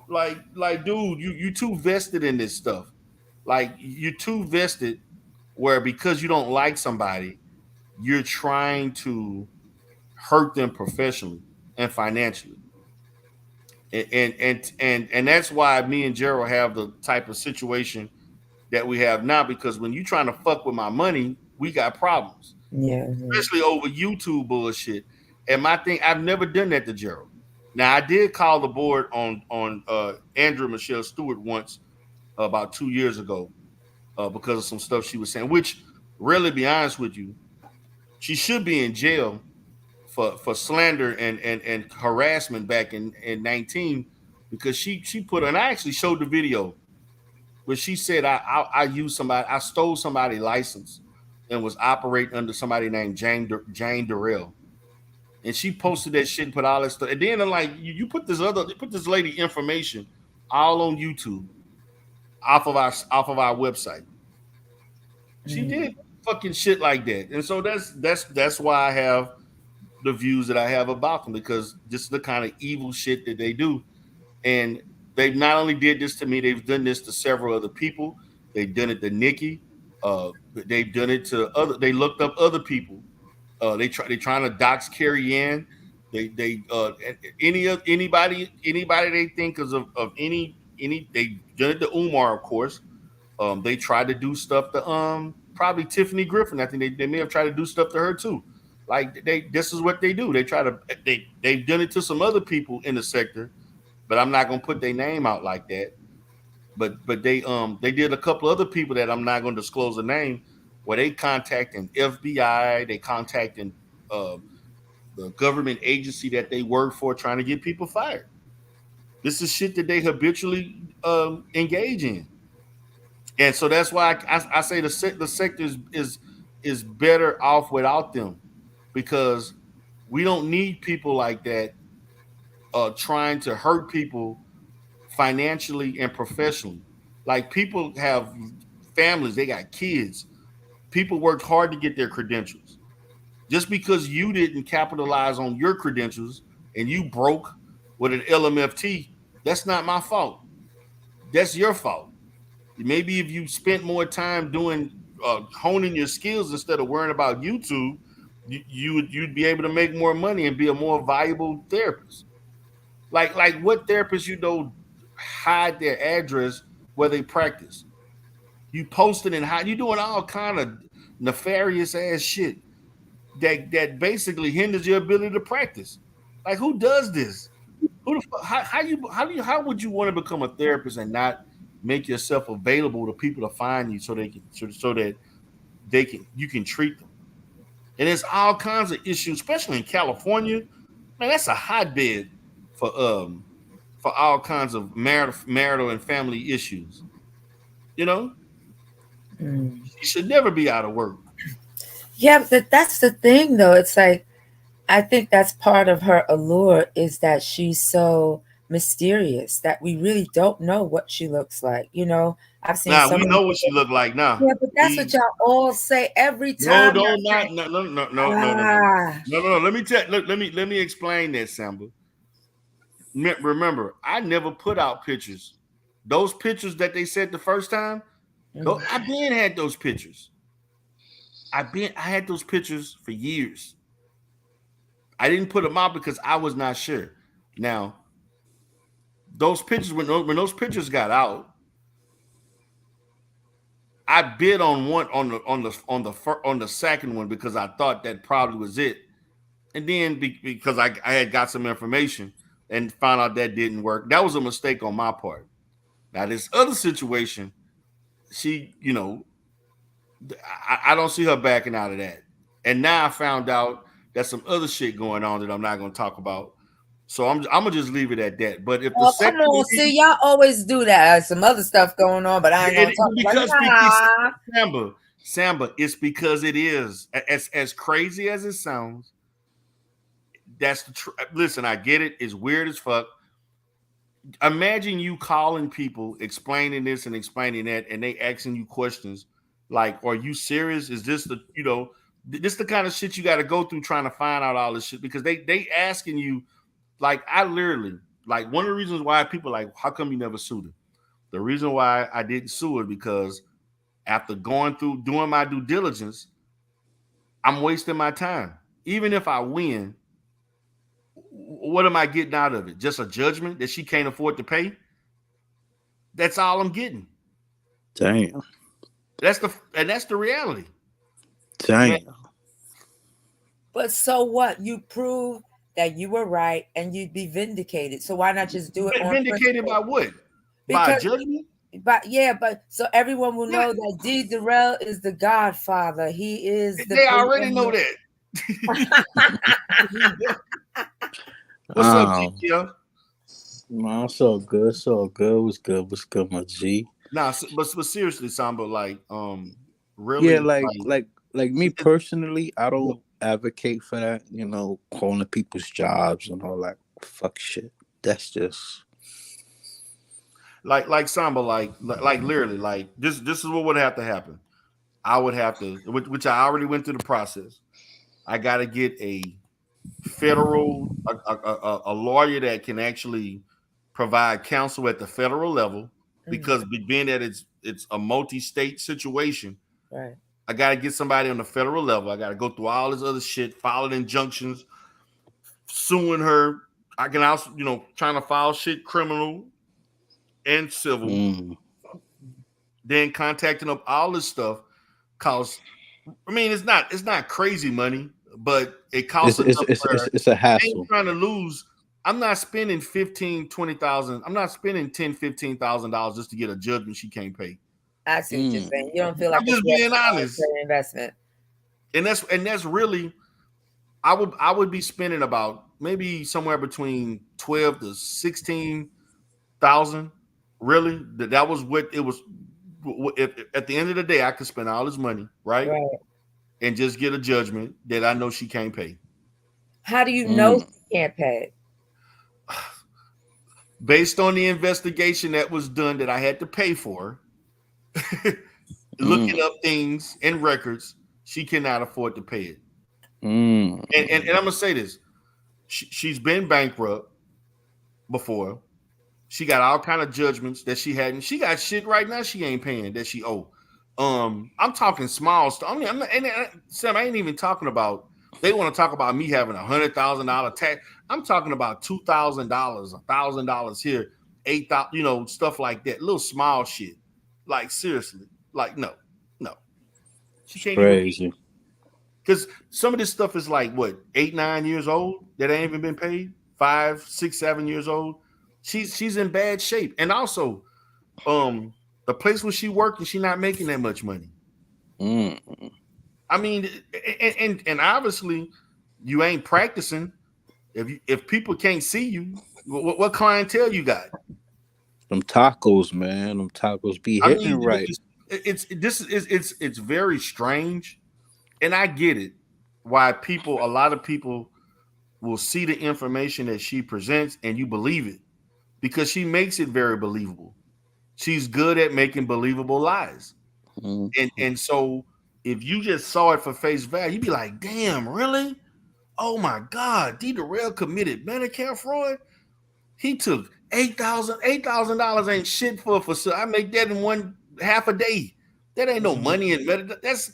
Like, dude, you too vested in this stuff. Like, you're too vested where because you don't like somebody, you're trying to hurt them professionally and financially. And that's why me and Gerald have the type of situation that we have now, because when you trying to fuck with my money, we got problems.
Yeah.
Especially over YouTube bullshit. And my thing, I've never done that to Gerald. Now, I did call the board on Andrew Michelle Stewart once about 2 years ago because of some stuff she was saying, which, really, be honest with you, she should be in jail for slander and harassment back in 19, because she put, and I actually showed the video where she said I used somebody, I stole somebody's license and was operating under somebody named Jane Durrell. And she posted that shit and put all that stuff. And then I'm like, you put this lady information all on YouTube off of our website. She did fucking shit like that. And so that's why I have the views that I have about them, because this is the kind of evil shit that they do. And they've not only did this to me, they've done this to several other people. They've done it to Nikki. They've done it to they looked up other people. They're trying to dox Carrie Ann. Anybody they think of any they done it to Umar, of course. They tried to do stuff to probably Tiffany Griffin. I think they may have tried to do stuff to her too. Like, this is what they do. They've done it to some other people in the sector, but I'm not gonna put their name out like that. But they did a couple other people that I'm not gonna disclose the name, where they contacting FBI, they contacting the government agency that they work for, trying to get people fired. This is shit that they habitually engage in. And so that's why I say the sector is better off without them, because we don't need people like that trying to hurt people financially and professionally. Like, people have families, they got kids. People worked hard to get their credentials. Just because you didn't capitalize on your credentials and you broke with an LMFT, that's not my fault. That's your fault. Maybe if you spent more time doing honing your skills instead of worrying about YouTube, you'd be able to make more money and be a more valuable therapist. Like what therapists hide their address where they practice? You posting and hide. You doing all kind of nefarious ass shit that basically hinders your ability to practice. Like, who does this? How would you want to become a therapist and not make yourself available to people to find you so that you can treat them? And there's all kinds of issues, especially in California. Man, that's a hotbed for all kinds of marital and family issues. You know, you should never be out of work.
Yeah, but that's the thing, though. It's like I think that's part of her allure is that she's so mysterious that we really don't know what she looks like. You know, I've seen
Now
so
we
many
know what she
people.
looked like now.
Yeah, but that's what y'all all say every
No,
time.
no,
y'all
not
say,
no, no, no, no, no, no, no,
ah,
no, no. Let me tell. Let me explain that, Samba. Remember, I never put out pictures. Those pictures that they said the first time, I been had those pictures. I had those pictures for years. I didn't put them out because I was not sure. Now, those pictures when those pictures got out, I bid on one on the second one because I thought that probably was it, and then because I had got some information and found out that didn't work. That was a mistake on my part. Now this other situation, she, I don't see her backing out of that. And now I found out there's some other shit going on that I'm not going to talk about. So I'm gonna just leave it at that. But if the
oh, come
second
on. See, y'all always do that. There's some other stuff going on, but I ain't going to talk about
Samba, it's because it is as crazy as it sounds. That's the listen. I get it. It's weird as fuck. Imagine you calling people, explaining this and explaining that, and they asking you questions like, "Are you serious? Is this the this the kind of shit you got to go through trying to find out all this shit?" Because they asking you, like, I literally like one of the reasons why people like, how come you never sued her? The reason why I didn't sue her because after going through doing my due diligence, I'm wasting my time. Even if I win, what am I getting out of it? Just a judgment that she can't afford to pay? That's all I'm getting.
Damn.
That's the reality.
Damn.
But so what? You prove that you were right and you'd be vindicated. So why not just do it on
vindicated
principle?
by what?
Because,
by judgment?
But so everyone will know that D. Darrell is the Godfather. He is the.
They already know that. What's up, GTO?
Man, so good, so good. What's good, my G?
Nah, but seriously, Samba, like, really,
yeah, like me personally, I don't advocate for that. Calling people's jobs and all that fuck shit. That's just
like Samba, like literally, like this is what would have to happen. I would have to, which I already went through the process. I got to get a federal a lawyer that can actually provide counsel at the federal level, because being that it's a multi-state situation,
right?
I got to get somebody on the federal level. I got to go through all this other shit, filing injunctions, suing her. I can also, trying to file shit criminal and civil. Then contacting up all this stuff costs. I mean, it's not crazy money, but it costs enough.
It's a hassle.
I ain't trying to lose. I'm not spending $15,000-$20,000. I'm not spending $10,000-$15,000 just to get a judgment she can't pay.
I see what you're saying. You don't feel like
I'm just being honest.
Investment.
And that's really, I would be spending about maybe somewhere between 12 to 16,000. Really, that was what it was. If, at the end of the day, I could spend all this money, right? And just get a judgment that I know she can't pay.
How do you know she can't pay?
Based on the investigation that was done that I had to pay for, looking up things and records, she cannot afford to pay it. And I'm gonna say this: she's been bankrupt before. She got all kind of judgments that she hadn't. She got shit right now she ain't paying that she owe. I'm talking small stuff. I mean, Sam, I ain't even talking about. They want to talk about me having $100,000 tax. I'm talking about $2,000, $1,000 here, $8,000, stuff like that. Little small shit. Like seriously, like no. She can't
crazy.
Even. Because some of this stuff is like what 8, 9 years old that ain't even been paid. 5, 6, 7 years old. She's in bad shape, and also, the place where she working, she not making that much money. I mean, and obviously, you ain't practicing. If people can't see you, what clientele you got?
Them tacos, man. Them tacos be hitting right.
It's very strange and I get it, why a lot of people will see the information that she presents and you believe it because she makes it very believable. She's good at making believable lies. And so if you just saw it for face value, you'd be like, damn, really? Oh my God, D. Darrell committed Medicare fraud. He took $8,000 ain't shit for I make that in one half a day. That ain't no money in Medicare. That's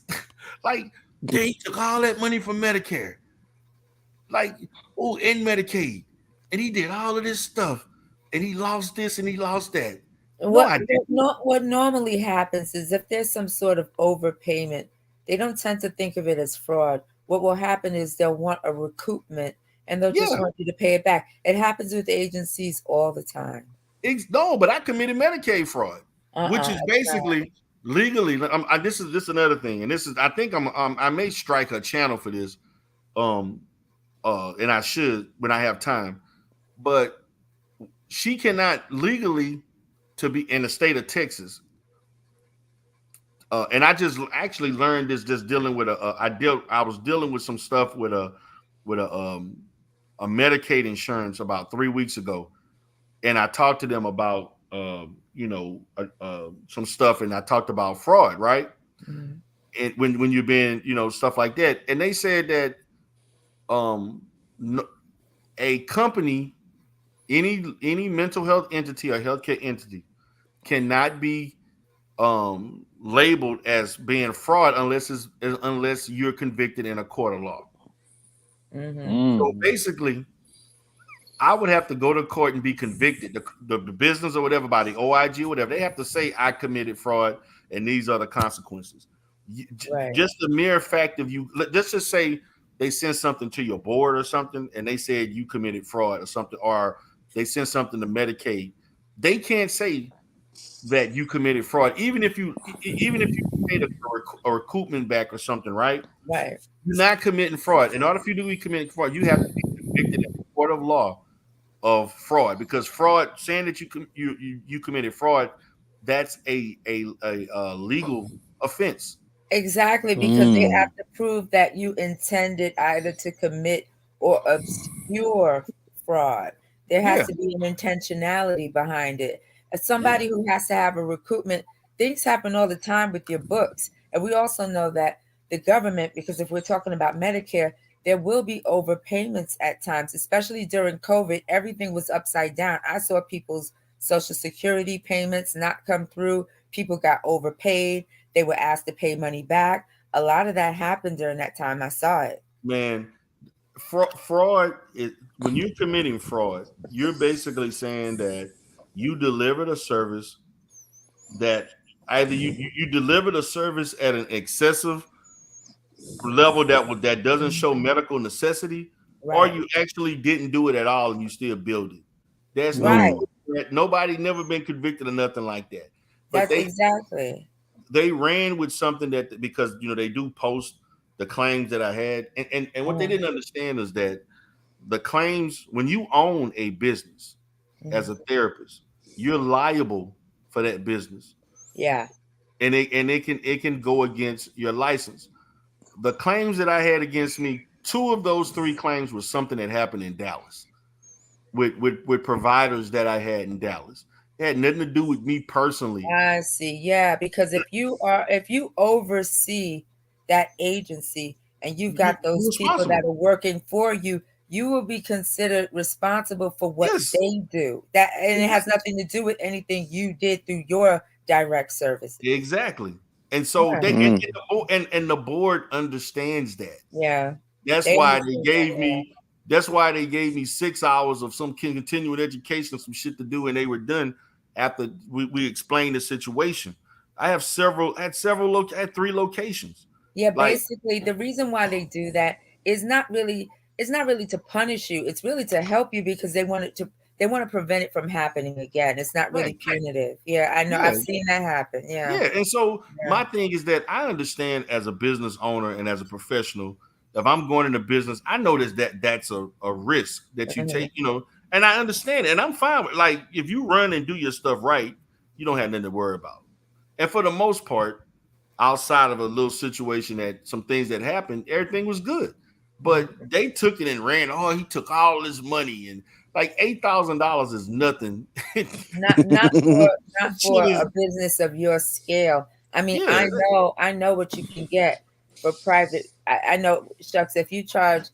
like they took all that money from Medicare. Like, in Medicaid. And he did all of this stuff. And he lost this and he lost that. No, I didn't.
What normally happens is if there's some sort of overpayment, they don't tend to think of it as fraud. What will happen is they'll want a recoupment and they'll just want you to pay it back. It happens with agencies all the time.
No, but I committed Medicaid fraud, which is basically legally. This is another thing, and this is I think I may strike a channel for this, and I should when I have time, but she cannot legally to be in the state of Texas. And I just actually learned this just dealing with I was dealing with some stuff with a Medicaid insurance about 3 weeks ago, and I talked to them about some stuff, and I talked about fraud, right? Mm-hmm. And when you've been stuff like that, and they said that a company, any mental health entity or healthcare entity cannot be labeled as being fraud unless you're convicted in a court of law. Mm-hmm. So basically, I would have to go to court and be convicted, the business or whatever, by the OIG or whatever. They have to say I committed fraud and these are the consequences. Right. Just the mere fact of let's just say they sent something to your board or something and they said you committed fraud or something, or they sent something to Medicaid. They can't say that you committed fraud, even if you paid a recoupment back or something, right?
Right.
You're not committing fraud. In order for you to be committing fraud, you have to be convicted in the court of law of fraud, because fraud, saying that you committed fraud, that's a legal offense.
Exactly, because they have to prove that you intended either to commit or obscure fraud. There has to be an intentionality behind it. As somebody who has to have a recoupment, things happen all the time with your books. And we also know that the government, because if we're talking about Medicare, there will be overpayments at times, especially during COVID. Everything was upside down. I saw people's Social Security payments not come through. People got overpaid. They were asked to pay money back. A lot of that happened during that time. I saw it.
Man, fraud is, when you're committing fraud, you're basically saying that you delivered a service that either you delivered a service at an excessive level that doesn't show medical necessity, or you actually didn't do it at all and you still build it. There's nobody never been convicted of nothing like that. But they ran with something that, because they do post the claims that I had, and what they didn't understand is that the claims, when you own a business as a therapist, you're liable for that business.
Yeah.
And it can go against your license. The claims that I had against me, 2 of those 3 claims was something that happened in Dallas with providers that I had in Dallas. It had nothing to do with me personally.
I see. Yeah, because if you oversee that agency and you've got those people that are working for you, you will be considered responsible for what they do. And it has nothing to do with anything you did through your direct services.
Exactly. And so and the board understands that.
Yeah.
That's why they gave me 6 hours of some continuing education, some shit to do, and they were done after we explained the situation. I had 3 locations.
Yeah, basically the reason why they do that is not really to punish you. It's really to help you, because they want to prevent it from happening again. It's not really punitive. Yeah, I know. I've seen that happen. Yeah.
Yeah. And so my thing is that I understand as a business owner and as a professional, if I'm going into business, I know that's a risk that you take, and I understand it. And I'm fine with, like, if you run and do your stuff right, you don't have nothing to worry about. And for the most part, outside of a little situation that some things that happened, everything was good. But they took it and ran. Oh, he took all his money, and like $8,000 is nothing.
Not for
Shit is-
a business of your scale. I mean,
Yeah.
I know what you can get for private. I know, shucks, if you charge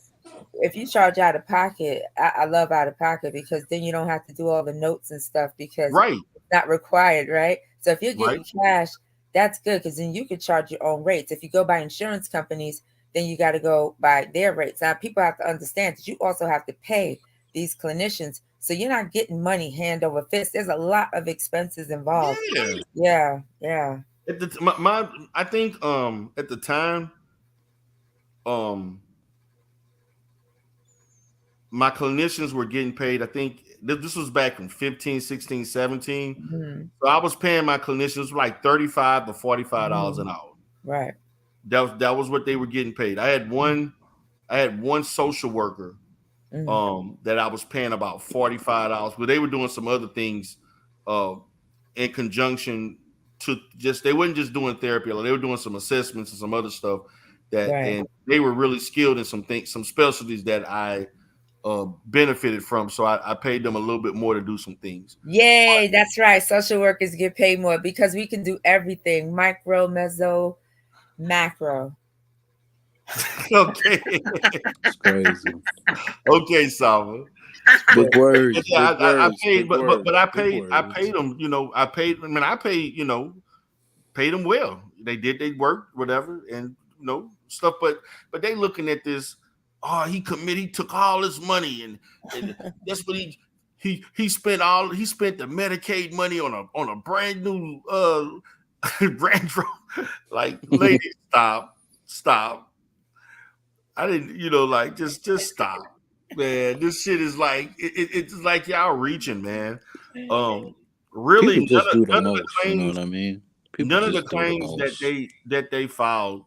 out of pocket, I love out of pocket because then you don't have to do all the notes and stuff because
Right.
it's not required, right? So if you're getting
Right.
cash, that's good because then you can charge your own rates. If you go by insurance companies, then you got to go by their rates. Now people have to understand that you also have to pay these clinicians, so you're not getting money hand over fist. There's a lot of expenses involved.
Yeah.
Yeah.
At the I think at the time my clinicians were getting paid. I think this was back in 15, 16, 17.
Mhm.
So I was paying my clinicians like $35 to $45 an hour.
Right.
That was what they were getting paid. I had one social worker that I was paying about $45, but they were doing some other things in conjunction to just, they weren't just doing therapy, they were doing some assessments and some other stuff that,
Right.
and they were really skilled in some things, some specialties that I benefited from. So I paid them a little bit more to do some things.
Yay, that's right. Social workers get paid more because we can do everything. Micro, meso, macro.
Okay.
It's crazy.
Okay, Salva.
Big words.
Yeah,
Big words,
I paid,
big
but
words,
I
big
paid
words.
them. Paid them well. They did their work, whatever, and stuff. But they looking at this. Oh, he took all his money, and that's what he spent the Medicaid money on a brand new Range Rover. Like, lady, stop. I didn't, just stop, man. This shit is like it's like y'all reaching, man. Really,
People just do the
none of the
most. You know
claims,
what I mean? People
none of the
just do the
claims
most.
that they filed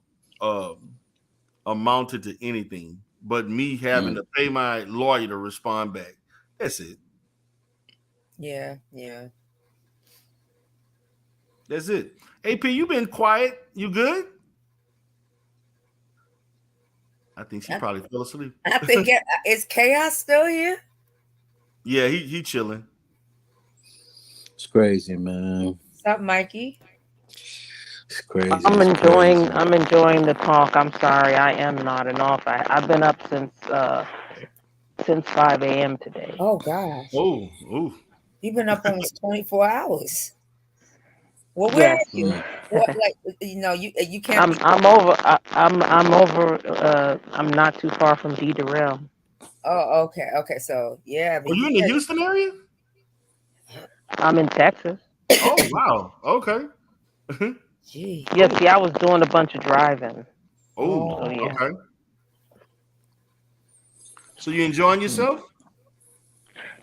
amounted to anything but me having to pay my lawyer to respond back. That's it.
Yeah.
That's it. AP, you been quiet. You good? I think she probably fell asleep.
I think is Chaos still here?
Yeah, he chilling.
It's crazy, man.
What's up, Mikey?
It's crazy.
I'm enjoying the talk. I'm sorry, I am nodding off. I've been up since 5 a.m. today.
Oh gosh.
Oh.
You've been up almost 24 hours. Well, where are you? What, you can't.
I'm over. I'm over. I'm not too far from D Rail.
Oh, okay. So yeah.
Are you in the Houston area?
I'm in Texas.
Oh wow. Okay.
Gee.
Yeah. See, I was doing a bunch of driving.
Oh.
So, yeah.
Okay. So you enjoying yourself?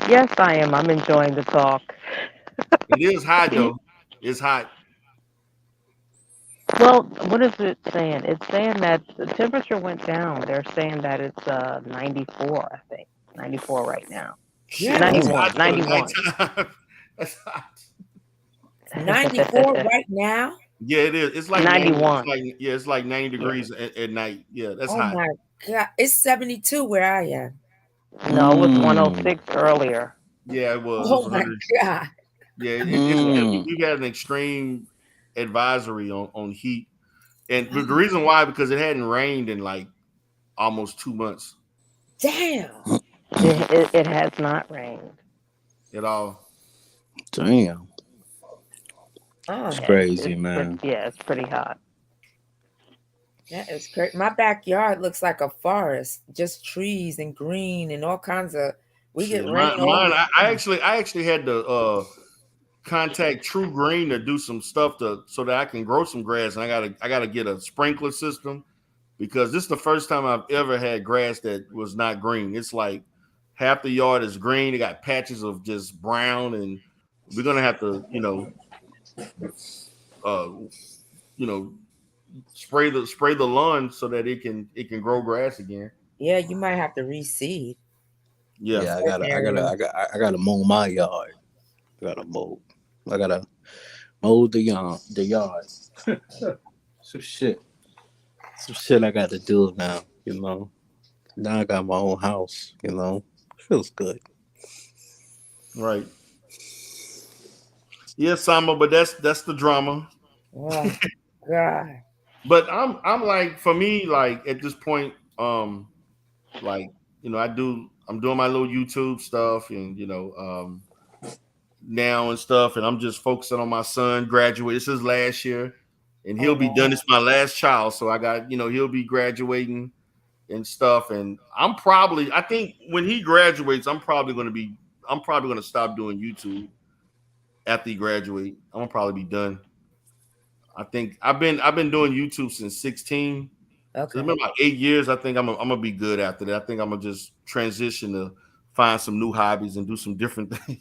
Yes, I am. I'm enjoying the talk.
It is hot though. It's hot.
Well, what is it saying? It's saying that the temperature went down. They're saying that it's 94, I think. 94 right now.
Yeah.
91. 91.
That's hot.
94 right now?
Yeah, it is. It's like
91.
It's like 90 degrees at night. Yeah, that's hot.
Oh my God. It's 72 where I am.
No, it was 106 earlier.
Yeah, it was.
Oh my God.
Yeah, we've had an extreme advisory on heat. And the reason why, because it hadn't rained in like almost 2 months.
Damn.
It has not rained
At all.
Damn.
Oh,
It's crazy, man.
It's pretty hot.
That is crazy. My backyard looks like a forest, just trees and green and all kinds of. We get rain.
Mine. I actually had to contact True Green to do some stuff so that I can grow some grass. And I gotta get a sprinkler system because this is the first time I've ever had grass that was not green. It's like half the yard is green. It got patches of just brown, and we're gonna have to, spray the lawn so that it can grow grass again.
Yeah, you might have to reseed.
Yeah, I gotta mow my yard. I gotta mow the yard. Some shit I got to do now. You know, now I got my own house. You know, feels good.
Right. Yeah, Sama, but that's the drama.
Oh God.
But I'm like, for me, like at this point, like, you know, I'm doing my little YouTube stuff and now and stuff, and I'm just focusing on my son graduate. This is last year, and he'll
Oh
be done.
wow.
It's my last child, so I got, he'll be graduating and stuff. And I think when he graduates, I'm probably gonna stop doing YouTube after he graduates. I'm gonna probably be done. I think I've been doing YouTube since 16. So it's
Okay.
been about 8 years. I think I'm gonna be good after that. I think I'm gonna just transition to find some new hobbies and do some different things.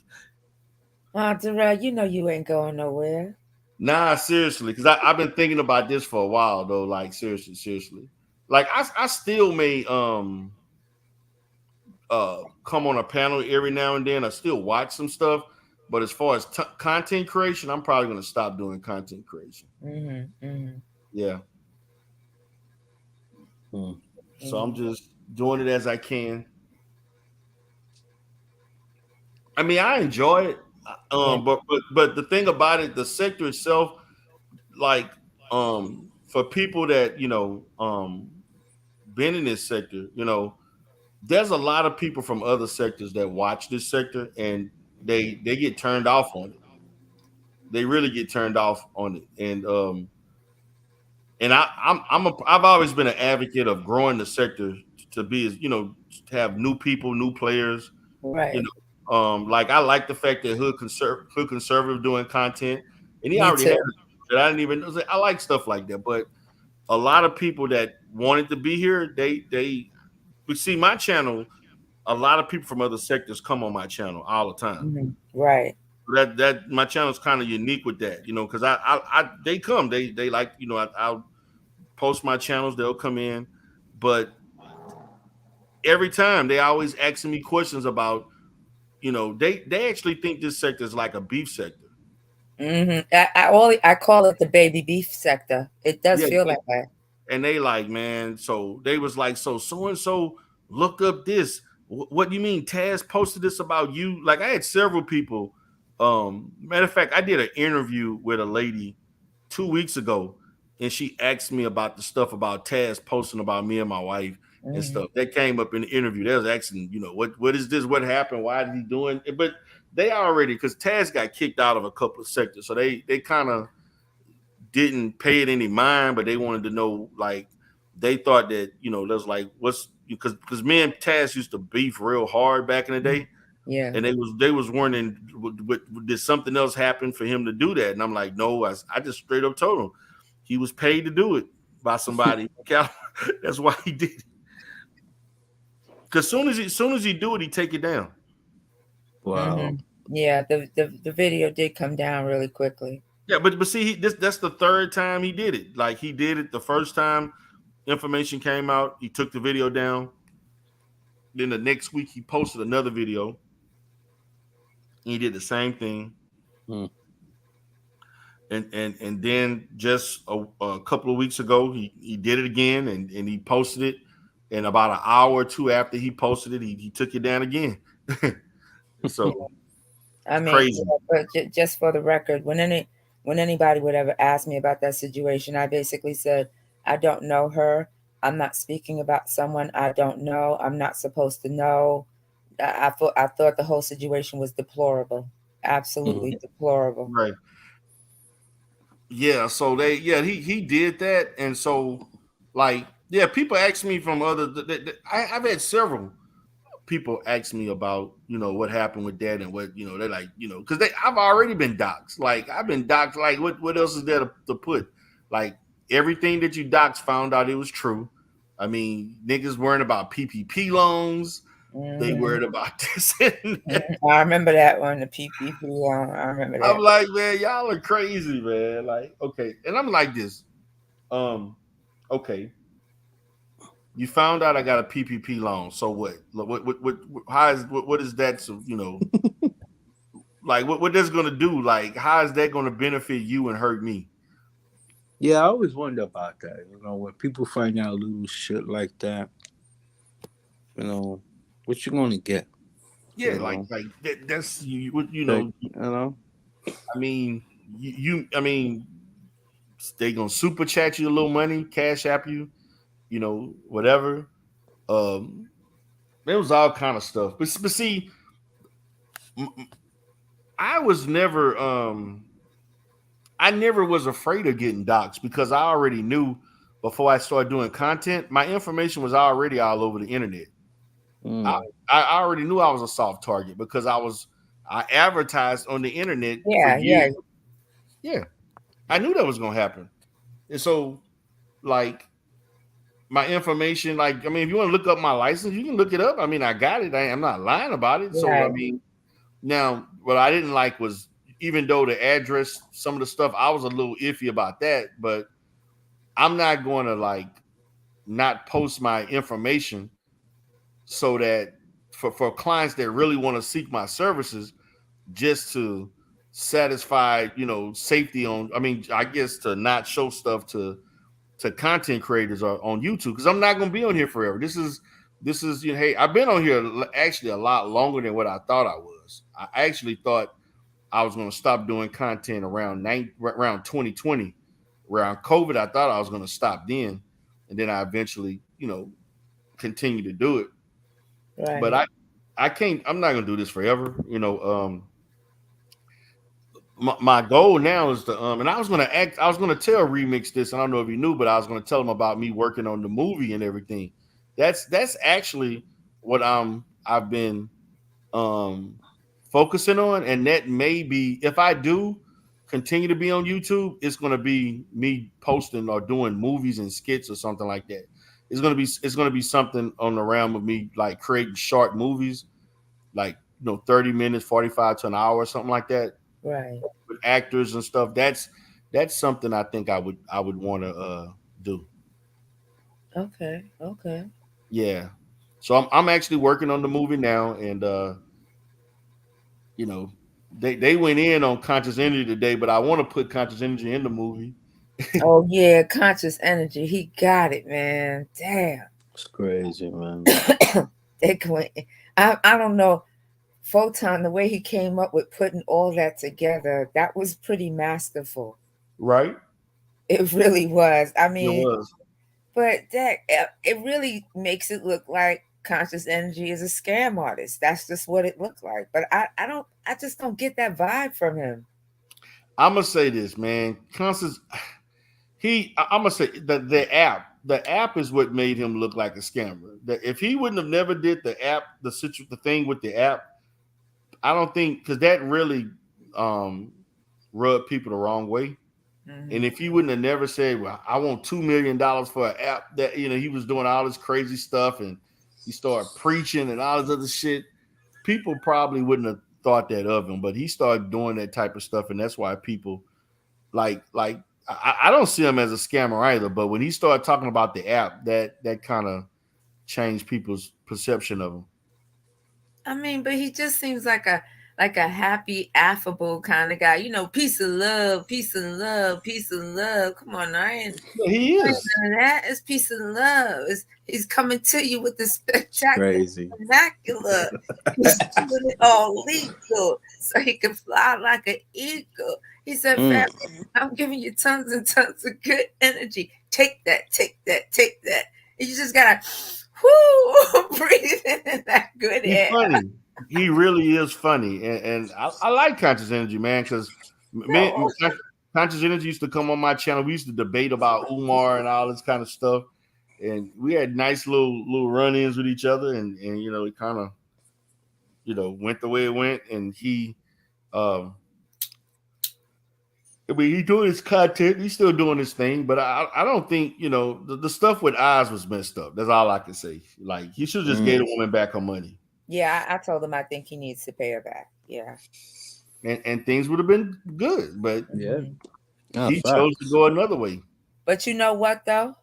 Darrell, you know you ain't going nowhere.
Nah, seriously, because I've been thinking about this for a while though. Like seriously. Like I still may come on a panel every now and then. I still watch some stuff, but as far as content creation, I'm probably gonna stop doing content creation. Yeah. So I'm just doing it as I can. I mean, I enjoy it, but the thing about it, the sector itself, like for people that been in this sector, there's a lot of people from other sectors that watch this sector and they get turned off on it. They really get turned off on it, and I've always been an advocate of growing the sector to be as to have new people, new players.
Right.
Like I like the fact that Hood Conservative doing content, and he
Me
already
too.
had that I didn't even know. I like stuff like that, but a lot of people that wanted to be here, we see my channel. A lot of people from other sectors come on my channel all the time.
Right.
That my channel is kind of unique with that, because they come, they like, I'll post my channels, they'll come in, but every time they always asking me questions about, they actually think this sector is like a beef sector.
I call it the baby beef sector. It does feel like that.
And they like, man, so they was like, so and so look up this. What do you mean Taz posted this about you? Like I had several people. Matter of fact, I did an interview with a lady 2 weeks ago, and she asked me about the stuff about Taz posting about me and my wife and stuff. That came up in the interview. They was asking, what is this? What happened? Why did he doing it? But they already, because Taz got kicked out of a couple of sectors, so they kind of didn't pay it any mind, but they wanted to know, like, they thought that, there's like, what's, because me and Taz used to beef real hard back in the day.
Yeah.
And they was wondering, did something else happen for him to do that? And I'm like, no, I just straight up told him he was paid to do it by somebody. That's why he did it. Because soon as he do it, he take it down.
Wow.
Yeah, the video did come down really quickly.
Yeah, but see, that's the third time he did it. Like he did it the first time information came out, he took the video down. Then the next week he posted another video. He did the same thing. And then just a couple of weeks ago, he did it again and he posted it. And about an hour or two after he posted it, he took it down again. So
I mean,
crazy.
but just for the record, when anybody would ever ask me about that situation, I basically said, I don't know her. I'm not speaking about someone I don't know. I'm not supposed to know. I thought the whole situation was deplorable. Absolutely deplorable.
Right. Yeah, so he did that, and so like people ask me from other. I've had several people ask me about what happened with that and what they're like because I've already been doxxed. Like I've been doxxed. Like what else is there to put? Like everything that you doxxed found out it was true. I mean, niggas worrying about PPP loans. They worried about this and that.
I remember that one, the PPP loan. I remember that.
I'm like, man, y'all are crazy, man. Like, okay. And I'm like this. Okay. You found out I got a PPP loan. So what? What is that? So, like what that's gonna do? Like, how is that gonna benefit you and hurt me?
Yeah, I always wonder about that. You know, when people find out little shit like that, you know, what you gonna get?
Yeah,
You know,
that's you.
like, you know.
I mean, I mean, they gonna super chat you a little money, cash app you, whatever. There was all kind of stuff, but see, I was never, I never was afraid of getting doxxed because I already knew before I started doing content, my information was already all over the internet. I,
Mm.
I already knew I was a soft target because I advertised on the internet for
Yeah, yeah.
years. Yeah, I knew that was gonna happen, and so like my information, like I mean, if you want to look up my license, you can look it up. I mean, I got it. I'm not lying about it. So I
Right.
mean, now what I didn't like was even though the address, some of the stuff, I was a little iffy about that, but I'm not going to like not post my information so that for clients that really want to seek my services just to satisfy safety on, I mean, I guess to not show stuff to content creators on YouTube because I'm not going to be on here forever. This is hey, I've been on here actually a lot longer than what I thought I was. I actually thought I was going to stop doing content around 2020. Around COVID, I thought I was going to stop then, and then I eventually continue to do it. But
Right.
I can't. I'm not going to do this forever. My goal now is to and I was going to tell Remix this. I don't know if he knew, but I was going to tell him about me working on the movie and everything. That's actually what I've been um focusing on, and that may be, if I do continue to be on YouTube, it's going to be me posting or doing movies and skits or something like that. It's going to be something on the realm of me like creating short movies, like 30 minutes, 45 to an hour or something like that,
Right.
with actors and stuff. That's something I think I would want to do.
Okay. Okay.
Yeah. So I'm actually working on the movie now, and you know, they went in on conscious energy today, but I want to put conscious energy in the movie.
Oh yeah, conscious energy. He got it, man. Damn.
It's crazy, man.
They going. I don't know. Photon, the way he came up with putting all that together, that was pretty masterful.
Right?
It really was. I
It
mean,
was.
but that it really makes it look like conscious energy is a scam artist. That's just what it looked like. But I just don't get that vibe from him.
I'm gonna say this, man. Conscious. I'm gonna say the app is what made him look like a scammer. That if he wouldn't have never did the app, the thing with the app, I don't think, because that really rubbed people the wrong way. And if he wouldn't have never said, "Well, I want $2 million for an app," that he was doing all this crazy stuff and he started preaching and all this other shit, people probably wouldn't have thought that of him. But he started doing that type of stuff, and that's why people I don't see him as a scammer either. But when he started talking about the app, that kind of changed people's perception of him.
I mean, but he just seems like a happy, affable kind of guy. You know, peace and love, peace and love, peace and love. Come on, I ain't.
He is.
None of that. It's peace and love. He's coming to you with the spectacular
Crazy.
vernacular. He's doing it all legal so he can fly like an eagle. He said,
Mm.
"Family, I'm giving you tons and tons of good energy. Take that, take that, take that." And you just gotta breathe in that good
He's
air.
funny. He really is funny, and I like conscious energy, man, because conscious energy used to come on my channel. We used to debate about Umar and all this kind of stuff, and we had nice little run-ins with each other, and it kind of went the way it went, and he I mean, he doing his content. He's still doing his thing, but I don't think the stuff with Oz was messed up. That's all I can say. Like, he should just gave the woman back her money,
Yeah, I told him I think he needs to pay her back. Yeah.
and things would have been good. But
Yeah.
he chose to go another way.
But you know what though?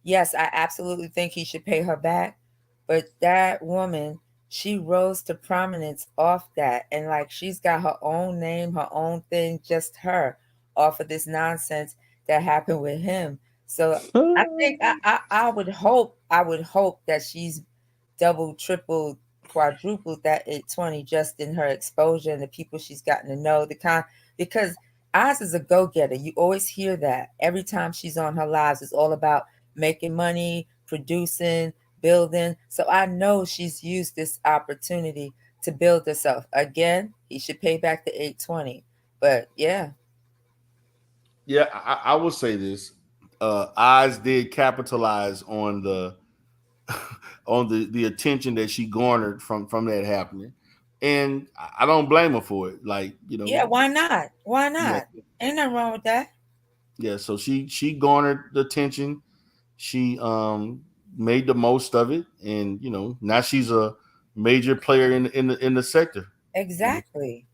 Yes, I absolutely think he should pay her back. But that woman, she rose to prominence off that. And like she's got her own name, her own thing, just her off of this nonsense that happened with him. So I think I would hope that she's double, triple, quadrupled that 820 just in her exposure and the people she's gotten to know. Because Oz is a go-getter. You always hear that every time she's on her lives. It's all about making money, producing, building. So I know she's used this opportunity to build herself. Again, he should pay back the 820. But yeah.
Yeah, I will say this. Oz did capitalize on the on the attention that she garnered from that happening. And I don't blame her for it. Like,
Yeah, why not? Why
Yeah.
not? Ain't nothing wrong with that.
Yeah, so she garnered the attention. She made the most of it, and now she's a major player in the sector.
Exactly.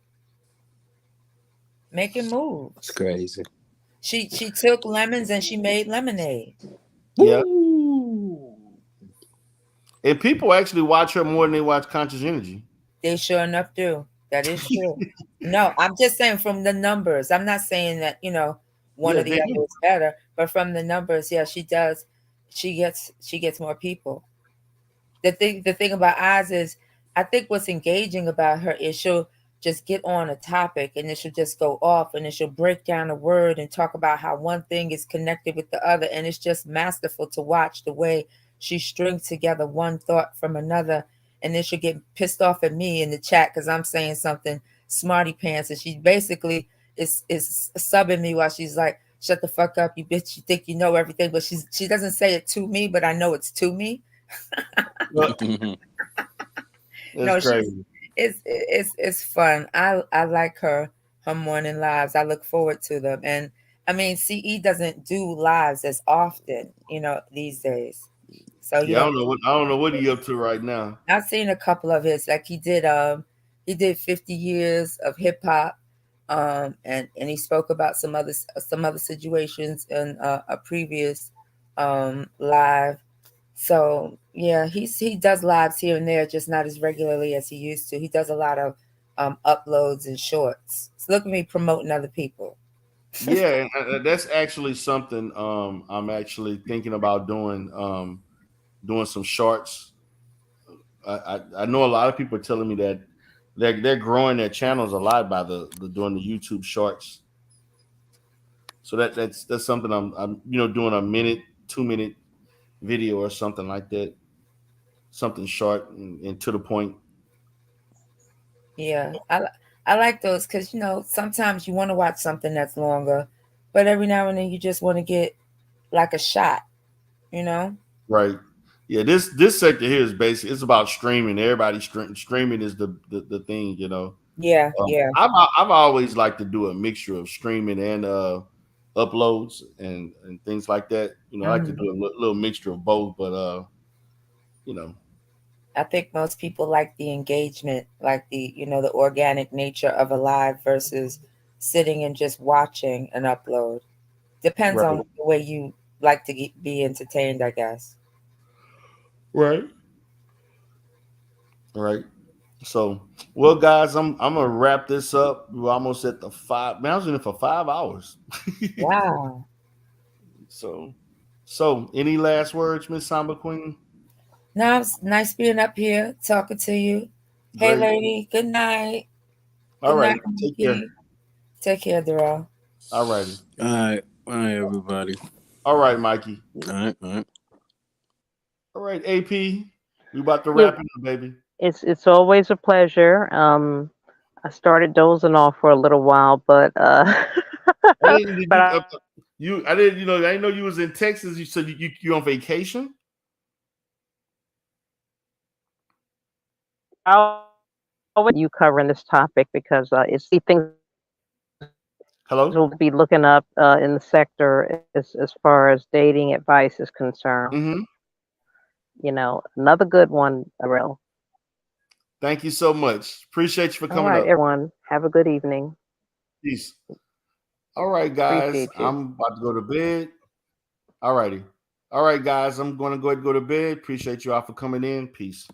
Making moves.
It's crazy.
She took lemons and she made lemonade.
Yeah. And people actually watch her more than they watch Conscious Energy.
They sure enough do. That is true. No, I'm just saying from the numbers. I'm not saying that, one
Yeah,
or the
they
other
do.
is better, but from the numbers, yeah, she does. She gets more people. The thing about Oz is, I think what's engaging about her is she'll just get on a topic and then she'll just go off and then she'll break down a word and talk about how one thing is connected with the other, and it's just masterful to watch the way she strings together one thought from another, and then she'll get pissed off at me in the chat because I'm saying something smarty pants, and she basically is subbing me while she's like, "Shut the fuck up, you bitch! You think you know everything," but she doesn't say it to me, but I know it's to me. No,
crazy.
It's fun. I like her morning lives. I look forward to them, and I mean, CE doesn't do lives as often, these days. So
Yeah, I don't know what he up to right now.
I've seen a couple of his. Like he did 50 years of hip hop, and he spoke about some other situations in a previous live. So yeah, he does lives here and there, just not as regularly as he used to. He does a lot of uploads and shorts. So look at me promoting other people.
Yeah, and that's actually something I'm actually thinking about doing. Doing some shorts. I know a lot of people are telling me that they're growing their channels a lot by the doing the YouTube shorts. So that's something I'm doing a minute, 2-minute video or something like that. Something short and to the point.
Yeah, I like those because sometimes you want to watch something that's longer, but every now and then you just want to get like a shot,
Right. Yeah, this sector here is basically it's about streaming. Everybody streaming is the thing,
Yeah, yeah.
I've always liked to do a mixture of streaming and uploads and things like that. I like to do a little mixture of both, but
I think most people like the engagement, like the organic nature of a live versus sitting and just watching an upload. Depends
Right.
on the way you like to be entertained, I guess.
Right. Right. So, well, guys, I'm gonna wrap this up. We're almost at the 5. Man, I was in it for 5 hours.
Wow.
So any last words, Miss Samba Queen?
Now it's nice being up here talking to you. Hey,
Great.
lady. Good night.
All
Good
right.
night,
Take
Mikey.
care.
Take care, Darrell.
All righty.
All right. All right, everybody.
All right, Mikey.
All right. All right.
All right, AP. We about to wrap it up, baby.
It's always a pleasure. I started dozing off for a little while, but
I didn't I didn't know you was in Texas. You said you on vacation?
I'll you covering this topic because it's the things
Hello?
we'll be looking up in the sector as far as dating advice is concerned.
Mm-hmm.
Another good one, Ariel.
Thank you so much. Appreciate you for
All
coming
right,
up.
everyone. Have a good evening.
Peace. All right, guys.
Appreciate you.
I'm about to go to bed. All righty. All right, guys. I'm going to go ahead and go to bed. Appreciate you all for coming in. Peace.